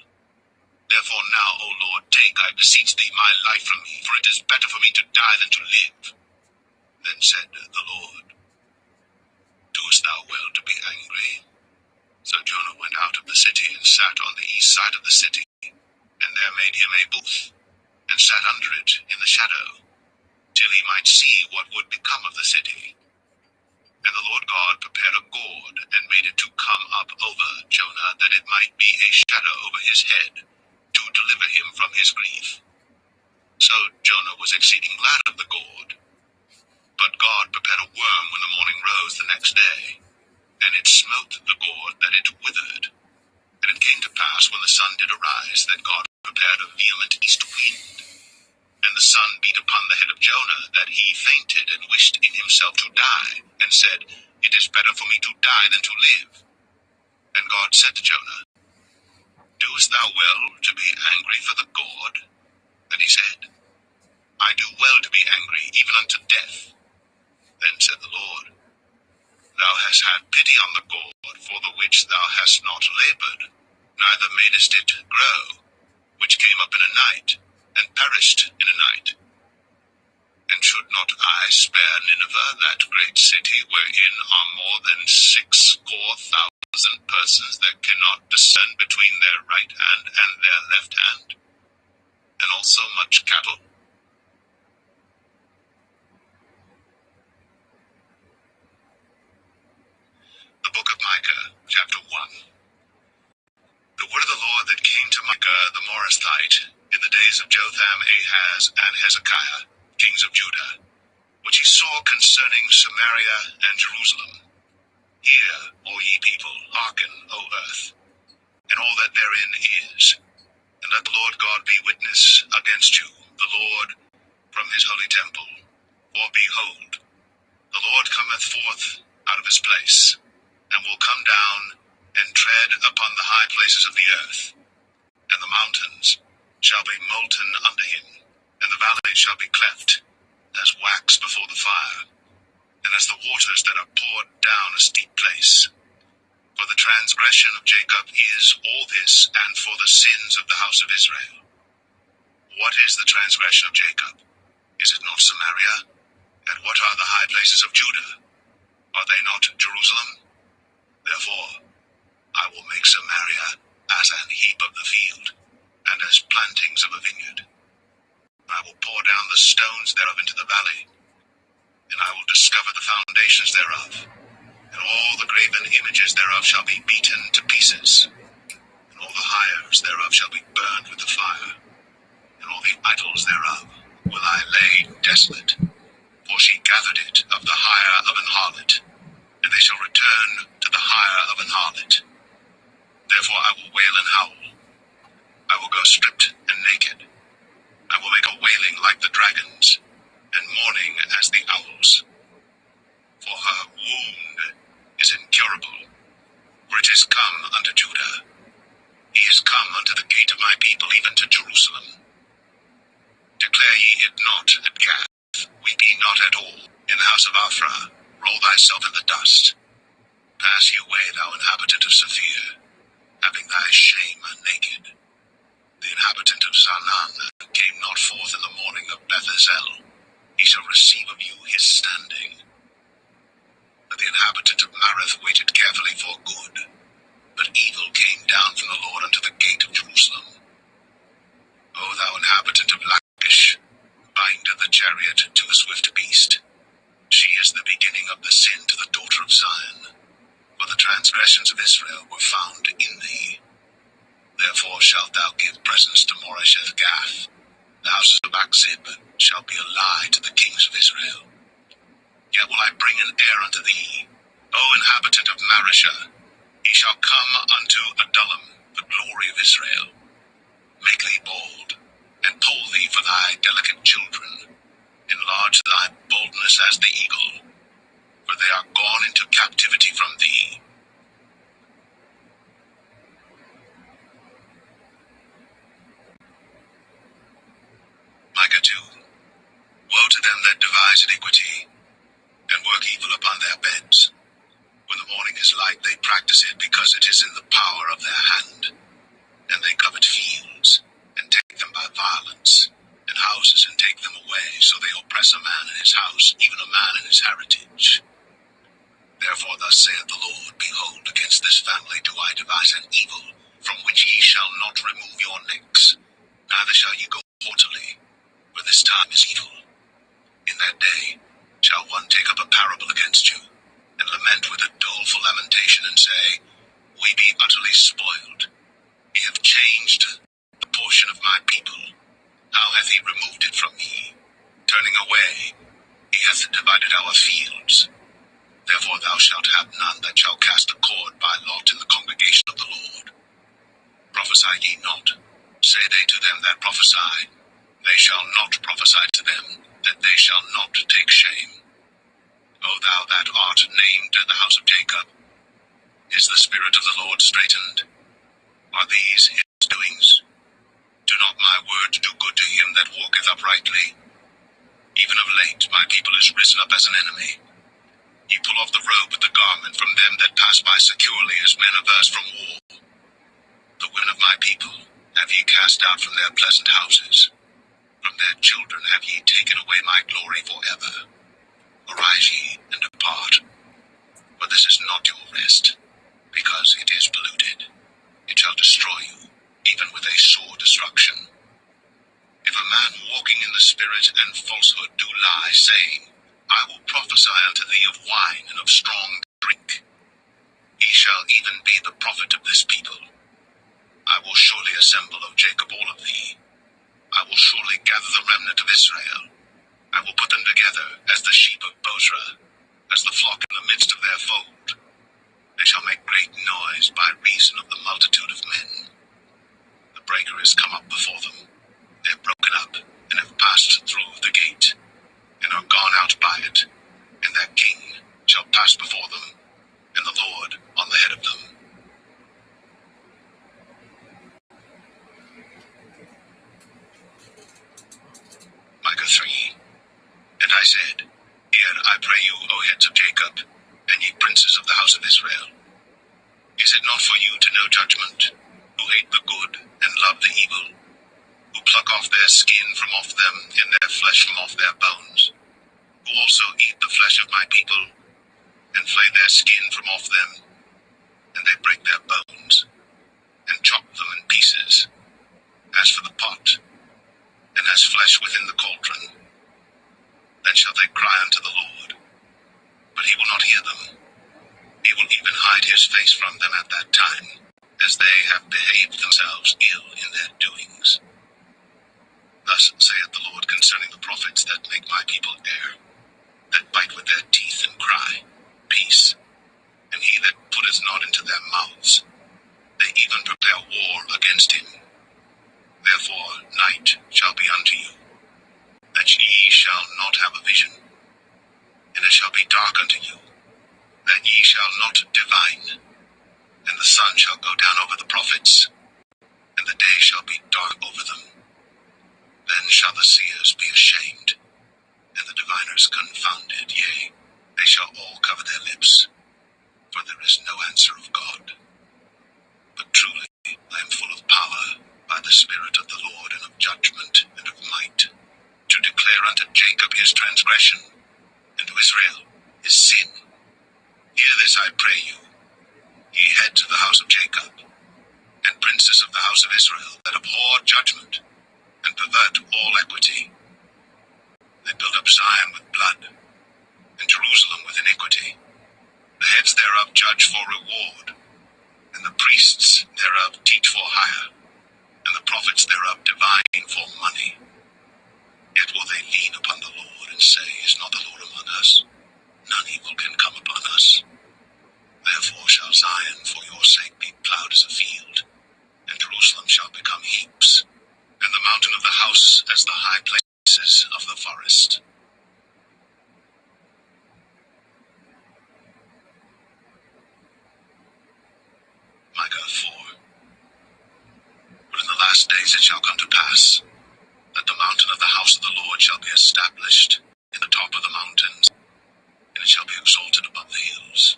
Speaker 6: Therefore now, O Lord, take, I beseech thee, my life from me, for it is better for me to die than to live. Then said the Lord, Doest thou well to be angry? So Jonah went out of the city, and sat on the east side of the city, and there made him a booth, and sat under it in the shadow, till he might see what would become of the city. And the Lord God prepared a gourd, and made it to come up over Jonah, that it might be a shadow over his head, to deliver him from his grief. So Jonah was exceeding glad of the gourd. But God prepared a worm when the morning rose the next day, and it smote the gourd that it withered. And it came to pass, when the sun did arise, that God prepared a vehement east wind. And the sun beat upon the head of Jonah, that he fainted, and wished in himself to die, and said, It is better for me to die than to live. And God said to Jonah, Doest thou well to be angry for the gourd? And he said, I do well to be angry, even unto death. Then said the Lord, Thou hast had pity on the gourd, for the which thou hast not labored, neither madest it grow, which came up in a night, and perished in a night. And should not I spare Nineveh, that great city, wherein are more than 6,000 persons that cannot discern between their right hand and their left hand, and also much cattle? The book of Micah, chapter 1. The word of the Lord that came to Micah the Morasthite in the days of Jotham, Ahaz, and Hezekiah, kings of Judah, which he saw concerning Samaria and Jerusalem. Hear, O ye people, hearken, Let God be witness against you, the Lord, from his holy temple. For behold, the Lord cometh forth out of his place, and will come down and tread upon the high places of the earth, and the mountains shall be molten under him, and the valleys shall be cleft as wax before the fire, and as the waters that are poured down a steep place. For the transgression of Jacob is all this, and for the sins of the house of Israel. What is the transgression of Jacob? Is it not Samaria? And what are the high places of Judah? Are they not Jerusalem? Therefore, I will make Samaria as an heap of the field, and as plantings of a vineyard. I will pour down the stones thereof into the valley, and I will discover the foundations thereof, and all the graven images thereof shall be beaten to pieces, and all the hires thereof shall be burned with the fire, and all the idols thereof will I lay desolate, for she gathered it of the hire of an harlot, and they shall return to the hire of an harlot. Therefore I will wail and howl, I will go stripped and naked, I will make a wailing like the dragons, and mourning as the owls. For her wound is incurable, for it is come unto Judah. He is come unto the gate of my people, even to Jerusalem. Declare ye it not at Gath, weep ye not at all. In the house of Ophrah, roll thyself in the dust. Pass ye away, thou inhabitant of Saphir, having thy shame naked. The inhabitant of Zaanan came not forth in the morning of Beth-ezel. He shall receive of you his standing. But the inhabitant of Mareth waited carefully for good, but evil came down from the Lord unto the gate of Jerusalem. O thou inhabitant of Lachish, bindeth the chariot to the swift beast. She is the beginning of the sin to the daughter of Zion, for the transgressions of Israel were found in thee. Therefore shalt thou give presents to Moresheth Gath. The houses of Achzib shall be a lie to the kings of Israel. Yet will I bring an heir unto thee, O inhabitant of Mareshah. He shall come unto Adullam, the glory of Israel. Make thee bold, and pull thee for thy delicate children. Enlarge thy boldness as the eagle, for they are gone into captivity from thee. Micah 2. Woe to them that devise iniquity, and work evil upon their beds. When the morning is light, they practice it, because it is in the power of their hand. And they covet fields, and take them by violence, and houses, and take them away. So they oppress a man in his house, even a man in his heritage. Therefore thus saith the Lord, Behold, against this family do I devise an evil, from which ye shall not remove your necks, neither shall ye go haughtily, for this time is evil. In that day shall one take up a parable against you, and lament with a doleful lamentation, and say, We be utterly spoiled. He hath changed the portion of my people. How hath he removed it from me? Turning away, he hath divided our fields. Therefore thou shalt have none that shall cast a cord by lot in the congregation of the Lord. Prophesy ye not, say they to them that prophesy. They shall not prophesy to them, that they shall not take shame. O thou that art named the house of Jacob, is the Spirit of the Lord straitened? Are these his doings? Do not my words do good to him that walketh uprightly? Even of late my people is risen up as an enemy. Ye pull off the robe with the garment from them that pass by securely, as men averse from war. The women of my people have ye cast out from their pleasant houses. From their children have ye taken away my glory forever. Arise ye, and depart. For this is not your rest, because it is polluted. It shall destroy you, even with a sore destruction. If a man walking in the Spirit and falsehood do lie, saying, I will prophesy unto thee of wine and of strong drink, he shall even be the prophet of this people. I will surely assemble of Jacob all of thee. I will surely gather the remnant of Israel. I will put them together as the sheep of Bozrah, as the flock in the midst of their fold. They shall make great noise by reason of the multitude of men. The breaker is come up before them. house of Israel. Is it not for you to know judgment, who hate the good and love the evil, who pluck off their skin from off them and their flesh from off their bones, who also eat the flesh of my people, and flay their skin from off them, and they break their bones, and chop them in pieces, as for the pot, and as flesh within the cauldron? Then shall they cry unto the Lord, but he will not hear them. He will even hide his face from them at that time, as they have behaved themselves ill in their doings. Thus saith the Lord concerning the prophets that make my people err, that bite with their teeth and cry, Peace, and he that putteth not into their mouths, they even prepare war against him. Therefore night shall be unto you, that ye shall not have a vision, and it shall be dark unto you, that ye shall not divine, and the sun shall go down over the prophets, and the day shall be dark over them. Then shall the seers be ashamed, and the diviners confounded, yea, they shall all cover their lips, for there is no answer of God. But truly I am full of power by the Spirit of the Lord, and of judgment and of might, to declare unto Jacob his transgression, and to Israel his sin. Hear this, I pray you, ye heads of the house of Jacob, and princes of the house of Israel, that abhor judgment, and pervert all equity. They build up Zion with blood, and Jerusalem with iniquity. The heads thereof judge for reward, and the priests thereof teach for hire, and the prophets thereof divine for money. Yet will they lean upon the Lord, and say, Is not the Lord among us? None evil can come upon us. Therefore shall Zion for your sake be plowed as a field, and Jerusalem shall become heaps, and the mountain of the house as the high places of the forest. Micah 4. But in the last days it shall come to pass, that the mountain of the house of the Lord shall be established in the top of the mountains, and it shall be exalted above the hills,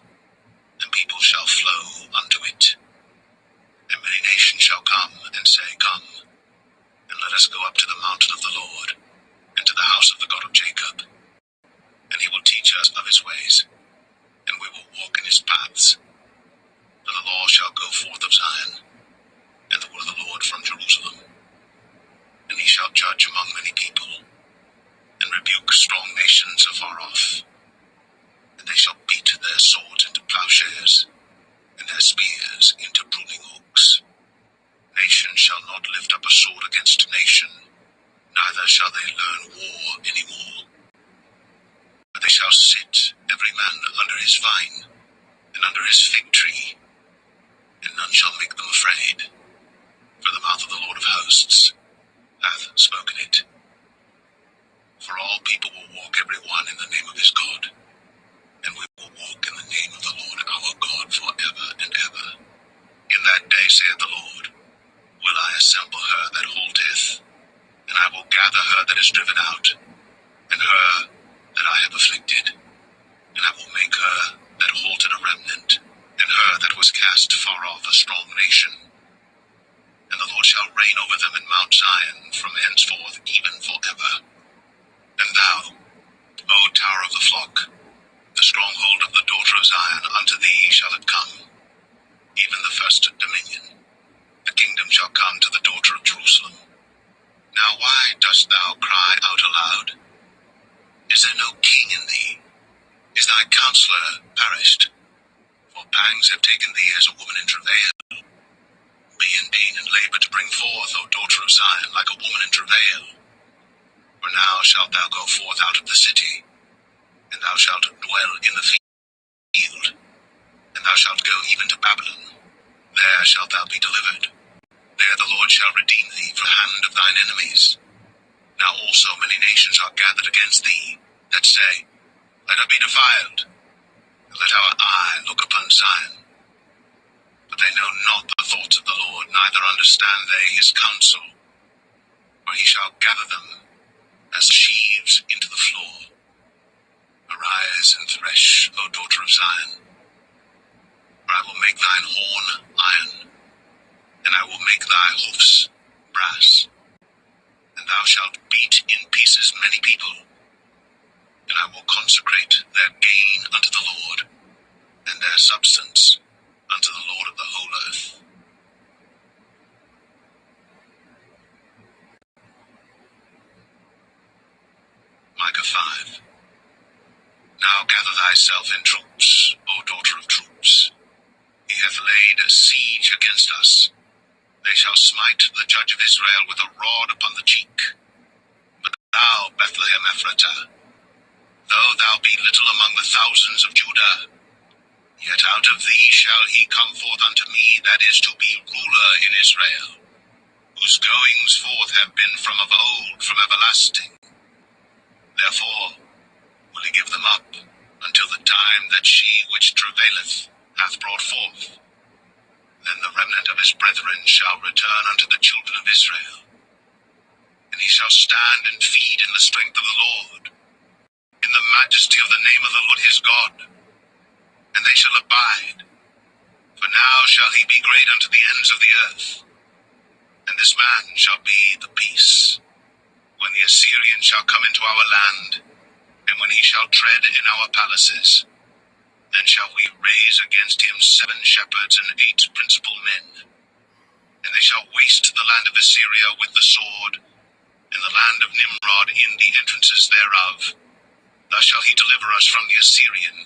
Speaker 6: and people shall flow unto it. And many nations shall come and say, Come, and let us go up to the mountain of the Lord, and to the house of the God of Jacob. And he will teach us of his ways, and we will walk in his paths. For the law shall go forth of Zion, and the word of the Lord from Jerusalem. And he shall judge among many people, and rebuke strong nations afar off. And they shall beat their swords into plowshares, and their spears into pruning hooks. Nation shall not lift up a sword against nation, neither shall they learn war any more. But they shall sit every man under his vine, and under his fig tree, and none shall make them afraid, for the mouth of the Lord of hosts hath spoken it. For all people will walk every one in the name of his God, and we will walk in the name of the Lord our God forever and ever. In that day, saith the Lord, will I assemble her that holdeth, and I will gather her that is driven out, and her that I have afflicted, and I will make her that halted a remnant, and her that was cast far off a strong nation. And the Lord shall reign over them in Mount Zion from henceforth even forever. And thou, O tower of the flock, the stronghold of the daughter of Zion, unto thee shall it come, even the first dominion. The kingdom shall come to the daughter of Jerusalem. Now why dost thou cry out aloud? Is there no king in thee? Is thy counselor perished? For pangs have taken thee as a woman in travail. Be in pain and labor to bring forth, O daughter of Zion, like a woman in travail. For now shalt thou go forth out of the city, and thou shalt dwell in the field, and thou shalt go even to Babylon. There shalt thou be delivered. There the Lord shall redeem thee from the hand of thine enemies. Now also many nations are gathered against thee, that say, Let her be defiled, and let our eye look upon Zion. But they know not the thoughts of the Lord, neither understand they his counsel. For he shall gather them as sheaves into the floor. Arise and thresh, O daughter of Zion. will make thine horn iron, and I will make thy hoofs brass. And thou shalt beat in pieces many people, and I will consecrate their gain unto the Lord, and their substance unto the Lord of the whole earth. Micah 5. Now gather thyself in troops, O daughter of troops. He hath laid a siege against us. They shall smite the judge of Israel with a rod upon the cheek. But thou, Bethlehem Ephratah, though thou be little among the thousands of Judah, yet out of thee shall he come forth unto me that is to be ruler in Israel, whose goings forth have been from of old, from everlasting. Therefore will he give them up until the time that she which travaileth hath brought forth. Then the remnant of his brethren shall return unto the children of Israel, and he shall stand and feed in the strength of the Lord, in the majesty of the name of the Lord his God, and they shall abide. For now shall he be great unto the ends of the earth, and this man shall be the peace. When the Assyrian shall come into our land, and when he shall tread in our palaces, then shall we raise against him 7 shepherds and 8 principal men. And they shall waste the land of Assyria with the sword, and the land of Nimrod in the entrances thereof. Thus shall he deliver us from the Assyrian,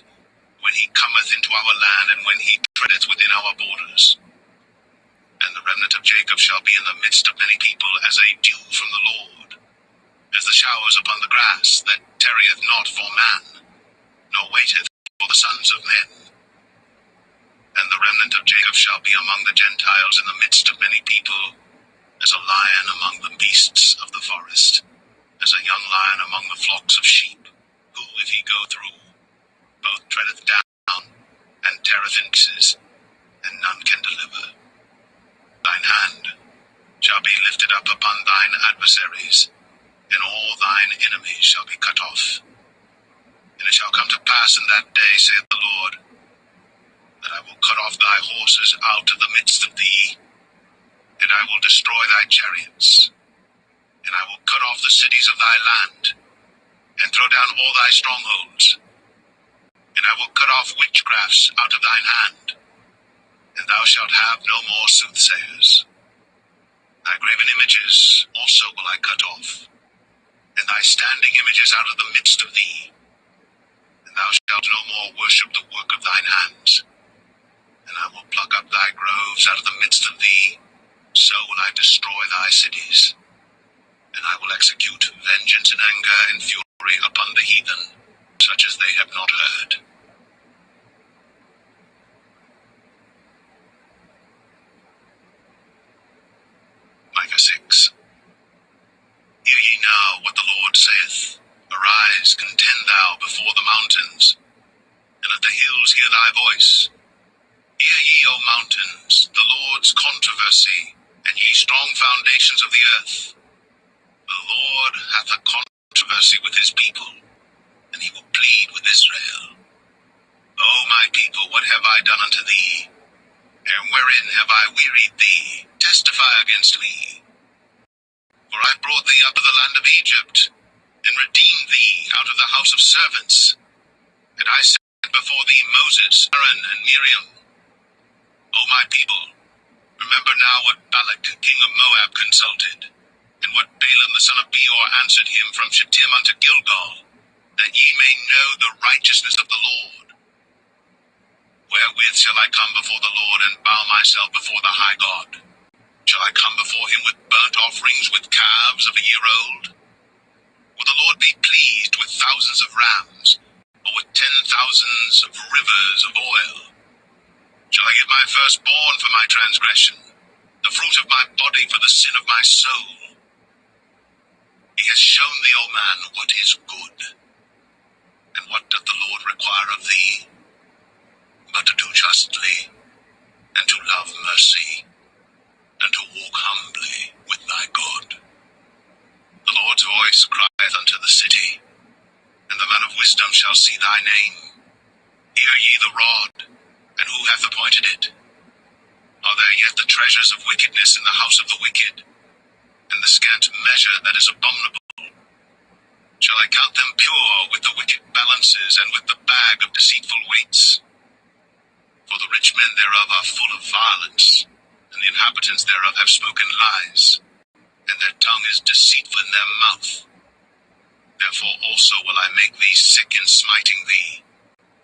Speaker 6: when he cometh into our land, and when he treadeth within our borders. And the remnant of Jacob shall be in the midst of many people, as a dew from the Lord, as the showers upon the grass, that tarrieth not for man, nor waiteth for the sons of men. And the remnant of Jacob shall be among the Gentiles in the midst of many people, as a lion among the beasts of the forest, as a young lion among the flocks of sheep, who, if he go through, both treadeth down and teareth in pieces, and none can deliver. Thine hand shall be lifted up upon thine adversaries, and all thine enemies shall be cut off. And it shall come to pass in that day, saith the Lord, that I will cut off thy horses out of the midst of thee, and I will destroy thy chariots, and I will cut off the cities of thy land, and throw down all thy strongholds, and I will cut off witchcrafts out of thine hand, and thou shalt have no more soothsayers. Thy graven images also will I cut off, and thy standing images out of the midst of thee, and thou shalt no more worship the work of thine hands. And I will pluck up thy groves out of the midst of thee, so will I destroy thy cities. And I will execute vengeance and anger and fury upon the heathen, such as they have not heard. Micah 6. Hear ye now what the Lord saith. Arise, contend thou before the mountains, and let the hills hear thy voice. Hear ye, O mountains, the Lord's controversy, and ye strong foundations of the earth. The Lord hath a controversy with his people, and he will plead with Israel. O my people, what have I done unto thee? And wherein have I wearied thee? Testify against me. For I brought thee up of the land of Egypt, and redeemed thee out of the house of servants. And I set before thee Moses, Aaron, and Miriam. O my people, remember now what Balak king of Moab consulted, and what Balaam the son of Beor answered him from Shittim unto Gilgal, that ye may know the righteousness of the Lord. Wherewith shall I come before the Lord, and bow myself before the high God? Shall I come before him with burnt offerings, with calves of a year old? Will the Lord be pleased with thousands of rams, or with 10,000s of rivers of oil? Shall I give my firstborn for my transgression, the fruit of my body for the sin of my soul? He has shown thee, O man, what is good. And what doth the Lord require of thee? But to do justly, and to love mercy, and to walk humbly with thy God. The Lord's voice crieth unto the city, and the man of wisdom shall see thy name. Hear ye the rod, And who hath appointed it? Are there yet the treasures of wickedness in the house of the wicked, and the scant measure that is abominable? Shall I count them pure with the wicked balances, and with the bag of deceitful weights? For the rich men thereof are full of violence, and the inhabitants thereof have spoken lies, and their tongue is deceitful in their mouth. Therefore also will I make thee sick in smiting thee,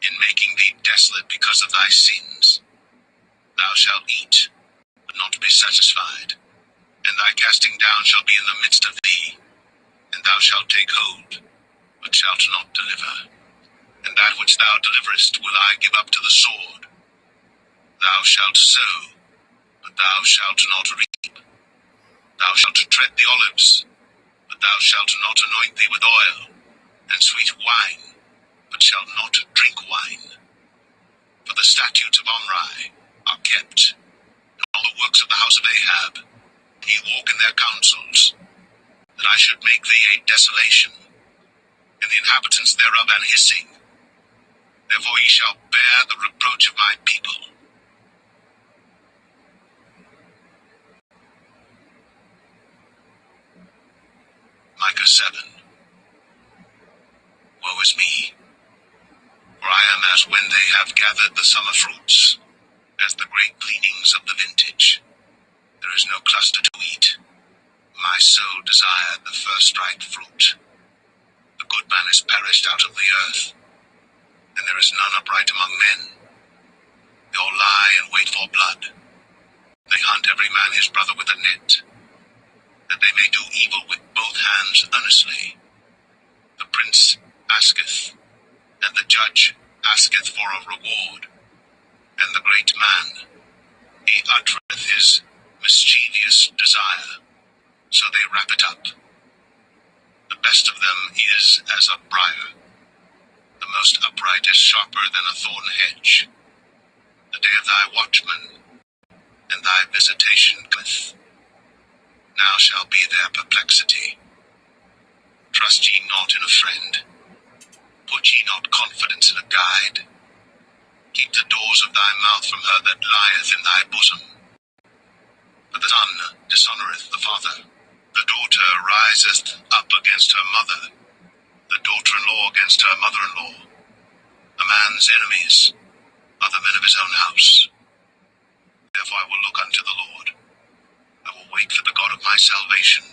Speaker 6: in making thee desolate because of thy sins. Thou shalt eat, but not be satisfied, and thy casting down shall be in the midst of thee, and thou shalt take hold, but shalt not deliver. And that which thou deliverest will I give up to the sword. Thou shalt sow, but thou shalt not reap. Thou shalt tread the olives, but thou shalt not anoint thee with oil, and sweet wine, but shalt not drink wine. For the statutes of Omri are kept, and all the works of the house of Ahab, ye walk in their counsels, that I should make thee a desolation, and the inhabitants thereof an hissing. Therefore ye shall bear the reproach of my people. Micah 7. Woe is me, for I am as when they have gathered the summer fruits, as the great gleanings of the vintage. There is no cluster to eat. My soul desired the first ripe fruit. The good man is perished out of the earth, and there is none upright among men. They all lie in wait for blood. They hunt every man his brother with a net, that they may do evil with both hands earnestly. The prince asketh, and the judge asketh for a reward, and the great man, he uttereth his mischievous desire, so they wrap it up. The best of them is as a briar. The most upright is sharper than a thorn hedge. The day of thy watchman, and thy visitation cometh. Now shall be their perplexity. Trust ye not in a friend. Put ye not confidence in a guide. Keep the doors of thy mouth from her that lieth in thy bosom. For the son dishonoureth the father. The daughter riseth up against her mother. The daughter-in-law against her mother-in-law. A man's enemies are the men of his own house. Therefore I will look unto the Lord. I will wait for the God of my salvation.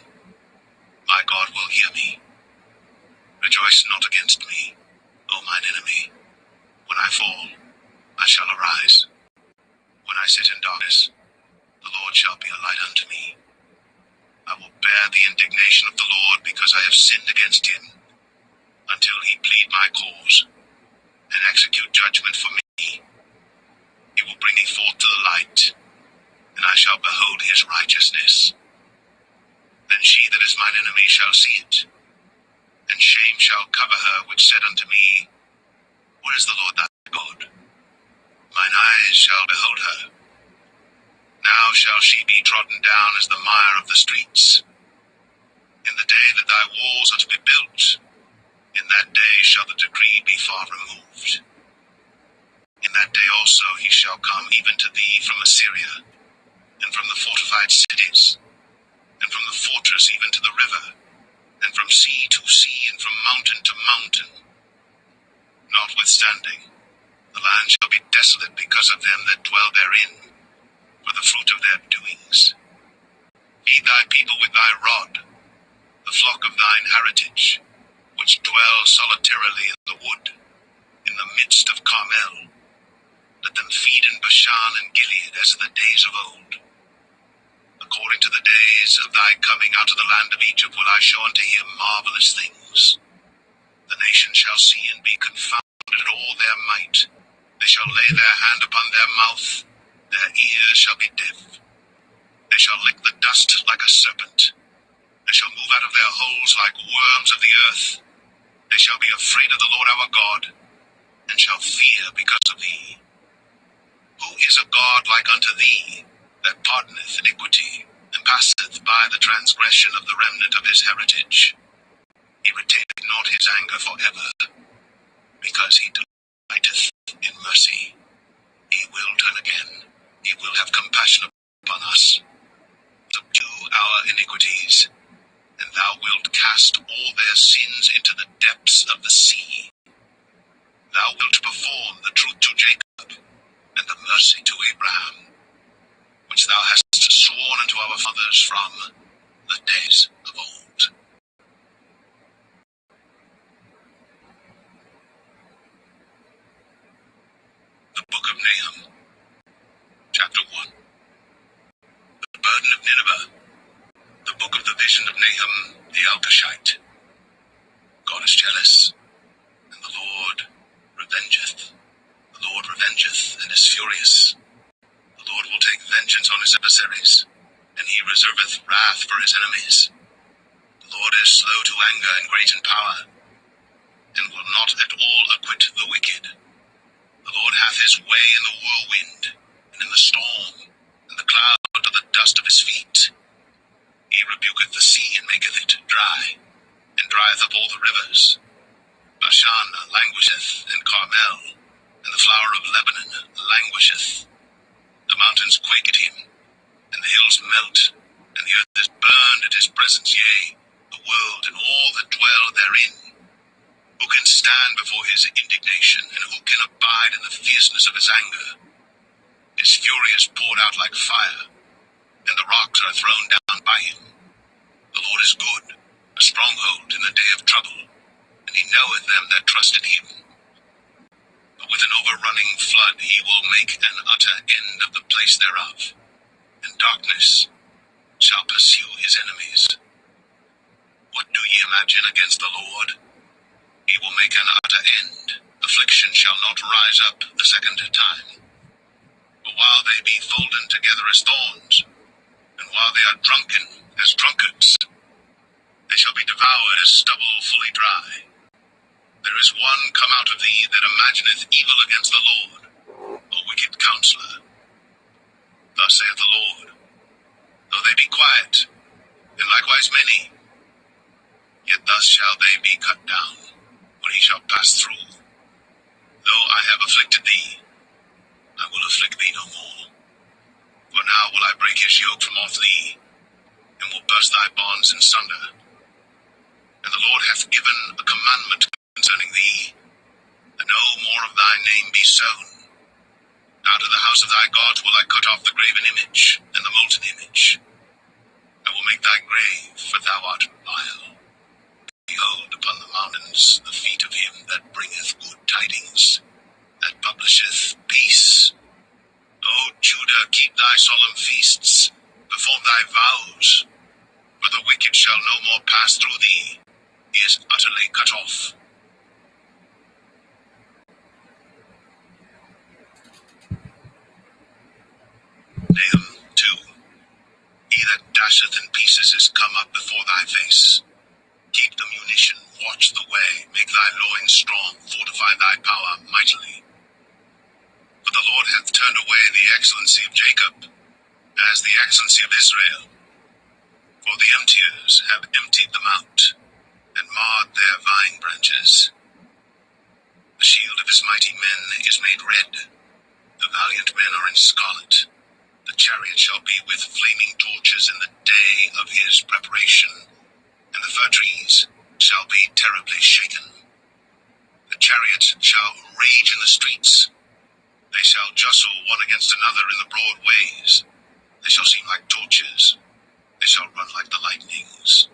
Speaker 6: My God will hear me. Rejoice not against me, O mine enemy. When I fall, I shall arise. When I sit in darkness, the Lord shall be a light unto me. I will bear the indignation of the Lord because I have sinned against him, until he plead my cause, and execute judgment for me. He will bring me forth to the light, and I shall behold his righteousness. Then she that is mine enemy shall see it, and shame shall cover her which said unto me, Where is the Lord thy God? Mine eyes shall behold her. Now shall she be trodden down as the mire of the streets. In the day that thy walls are to be built, in that day shall the decree be far removed. In that day also he shall come even to thee from Assyria, and from the fortified cities, and from the fortress even to the river, and from sea to sea, and from mountain to mountain. Notwithstanding, the land shall be desolate because of them that dwell therein, for the fruit of their doings. Feed thy people with thy rod, the flock of thine heritage, which dwell solitarily in the wood, in the midst of Carmel. Let them feed in Bashan and Gilead as in the days of old. According to the days of thy coming out of the land of Egypt will I show unto him marvelous things. The nations shall see and be confounded at all their might. They shall lay their hand upon their mouth, their ears shall be deaf. They shall lick the dust like a serpent. They shall move out of their holes like worms of the earth. They shall be afraid of the Lord our God, and shall fear because of thee. Who is a God like unto thee, that pardoneth iniquity, and passeth by the transgression of the remnant of his heritage? He retaineth not his anger forever, because he delighteth in mercy. He will turn again. He will have compassion upon us. Subdue our iniquities, and thou wilt cast all their sins into the depths of the sea. Thou wilt perform the truth to Jacob, and the mercy to Abraham, which thou hast sworn unto our fathers from the days of old. The Book of Nahum, Chapter 1. The Burden of Nineveh. The Book of the Vision of Nahum the Elkoshite. God is jealous, and the Lord revengeth. The Lord revengeth, and is furious. The Lord will take vengeance on his adversaries, and he reserveth wrath for his enemies. The Lord is slow to anger and great in power, and will not at all acquit the wicked. The Lord hath his way in the whirlwind, and in the storm, and the cloud of the dust of his feet. He rebuketh the sea, and maketh it dry, and drieth up all the rivers. Bashan languisheth, and Carmel, and the flower of Lebanon languisheth. The mountains quake at him, and the hills melt, and the earth is burned at his presence, yea, the world and all that dwell therein. Who can stand before his indignation, and who can abide in the fierceness of his anger? His fury is poured out like fire, and the rocks are thrown down by him. The Lord is good, a stronghold in the day of trouble, and he knoweth them that trust in him. But with an overrunning flood he will make an utter end of the place thereof, and darkness shall pursue his enemies. What do ye imagine against the Lord? He will make an utter end. Affliction shall not rise up the second time. But while they be folden together as thorns, and while they are drunken as drunkards, they shall be devoured as stubble fully dry. There is one come out of thee that imagineth evil against the Lord, a wicked counselor. Thus saith the Lord, though they be quiet, and likewise many, yet thus shall they be cut down, when he shall pass through. Though I have afflicted thee, I will afflict thee no more. For now will I break his yoke from off thee, and will burst thy bonds in sunder. And the Lord hath given a commandment concerning thee, that no more of thy name be sown. Out of the house of thy gods will I cut off the graven image, and the molten image. I will make thy grave, for thou art vile. Behold upon the mountains the feet of him that bringeth good tidings, that publisheth peace. O Judah, keep thy solemn feasts, perform thy vows, for the wicked shall no more pass through thee. He is utterly cut off. Nahum 2. He that dasheth in pieces is come up before thy face. Keep the munition, watch the way, make thy loins strong, fortify thy power mightily. For the Lord hath turned away the excellency of Jacob, as the excellency of Israel. For the emptiers have emptied them out, and marred their vine branches. The shield of his mighty men is made red. The valiant men are in scarlet. The chariot shall be with flaming torches in the day of his preparation, and the fir trees shall be terribly shaken. The chariots shall rage in the streets. They shall jostle one against another in the broad ways. They shall seem like torches. They shall run like the lightnings.